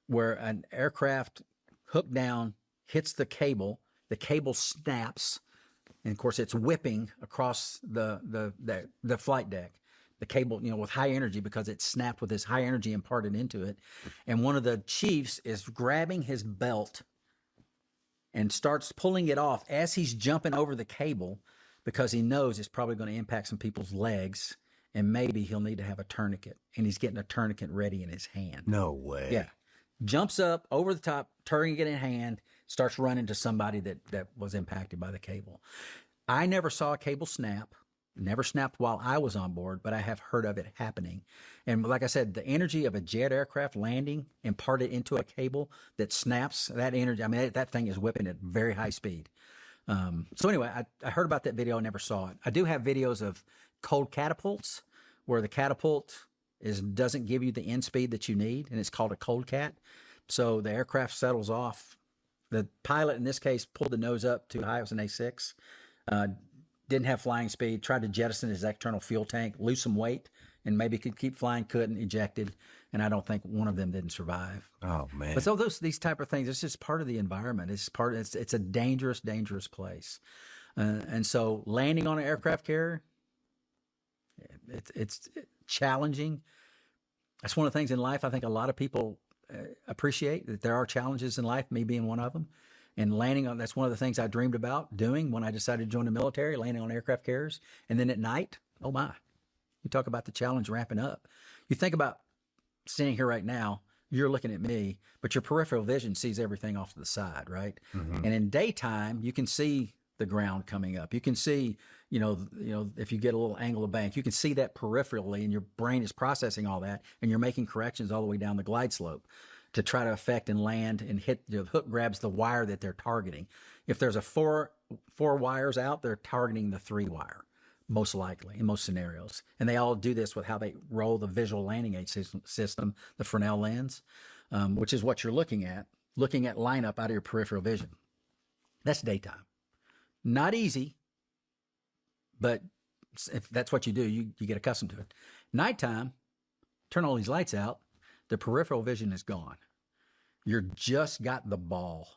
where an aircraft hooked down, hits the cable snaps, and of course it's whipping across the flight deck. The cable, with high energy because it snapped with this high energy imparted into it. And one of the chiefs is grabbing his belt and starts pulling it off as he's jumping over the cable because he knows it's probably going to impact some people's legs and maybe he'll need to have a tourniquet. And he's getting a tourniquet ready in his hand. No way. Yeah. Jumps up over the top, tourniquet in hand, starts running to somebody that was impacted by the cable. I never saw a cable snap, never snapped while I was on board, but I have heard of it happening. And like I said, the energy of a jet aircraft landing imparted into a cable that snaps, that energy, that thing is whipping at very high speed. So anyway, I heard about that video, I never saw it. I do have videos of cold catapults where the catapult doesn't give you the end speed that you need, and it's called a cold cat. So the aircraft settles off. The pilot in this case pulled the nose up too high. It was an A6. Didn't have flying speed. Tried to jettison his external fuel tank, lose some weight, and maybe could keep flying. Couldn't. Ejected, and I don't think one of them didn't survive. Oh man! But so these type of things, it's just part of the environment. It's a dangerous place, and so landing on an aircraft carrier, it's challenging. That's one of the things in life I think a lot of people appreciate, that there are challenges in life, me being one of them. And that's one of the things I dreamed about doing when I decided to join the military, landing on aircraft carriers. And then at night, oh my, you talk about the challenge ramping up. You think about sitting here right now, you're looking at me, but your peripheral vision sees everything off to the side, right? Mm-hmm. And in daytime, you can see the ground coming up. You can see, if you get a little angle of bank, you can see that peripherally, and your brain is processing all that, and you're making corrections all the way down the glide slope. to try to affect and land and hit. The hook grabs the wire that they're targeting. If there's a four wires out, they're targeting the 3 wire, most likely in most scenarios. And they all do this with how they roll the visual landing aid system, the Fresnel lens, which is what you're looking at lineup out of your peripheral vision. That's daytime. Not easy, but if that's what you do, you get accustomed to it. Nighttime, turn all these lights out, the peripheral vision is gone. You're just got the ball.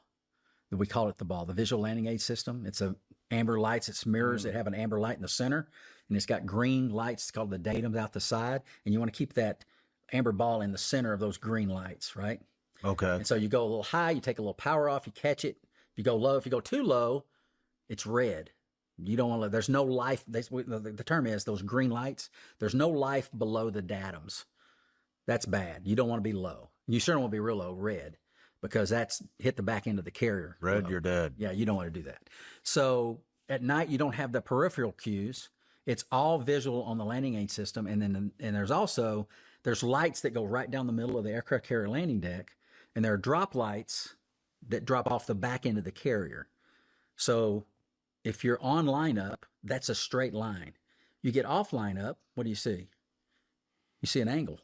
We call it the ball, the visual landing aid system. It's a amber lights, it's mirrors that have an amber light in the center, and it's got green lights called the datums out the side, and you want to keep that amber ball in the center of those green lights, right? Okay. And so you go a little high, you take a little power off, you catch it. If you go low, if you go too low, it's red. You don't want to, there's no life. The term is those green lights, there's no life below the datums. That's bad. You don't want to be low. You certainly want to be real low, red, because that's hit the back end of the carrier. Red, you're dead. Yeah, you don't want to do that. So at night, you don't have the peripheral cues. It's all visual on the landing aid system. And then there's lights that go right down the middle of the aircraft carrier landing deck. And there are drop lights that drop off the back end of the carrier. So if you're on lineup, that's a straight line. You get off lineup, what do you see? You see an angle,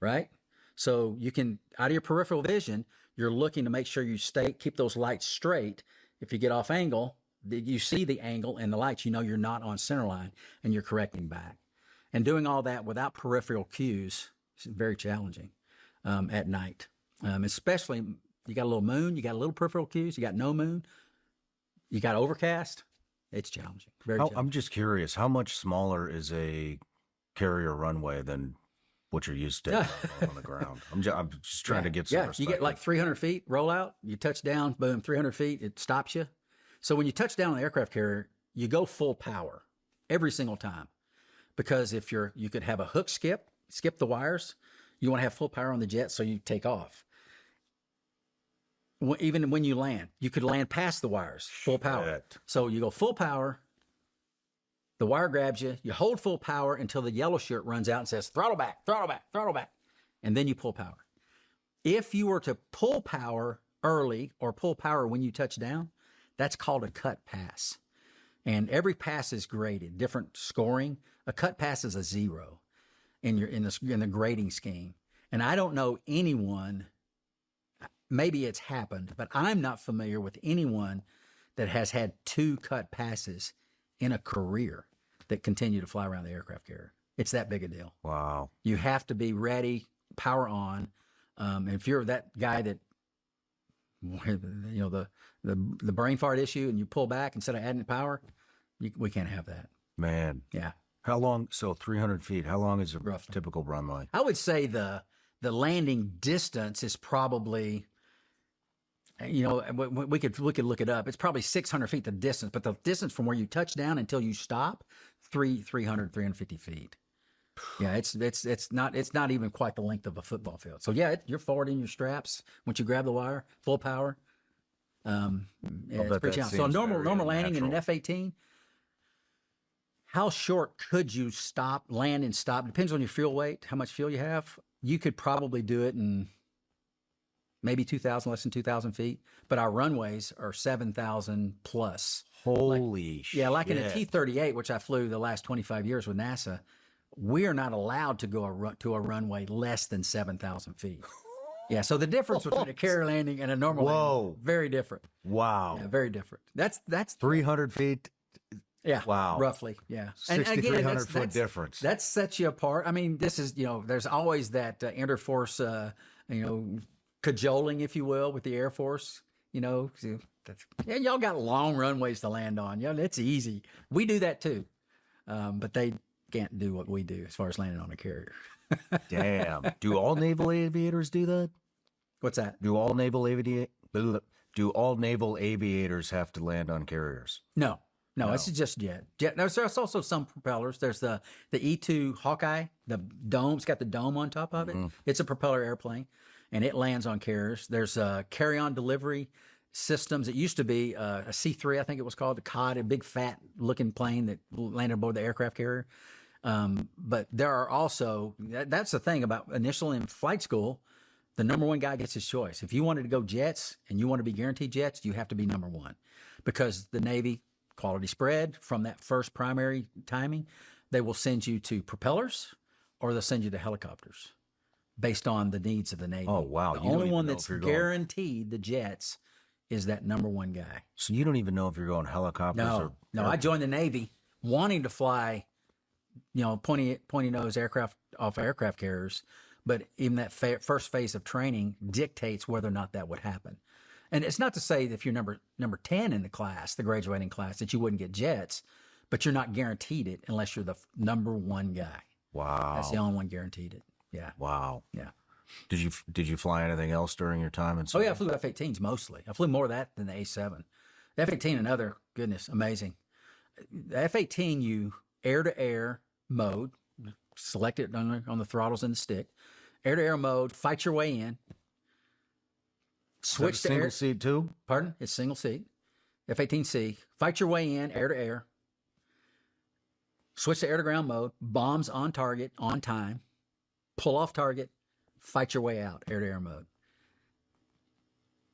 right? So you can, out of your peripheral vision, you're looking to make sure you keep those lights straight. If you get off angle, you see the angle and the lights, you know you're not on center line and you're correcting back. And doing all that without peripheral cues is very challenging at night. Especially, you got a little moon, you got a little peripheral cues, you got no moon, you got overcast. It's challenging. Very challenging. I'm just curious, how much smaller is a carrier runway than what you're used to on the ground? I'm just trying to get some perspective. You get like 300 feet rollout, you touch down, boom, 300 feet, it stops you. So when you touch down on the aircraft carrier, you go full power every single time. Because if you could have a hook skip the wires, you want to have full power on the jet, so you take off. Even when you land, you could land past the wires, full power. So you go full power, the wire grabs you, you hold full power until the yellow shirt runs out and says, throttle back, throttle back, throttle back. And then you pull power. If you were to pull power early or pull power when you touch down, that's called a cut pass. And every pass is graded, different scoring. A cut pass is a 0 in the grading scheme. And I don't know anyone, maybe it's happened, but I'm not familiar with anyone that has had 2 cut passes in a career that continue to fly around the aircraft carrier. It's that big a deal. Wow. You have to be ready, power on. If you're that guy that, the brain fart issue and you pull back instead of adding power, we can't have that. Man. Yeah. How long? So 300 feet. How long is a typical runway? I would say the landing distance is probably, we could look it up. It's probably 600 feet, the distance, but the distance from where you touch down until you stop, 350 feet. Yeah, it's not even quite the length of a football field. So yeah, you're forward in your straps once you grab the wire, full power. It's pretty challenging. So normal landing in an F-18. How short could you land and stop? Depends on your fuel weight, how much fuel you have. You could probably do it in maybe less than 2,000 feet. But our runways are 7,000 plus. Holy shit. Yeah, like in a T-38, which I flew the last 25 years with NASA, we are not allowed to go to a runway less than 7,000 feet. Yeah, so the difference between a carrier landing and a normal landing, very different. Wow. Yeah, very different. That's 300 feet. Yeah. Wow. Roughly. Yeah. 6,300 foot difference. That sets you apart. I mean, this is, there's always that interforce, cajoling, if you will, with the Air Force, y'all got long runways to land on. It's easy. We do that too. But they can't do what we do as far as landing on a carrier. Damn. Do all naval aviators do that? What's that? Do all naval aviators have to land on carriers? No, it's just jet. There's also some propellers. There's the E-2 Hawkeye, the dome. It's got the dome on top of it. It's a propeller airplane, and it lands on carriers. There's carry-on delivery systems. It used to be a C-3, I think it was called, the COD, a big fat-looking plane that landed aboard the aircraft carrier. But there are also, that's the thing about initial in flight school, The number one guy gets his choice. If you wanted to go jets and you want to be guaranteed jets, you have to be number one, because the Navy quality spread from that first primary timing, they will send you to propellers or they'll send you to helicopters based on the needs of the Navy. Oh, wow. The only one that's guaranteed the jets is that number one guy. So you don't even know if you're going helicopters No, I joined the Navy wanting to fly, pointy nose aircraft off aircraft carriers, but even that first phase of training dictates whether or not that would happen. And it's not to say that if you're number 10 in the class, the graduating class, that you wouldn't get jets, but you're not guaranteed it unless you're the number one guy. Wow. That's the only one guaranteed it. Yeah. Wow. Yeah. Did you fly anything else during your time in? Oh yeah, I flew F-18s mostly. I flew more of that than the A-7. The F-18 another, goodness, amazing. The F-18, you air-to-air mode, select it on the throttles and the stick, air-to-air mode, fight your way in. Switch to single seat too? Pardon? It's single seat. F-18C. Fight your way in, air-to-air. Switch to air-to-ground mode. Bombs on target, on time. Pull off target. Fight your way out, air-to-air mode.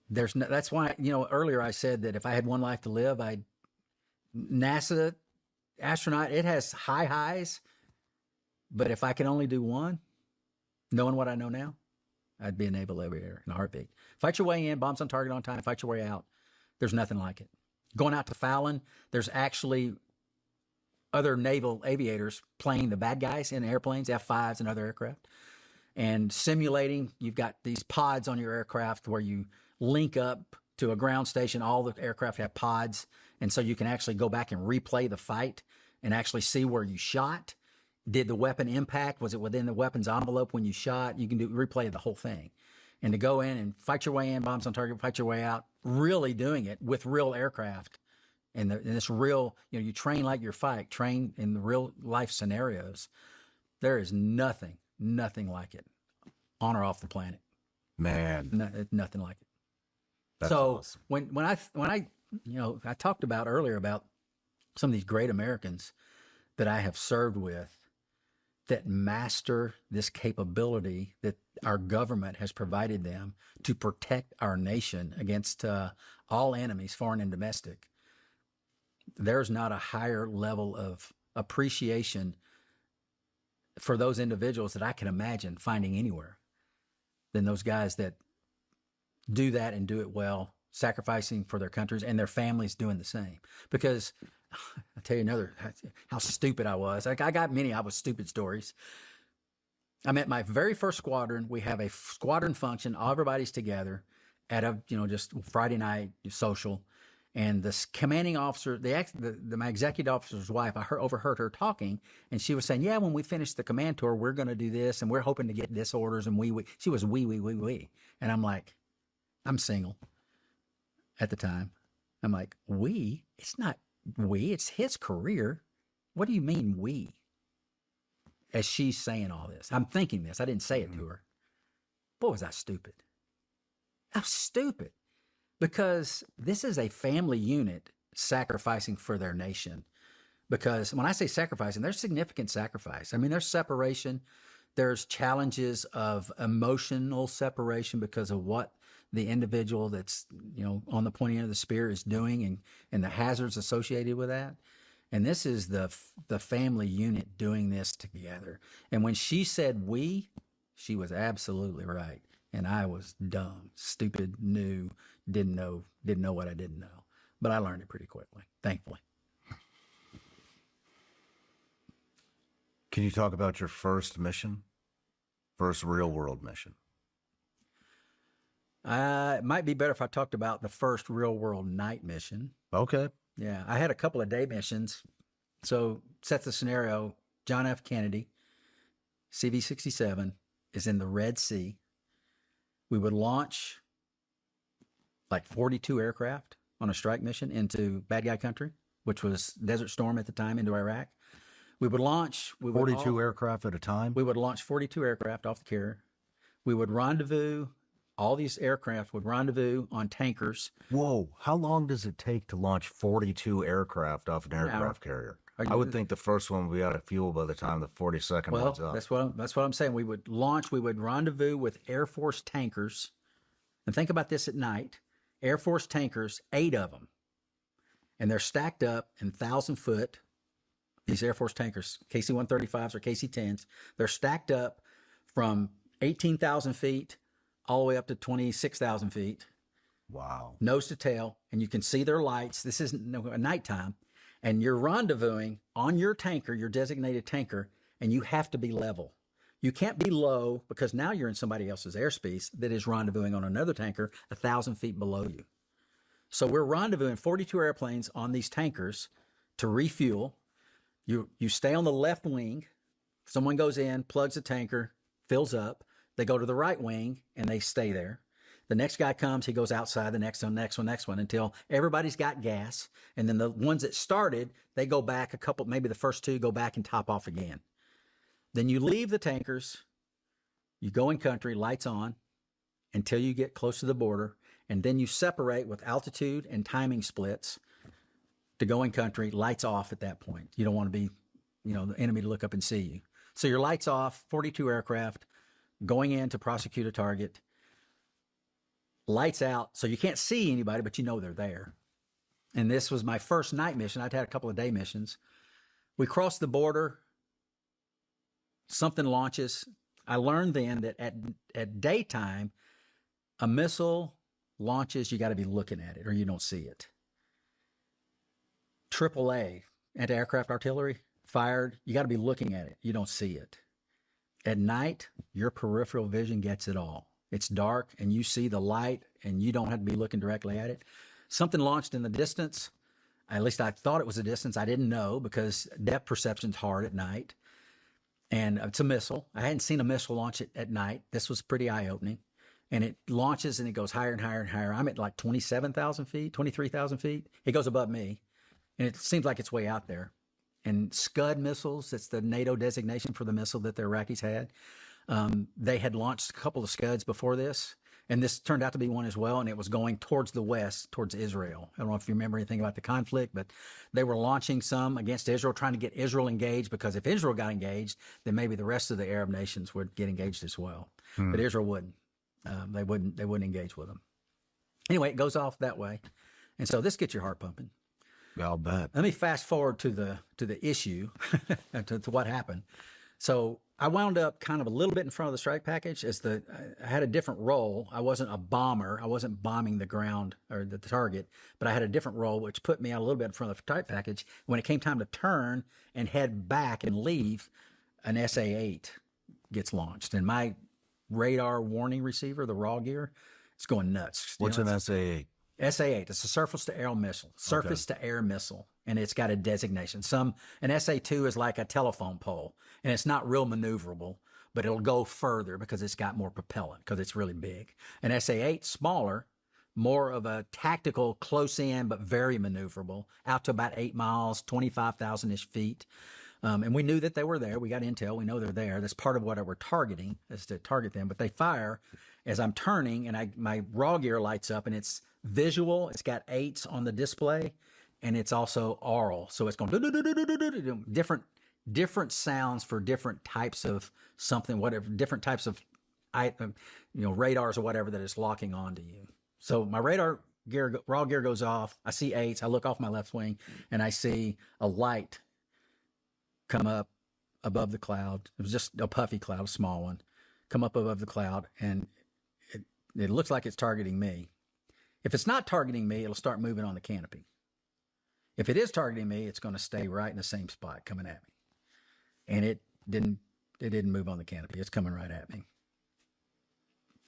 That's why, earlier I said that if I had one life to live, NASA astronaut, it has high highs, but if I could only do one, knowing what I know now, I'd be a naval aviator in a heartbeat. Fight your way in, bombs on target on time, fight your way out. There's nothing like it. Going out to Fallon, there's actually other naval aviators playing the bad guys in airplanes, F-5s and other aircraft, and simulating. You've got these pods on your aircraft where you link up to a ground station. All the aircraft have pods, and so you can actually go back and replay the fight and actually see where you shot. Did the weapon impact? Was it within the weapon's envelope when you shot? You can replay the whole thing. And to go in and fight your way in, bombs on target, fight your way out, really doing it with real aircraft. And this real, you train like your fight, train in the real life scenarios. There is nothing like it on or off the planet. Man. Nothing like it. That's so awesome. when I talked about earlier about some of these great Americans that I have served with that master this capability that our government has provided them to protect our nation against all enemies, foreign and domestic. There's not a higher level of appreciation for those individuals that I can imagine finding anywhere than those guys that do that and do it well, sacrificing for their countries and their families doing the same. Because I'll tell you how stupid I was. I got many I was stupid stories. I'm at my very first squadron. We have a squadron function. Everybody's together at a, just Friday night social. And the commanding officer, my executive officer's wife, I overheard her talking, and she was saying, yeah, when we finish the command tour, we're going to do this, and we're hoping to get this orders, and she was we. And I'm like, I'm single at the time. I'm like, we? It's not we, it's his career. What do you mean we? As she's saying all this. I'm thinking this. I didn't say it to her. Boy, was I stupid. I was stupid. Because this is a family unit sacrificing for their nation. Because when I say sacrificing, there's significant sacrifice. I mean, there's separation. There's challenges of emotional separation because of what the individual that's, on the pointy end of the spear is doing and the hazards associated with that. And this is the family unit doing this together. And when she said we, she was absolutely right. And I was dumb, stupid, new, didn't know what I didn't know. But I learned it pretty quickly, thankfully. Can you talk about your first mission? First real world mission? It might be better if I talked about the first real world night mission. Okay. Yeah, I had a couple of day missions. So set the scenario. John F. Kennedy, CV-67, is in the Red Sea. We would launch like 42 aircraft on a strike mission into bad guy country, which was Desert Storm at the time, into Iraq. We would launch 42 aircraft at a time. We would launch 42 aircraft off the carrier. We would rendezvous. All these aircraft would rendezvous on tankers. Whoa! How long does it take to launch 42 aircraft off an aircraft carrier? I would think the first one would be out of fuel by the time the 42nd Well, one's up. that's what I'm saying. We would rendezvous with Air Force tankers. And think about this at night. Air Force tankers, 8 of them. And they're stacked up in 1,000-foot, these Air Force tankers, KC-135s or KC-10s. They're stacked up from 18,000 feet all the way up to 26,000 feet. Wow. Nose to tail. And you can see their lights. This isn't nighttime. And you're rendezvousing on your tanker, your designated tanker, and you have to be level. You can't be low because now you're in somebody else's airspace that is rendezvousing on another tanker 1,000 feet below you. So we're rendezvousing 42 airplanes on these tankers to refuel. You stay on the left wing. Someone goes in, plugs the tanker, fills up. They go to the right wing and they stay there. The next guy comes, he goes outside, the next one, until everybody's got gas. And then the ones that started, they go back a couple, maybe the first 2 go back and top off again. Then you leave the tankers, you go in country, lights on, until you get close to the border. And then you separate with altitude and timing splits to go in country, lights off at that point. You don't want to be, the enemy to look up and see you. So your lights off, 42 aircraft, going in to prosecute a target. Lights out, so you can't see anybody, but you know they're there. And this was my first night mission. I'd had a couple of day missions. We crossed the border. Something launches. I learned then that at daytime, a missile launches, you got to be looking at it or you don't see it. AAA, anti-aircraft artillery, fired. You got to be looking at it. You don't see it. At night, your peripheral vision gets it all. It's dark and you see the light and you don't have to be looking directly at it. Something launched in the distance. At least I thought it was a distance. I didn't know because depth perception's hard at night. And it's a missile. I hadn't seen a missile launch it at night. This was pretty eye-opening. And it launches and it goes higher and higher and higher. I'm at like 27,000 feet, 23,000 feet. It goes above me. And it seems like it's way out there. And Scud missiles, that's the NATO designation for the missile that the Iraqis had. They had launched a couple of Scuds before this, and this turned out to be one as well, and it was going towards the west, towards Israel. I don't know if you remember anything about the conflict, but they were launching some against Israel, trying to get Israel engaged, because if Israel got engaged, then maybe the rest of the Arab nations would get engaged as well. But Israel wouldn't. They wouldn't engage with them. Anyway, it goes off that way. And so this gets your heart pumping. I'll bet. Let me fast forward to the issue, to what happened. So I wound up kind of a little bit in front of the strike package I had a different role. I wasn't a bomber. I wasn't bombing the ground or the target, but I had a different role, which put me out a little bit in front of the strike package. When it came time to turn and head back and leave, an SA-8 gets launched. And my radar warning receiver, the raw gear, it's going nuts. What's an SA-8? SA-8, it's a surface-to-air missile. Surface-to-air missile. And it's got a designation. An SA-2 is like a telephone pole, and it's not real maneuverable, but it'll go further because it's got more propellant, because it's really big. An SA-8, smaller, more of a tactical, close-in, but very maneuverable, out to about 8 miles, 25,000-ish feet. And we knew that they were there. We got intel. We know they're there. That's part of what we're targeting, is to target them. But they fire as I'm turning, and my raw gear lights up, and it's visual. It's got 8s on the display, and it's also aural. So it's going different sounds for different types of something, whatever, different types of radars or whatever that is locking onto you. So my radar gear, raw gear goes off. I see 8s. I look off my left wing, and I see a light come up above the cloud. It was just a puffy cloud, a small one, come up above the cloud, and it looks like it's targeting me. If it's not targeting me, it'll start moving on the canopy. If it is targeting me, it's going to stay right in the same spot coming at me. And it didn't move on the canopy. It's coming right at me.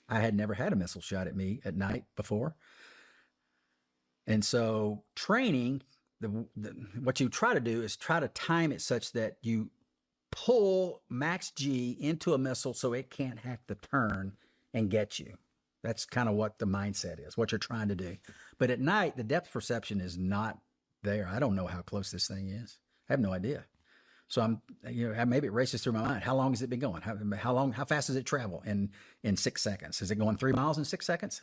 I had never had a missile shot at me at night before. And so training, what you try to do is try to time it such that you pull max G into a missile so it can't have to turn and get you. That's kind of what the mindset is, what you're trying to do. But at night, the depth perception is not there. I don't know how close this thing is. I have no idea. So maybe it races through my mind. How long has it been going? How fast does it travel in 6 seconds? Is it going 3 miles in 6 seconds?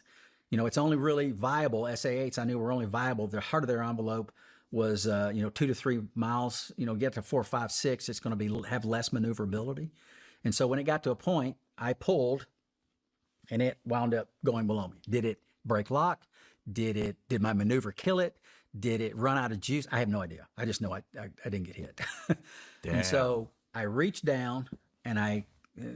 It's only really viable. SA-8s I knew were only viable. The heart of their envelope was 2 to 3 miles. Get to 4, 5, 6, it's going to have less maneuverability. And so when it got to a point, I pulled, and it wound up going below me. Did it break lock? Did my maneuver kill it? Did it run out of juice? I have no idea. I just know I didn't get hit. And so I reached down, and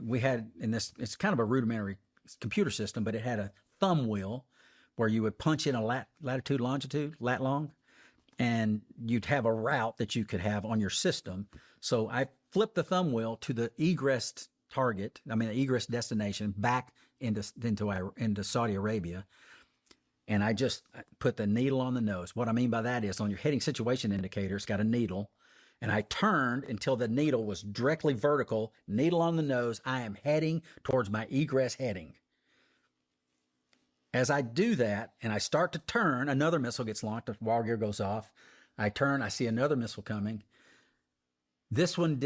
we had in this, it's kind of a rudimentary computer system, but it had a thumb wheel where you would punch in a latitude, longitude, lat long, and you'd have a route that you could have on your system. So I flipped the thumb wheel to the egress destination back into Saudi Arabia. And I just put the needle on the nose. What I mean by that is on your heading situation indicator, it's got a needle. And I turned until the needle was directly vertical, needle on the nose. I am heading towards my egress heading. As I do that and I start to turn, another missile gets launched, the wall gear goes off. I turn, I see another missile coming. This one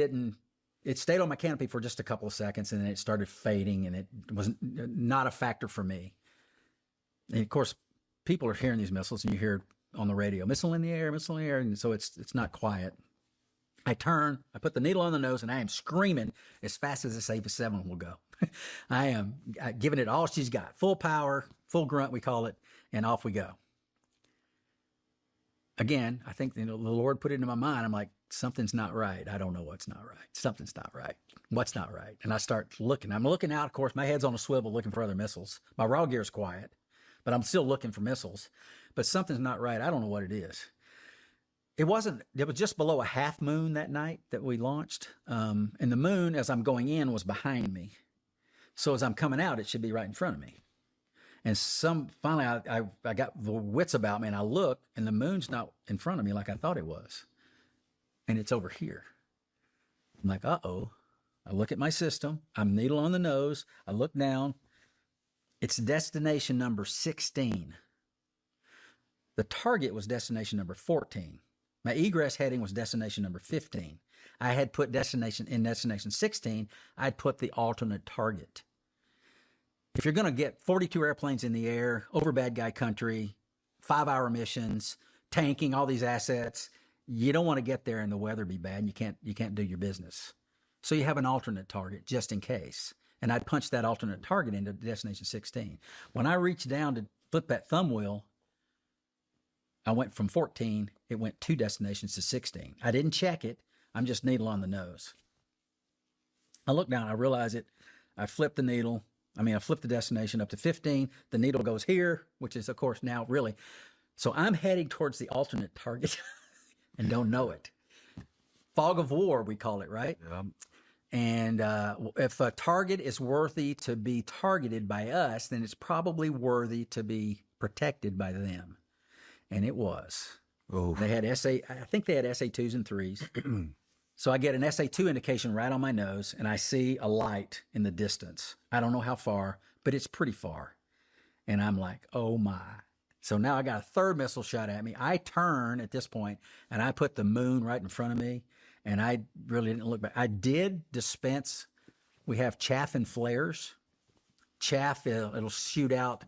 it stayed on my canopy for just a couple of seconds, and then it started fading, and it was not a factor for me. And of course, people are hearing these missiles, and you hear on the radio, missile in the air, and so it's not quiet. I turn, I put the needle on the nose, and I am screaming as fast as this Ava-7 will go. I am giving it all she's got, full power, full grunt, we call it, and off we go. Again, I think the Lord put it into my mind. I'm like, something's not right. I don't know what's not right. Something's not right. What's not right? And I start looking. I'm looking out, of course, my head's on a swivel looking for other missiles. My raw gear's quiet, but I'm still looking for missiles. But something's not right. I don't know what it is. It was just below a half moon that night that we launched. And the moon, as I'm going in, was behind me. So as I'm coming out, it should be right in front of me. And finally, I got the wits about me, and I look, and the moon's not in front of me like I thought it was. And it's over here. I'm like, uh-oh. I look at my system. I'm needle on the nose. I look down. It's destination number 16. The target was destination number 14. My egress heading was destination number 15. I had put destination 16. I'd put the alternate target. If you're going to get 42 airplanes in the air, over bad guy country, 5-hour missions, tanking all these assets, you don't want to get there and the weather be bad. And you can't do your business. So you have an alternate target just in case. And I'd punch that alternate target into destination 16. When I reached down to flip that thumb wheel, I went from 14, it went 2 destinations to 16. I didn't check it. I'm just needle on the nose. I look down, I realize it. I flip the needle. I flip the destination up to 15. The needle goes here, which is, of course, now really. So I'm heading towards the alternate target and don't know it. Fog of war, we call it, right? Yeah. And if a target is worthy to be targeted by us, then it's probably worthy to be protected by them. And it was. Oh. They had I think they had SA2s and 3s. So I get an SA2 indication right on my nose, and I see a light in the distance. I don't know how far, but it's pretty far. And I'm like, oh my. So now I got a third missile shot at me. I turn at this point, and I put the moon right in front of me, and I really didn't look back. I did dispense. We have chaff and flares. Chaff, it'll shoot out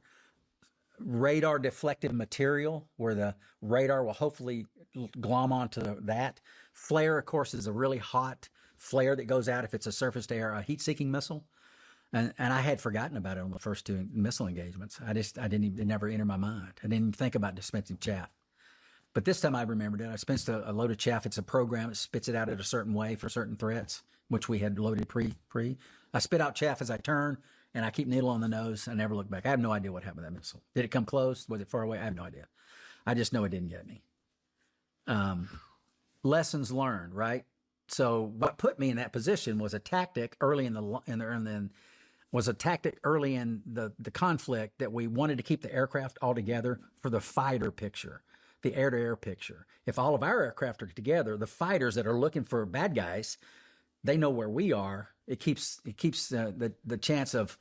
radar deflective material where the radar will hopefully glom onto that. Flare, of course, is a really hot flare that goes out if it's a surface-to-air heat-seeking missile. And I had forgotten about it on the first 2 missile engagements. It never entered my mind. I didn't even think about dispensing chaff. But this time I remembered it. I dispensed a load of chaff. It's a program. It spits it out in a certain way for certain threats, which we had loaded pre. I spit out chaff as I turn, and I keep needle on the nose. I never look back. I have no idea what happened to that missile. Did it come close? Was it far away? I have no idea. I just know it didn't get me. Lessons learned, right? So what put me in that position was a tactic early in the conflict that we wanted to keep the aircraft all together for the fighter picture, the air-to-air picture. If all of our aircraft are together, the fighters that are looking for bad guys, they know where we are. It keeps the chance of,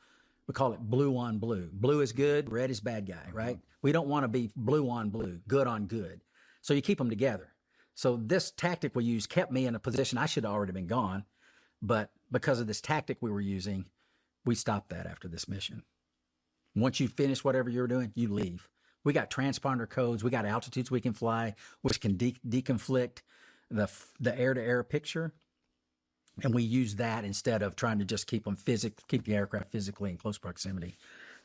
we call it blue on blue. Blue is good, red is bad guy, right? We don't want to be blue on blue, good on good. So you keep them together. So this tactic we used kept me in a position I should have already been gone. But because of this tactic we were using, we stopped that after this mission. Once you finish whatever you're doing, you leave. We got transponder codes. We got altitudes we can fly, which can deconflict the air-to-air picture. And we use that instead of trying to just keep the aircraft physically in close proximity.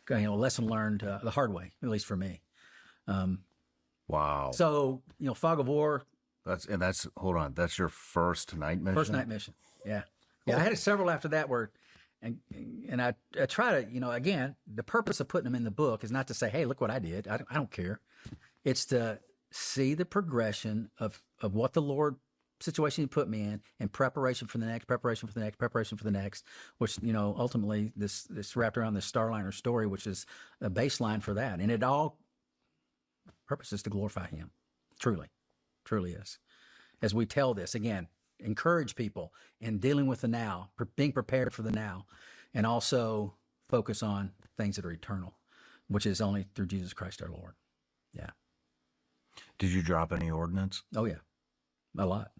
Lesson learned the hard way, at least for me. Wow. So, fog of war. Hold on. That's your first night mission? First night mission. Yeah. Yeah. I had several after that and I try to, again, the purpose of putting them in the book is not to say, hey, look what I did. I don't care. It's to see the progression of what the Lord situation he put me in preparation for the next, preparation for the next, preparation for the next, which, ultimately this wrapped around this Starliner story, which is a baseline for that. And it all purposes to glorify him. Truly is. As we tell this, again, encourage people in dealing with the now, being prepared for the now, and also focus on things that are eternal, which is only through Jesus Christ our Lord. Yeah. Did you drop any ordnance? Oh, yeah. A lot.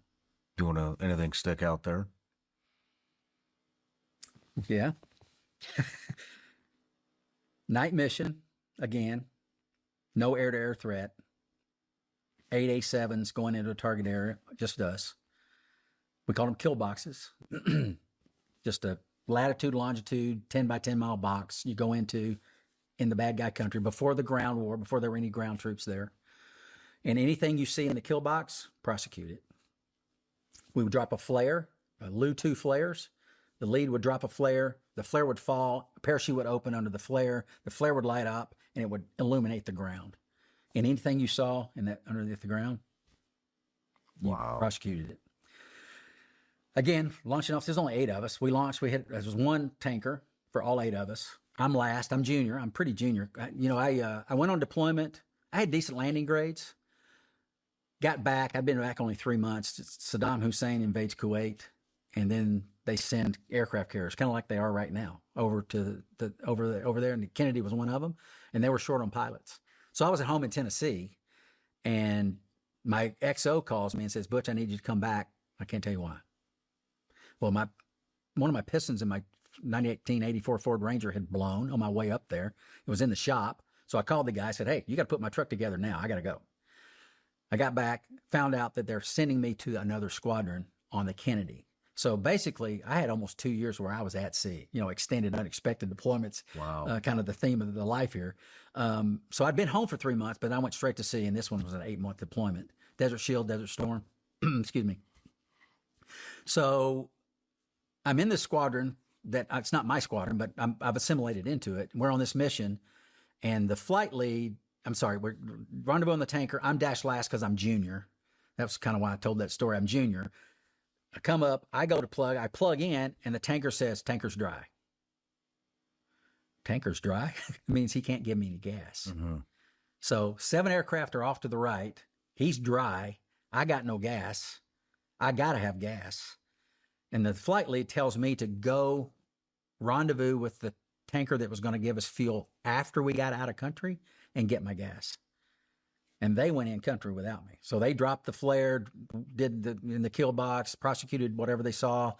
Do you want to, anything stick out there? Yeah. Night mission, again, no air-to-air threat. 8 A-7s going into a target area, just us. We call them kill boxes. Just a latitude, longitude, 10 by 10 mile box you go into in the bad guy country before the ground war, before there were any ground troops there. And anything you see in the kill box, prosecute it. We would drop a flare, Lu-2 flares. The lead would drop a flare. The flare would fall. A parachute would open under the flare. The flare would light up, and it would illuminate the ground. And anything you saw in that underneath the ground, you prosecuted it. Again, launching off, there's only 8 of us. There was one tanker for all 8 of us. I'm last. I'm junior. I'm pretty junior. I went on deployment. I had decent landing grades. Got back. I've been back only 3 months. Saddam Hussein invades Kuwait, and then they send aircraft carriers, kind of like they are right now, over to over there. And Kennedy was one of them, and they were short on pilots. So I was at home in Tennessee, and my XO calls me and says, "Butch, I need you to come back." I can't tell you why. Well, one of my pistons in my 1984 Ford Ranger had blown on my way up there. It was in the shop. So I called the guy, said, "Hey, you got to put my truck together now. I got to go." I got back, found out that they're sending me to another squadron on the Kennedy. So basically, I had almost 2 years where I was at sea, extended, unexpected deployments. Wow. Kind of the theme of the life here. So I'd been home for 3 months, but I went straight to sea, and this one was an 8-month deployment. Desert Shield, Desert Storm. Excuse me. So I'm in this squadron that it's not my squadron, but I've assimilated into it. We're on this mission, and the flight lead, we're rendezvous on the tanker. I'm dashed last because I'm junior. That's kind of why I told that story. I'm junior. I come up, I plug in, and the tanker says, "Tanker's dry." Tanker's dry? It means he can't give me any gas. Mm-hmm. So 7 aircraft are off to the right. He's dry. I got no gas. I got to have gas. And the flight lead tells me to go rendezvous with the tanker that was going to give us fuel after we got out of country and get my gas. And they went in country without me. So they dropped the flare, in the kill box, prosecuted whatever they saw.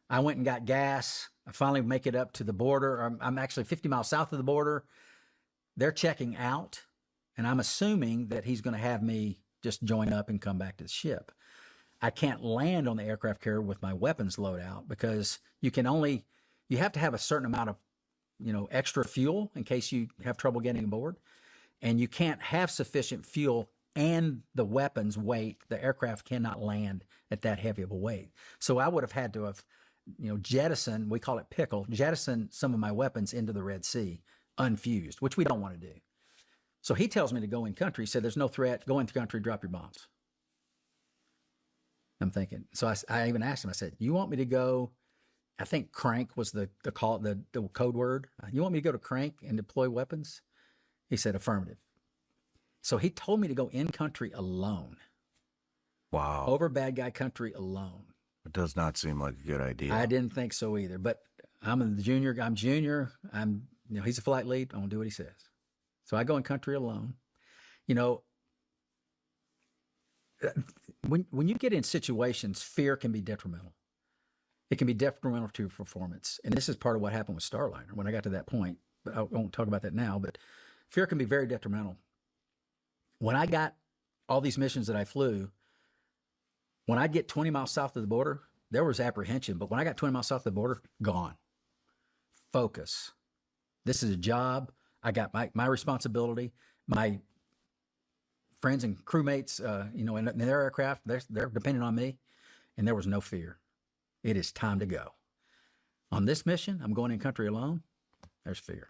I went and got gas. I finally make it up to the border. I'm actually 50 miles south of the border. They're checking out, and I'm assuming that he's going to have me just join up and come back to the ship. I can't land on the aircraft carrier with my weapons loadout because you have to have a certain amount of, extra fuel in case you have trouble getting aboard. And you can't have sufficient fuel and the weapons weight. The aircraft cannot land at that heavy of a weight. So I would have had to have, jettison, we call it pickle, jettison some of my weapons into the Red Sea unfused, which we don't want to do. So he tells me to go in country. He said, "There's no threat. Go in country, drop your bombs." I'm thinking. So I even asked him, I said, "You want me to go?" I think crank was the code word. "You want me to go to crank and deploy weapons?" He said, "Affirmative." So he told me to go in country alone. Wow. Over bad guy country alone. It does not seem like a good idea. I didn't think so either. But I'm junior. He's a flight lead. I'm going to do what he says. So I go in country alone. When you get in situations, fear can be detrimental. It can be detrimental to your performance. And this is part of what happened with Starliner when I got to that point. But I won't talk about that now. But fear can be very detrimental. when I got all these missions that I flew, when I'd get 20 miles south of the border, there was apprehension. But when I got 20 miles south of the border, gone. Focus. This is a job. I got my responsibility. My friends and crewmates, in their aircraft, they're depending on me. And there was no fear. It is time to go. On this mission, I'm going in country alone. There's fear.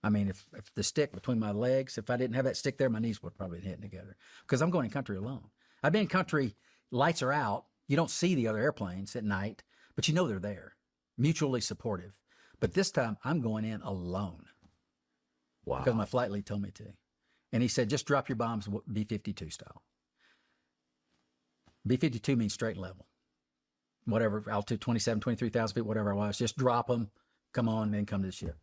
I mean, if the stick between my legs, if I didn't have that stick there, my knees would probably be hitting together because I'm going in country alone. I've been in country, lights are out. You don't see the other airplanes at night, but you know they're there, mutually supportive. But this time I'm going in alone. Wow. Because my flight lead told me to. And he said, just drop your bombs B-52 style. B-52 means straight and level. Whatever, altitude 27, 23,000 feet, whatever it was, just drop them, come on, and then come to the ship.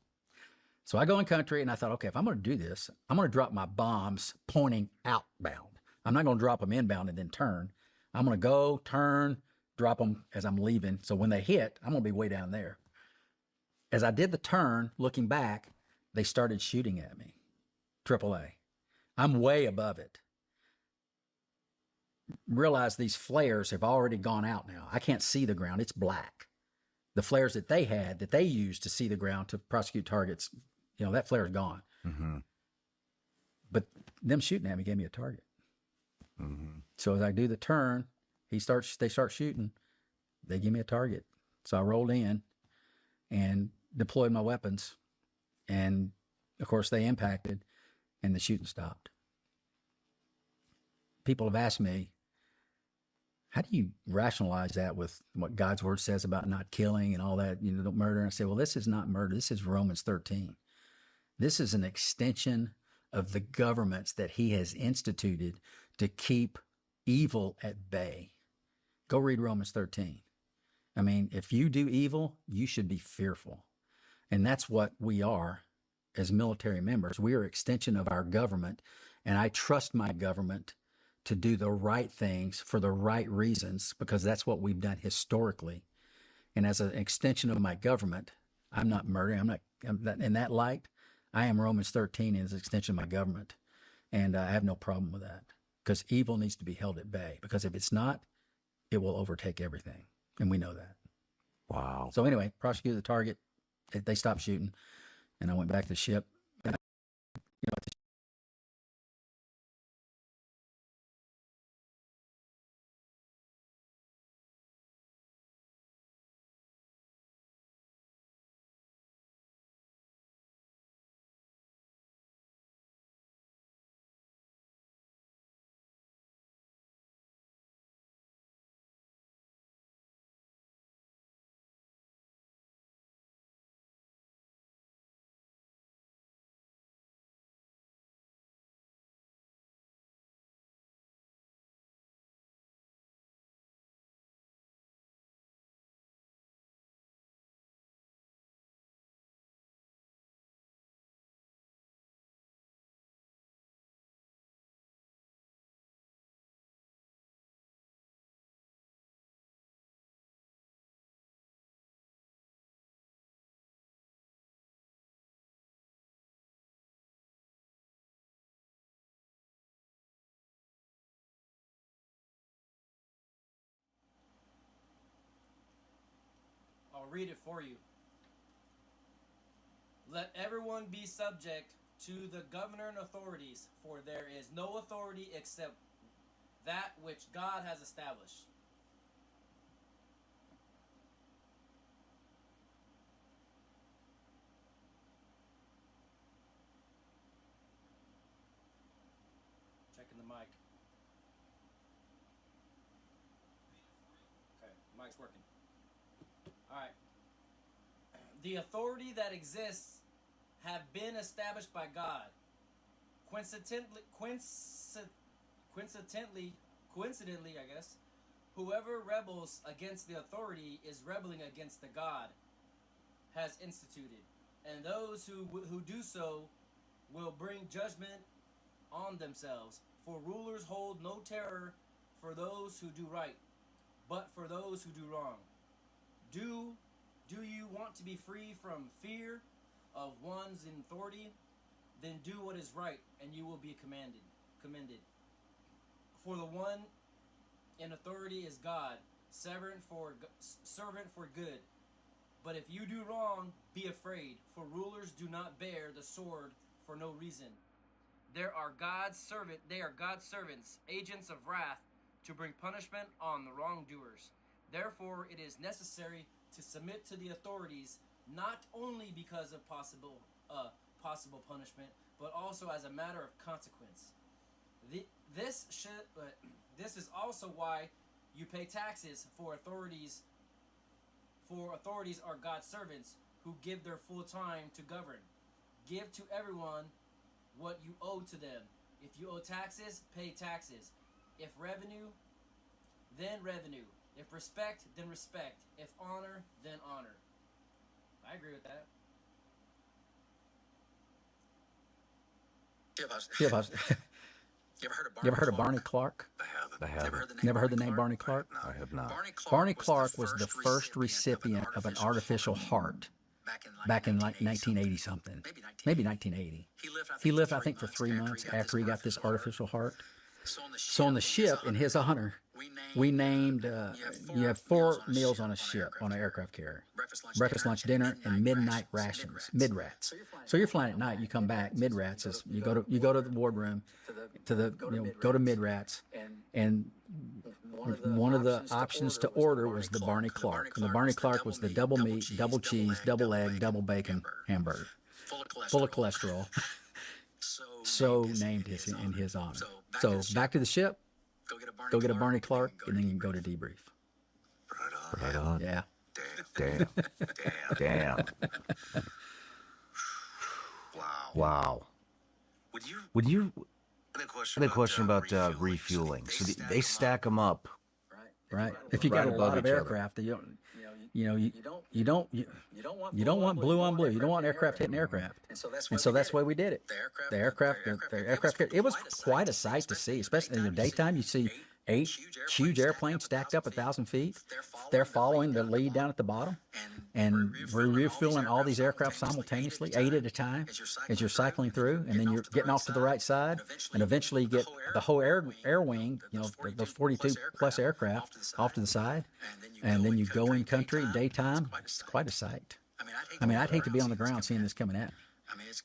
So I go in country, and I thought, okay, if I'm going to do this, I'm going to drop my bombs pointing outbound. I'm not going to drop them inbound and then turn. I'm going to go, turn, drop them as I'm leaving. So when they hit, I'm going to be way down there. As I did the turn, looking back, they started shooting at me. AAA. I'm way above it. Realize these flares have already gone out now. I can't see the ground. It's black. The flares that they had, that they used to see the ground to prosecute targets, that flare is gone. Mm-hmm. But them shooting at me gave me a target. Mm-hmm. So as I do the turn, they start shooting. They give me a target. So I rolled in and deployed my weapons. And, of course, they impacted, and the shooting stopped. People have asked me, how do you rationalize that with what God's word says about not killing and all that, don't murder? And I say, well, this is not murder. This is Romans 13. This is an extension of the governments that he has instituted to keep evil at bay. Go read Romans 13. I mean, if you do evil, you should be fearful. And that's what we are as military members. We are an extension of our government, and I trust my government to do the right things for the right reasons, because that's what we've done historically. And as an extension of my government, I'm not murdering. I'm not in that light. I am Romans 13 as an extension of my government. And I have no problem with that, because evil needs to be held at bay, because if it's not, it will overtake everything. And we know that. Wow. So anyway, prosecuted the target. They stopped shooting, and I went back to the ship. I'll read it for you. Let everyone be subject to the governor and authorities, for there is no authority except that which God has established. Checking the mic. Okay, mic's working. All right. The authority that exists have been established by God. Coincidentally, I guess, whoever rebels against the authority is rebelling against the God has instituted, and those who do so will bring judgment on themselves. For rulers hold no terror for those who do right, but for those who do wrong. Do you want to be free from fear of one's authority? Then do what is right, and you will be commanded. commended. For the one in authority is God, servant for good. But if you do wrong, be afraid, for rulers do not bear the sword for no reason. They are God's servants, agents of wrath, to bring punishment on the wrongdoers. Therefore, it is necessary to submit to the authorities, not only because of possible punishment, but also as a matter of consequence. This is also why you pay taxes, for authorities are God's servants who give their full time to govern. Give to everyone what you owe to them. If you owe taxes, pay taxes. If revenue, then revenue. If respect, then respect. If honor, then honor. I agree with that. You ever heard of Barney Clark? I haven't. Never heard the name Barney Clark? I have not. Barney Clark was the first recipient of an artificial heart back in like 1980 something, maybe 1980. He lived, I think, for 3 months after he got this artificial heart. So on the ship, in his honor, we named, you have 4 meals on a ship, on an aircraft carrier. Breakfast, lunch, dinner, and midnight rations, mid-rats. So you're flying at night, you come back, mid-rats is, you go to the wardroom, go to mid-rats, and one of the options to order was the Barney Clark. And the Barney Clark was the double meat, double cheese, double egg, double bacon hamburger, full of cholesterol. So named in his honor. So back to the ship, go get a Barney Clark, and then you can go to debrief. Right on. Yeah. Damn. Wow. Would you? I had a question about refueling. So they stack them up. Right. If you got a lot of aircraft, you don't want blue on blue. You don't want aircraft hitting aircraft. And so that's why we did it. The aircraft. It was quite a sight to see, especially in the daytime. You see 8 huge airplanes stacked up 1,000 feet. They're following the lead down at the bottom, and we're refueling all these aircraft simultaneously, 8 at a time, as you're cycling through, and then you're getting off to the right side, and eventually you get the whole air wing, those 42 plus aircraft off to the side, and then you go in country daytime. It's quite a sight. I mean, I'd hate to be on the ground seeing this coming at me.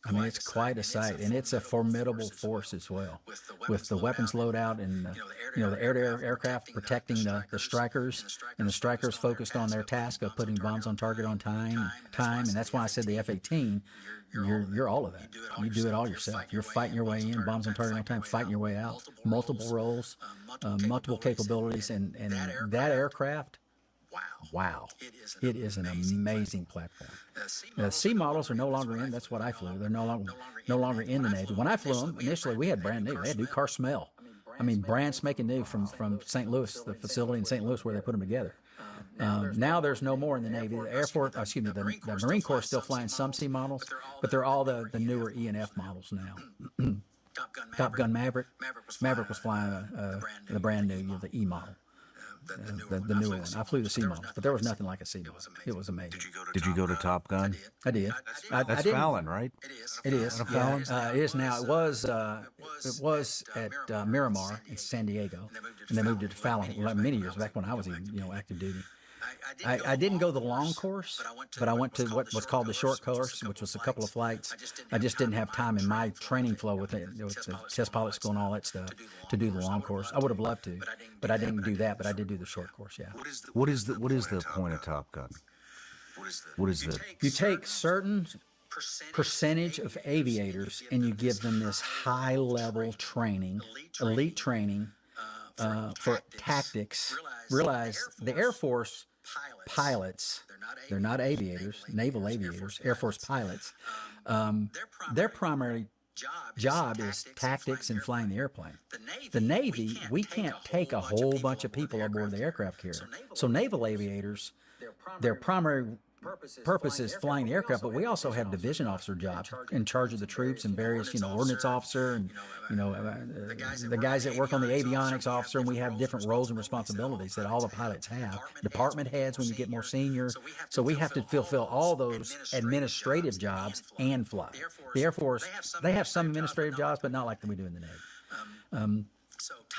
I mean, it's quite a sight, and it's a formidable force as well, with the weapons loadout and the air-to-air aircraft protecting the strikers, and the strikers focused on their task of putting bombs on target on time, and that's why I said the F-18. You're all of that. You do it all yourself. You're fighting your way in, bombs on target on time, fighting your way out, multiple roles, multiple capabilities, and that aircraft. Wow. It is an amazing platform. The C models are no longer in. That's what I flew. They're no longer in the Navy. When I flew them, initially we had brand new. They had new car smell. I mean, brand spanking new from St. Louis, the facility in St. Louis where they put them together. Now there's no more in the Navy. The Air Force, the Marine Corps is still flying some C models, but they're all the newer E and F models now. Top Gun Maverick. Maverick was flying the brand new, the E model. The newer one. I flew the C models, but there was nothing like a C model. It was amazing. Did you go to Top Gun? I did. That's Fallon, right? It is. Fallon? It is now. It was at Miramar in San Diego, and they moved it to Fallon many years back when I was active duty. I didn't go the long course, but I went to what was called the short course, which was a couple of flights. I just didn't have time in my training flow with the test pilot school and all that stuff to do the long course. I would have loved to, but I didn't do that. But I did do the short course. Yeah. What is the point of Top Gun? What is the? You take certain percentage of aviators and you give them this high level training, elite training for tactics. Realize the Air Force pilots, they're not aviators, naval aviators, Air Force pilots. Their primary job is tactics and flying the airplane. The Navy, we can't take a whole bunch of people aboard the aircraft carrier. So naval aviators, their primary purpose is flying the aircraft, but we also have division officer jobs in charge of the troops and various, ordnance officer and, the guys that work on the avionics officer, and we have different roles and responsibilities that all the pilots have. Department heads when you get more senior. So we have to fulfill all those administrative jobs and fly. The Air Force, they have some administrative jobs, but not like we do in the Navy.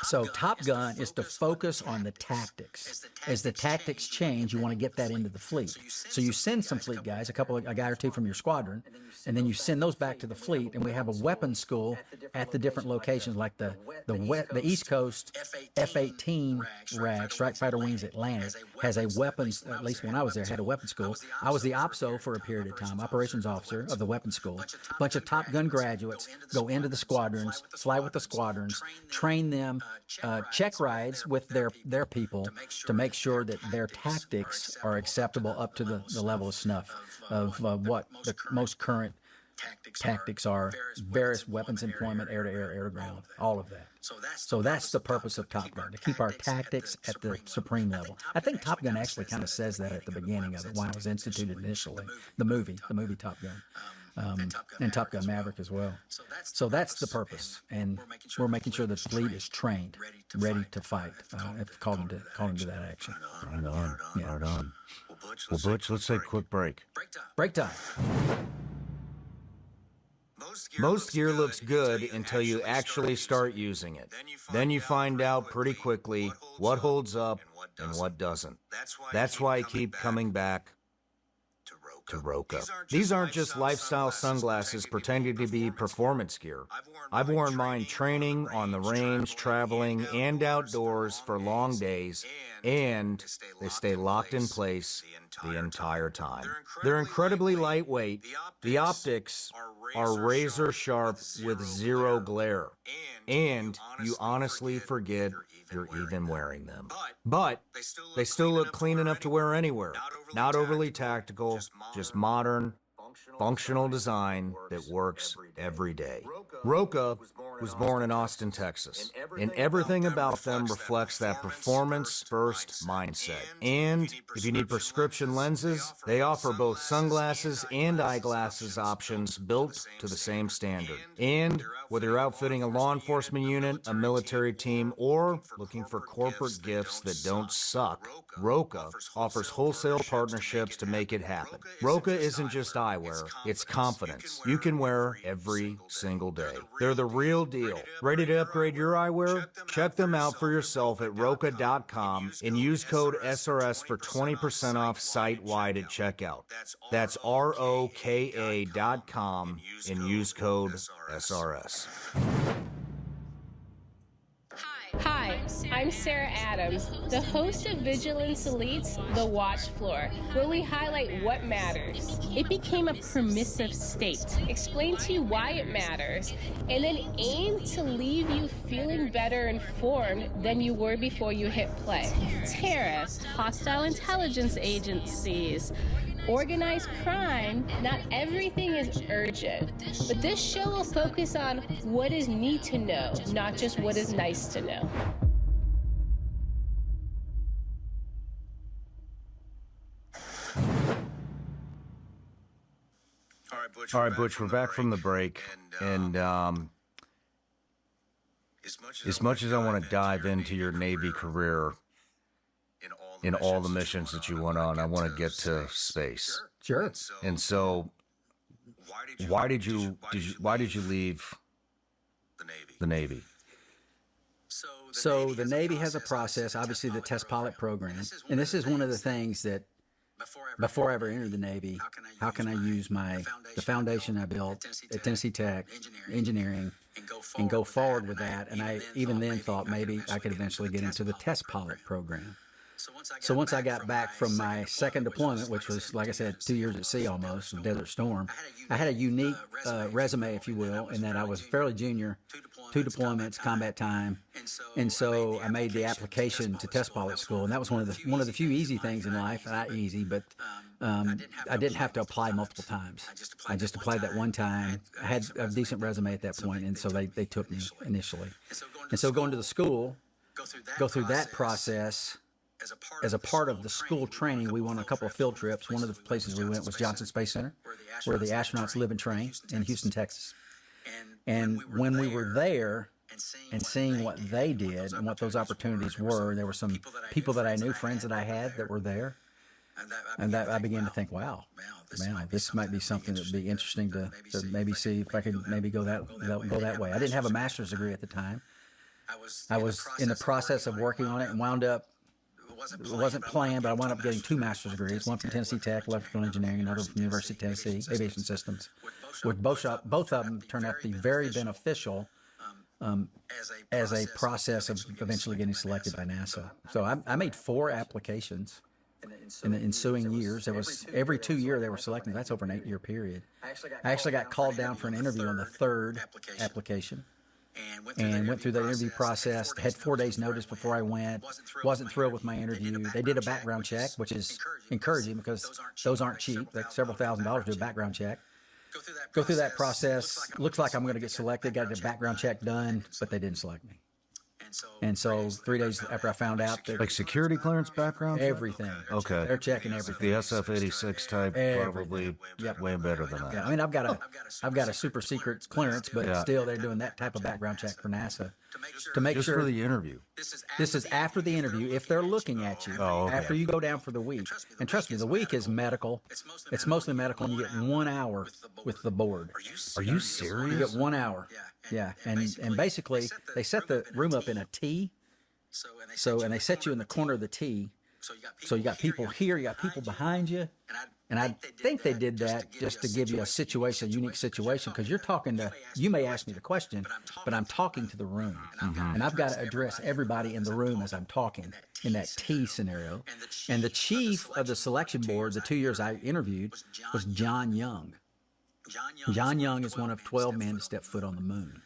So Top Gun is to focus on the tactics. As the tactics change, you want to get that into the fleet. So you send some fleet guys, a guy or two from your squadron, and then you send those back to the fleet, and we have a weapons school at the different locations, like the East Coast F-18 RAG, Strike Fighter Wings Atlantic, has a weapons, at least when I was there, had a weapons school. I was the OPSO for a period of time, operations officer of the weapons school. A bunch of Top Gun graduates go into the squadrons, fly with the squadrons, train them, check rides with their people to make sure that their tactics are acceptable up to the level of snuff of what the most current tactics are, various weapons employment, air-to-air, air-to-ground, all of that. So that's the purpose of Top Gun, to keep our tactics at the supreme level. I think Top Gun actually kind of says that at the beginning of it, when it was instituted initially, the movie Top Gun. And Top Gun Maverick as well. So that's the purpose, and we're making sure the fleet is trained, ready to fight. Call them to that action. Right on, right on. Well, Butch, let's take a quick break. Break time. Most gear looks good until you actually start using it. Then you find out pretty quickly what holds up and what doesn't. That's why I keep coming back to Roka. These aren't just lifestyle sunglasses pretending to be performance gear. I've worn mine training, on the range, traveling, and outdoors for long days, and they stay locked in place the entire time. They're incredibly lightweight. The optics are razor sharp with zero glare, and you honestly forget you're even wearing them. But they still look clean enough to wear anywhere. Not overly tactical, just modern, functional design that works every day. Roka was born in Austin, Texas, and everything about them reflects that performance-first mindset. And if you need prescription lenses, they offer both sunglasses and eyeglasses options built to the same standard. And whether you're outfitting a law enforcement unit, a military team, or looking for corporate gifts that don't suck, Roka offers wholesale partnerships to make it happen. Roka isn't just eyewear, it's confidence you can wear every single day. They're the real deal. Ready to upgrade your eyewear? Check them out for yourself at Roka.com and use code SRS for 20% off site-wide at checkout. That's ROKA.com and use code SRS. Hi, I'm Sarah Adams, the host of Vigilance Elite's The Watch Floor, where we highlight what matters. It became a permissive state, explain to you why it matters, and then aim to leave you feeling better informed than you were before you hit play. Terrorists, hostile intelligence agencies, organized crime, not everything is urgent. But this show will focus on what is need to know, not just what is nice to know. All right, Butch, we're back from the break, and as much as I want to dive into your Navy career, in all the missions that you went on, I want to get to space. Sure. And so, why did you leave the Navy? So the Navy has a process, obviously the test pilot program, and this is one of the things that before I ever entered the Navy, how can I use the foundation I built at Tennessee Tech, engineering, and go forward with that. And I even then thought maybe I could eventually get into the test pilot program. So once I got back from my second deployment, which was, like I said, 2 years at sea almost, Desert Storm, I had a unique resume, if you will, in that I was fairly junior, 2 deployments, combat time, and so I made the application to test pilot school, and that was one of the few easy things in life. Not easy, but I didn't have to apply multiple times. I just applied that one time. I had a decent resume at that point, and so they took me initially. And so going to the school, go through that process. As a part of the school training, we went on a couple of field trips. One of the places we went was Johnson Space Center, where the astronauts live and train in Houston, Texas. And when we were there and seeing what they did and what those opportunities were, there were some people that I knew, friends that I had that were there. And that I began to think, wow, this might be something that would be interesting to maybe see if I could maybe go that way. I didn't have a master's degree at the time. I was in the process of working on it and wound up. It wasn't planned, but I wound up getting 2 master's degrees, one from Tennessee Tech, electrical engineering, another from University of Tennessee, aviation systems. With both of them turned out to be very beneficial as a process of eventually getting selected by NASA. So I made 4 applications in the ensuing years. There was every 2 years they were selecting. That's over an 8-year period. I actually got called down for an interview on the 3rd application. And went through the interview process, had 4 days notice before I went, wasn't thrilled with my interview. They did a background check, which is encouraging because those aren't cheap, like several $1,000s to do a background check. Go through that process, looks like I'm going to get selected, got the background check done, but they didn't select me. And so 3 days after I found out that like security clearance background? Everything. Okay. They're checking everything. The SF-86 type probably way better than that. Yeah, I mean, I've got a super secret clearance, but still they're doing that type of background check for NASA to make just sure. for the interview. This is after the interview, if they're looking at you, after you go down for the week. And trust me, the week is medical. It's mostly medical, and you get 1 hour with the board. Are you serious? You get 1 hour. Yeah, and basically they set the room up in a T. And they set you in the corner of the T. So you got people here, you got people behind you. And I think they did that just to give you a unique situation, because you're talking to, you may ask me the question, but I'm talking to the room. And I've got to address everybody in the room as I'm talking in that T scenario. And the chief of the selection board, the 2 years I interviewed, was John Young. John Young is one of 12 men to step foot on the moon.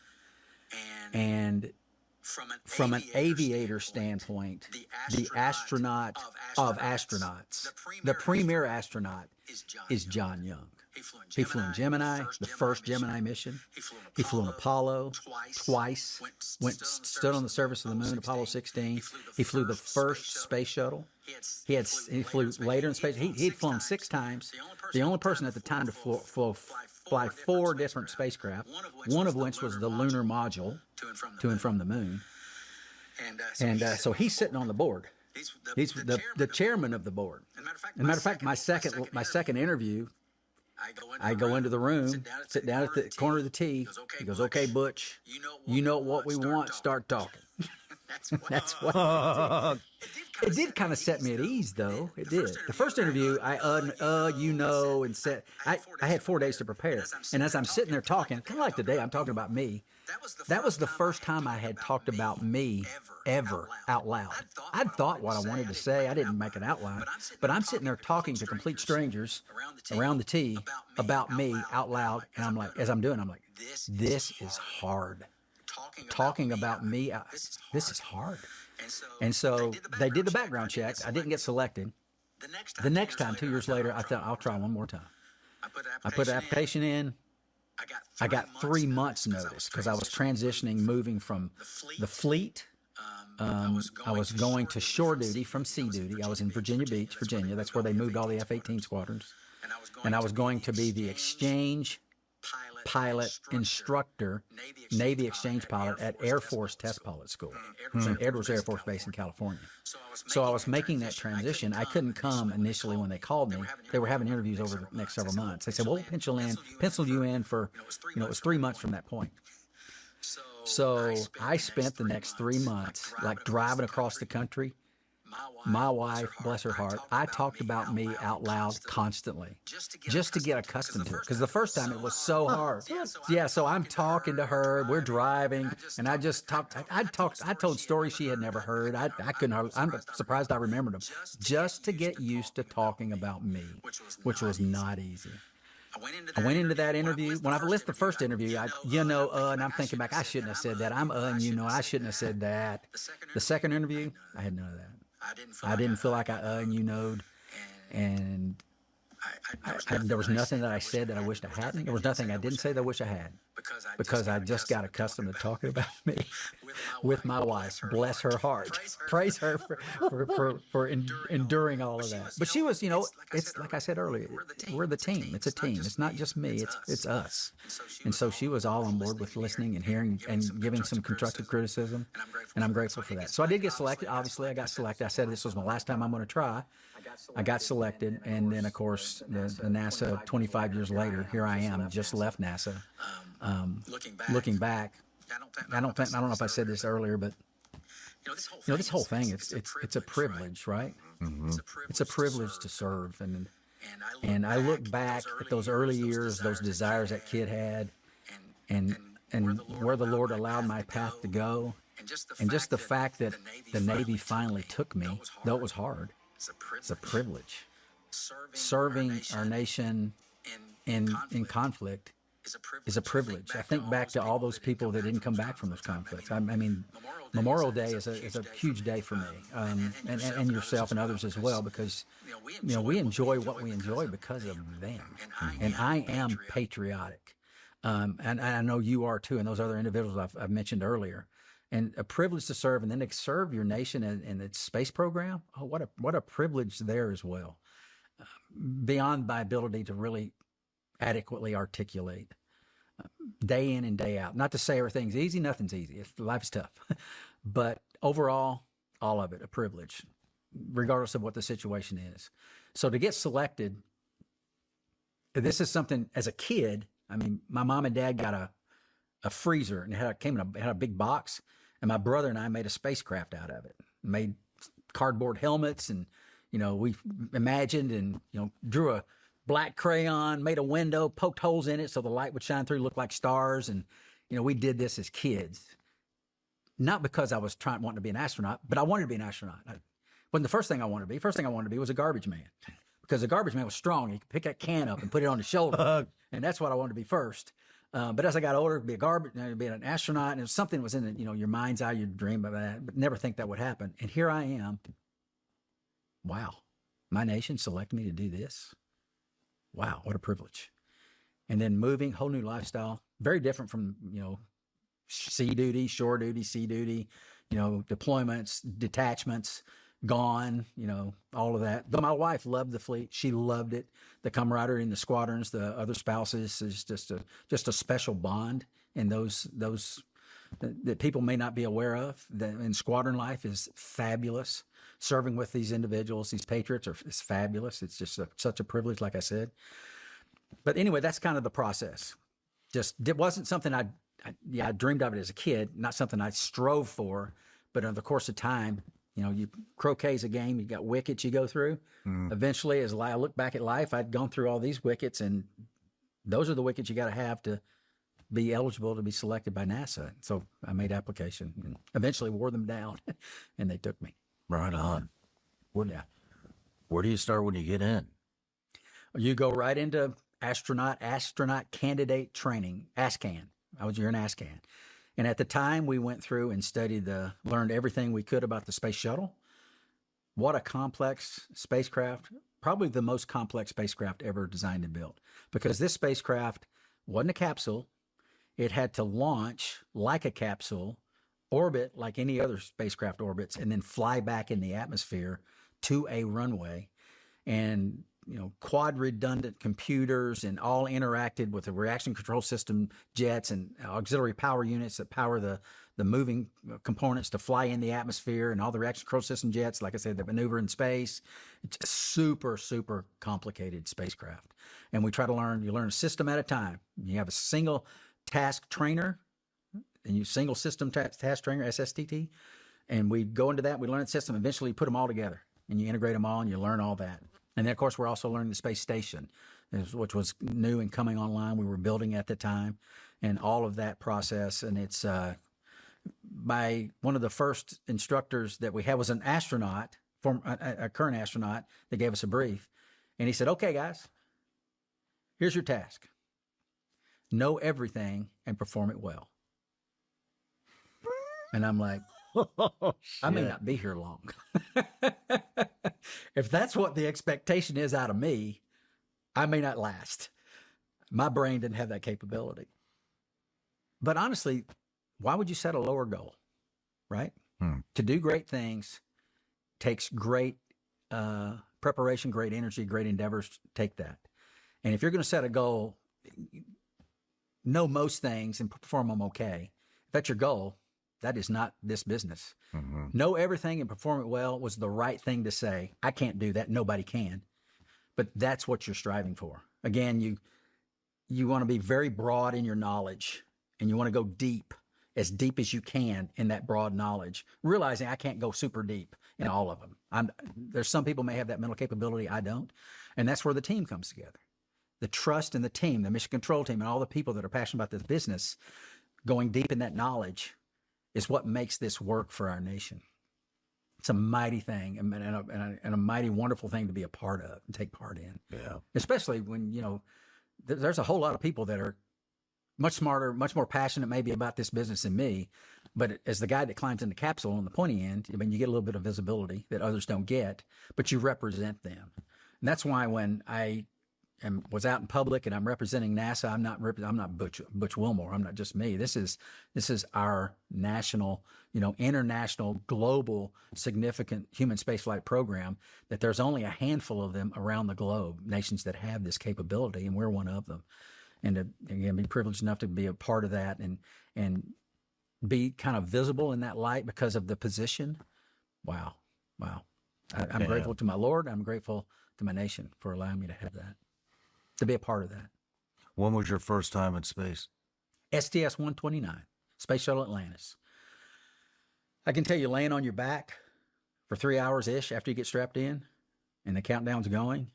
And from an aviator standpoint, the astronaut of astronauts, the premier astronaut is John Young. He flew in Gemini, the first Gemini mission. He flew in Apollo twice, stood on the surface of the moon, Apollo 16. He flew the first space shuttle. He flew later in space. He'd flown 6 times. The only person at the time to fly 4 different spacecraft, one of which was the lunar module to and from the moon. And so he's sitting on the board. He's the chairman of the board. As a matter of fact, my second interview, I go into the room, sit down at the corner of the T. He goes, "Okay, Butch, you know what we want. Start talking." That's what it did. Kind of set me at ease, though. It did. The first interview, and said I had 4 days to prepare. And as I'm sitting there talking, kind of like today, I'm talking about me. That was the first time I had talked about me ever out loud. I'd thought what I wanted to say. I didn't make an outline, but I'm sitting there talking to complete strangers around the T about me out loud. And I'm like, as I'm doing, I'm like, this is hard. Talking about me, this is hard. And so they did the background check. I didn't get selected. The next time, 2 years later, I thought, I'll try one more time. I put the application in. I got 3 months notice because I was transitioning, moving from the fleet. I was going to shore duty from sea duty. I was in Virginia Beach, Virginia. That's where they moved all the F-18 squadrons. And I was going to be the exchange pilot instructor, Navy exchange pilot at Air Force Test Pilot School, Edwards Air Force Base in California. So I was making that transition. I couldn't come initially when they called me. They were having interviews over the next several months. They said, "Well, we'll pencil you in for, it was 3 months from that point." So I spent the next 3 months like driving across the country. My wife, bless her heart, I talked about me out loud constantly, just to get accustomed to it. Because the first time it was so hard. Yeah, so I'm talking to her, we're driving, and I just talked. I told stories she had never heard. I couldn't. I'm surprised I remembered them. Just to get used to talking about me, which was not easy. I went into that interview. When I listened to the first interview, and I'm thinking back, I shouldn't have said that. I shouldn't have said that. The second interview, I had none of that. I didn't feel like I and there was nothing that I said that I wished I hadn't. There was nothing I didn't say that I wish I had, because I just got accustomed to talking about me with my wife. Bless her heart. Praise her for enduring all of that. But she was, it's like I said earlier, we're the team. It's a team. It's not just me. It's us. And so she was all on board with listening and hearing and giving some constructive criticism, and I'm grateful for that. So I did get selected. Obviously, I got selected. I said this was my last time I'm going to try. I got selected, and then, of course, the NASA, 25 years later, here I am, just left NASA. Looking back, I don't know if I said this earlier, but this whole thing, it's a privilege, right? Mm-hmm. It's a privilege to serve, and I look back at those early years, those desires that kid had, and where the Lord allowed my path to go, and just the fact that the Navy finally took me, though it was hard. It's a privilege. Serving our nation in conflict is a privilege. I think back to all those people that didn't come back from those conflicts. I mean, Memorial Day is a huge day for me, and yourself and others as well, because we enjoy what we enjoy because of them. And I am patriotic, and I know you are too, and those other individuals I've mentioned earlier. And a privilege to serve, and then to serve your nation in its space program. Oh, what a privilege there as well, beyond my ability to really adequately articulate. Day in and day out. Not to say everything's easy, nothing's easy. Life's tough. But overall, all of it, a privilege, regardless of what the situation is. So to get selected, this is something, as a kid, I mean, my mom and dad got a freezer, and it had a big box, and my brother and I made a spacecraft out of it. Made cardboard helmets, and, we imagined and, drew a black crayon, made a window, poked holes in it so the light would shine through, look like stars. And, we did this as kids. Not because I was wanting to be an astronaut, but I wanted to be an astronaut. Wasn't the first thing I wanted to be. First thing I wanted to be was a garbage man, because the garbage man was strong. He could pick that can up and put it on his shoulder. And that's what I wanted to be first. But as I got older, be an astronaut, and if something was in it, your mind's eye, you'd dream of that, but never think that would happen. And here I am. Wow. My nation selected me to do this. Wow, what a privilege. And then moving, whole new lifestyle, very different from, sea duty, shore duty, sea duty, deployments, detachments, gone, all of that. But my wife loved the fleet. She loved it. The camaraderie in the squadrons, the other spouses, is just a special bond. And those that people may not be aware of. And squadron life is fabulous. Serving with these individuals, these patriots, is fabulous. It's just such a privilege, like I said. But anyway, that's kind of the process. It wasn't something I dreamed of it as a kid, not something I strove for. But over the course of time, croquet is a game. You got wickets you go through. Eventually, as I look back at life, I'd gone through all these wickets, and those are the wickets you got to have to be eligible to be selected by NASA. So I made application and eventually wore them down, and they took me. Right on. Where do you start when you get in? You go right into astronaut candidate training, ASCAN. You're in ASCAN. And at the time, we went through and learned everything we could about the space shuttle. What a complex spacecraft, probably the most complex spacecraft ever designed and built. Because this spacecraft wasn't a capsule. It had to launch like a capsule, orbit like any other spacecraft orbits, and then fly back in the atmosphere to a runway. And, quad redundant computers, and all interacted with the reaction control system jets and auxiliary power units that power the moving components to fly in the atmosphere, and all the reaction control system jets, like I said, that maneuver in space. It's a super, super complicated spacecraft. And we try to you learn a system at a time. You have a single task trainer, and you single system task trainer, SSTT, and we go into that, we learn the system, eventually you put them all together, and you integrate them all, and you learn all that. And then, of course, we're also learning the space station, which was new and coming online. We were building at the time, and all of that process. And it's one of the first instructors that we had was an astronaut, a current astronaut, that gave us a brief. And he said, "Okay, guys, here's your task. Know everything and perform it well." And I'm like, I may not be here long. If that's what the expectation is out of me, I may not last. My brain didn't have that capability. But honestly, why would you set a lower goal, right? To do great things takes great preparation, great energy, great endeavors. Take that. And if you're going to set a goal, know most things and perform them okay. If that's your goal, that is not this business. Know everything and perform it well was the right thing to say. I can't do that. Nobody can. But that's what you're striving for. Again, you want to be very broad in your knowledge, and you want to go deep as deep as you can in that broad knowledge, realizing I can't go super deep in all of them. There's some people may have that mental capability, I don't. And that's where the team comes together. The trust in the team, the mission control team, and all the people that are passionate about this business, going deep in that knowledge is what makes this work for our nation. It's a mighty thing and a mighty wonderful thing to be a part of and take part in. Yeah. Especially when, you know, there's a whole lot of people that are much smarter, much more passionate maybe about this business than me. But as the guy that climbs in the capsule on the pointy end, I mean, you get a little bit of visibility that others don't get, but you represent them. And that's why when I was out in public and I'm representing NASA, I'm not Butch Wilmore. I'm not just me. This is our national, you know, international, global, significant human spaceflight program that there's only a handful of them around the globe, nations that have this capability, and we're one of them. And to, again, be privileged enough to be a part of that and be kind of visible in that light because of the position. Wow. I'm grateful to my Lord. I'm grateful to my nation for allowing me to have that, to be a part of that. When was your first time in space? STS-129, Space Shuttle Atlantis. I can tell you, laying on your back for 3 hours-ish after you get strapped in and the countdown's going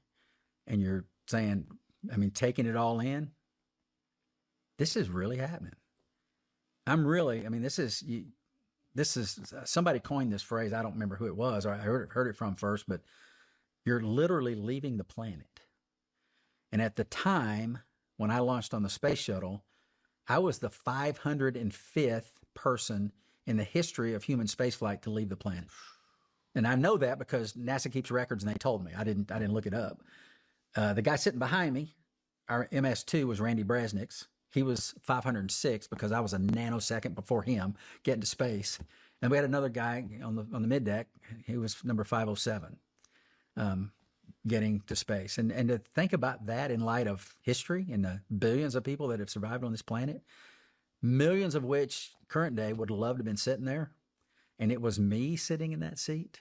and you're saying, I mean, taking it all in, this is really happening. This is somebody coined this phrase. I don't remember who it was, or I heard it from first, but you're literally leaving the planet. And at the time when I launched on the space shuttle, I was the 505th person in the history of human spaceflight to leave the planet. And I know that because NASA keeps records and they told me. I didn't look it up. The guy sitting behind me, our MS-2, was Randy Brasnick's. He was 506 because I was a nanosecond before him getting to space. And we had another guy on the middeck. He was number 507, getting to space. And to think about that in light of history and the billions of people that have survived on this planet, millions of which current day would have loved to have been sitting there, and it was me sitting in that seat.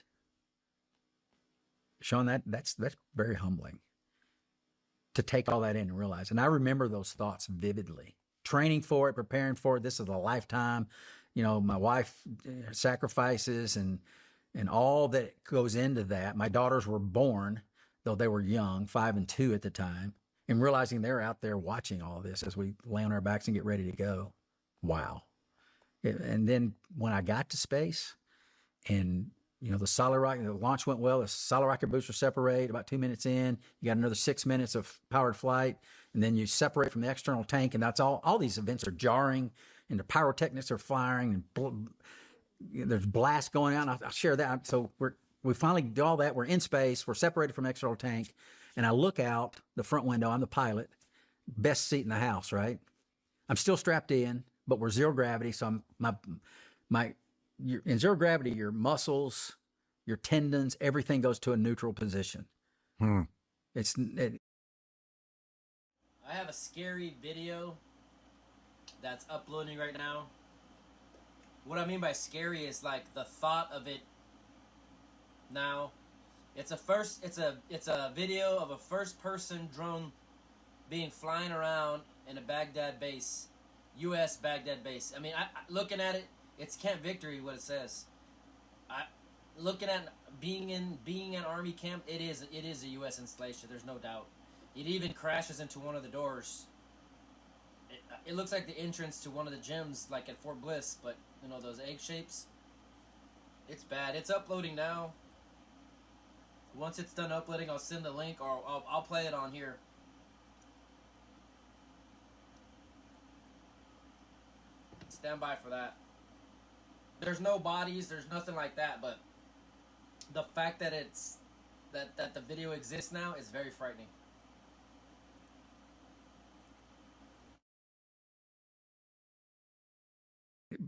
Sean, that's very humbling to take all that in and realize. And I remember those thoughts vividly. Training for it, preparing for it. This is a lifetime. You know, my wife sacrifices and all that goes into that. My daughters were born, though they were young, 5 and 2 at the time, and realizing they're out there watching all this as we lay on our backs and get ready to go. Wow. And then when I got to space and, you know, the launch went well, the solid rocket booster separate about 2 minutes in, you got another 6 minutes of powered flight, and then you separate from the external tank, and that's all these events are jarring, and the pyrotechnics are firing, and there's blast going out. I'll share that. So we finally do all that. We're in space. We're separated from the external tank, and I look out the front window. I'm the pilot, best seat in the house, right? I'm still strapped in, but we're zero gravity, so in zero gravity, your muscles, your tendons, everything goes to a neutral position. I have a scary video that's uploading right now. What I mean by scary is like the thought of it now. It's a video of a first-person drone being flying around in a Baghdad base, U.S. Baghdad base. I mean, looking at it, it's Camp Victory, what it says. Looking at being in Army camp, it is a U.S. installation. There's no doubt. It even crashes into one of the doors. It looks like the entrance to one of the gyms, like at Fort Bliss, but you know those egg shapes. It's bad. It's uploading now. Once it's done uploading, I'll send the link, or I'll play it on here. Stand by for that. There's no bodies, there's nothing like that, but the fact that that the video exists now is very frightening.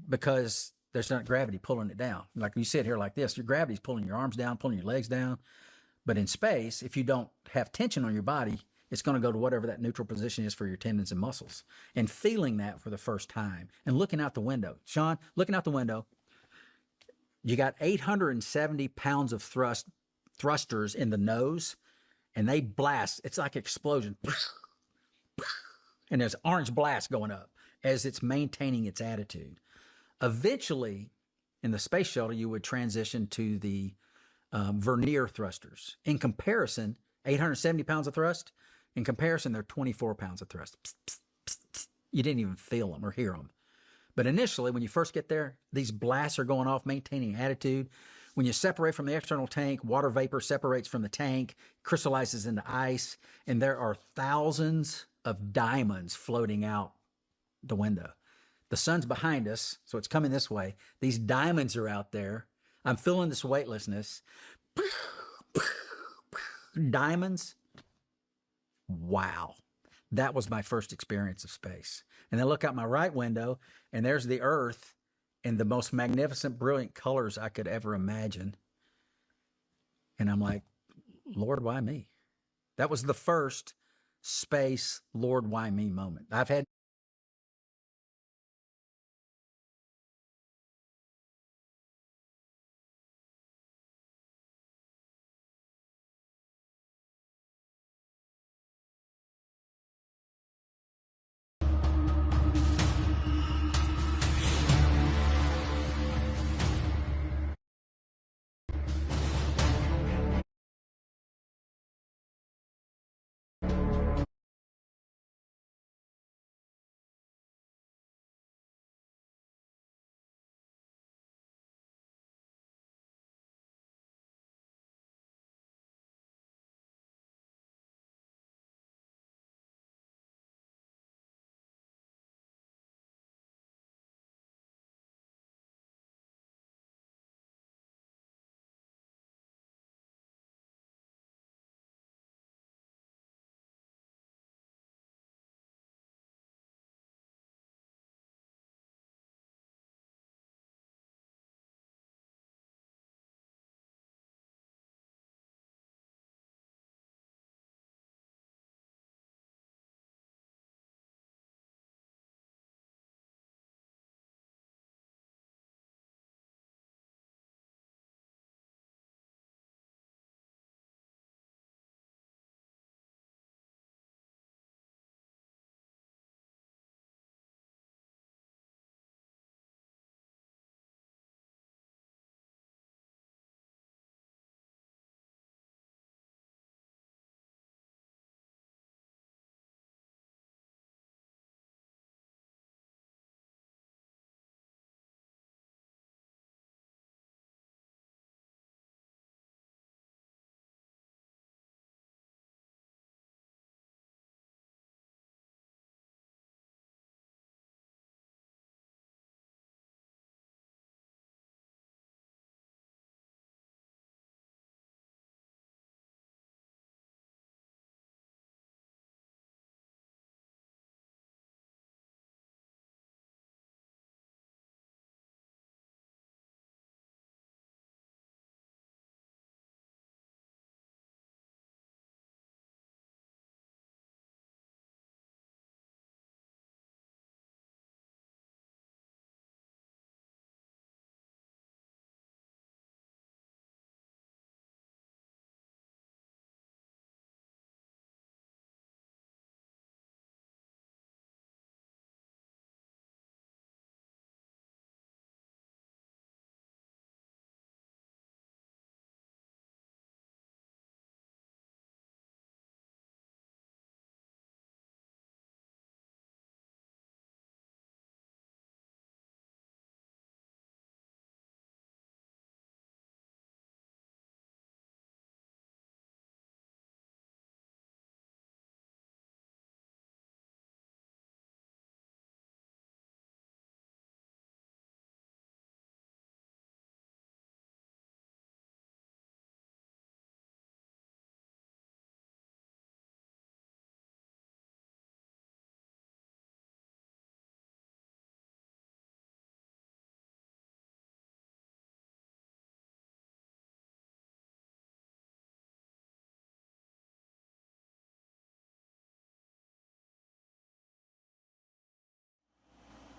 Because there's not gravity pulling it down. Like you sit here like this, your gravity's pulling your arms down, pulling your legs down. But in space, if you don't have tension on your body, it's going to go to whatever that neutral position is for your tendons and muscles. And feeling that for the first time and looking out the window. Sean, looking out the window, you got 870 pounds of thrusters in the nose, and they blast. It's like an explosion. And there's orange blast going up as it's maintaining its attitude. Eventually, in the space shuttle, you would transition to the Vernier thrusters. In comparison, 870 pounds of thrust. In comparison, they're 24 pounds of thrust. Psst, psst, psst, psst. You didn't even feel them or hear them. But initially, when you first get there, these blasts are going off, maintaining attitude. When you separate from the external tank, water vapor separates from the tank, crystallizes into ice, and there are thousands of diamonds floating out the window. The sun's behind us, so it's coming this way. These diamonds are out there. I'm feeling this weightlessness. Diamonds. Wow. That was my first experience of space. And then look out my right window, and there's the Earth in the most magnificent, brilliant colors I could ever imagine. And I'm like, Lord, why me? That was the first space, Lord, why me moment. I've had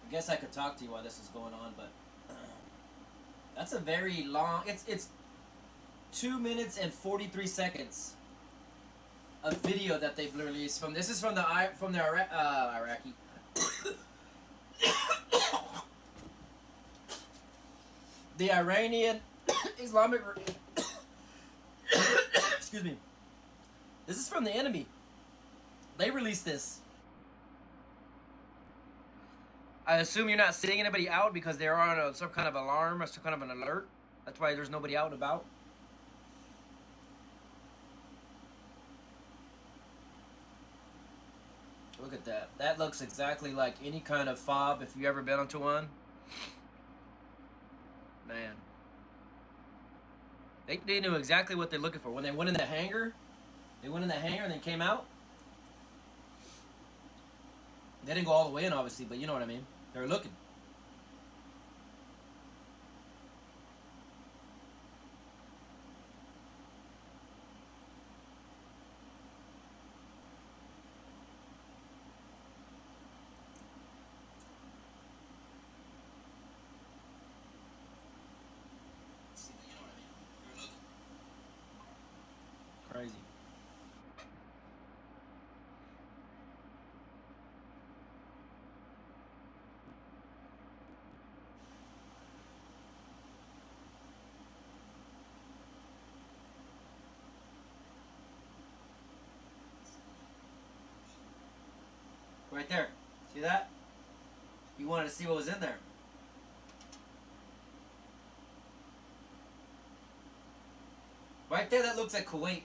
I guess I could talk to you while this is going on, but that's a very long. It's 2 minutes and 43 seconds of video that they've released from. This is from the Iraqi. The Iranian Islamic... Excuse me. This is from the enemy. They released this. I assume you're not seeing anybody out because they're on some kind of alarm or some kind of an alert. That's why there's nobody out and about. Look at that. That looks exactly like any kind of fob if you've ever been onto one. Man. They knew exactly what they're looking for. When they went in the hangar, and then came out. They didn't go all the way in, obviously, but you know what I mean. They were looking. Crazy. Right there. See that? You wanted to see what was in there. Right there, that looks like Kuwait.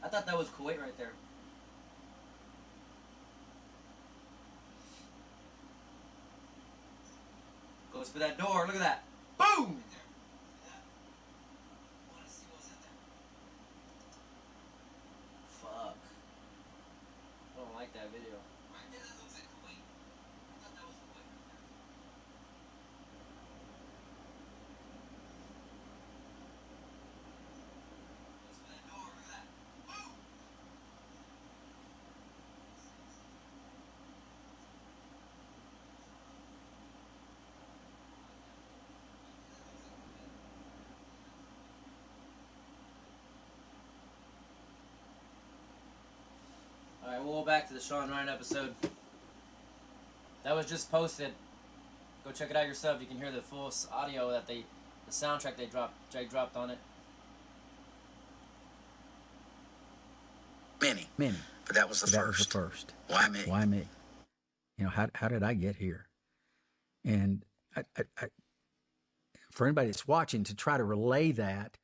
I thought that was Kuwait right there. Goes for that door. Look at that. Boom! Fuck. I don't like that video. Right there, that looks like Kuwait. I thought that was Kuwait right there. Goes for that door. Look at that. Boom! Alright, we'll go back to the Sean Ryan episode. That was just posted. Go check it out yourself. You can hear the full audio that the soundtrack Jake dropped on it. Many. But that was the first. Why me? Why me? You know, how did I get here? And I, for anybody that's watching, to try to relay that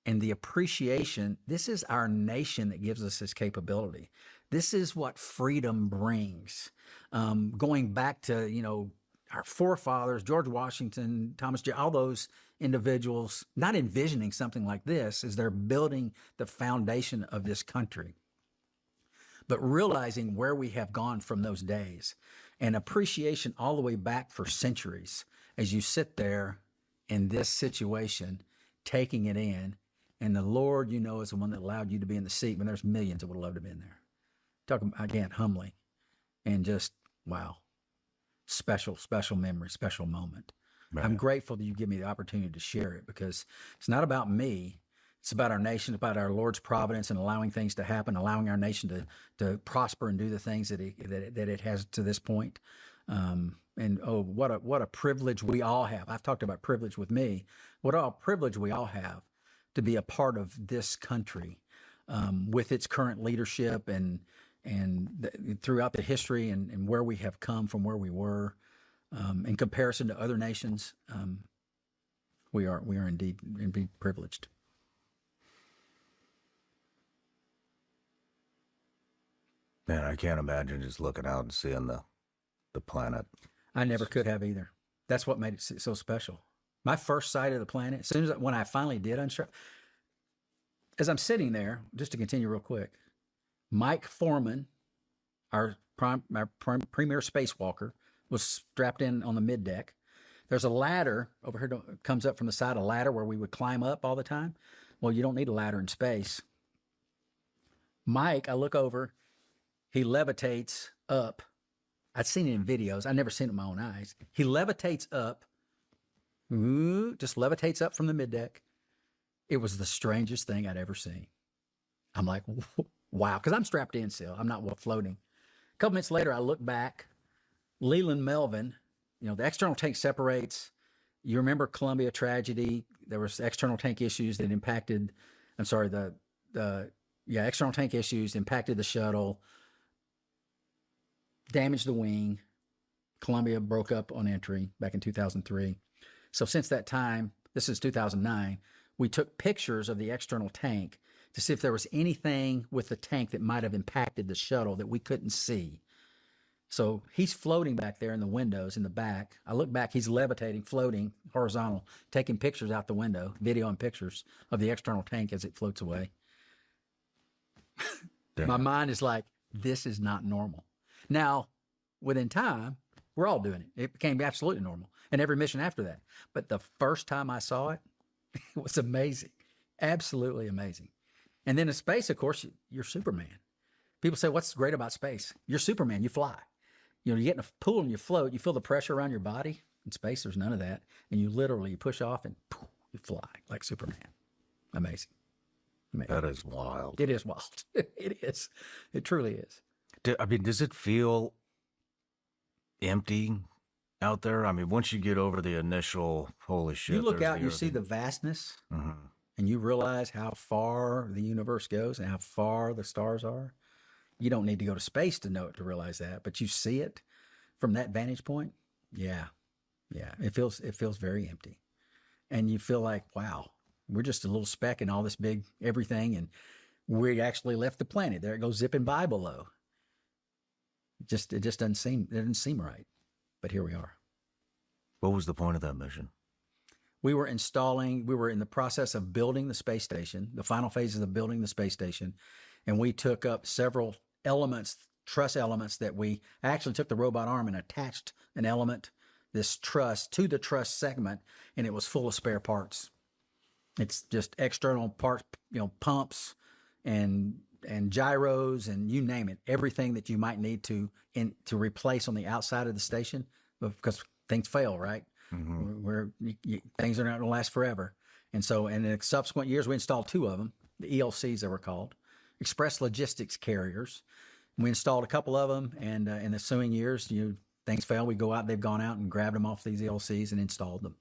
and the appreciation, this is our nation that gives us this capability. This is what freedom brings. Going back to, you know, our forefathers, George Washington, Thomas Jefferson, all those individuals, not envisioning something like this as they're building the foundation of this country, but realizing where we have gone from those days and appreciation all the way back for centuries as you sit there in this situation, taking it in. And the Lord, you know, is the one that allowed you to be in the seat when there's millions that would have loved to be in there. Talking, again, humbly and just, wow, special memory, special moment. Right. I'm grateful that you give me the opportunity to share it because it's not about me. It's about our nation, it's about our Lord's providence and allowing things to happen, allowing our nation to prosper and do the things that it has to this point. And oh, what a privilege we all have. I've talked about privilege with me. What a privilege we all have to be a part of this country with its current leadership and throughout the history and where we have come from where we were in comparison to other nations. We are indeed privileged. Man, I can't imagine just looking out and seeing the planet. I never could have either. That's what made it so special. My first sight of the planet, as soon as when I finally did unstrap, as I'm sitting there, just to continue real quick, Mike Foreman, our premier spacewalker, was strapped in on the middeck. There's a ladder over here that comes up from the side, a ladder where we would climb up all the time. Well, you don't need a ladder in space. Mike, I look over, he levitates up. I'd seen it in videos. I never seen it with my own eyes. He levitates up, just levitates up from the middeck. It was the strangest thing I'd ever seen. I'm like, wow, because I'm strapped in still. I'm not floating. A couple minutes later, I look back. Leland Melvin, you know, the external tank separates. You remember Columbia tragedy? There was external tank issues that impacted, external tank issues impacted the shuttle, damaged the wing. Columbia broke up on entry back in 2003. So since that time, this is 2009, we took pictures of the external tank to see if there was anything with the tank that might have impacted the shuttle that we couldn't see. So he's floating back there in the windows in the back. I look back, he's levitating, floating, horizontal, taking pictures out the window, video and pictures of the external tank as it floats away. My mind is like, this is not normal. Now, within time, we're all doing it. It became absolutely normal. And every mission after that. But the first time I saw it, it was amazing. Absolutely amazing. And then in space, of course, you're Superman. People say, what's great about space? You're Superman. You fly. You know, you get in a pool and you float. You feel the pressure around your body. In space, there's none of that. And you literally push off and poof, you fly like Superman. Amazing. That is wild. It is wild. It is. It truly is. I mean, does it feel empty out there? I mean, once you get over the initial, holy shit. You look out, you see the vastness, and you realize how far the universe goes and how far the stars are. You don't need to go to space to know it, to realize that, but you see it from that vantage point. Yeah. It feels very empty. And you feel like, wow, we're just a little speck in all this big everything, and we actually left the planet. There it goes zipping by below. It just doesn't seem right. But here we are. What was the point of that mission? We were in the process of building the space station, the final phases of building the space station, and we took up several truss elements that we actually took the robot arm and attached an element, this truss, to the truss segment, and it was full of spare parts. It's just external parts, pumps and gyros and you name it, everything that you might need to replace on the outside of the station, because things fail, right? Things are not going to last forever. And so in the subsequent years, we installed 2 of them, the ELCs they were called, Express Logistics Carriers. We installed a couple of them, and in the ensuing years, things fail. We go out, they've gone out and grabbed them off these ELCs and installed them.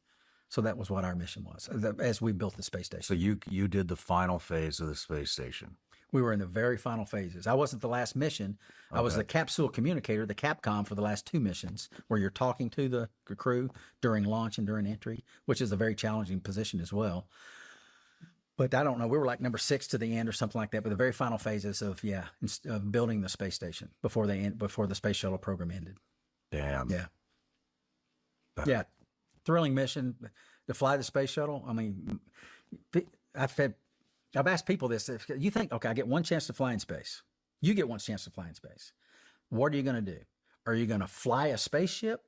So that was what our mission was as we built the space station. So you did the final phase of the space station. We were in the very final phases. I wasn't the last mission. I was the capsule communicator, the Capcom, for the last 2 missions, where you're talking to the crew during launch and during entry, which is a very challenging position as well. But I don't know. We were like number 6 to the end or something like that. But the very final phases of building the space station before the space shuttle program ended. Damn. Yeah. Thrilling mission to fly the space shuttle. I mean, I've asked people this. If you think, okay, I get one chance to fly in space. You get one chance to fly in space. What are you going to do? Are you going to fly a spaceship,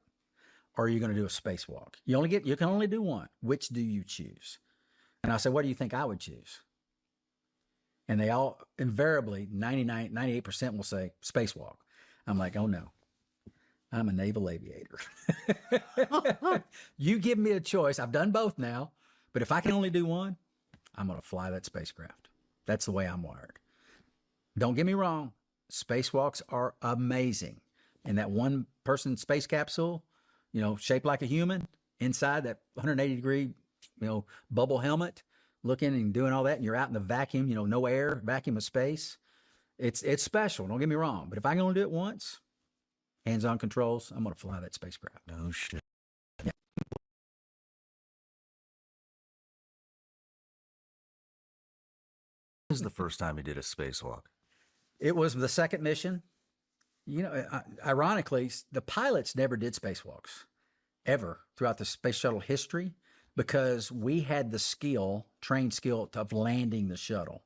or are you going to do a spacewalk? You can only do one. Which do you choose? And I said, what do you think I would choose? And they all invariably, 98% will say spacewalk. I'm like, oh no, I'm a naval aviator. You give me a choice. I've done both now, but if I can only do one, I'm going to fly that spacecraft. That's the way I'm wired. Don't get me wrong. Spacewalks are amazing. And that one-person space capsule, shaped like a human, inside that 180-degree, bubble helmet, looking and doing all that, and you're out in the vacuum, no air, vacuum of space. It's special. Don't get me wrong. But if I can only do it once, hands-on controls, I'm going to fly that spacecraft. No shit. This is the first time you did a spacewalk. It was the second mission. Ironically, the pilots never did spacewalks ever throughout the space shuttle history, because we had the trained skill of landing the shuttle.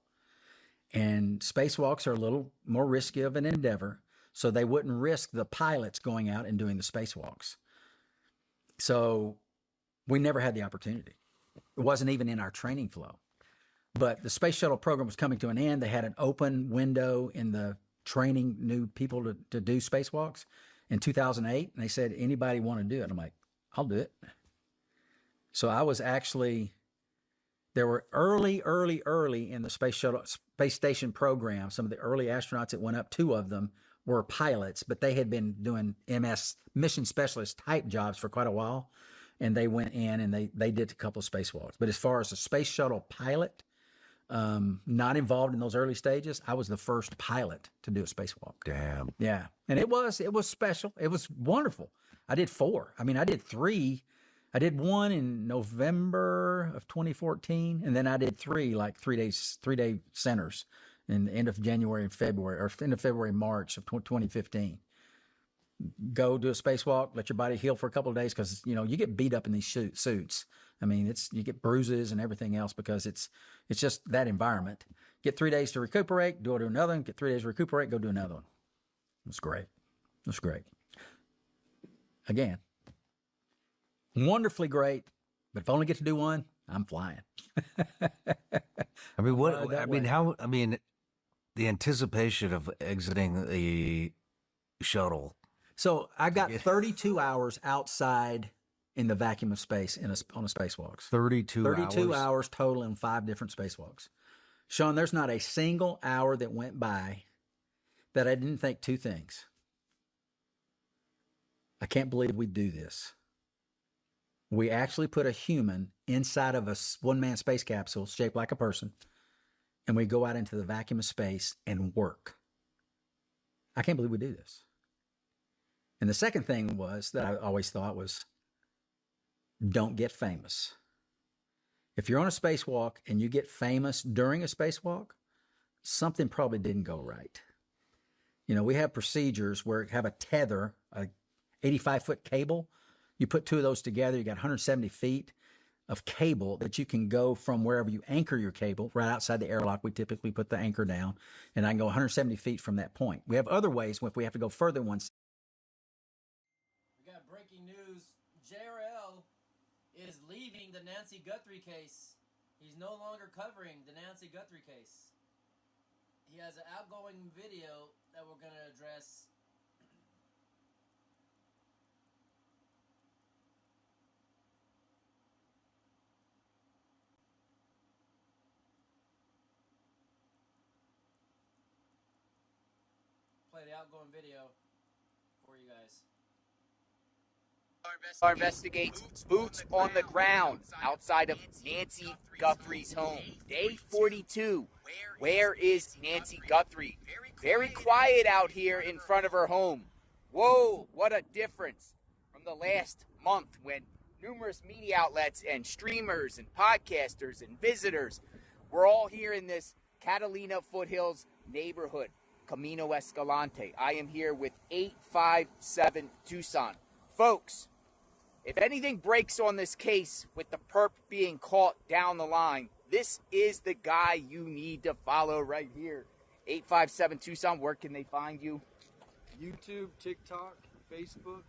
And spacewalks are a little more risky of an endeavor, so they wouldn't risk the pilots going out and doing the spacewalks. So we never had the opportunity. It wasn't even in our training flow. But the space shuttle program was coming to an end. They had an open window in the training new people to do spacewalks in 2008. And they said, anybody want to do it? I'm like, I'll do it. So I was there were early in the space station program, some of the early astronauts that went up, 2 of them were pilots, but they had been doing mission specialist type jobs for quite a while. and they went in and they did a couple of spacewalks. But as far as a space shuttle pilot, not involved in those early stages, I was the first pilot to do a spacewalk. Damn. Yeah, and it was special. It was wonderful. I did 4. I mean, I did 3. I did 1 in November of 2014, and then I did 3, like 3-day centers in the end of January and February, or end of February, March of 2015. Go do a spacewalk, let your body heal for a couple of days, because you get beat up in these suits. I mean, you get bruises and everything else because it's just that environment. Get 3 days to recuperate, do another one. Get 3 days to recuperate, go do another one. It was great. It was great. Again, wonderfully great, but if I only get to do one, I'm flying. I mean, the anticipation of exiting the shuttle. So I got 32 hours outside in the vacuum of space on a spacewalks. 32 hours total in 5 different spacewalks. Sean, there's not a single hour that went by that I didn't think 2 things. I can't believe we do this. We actually put a human inside of a one-man space capsule shaped like a person, and we go out into the vacuum of space and work. I can't believe we do this. And the second thing was that I always thought was, don't get famous. If you're on a spacewalk and you get famous during a spacewalk, something probably didn't go right. We have procedures where have a tether, a 85-foot cable. You put 2 of those together, you got 170 feet of cable that you can go from wherever you anchor your cable, right outside the airlock. We typically put the anchor down, and I can go 170 feet from that point. We have other ways if we have to go further ones. We got breaking news. JRL is leaving the Nancy Guthrie case. He's no longer covering the Nancy Guthrie case. He has an outgoing video that we're going to address. Play the outgoing video for you guys. Investigates boots on the ground outside of Nancy Guthrie's home. Day 42. Where is Nancy Guthrie? Very quiet out here in front of her home. Whoa, what a difference from the last month when numerous media outlets and streamers and podcasters and visitors were all here in this Catalina Foothills neighborhood, Camino Escalante. I am here with 857 Tucson. Folks, if anything breaks on this case with the perp being caught down the line, this is the guy you need to follow right here. 857 Tucson, where can they find you? YouTube, TikTok, Facebook,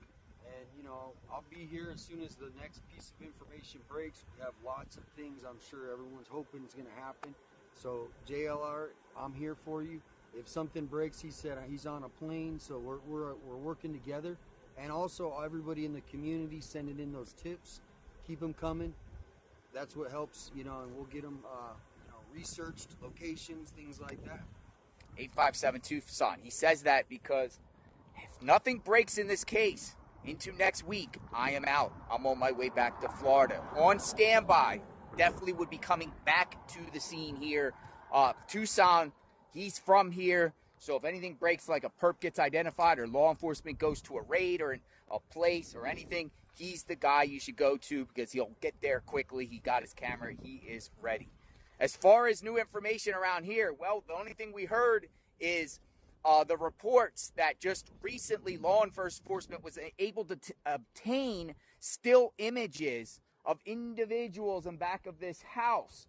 and I'll be here as soon as the next piece of information breaks. We have lots of things I'm sure everyone's hoping is going to happen. So JLR, I'm here for you. If something breaks, he said he's on a plane, so we're working together. And also, everybody in the community sending in those tips. Keep them coming. That's what helps, and we'll get them, researched, locations, things like that. 857 Tucson. He says that because if nothing breaks in this case into next week, I am out. I'm on my way back to Florida. On standby. Definitely would be coming back to the scene here. Tucson, he's from here. So if anything breaks, like a perp gets identified or law enforcement goes to a raid or a place or anything, he's the guy you should go to because he'll get there quickly. He got his camera. He is ready. As far as new information around here, well, the only thing we heard is the reports that just recently law enforcement was able to obtain still images of individuals in back of this house.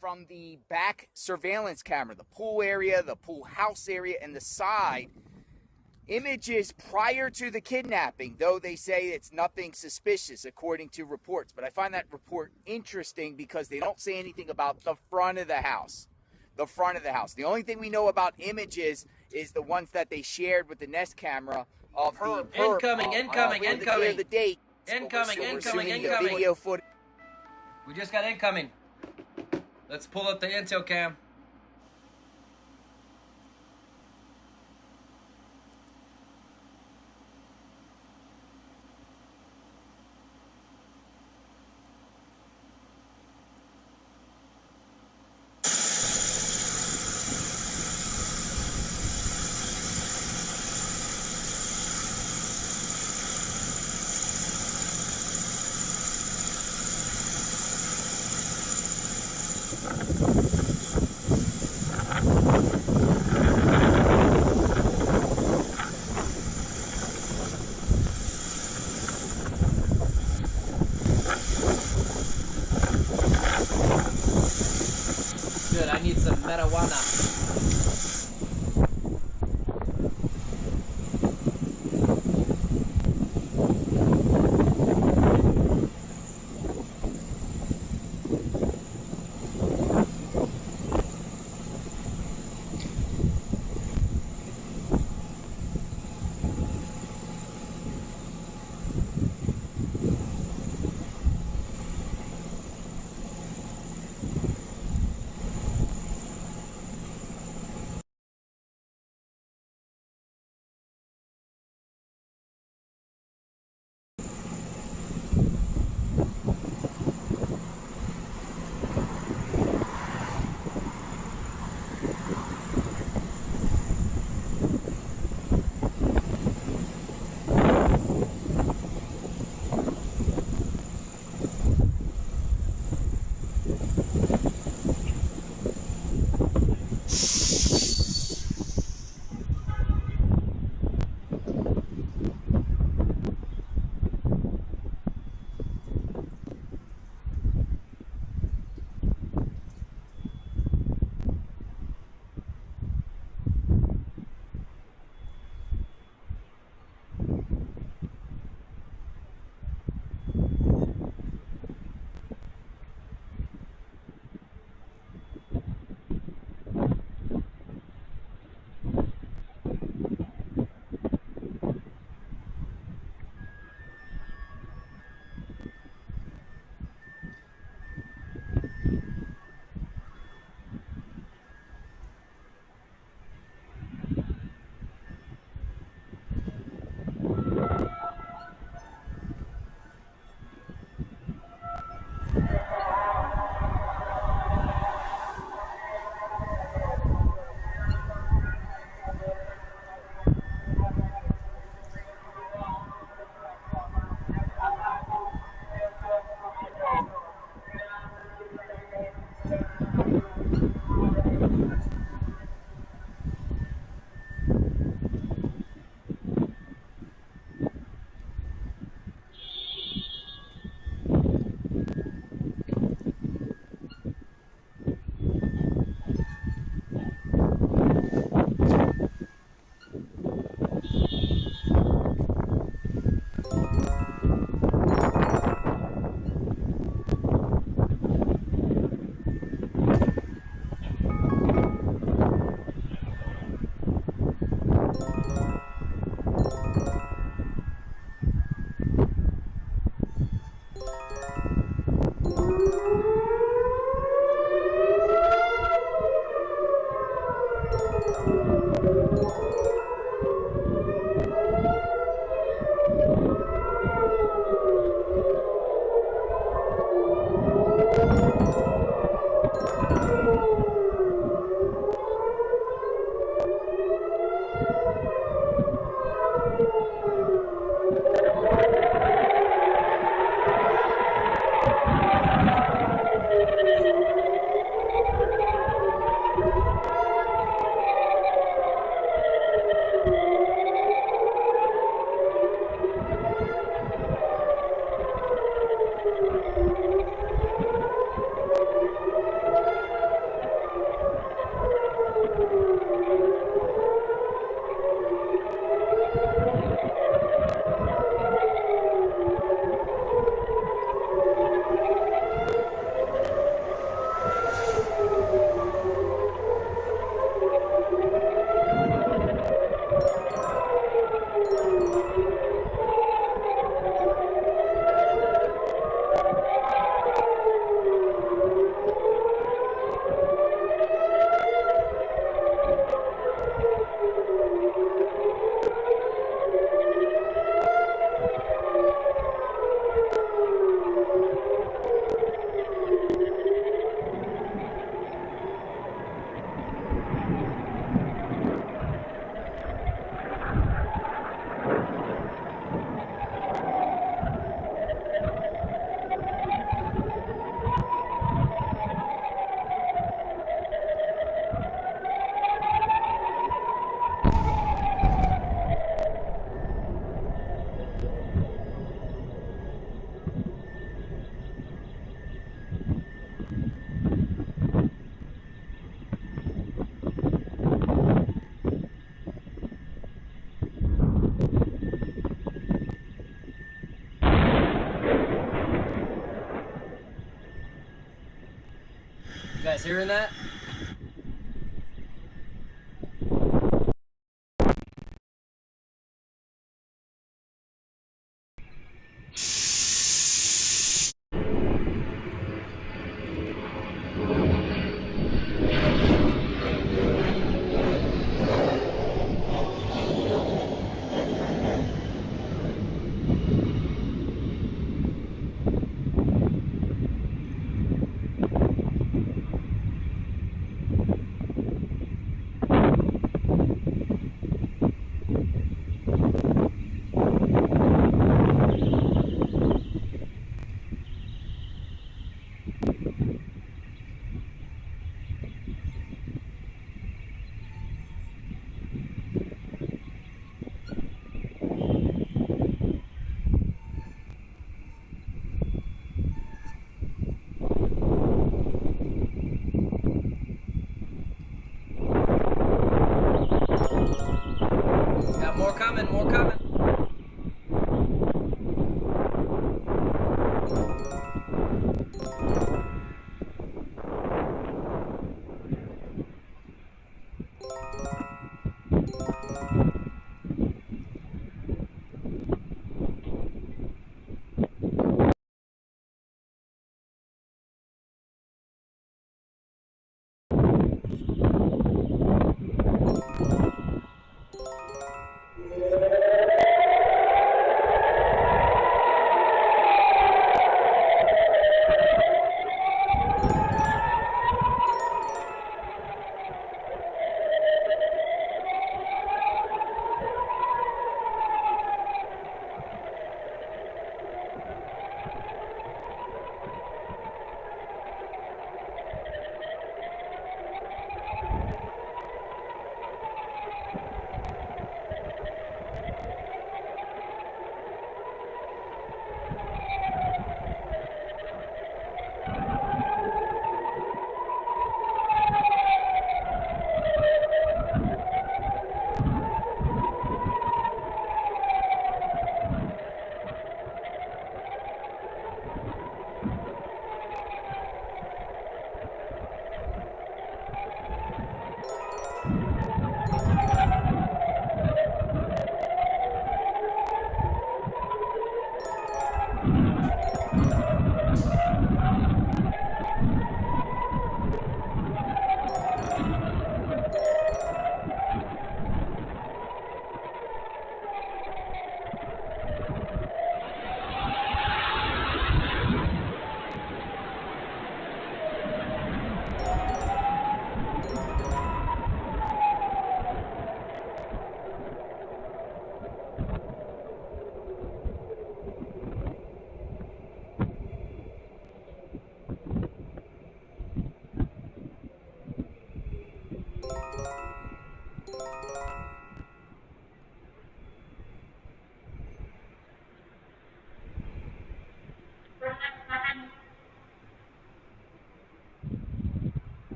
From the back surveillance camera, the pool area, the pool house area, and the side. Images prior to the kidnapping, though they say it's nothing suspicious according to reports. But I find that report interesting because they don't say anything about the front of the house. The front of the house. The only thing we know about images is the ones that they shared with the Nest camera of the Incoming. The date. Incoming. Video footage. We just got incoming. Let's pull up the intel cam. guys hearing that? Got more coming, more coming.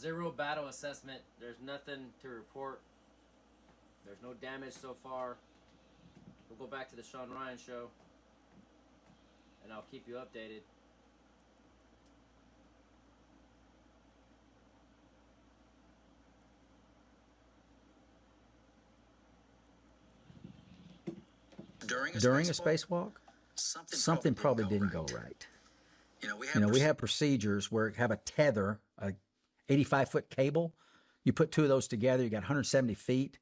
Zero battle assessment. There's nothing to report. There's no damage so far. We'll go back to the Sean Ryan show, and I'll keep you updated. During a spacewalk, something probably didn't go right. You know, we have procedures where we have a tether, a 85-foot cable. You put two of those together, you got 170 feet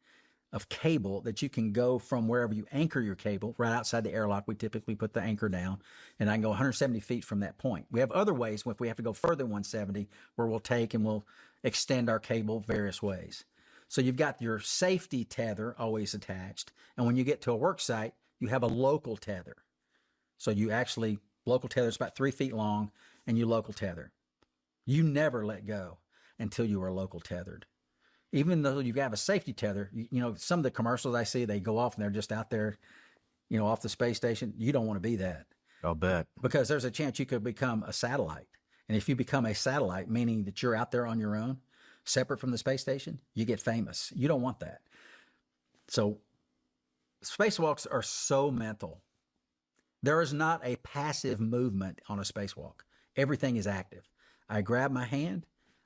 of cable that you can go from wherever you anchor your cable, right outside the airlock. We typically put the anchor down, and I can go 170 feet from that point. We have other ways, if we have to go further than 170, where we'll take and we'll extend our cable various ways. So you've got your safety tether always attached, and when you get to a work site, you have a local tether. So you actually, local tether is about 3 feet long, and you local tether. You never let go until you are local tethered. Even though you have a safety tether, you know, some of the commercials I see, they go off and they're just out there, you know, off the space station. You don't want to be that. I'll bet. Because there's a chance you could become a satellite. And if you become a satellite, meaning that you're out there on your own, separate from the space station, you get famous. You don't want that. So spacewalks are so mental. There is not a passive movement on a spacewalk. Everything is active. I grab my hand.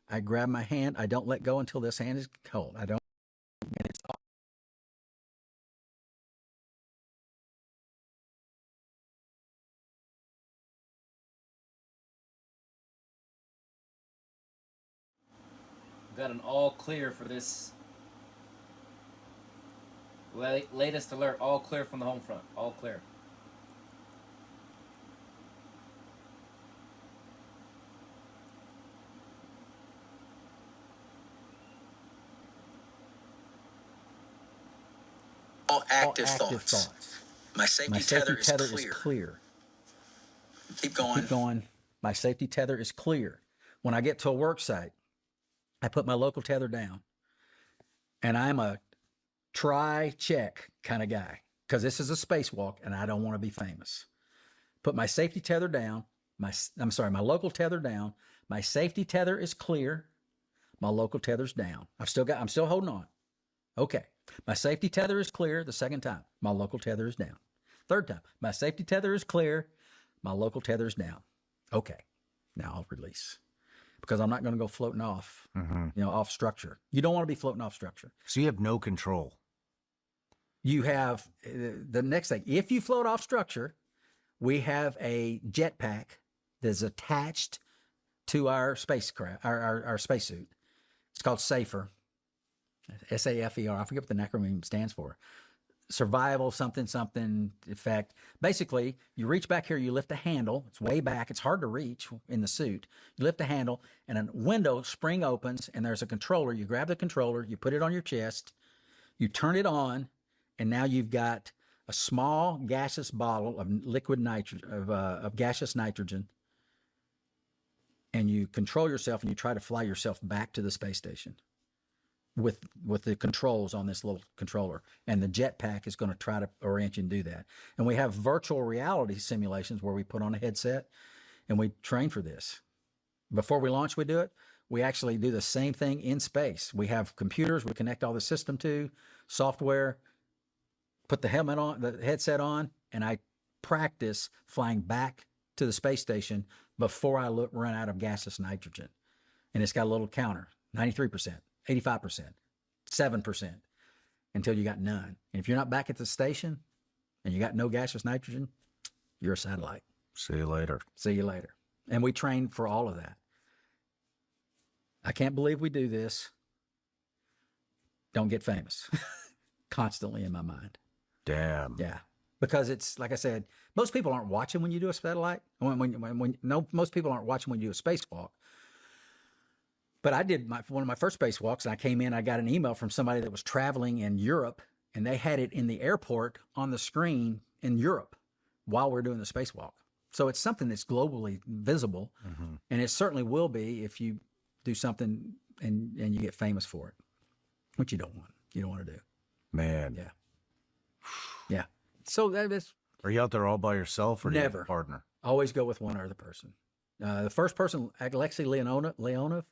I don't let go until this hand is cold. I don't. And it's all. Got an all clear for this latest alert. All clear from the home front. All clear. All active thoughts. My safety tether is clear. Keep going. My safety tether is clear. When I get to a work site, I put my local tether down, and I'm a try-check kind of guy because this is a spacewalk, and I don't want to be famous. Put my safety tether down. My local tether down. My safety tether is clear. My local tether's down. I'm still holding on. Okay. My safety tether is clear the second time. My local tether is down. Third time. My safety tether is clear. My local tether is down. Okay. Now I'll release. Because I'm not going to go floating off, off structure. You don't want to be floating off structure. So you have no control. You have the next thing. If you float off structure, we have a jetpack that's attached to our spacecraft, our spacesuit. It's called SAFER. SAFER. I forget what the acronym stands for. Survival something effect. Basically, you reach back here, you lift a handle. It's way back. It's hard to reach in the suit. You lift a handle, and a window spring opens, and there's a controller. You grab the controller, you put it on your chest, you turn it on, and now you've got a small gaseous bottle of liquid nitrogen, of gaseous nitrogen, and you control yourself, and you try to fly yourself back to the space station with the controls on this little controller. And the jetpack is going to try to orient you and do that. And we have virtual reality simulations where we put on a headset and we train for this. Before we launch, we do it. We actually do the same thing in space. We have computers we connect all the system to, software, put the helmet on, the headset on, and I practice flying back to the space station before I run out of gaseous nitrogen. And it's got a little counter, 93%. 85%, 7%, until you got none. And if you're not back at the station and you got no gaseous nitrogen, you're a satellite. See you later. See you later. And we train for all of that. I can't believe we do this. Don't get famous. Constantly in my mind. Damn. Yeah. Because it's, like I said, most people aren't watching when you do a satellite. Most people aren't watching when you do a spacewalk. But I did one of my first spacewalks, and I came in, I got an email from somebody that was traveling in Europe, and they had it in the airport on the screen in Europe while we're doing the spacewalk. So it's something that's globally visible, and it certainly will be if you do something and you get famous for it, which you don't want. You don't want to do. Man. Yeah. Yeah. So that is. Are you out there all by yourself or do you have a partner? Always go with one other person. The first person, Alexei Leonov,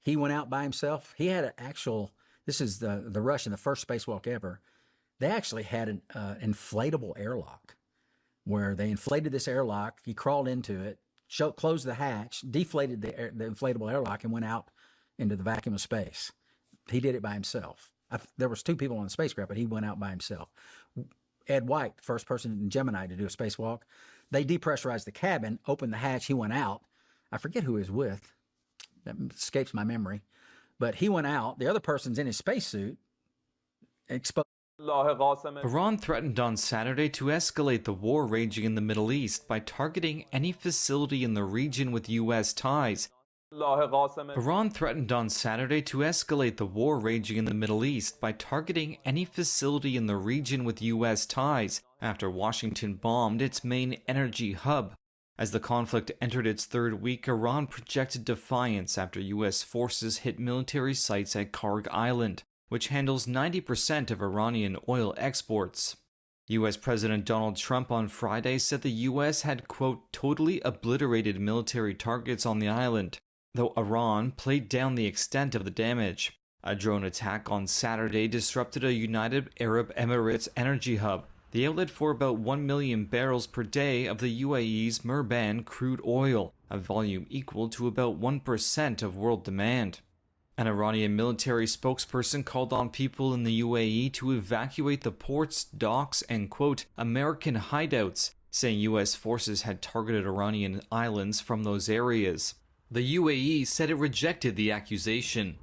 He went out by himself. He had an actual, this is the Russian, the first spacewalk ever. They actually had an inflatable airlock where they inflated this airlock. He crawled into it, closed the hatch, deflated the inflatable airlock, and went out into the vacuum of space. He did it by himself. There was 2 people on the spacecraft, but he went out by himself. Ed White, first person in Gemini to do a spacewalk. They depressurized the cabin, opened the hatch. He went out. I forget who he was with. That escapes my memory. But he went out. The other person's in his spacesuit. Iran threatened on Saturday to escalate the war raging in the Middle East by targeting any facility in the region with U.S. ties. Iran threatened on Saturday to escalate the war raging in the Middle East by targeting any facility in the region with U.S. ties after Washington bombed its main energy hub. As the conflict entered its 3rd week, Iran projected defiance after U.S. forces hit military sites at Karg Island, which handles 90% of Iranian oil exports. U.S. President Donald Trump on Friday said the U.S. had, quote, totally obliterated military targets on the island, though Iran played down the extent of the damage. A drone attack on Saturday disrupted a United Arab Emirates energy hub, the outlet for about 1 million barrels per day of the UAE's Murban crude oil, a volume equal to about 1% of world demand. An Iranian military spokesperson called on people in the UAE to evacuate the ports, docks, and, quote, American hideouts, saying U.S. forces had targeted Iranian islands from those areas. The UAE said it rejected the accusation.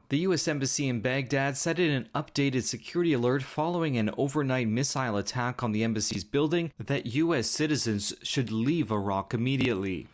The U.S. Embassy in Baghdad cited an updated security alert following an overnight missile attack on the embassy's building that U.S. citizens should leave Iraq immediately.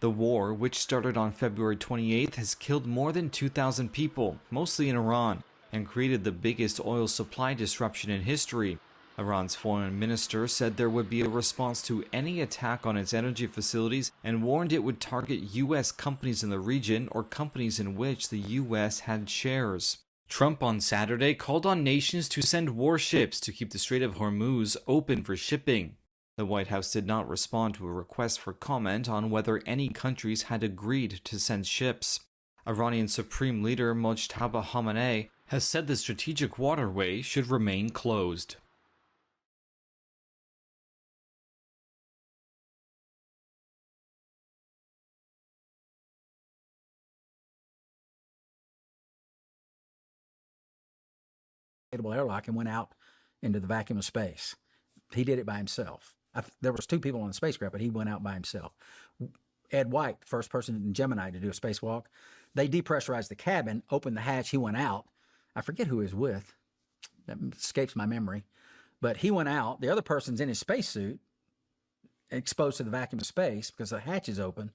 The war, which started on February 28th, has killed more than 2,000 people, mostly in Iran, and created the biggest oil supply disruption in history. Iran's foreign minister said there would be a response to any attack on its energy facilities and warned it would target U.S. companies in the region or companies in which the U.S. had shares. Trump on Saturday called on nations to send warships to keep the Strait of Hormuz open for shipping. The White House did not respond to a request for comment on whether any countries had agreed to send ships. Iranian Supreme Leader Mojtaba Khamenei has said the strategic waterway should remain closed. Airlock and went out into the vacuum of space. He did it by himself. There was 2 people on the spacecraft, but he went out by himself. Ed White, first person in Gemini to do a spacewalk. They depressurized the cabin, opened the hatch. He went out. I forget who he was with. That escapes my memory. But he went out. The other person's in his spacesuit, exposed to the vacuum of space because the hatch is open,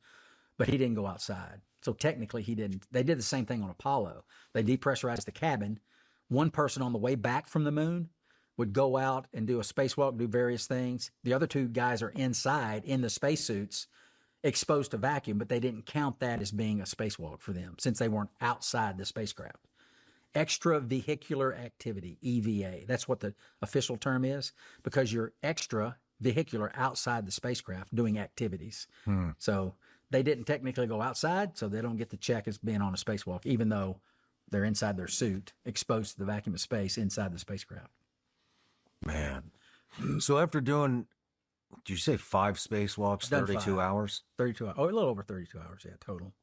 but he didn't go outside. So technically he didn't. They did the same thing on Apollo. They depressurized the cabin. One person on the way back from the moon would go out and do a spacewalk, do various things. The other 2 guys are inside in the spacesuits, exposed to vacuum, but they didn't count that as being a spacewalk for them since they weren't outside the spacecraft. Extravehicular activity, EVA. That's what the official term is, because you're extravehicular outside the spacecraft doing activities. So they didn't technically go outside, so they don't get the check as being on a spacewalk, even though they're inside their suit, exposed to the vacuum of space inside the spacecraft. Man. So after doing, did you say 5 spacewalks, 32 hours? 32 hours. Oh, a little over 32 hours, yeah, total.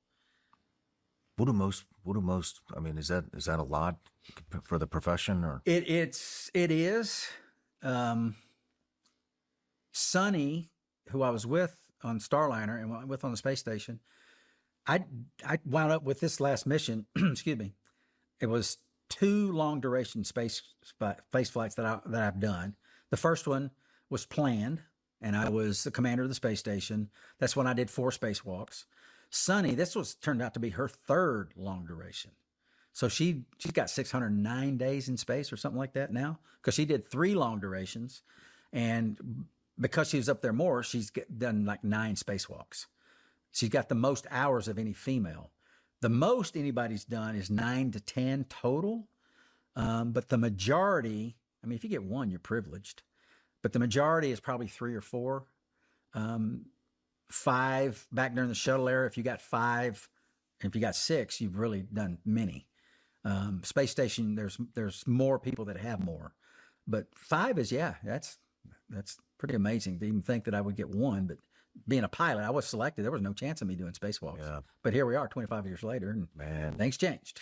What do most, I mean, is that a lot for the profession or? It is. Sonny, who I was with on Starliner and with on the space station, I wound up with this last mission, excuse me. It was 2 long duration space flights that I've done. The first one was planned, and I was the commander of the space station. That's when I did 4 spacewalks. Sunny, turned out to be her 3rd long duration. So she's got 609 days in space or something like that now, because she did 3 long durations, and because she was up there more, she's done like 9 spacewalks. She's got the most hours of any female. The most anybody's done is 9 to 10 total. But the majority, I mean, if you get 1, you're privileged. But the majority is probably 3 or 4. 5 back during the shuttle era. If you got 5 If you got 6, you've really done many. Space station, there's more people that have more, but 5 is, that's pretty amazing to even think that I would get 1. But being a pilot, I was selected. There was no chance of me doing spacewalks. Yeah. But here we are 25 years later, and Man. things changed.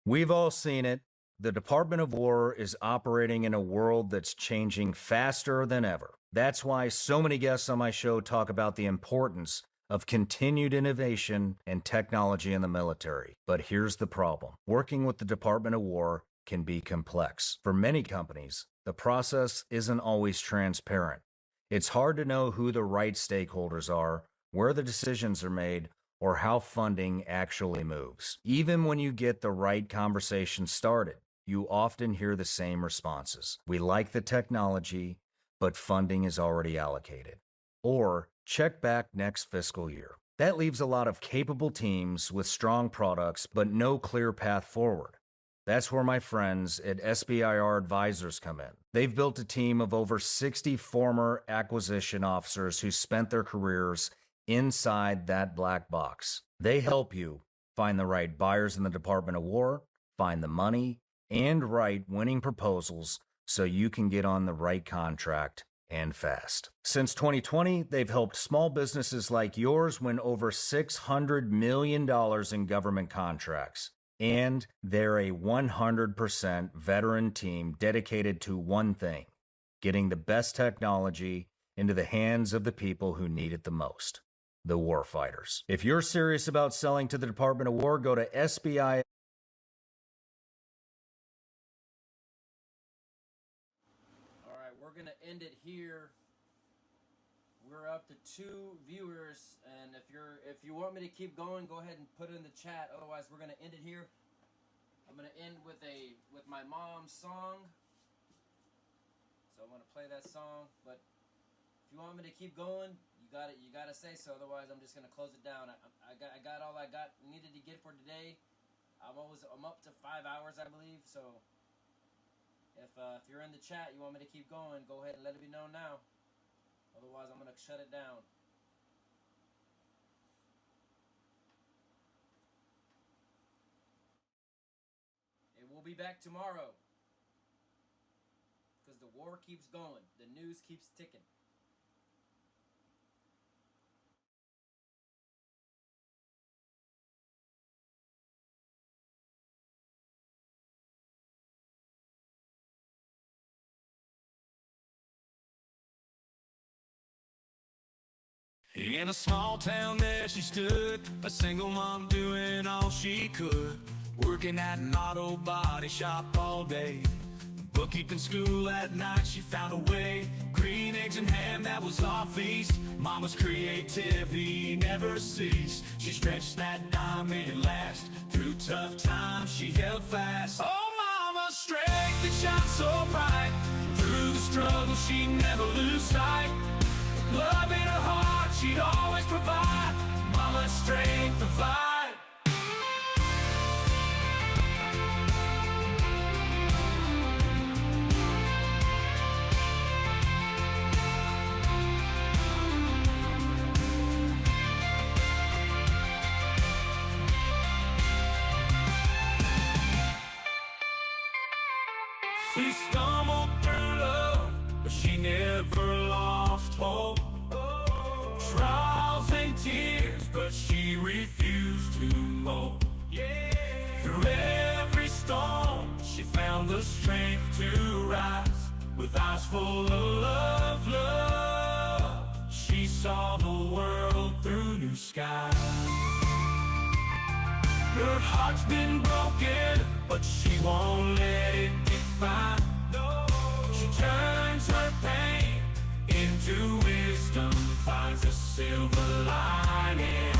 We've all seen it. The Department of War is operating in a world that's changing faster than ever. That's why so many guests on my show talk about the importance of continued innovation and technology in the military. But here's the problem. Working with the Department of War can be complex. For many companies, the process isn't always transparent. It's hard to know who the right stakeholders are, where the decisions are made, or how funding actually moves. Even when you get the right conversation started, you often hear the same responses. We like the technology, but funding is already allocated. Or check back next fiscal year. That leaves a lot of capable teams with strong products, but no clear path forward. That's where my friends at SBIR Advisors come in. They've built a team of over 60 former acquisition officers who spent their careers inside that black box. They help you find the right buyers in the Department of War, find the money, and write winning proposals so you can get on the right contract and fast. Since 2020, they've helped small businesses like yours win over $600 million in government contracts. And they're a 100% veteran team dedicated to one thing: getting the best technology into the hands of the people who need it the most, the warfighters. If you're serious about selling to the Department of War, go to SBI. All right, we're going to end it here. We're up to 2 viewers, and if you want me to keep going, go ahead and put it in the chat. Otherwise, we're gonna end it here. I'm gonna end with my mom's song. So I'm gonna play that song. But if you want me to keep going, you gotta say so. Otherwise, I'm just gonna close it down. I got all I needed to get for today. I'm up to 5 hours, I believe. So if you're in the chat, you want me to keep going, go ahead and let it be known now. Otherwise, I'm going to shut it down. And we'll be back tomorrow. Because the war keeps going. The news keeps ticking. In a small town there she stood, a single mom doing all she could, working at an auto body shop all day, bookkeeping school at night. She found a way, green eggs and ham, that was our feast. Mama's creativity never ceased. She stretched that dime, made it last. Through tough times she held fast. Oh, Mama's strength that shines so bright. Through the struggle she never lose sight. Love in her heart, she'd always provide. Mama's strength to fight. She stumbled through love, but she never lost hope. Trials and tears, but she refused to mope. Through every storm, she found the strength to rise. With eyes full of love, love, she saw the world through new skies. Her heart's been broken, but she won't let it define. She turns her pain into wisdom, finds a silver lining.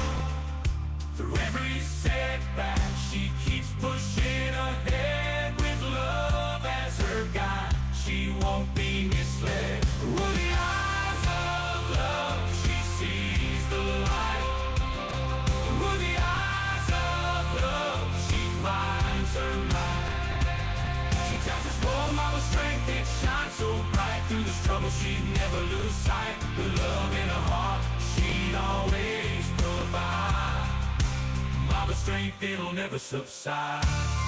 Through every setback, she keeps pushing ahead with love as her guide. She won't be misled. With the eyes of love, she sees the light. With the eyes of love, she finds her light. She tells us, oh, Mama's strength, it shines so bright. Through the struggle, she'd never lose sight. strength, it'll never subside.